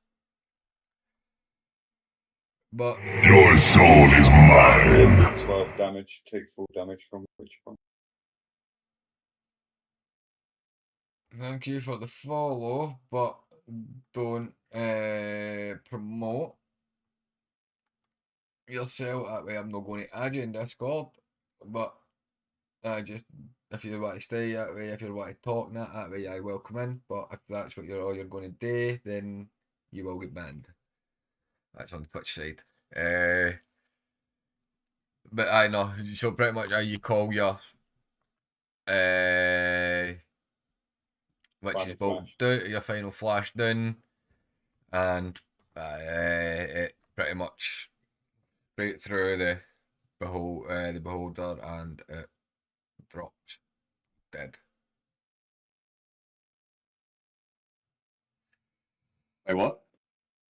Speaker 1: But
Speaker 5: Your soul is mine.
Speaker 3: 12 damage. Take full damage from which one?
Speaker 1: thank you for the follow, but don't promote yourself. That way I'm not going to add you in Discord. But just if you want to stay that way, if you want to talk that way, I welcome in. But if that's what all you're going to do, then you will get banned. That's on the Twitch side. But I know, so pretty much how you call your which
Speaker 3: Final
Speaker 1: is bolt
Speaker 3: flash.
Speaker 1: down, your final flash down, and it pretty much break through the beholder, and it drops dead.
Speaker 4: Wait, what?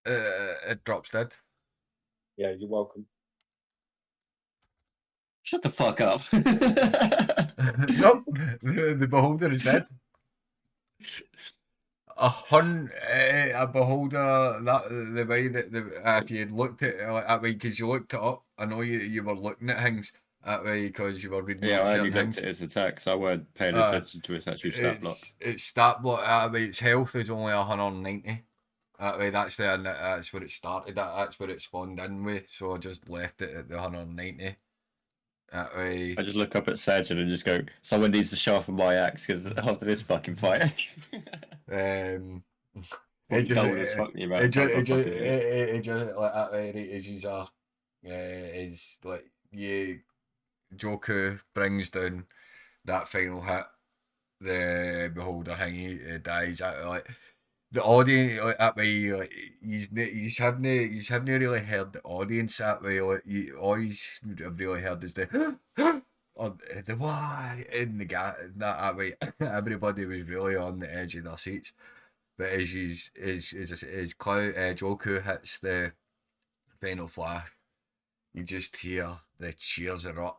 Speaker 1: It drops dead.
Speaker 3: Yeah, you're welcome.
Speaker 4: Shut the fuck up.
Speaker 1: Nope, the beholder is dead. A beholder, that the way that if you had looked at it like that way, because you looked it up, I know you were looking at things that way because you were reading
Speaker 4: Yeah,
Speaker 1: like
Speaker 4: I only
Speaker 1: certain
Speaker 4: looked
Speaker 1: things.
Speaker 4: at its attacks. I weren't paying
Speaker 1: Uh,
Speaker 4: attention to its actual stat block.
Speaker 1: It's stat block that way. Its health is only 190. That way, that's where it started. That's where it spawned in with. So I just left it at the 190. That way.
Speaker 4: I just look up at Sergeant and just go, someone needs to sharpen my axe because after this fucking fight.
Speaker 1: Um,
Speaker 4: Point cold as fuck me about
Speaker 1: it just like that way. Right, is is like Joker brings down that final hit. The beholder thingy dies. Like the audience, like that way, like you haven't really heard the audience that way. Like you always have really heard is the or the why in the that way. Everybody was really on the edge of their seats. But as Joku hits the final flash, you just hear the cheers erupt.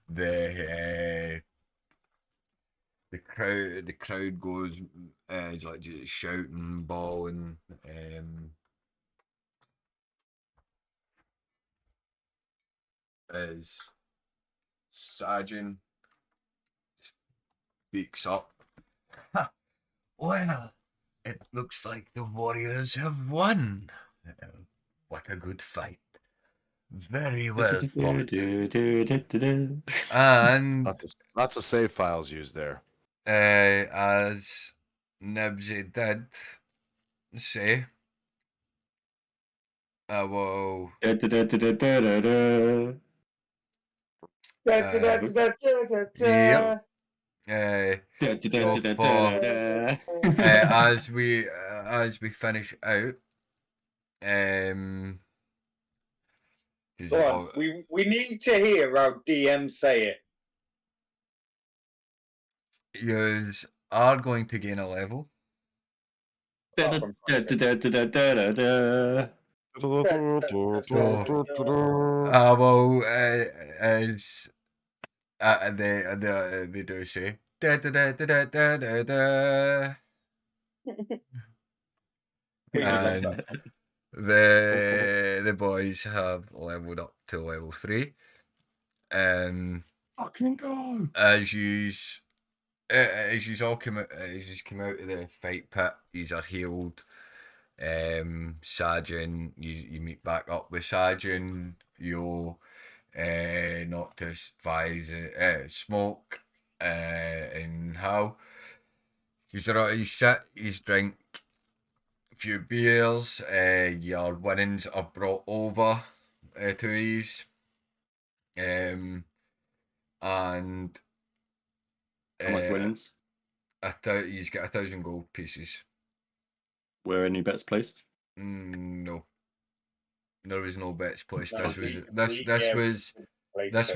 Speaker 1: The the crowd goes is like just shouting, bawling. As Sajin speaks up. Well, it looks like the Warriors have won. What a good fight. Very well fought. And
Speaker 2: Lots of save files used there.
Speaker 1: as Nibsy did say, I will yep. So for as we finish out, um, 'cause
Speaker 3: Go on. We need to hear how DM say it.
Speaker 1: yous are going to gain a level.
Speaker 3: Apart from Francis.
Speaker 1: I will as they do say da da da da da da da da.
Speaker 3: We love
Speaker 1: And
Speaker 3: that song.
Speaker 1: the boys have leveled up to level 3.
Speaker 4: Fucking go!
Speaker 1: As you all come out, as you come out of the fight pit, you are healed. Sergeant, you meet back up with Sergeant. You not to advise smoke and how you sit, you drink a few beers. Your winnings are brought over to these. And
Speaker 4: How much winnings?
Speaker 1: He's got 1,000 gold pieces.
Speaker 4: Were any bets placed?
Speaker 1: No, there was no bets placed.
Speaker 3: No,
Speaker 1: This was
Speaker 3: Like,
Speaker 1: this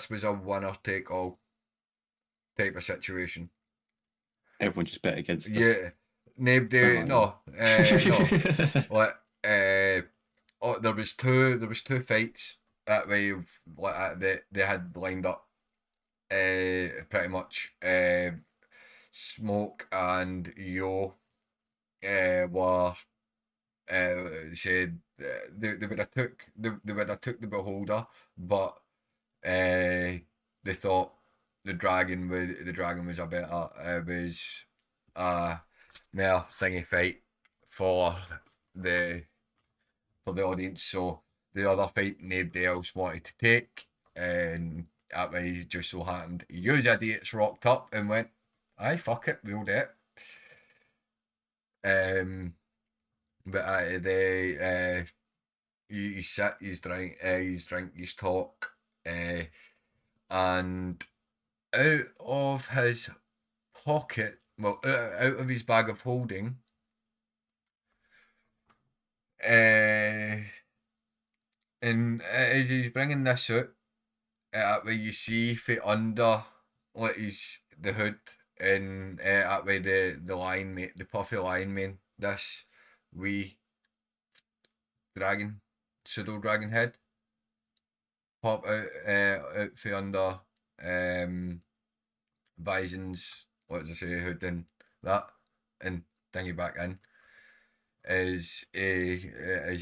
Speaker 1: was a winner take all type of situation.
Speaker 4: Everyone just bet against us.
Speaker 1: Yeah, nobody. No, no. Like, there was two fights that way. Like they had lined up. Pretty much. Smoke and Yo were said they would have took they would have took the beholder, but they thought the dragon was a better was a more thingy fight for the for the audience. So the other fight nobody else wanted to take, and that way just so happened you idiots rocked up and went, "Aye, fuck it, we'll do it." But they you sit, you drink, you talk, and out of his pocket, well, out of his bag of holding, and as he's bringing this out, where you see fit under, like the hood, and that way the lion mate, the puffy lion mane, this wee dragon, pseudo dragon head, pop out for under, Bison's, what does I say, hood and that, and dingy back in. As he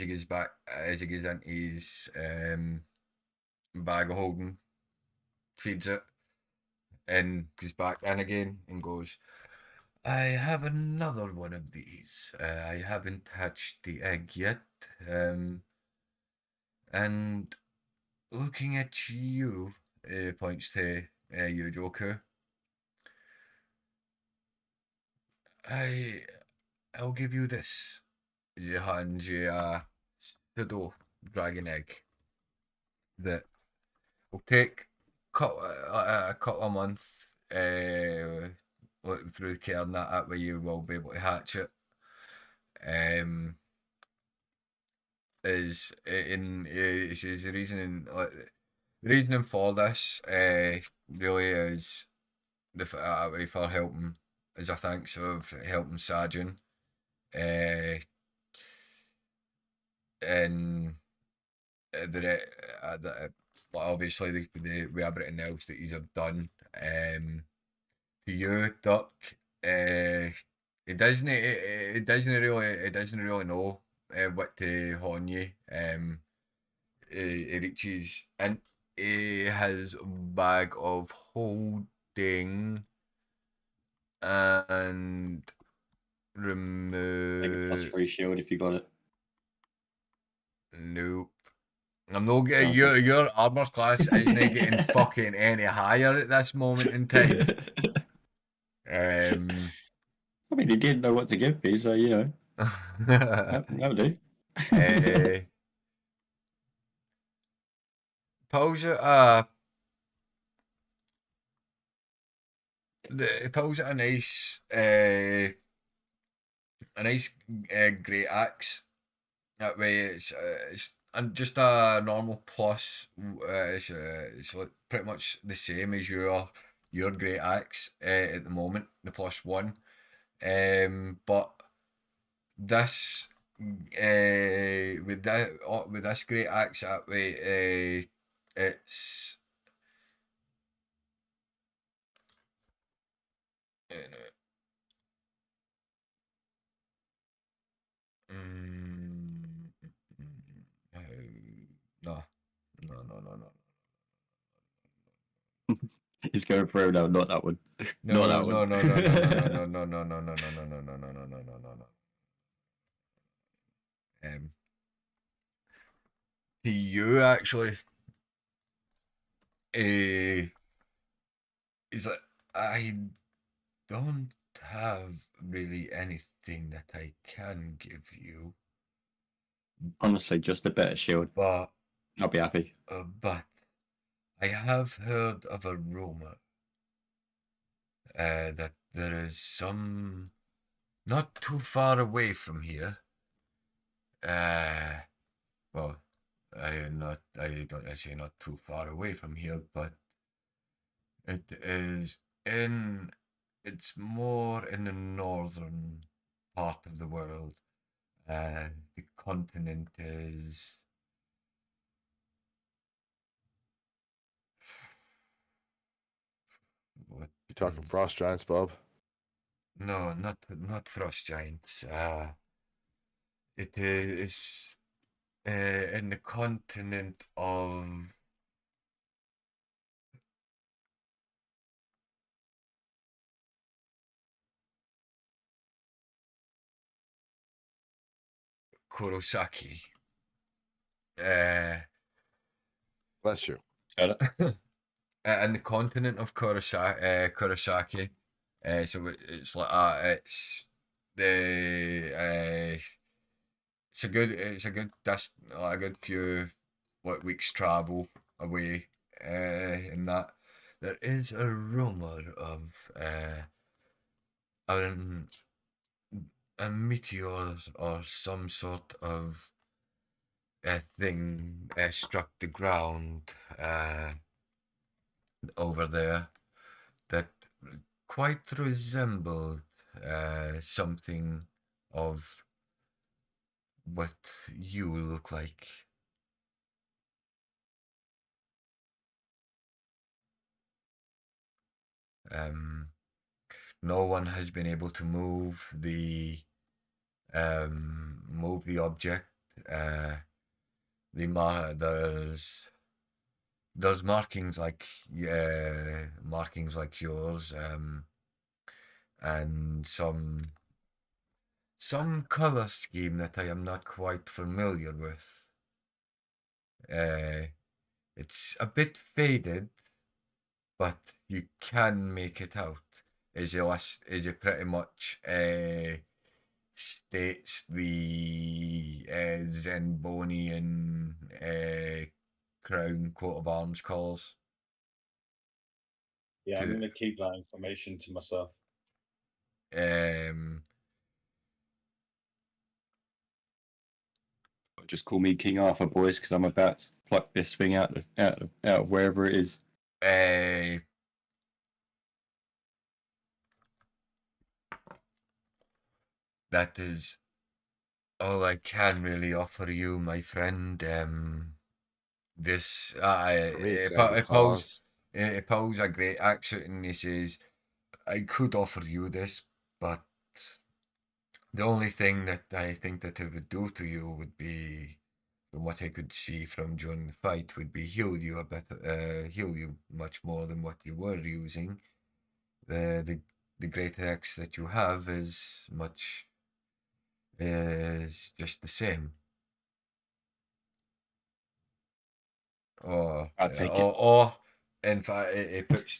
Speaker 1: goes back, as he goes into his bag of holding, feeds it, and goes back in again and goes, "I have another one of these. I haven't touched the egg yet. And looking at you," points to you, Joker. I'll give you this. He hands you a pseudo dragon egg that will take a couple of months through care and that way you will be able to hatch it. Is in is the reasoning the reasoning for this really is way for helping as a thanks of helping Sergeant and well, obviously with everything else that he's have done to you, Duck. It doesn't really know what to hone you. It reaches into his bag of holding and
Speaker 4: Take a
Speaker 1: remove.
Speaker 4: +3 shield if you got it.
Speaker 1: Nope. I'm not getting
Speaker 4: Okay.
Speaker 1: your armor class isn't getting fucking any higher at this moment in time.
Speaker 4: I mean, he didn't know what to give me, so you know, that'll do.
Speaker 1: Pulls it pulls it a nice great axe. That way it's and just a normal plus. It's like pretty much the same as your great axe at the moment, the +1. But this with this great axe that way, it's mm, no, no.
Speaker 4: He's going through now, not that one. Not
Speaker 1: No,
Speaker 4: that
Speaker 1: no,
Speaker 4: one.
Speaker 1: no, no, no, no, no, no, no, no, no, no, no, no, no, no, no, no, no, no, no. To you actually, is that I don't have really anything that I can give you,
Speaker 4: Honestly, just a better shield.
Speaker 1: but
Speaker 4: I'll be happy.
Speaker 1: but I have heard of a rumor that there is some not too far away from here. Well, I don't I say not too far away from here, but it is in it's more in the northern part of the world. The continent is what
Speaker 2: You talking
Speaker 1: is
Speaker 2: frost giants, Bob?
Speaker 1: no, not frost giants. It is in the continent of Kurosaki. Uh,
Speaker 2: Bless you.
Speaker 4: Got it.
Speaker 1: in the continent of Kurosaki. So it's like it's the it's a good like a good few weeks travel away. In that there is a rumor of an a meteor or some sort of thing struck the ground over there that quite resembled something of what you look like. Um, no one has been able to move the object. Uh, there's markings like yours, and some color scheme that I am not quite familiar with. Uh, it's a bit faded, but you can make it out. Is it pretty much states the Zenbonian crown coat of arms calls
Speaker 3: Yeah, I'm
Speaker 1: to
Speaker 3: going to keep that information to myself.
Speaker 1: um
Speaker 4: Just call me King Arthur, boys, because I'm about to pluck this thing out of wherever it is.
Speaker 1: uh, that is all I can really offer you, my friend. This
Speaker 2: For me, Santa Claus.
Speaker 1: it poses a great accent, and he says, I could offer you this, but the only thing that I think that it would do to you would be, from what I could see from during the fight, would be heal you much more than what you were using. The great axe that you have is just the same. Or
Speaker 4: I'll take it.
Speaker 1: in fact, it puts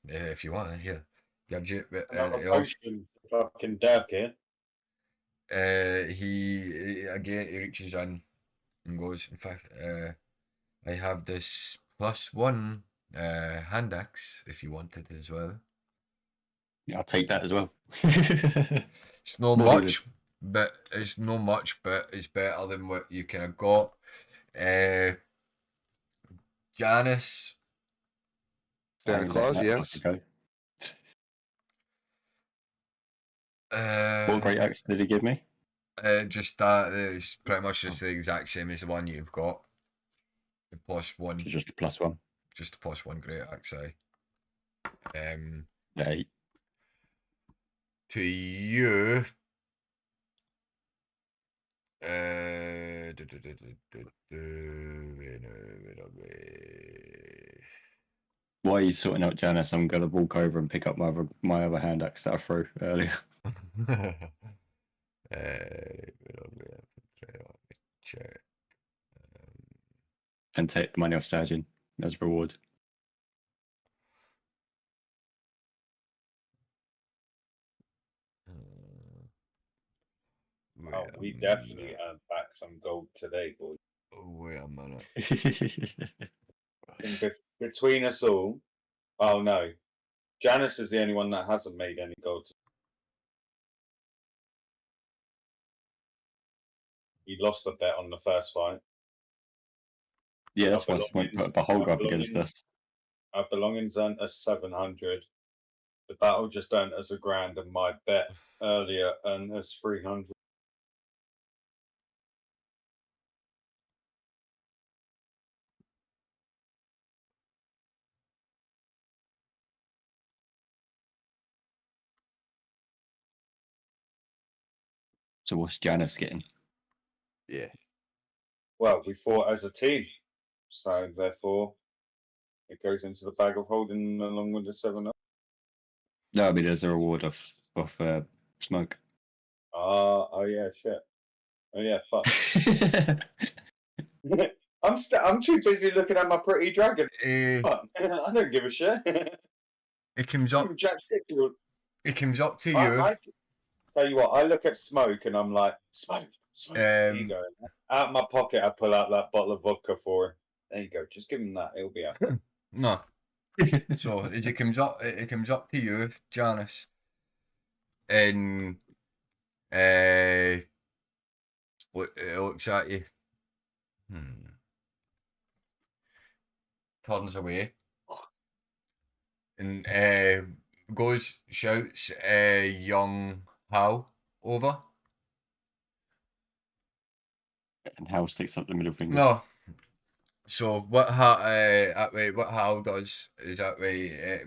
Speaker 1: if you want here, gives you
Speaker 3: Another
Speaker 1: it also
Speaker 3: potion to fucking Dirk here.
Speaker 1: he again he reaches in and goes. In fact, I have this +1 hand axe if you want it as well.
Speaker 4: Yeah, I'll take that as well.
Speaker 1: It's not
Speaker 4: Not even.
Speaker 1: much, but it's better than what you kind of got. Uh, Janice,
Speaker 2: Santa
Speaker 4: Hey, let
Speaker 2: Claus,
Speaker 4: that
Speaker 2: yes.
Speaker 4: fucker go. What
Speaker 1: uh,
Speaker 4: great axe did he give me?
Speaker 1: just that is pretty much just the exact same as the one you've got. The +1,
Speaker 4: So just a +1.
Speaker 1: just the +1 great axe. Um,
Speaker 4: Yeah,
Speaker 1: to you, uh, du- du- du- du- du- du- wait a minute.
Speaker 4: while he's sorting out Janice, I'm gonna walk over and pick up my other hand axe that I threw earlier
Speaker 1: Wait a minute. Let me check.
Speaker 4: and take the money off Sajin as reward.
Speaker 1: Wait
Speaker 3: Oh,
Speaker 1: a
Speaker 3: we definitely
Speaker 1: minute.
Speaker 3: earned back some gold today, boys.
Speaker 1: Wait a minute.
Speaker 3: I think between us all, oh no, Janice is the only one that hasn't made any gold. He lost a bet on the first fight.
Speaker 4: Yeah,
Speaker 3: Our
Speaker 4: that's why I won't put
Speaker 3: belongings,
Speaker 4: up a whole
Speaker 3: our
Speaker 4: grub against
Speaker 3: belongings,
Speaker 4: us.
Speaker 3: our belongings earned us 700. The battle just earned us 1,000, and my bet earlier earned us 300.
Speaker 4: So what's Janice getting?
Speaker 2: Yeah.
Speaker 3: Well, we fought as a team, so therefore it goes into the bag of holding along with the 7 up.
Speaker 4: No, I mean there's a reward of smoke.
Speaker 3: Oh yeah, shit. Oh yeah, fuck. I'm too busy looking at my pretty dragon. Fuck. I don't give a shit.
Speaker 1: It comes up.
Speaker 3: Jack Stickle.
Speaker 1: It comes up to you.
Speaker 3: I tell you what, I look at smoke and I'm like, smoke. There you go. Out of my pocket, I pull out that bottle of vodka for him. There you go. Just give him that. It'll be out.
Speaker 1: No. So it comes up to you, Janice, and it looks at you, turns away, and shouts young Hal over.
Speaker 4: And Hal sticks up the middle finger.
Speaker 1: No. So what what Hal does is that way.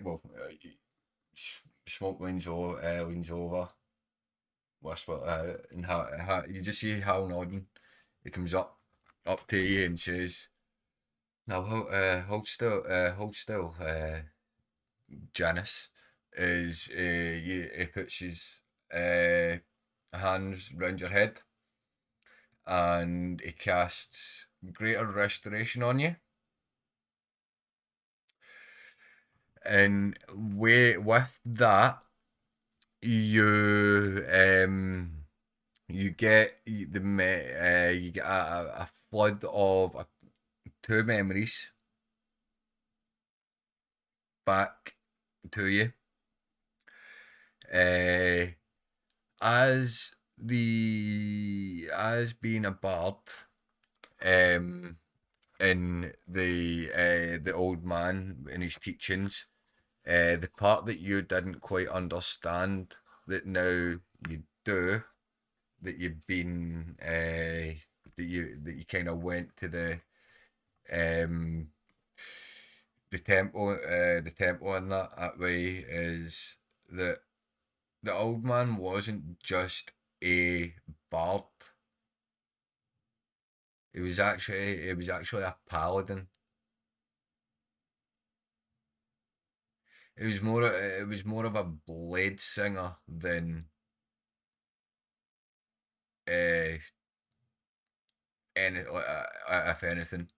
Speaker 1: Smoke leans over. Whisper, and you just see Hal nodding. He comes up to you and says, "Now hold still, Janice." He puts his hands round your head, and he casts Greater Restoration on you. And with that, you get a flood of 2 memories back to you. As being a bard, in the old man in his teachings, the part that you didn't quite understand that now you do, that you've been that you kind of went to the temple and that way, is that the old man wasn't just a bard. He was actually a paladin. It was more of a blade singer than if anything.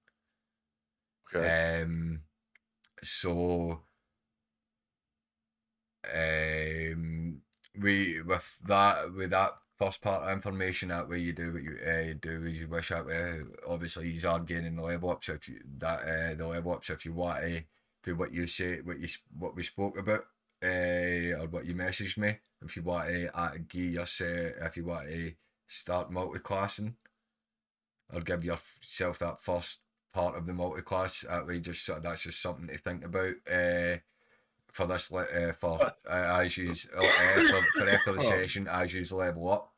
Speaker 2: Okay.
Speaker 1: So with that first part of information, that way you do what you do as you wish. That way, obviously, you are gaining the level up. So if you the level up, so if you want to do what you say, what we spoke about, or what you messaged me, if you want to if you want to start multi-classing, or give yourself that first part of the multi-class, that way that's just something to think about. For this as you for after the session, as you level up.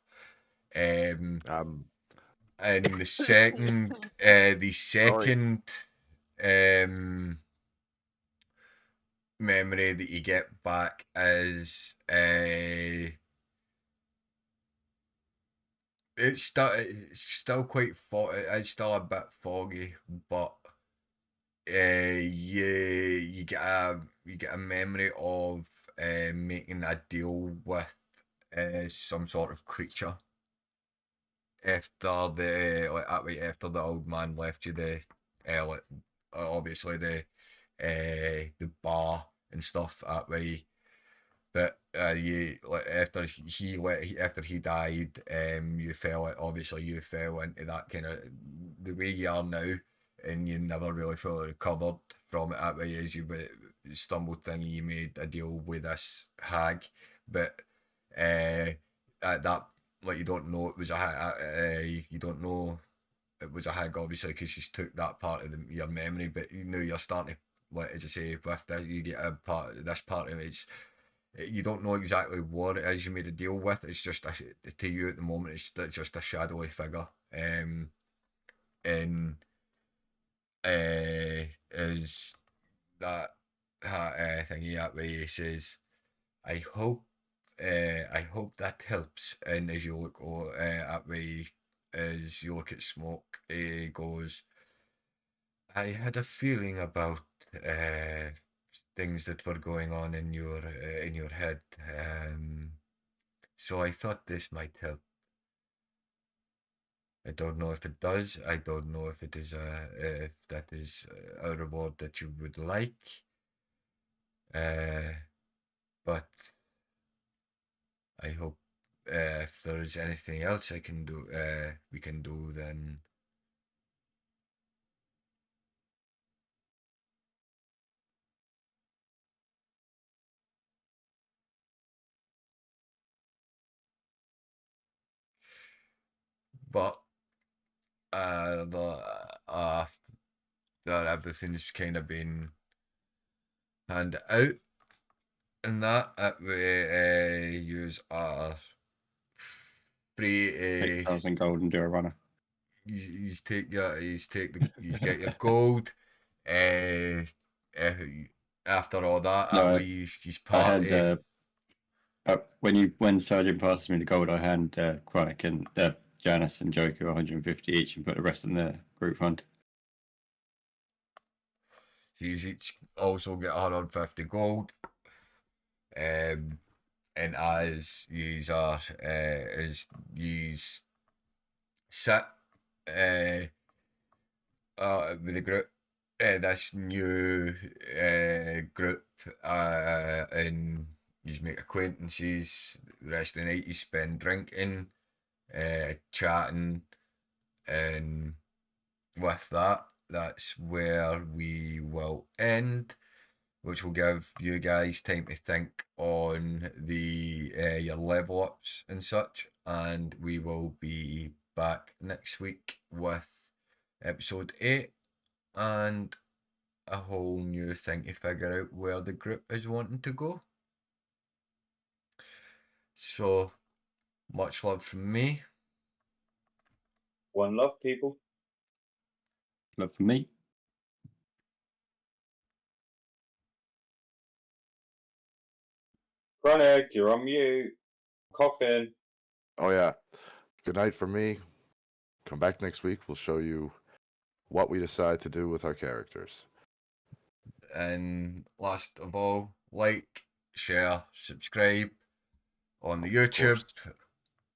Speaker 1: And the second memory that you get back is it's still quite it's still a bit foggy, but you get a memory of making a deal with some sort of creature after after the old man left you obviously the bar and stuff that way. But after he died, you fell into that kind of the way you are now, and you never really fully recovered from it. That way, as you stumbled thing, you made a deal with this hag, but at that, like, you don't know it was a you don't know it was a hag, obviously, because she's took that part of your memory. But you know you're starting to, like, as I say, with this, you get this part of it. You don't know exactly what it is you made a deal with. It's just to you at the moment, it's just a shadowy figure. And is that thingy that way. He says, "I hope I hope that helps. And as you look at me, as you look at Smoke, he goes, I had a feeling about things that were going on in your head. So I thought this might help. I don't know if it does. I don't know if if that is a reward that you would like. But I hope if there is anything else I can do, we can do, then but after everything's kind of been handed out and that, we use our free
Speaker 4: 8,000 gold and do a runner.
Speaker 1: you get your gold. Uh, uh, After all that,
Speaker 4: No,
Speaker 1: you
Speaker 4: I
Speaker 1: party.
Speaker 4: had when Sergeant passes me the gold, I hand Chronic and Janice and Joker 150 each and put the rest in the group fund.
Speaker 1: You each also get 150 gold. And as yous are as yous sit with the group, this new group, and you make acquaintances. The rest of the night you spend drinking, chatting, and with that, that's where we will end, which will give you guys time to think on the your level ups and such, and we will be back next week with episode 8 and a whole new thing to figure out where the group is wanting to go. So much love from me.
Speaker 3: One love, people.
Speaker 4: Love for me.
Speaker 3: Chronic, you're on mute. Coughing.
Speaker 2: Oh yeah. Good night for me. Come back next week. We'll show you what we decide to do with our characters.
Speaker 1: And last of all, like, share, subscribe on the
Speaker 2: Of
Speaker 1: YouTube.
Speaker 2: course.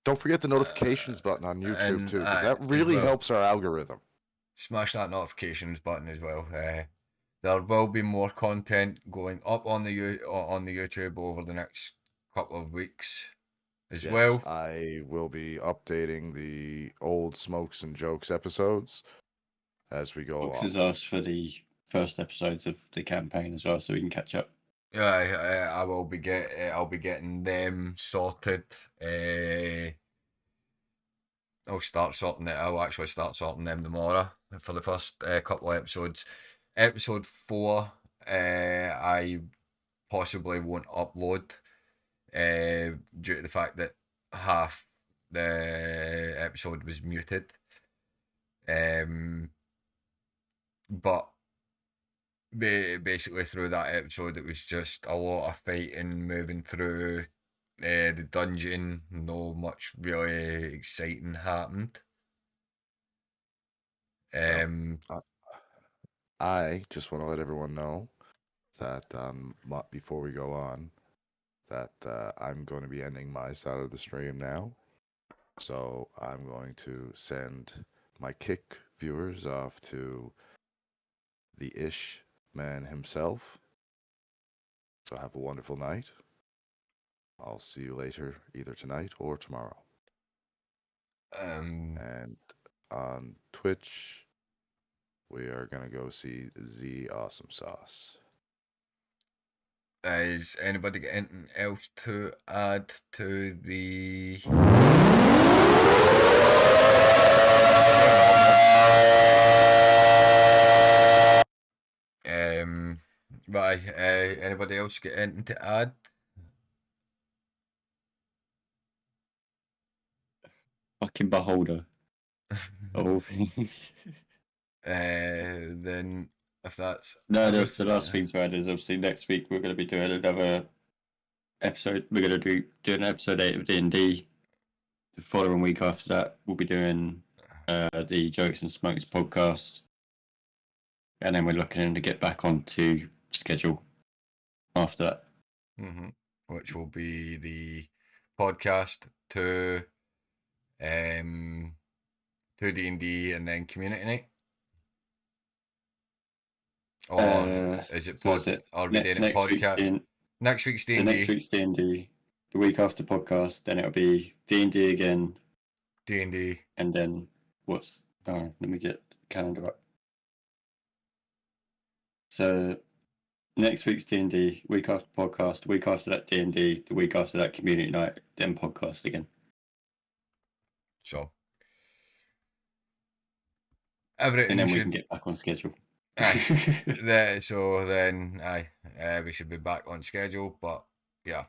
Speaker 2: Don't forget the notifications button on YouTube
Speaker 1: and,
Speaker 2: too, because that
Speaker 1: as
Speaker 2: really
Speaker 1: well.
Speaker 2: helps our algorithm.
Speaker 1: Smash that notifications button as well. There will be more content going up on the YouTube over the next couple of weeks as
Speaker 2: Yes,
Speaker 1: well.
Speaker 2: I will be updating the old Smokes and Jokes episodes as we go
Speaker 4: Fox
Speaker 2: along.
Speaker 4: has asked for the first episodes of the campaign as well, so we can catch up.
Speaker 1: Yeah, I will be I'll be getting them sorted. I'll actually start sorting them tomorrow for the first couple of episodes. Episode 4, I possibly won't upload due to the fact that half the episode was muted. But basically through that episode, it was just a lot of fighting, moving through the dungeon. No much really exciting happened.
Speaker 2: I just want to let everyone know that before we go on, that I'm going to be ending my side of the stream now. So I'm going to send my kick viewers off to the Ish man himself. So have a wonderful night. I'll see you later, either tonight or tomorrow. And on Twitch, we are going to go see Z Awesome Sauce.
Speaker 1: Is anybody got anything else to add to the anybody else got anything to add?
Speaker 4: Fucking beholder. Oh.
Speaker 1: Then if that's
Speaker 4: No, the
Speaker 1: everything,
Speaker 4: last thing to add is obviously next week we're going to be doing another episode. We're gonna do an episode 8 of D&D. The following week after that, we'll be doing the Jokes and Smokes podcast, and then we're looking to get back onto schedule after that.
Speaker 1: Which will be the podcast to D&D and then community night. Or is it
Speaker 4: so is it
Speaker 1: Are we doing it podcast? Next week's D&D.
Speaker 4: Next week's D&D. The week after podcast, then it'll be D&D again.
Speaker 1: D&D.
Speaker 4: And then what's... Oh, let me get the calendar up. So next week's D&D, week after podcast, the week after that D&D, the week after that community night, then podcast again.
Speaker 1: So everything
Speaker 4: and then we can get back on schedule.
Speaker 1: So then we should be back on schedule, but yeah,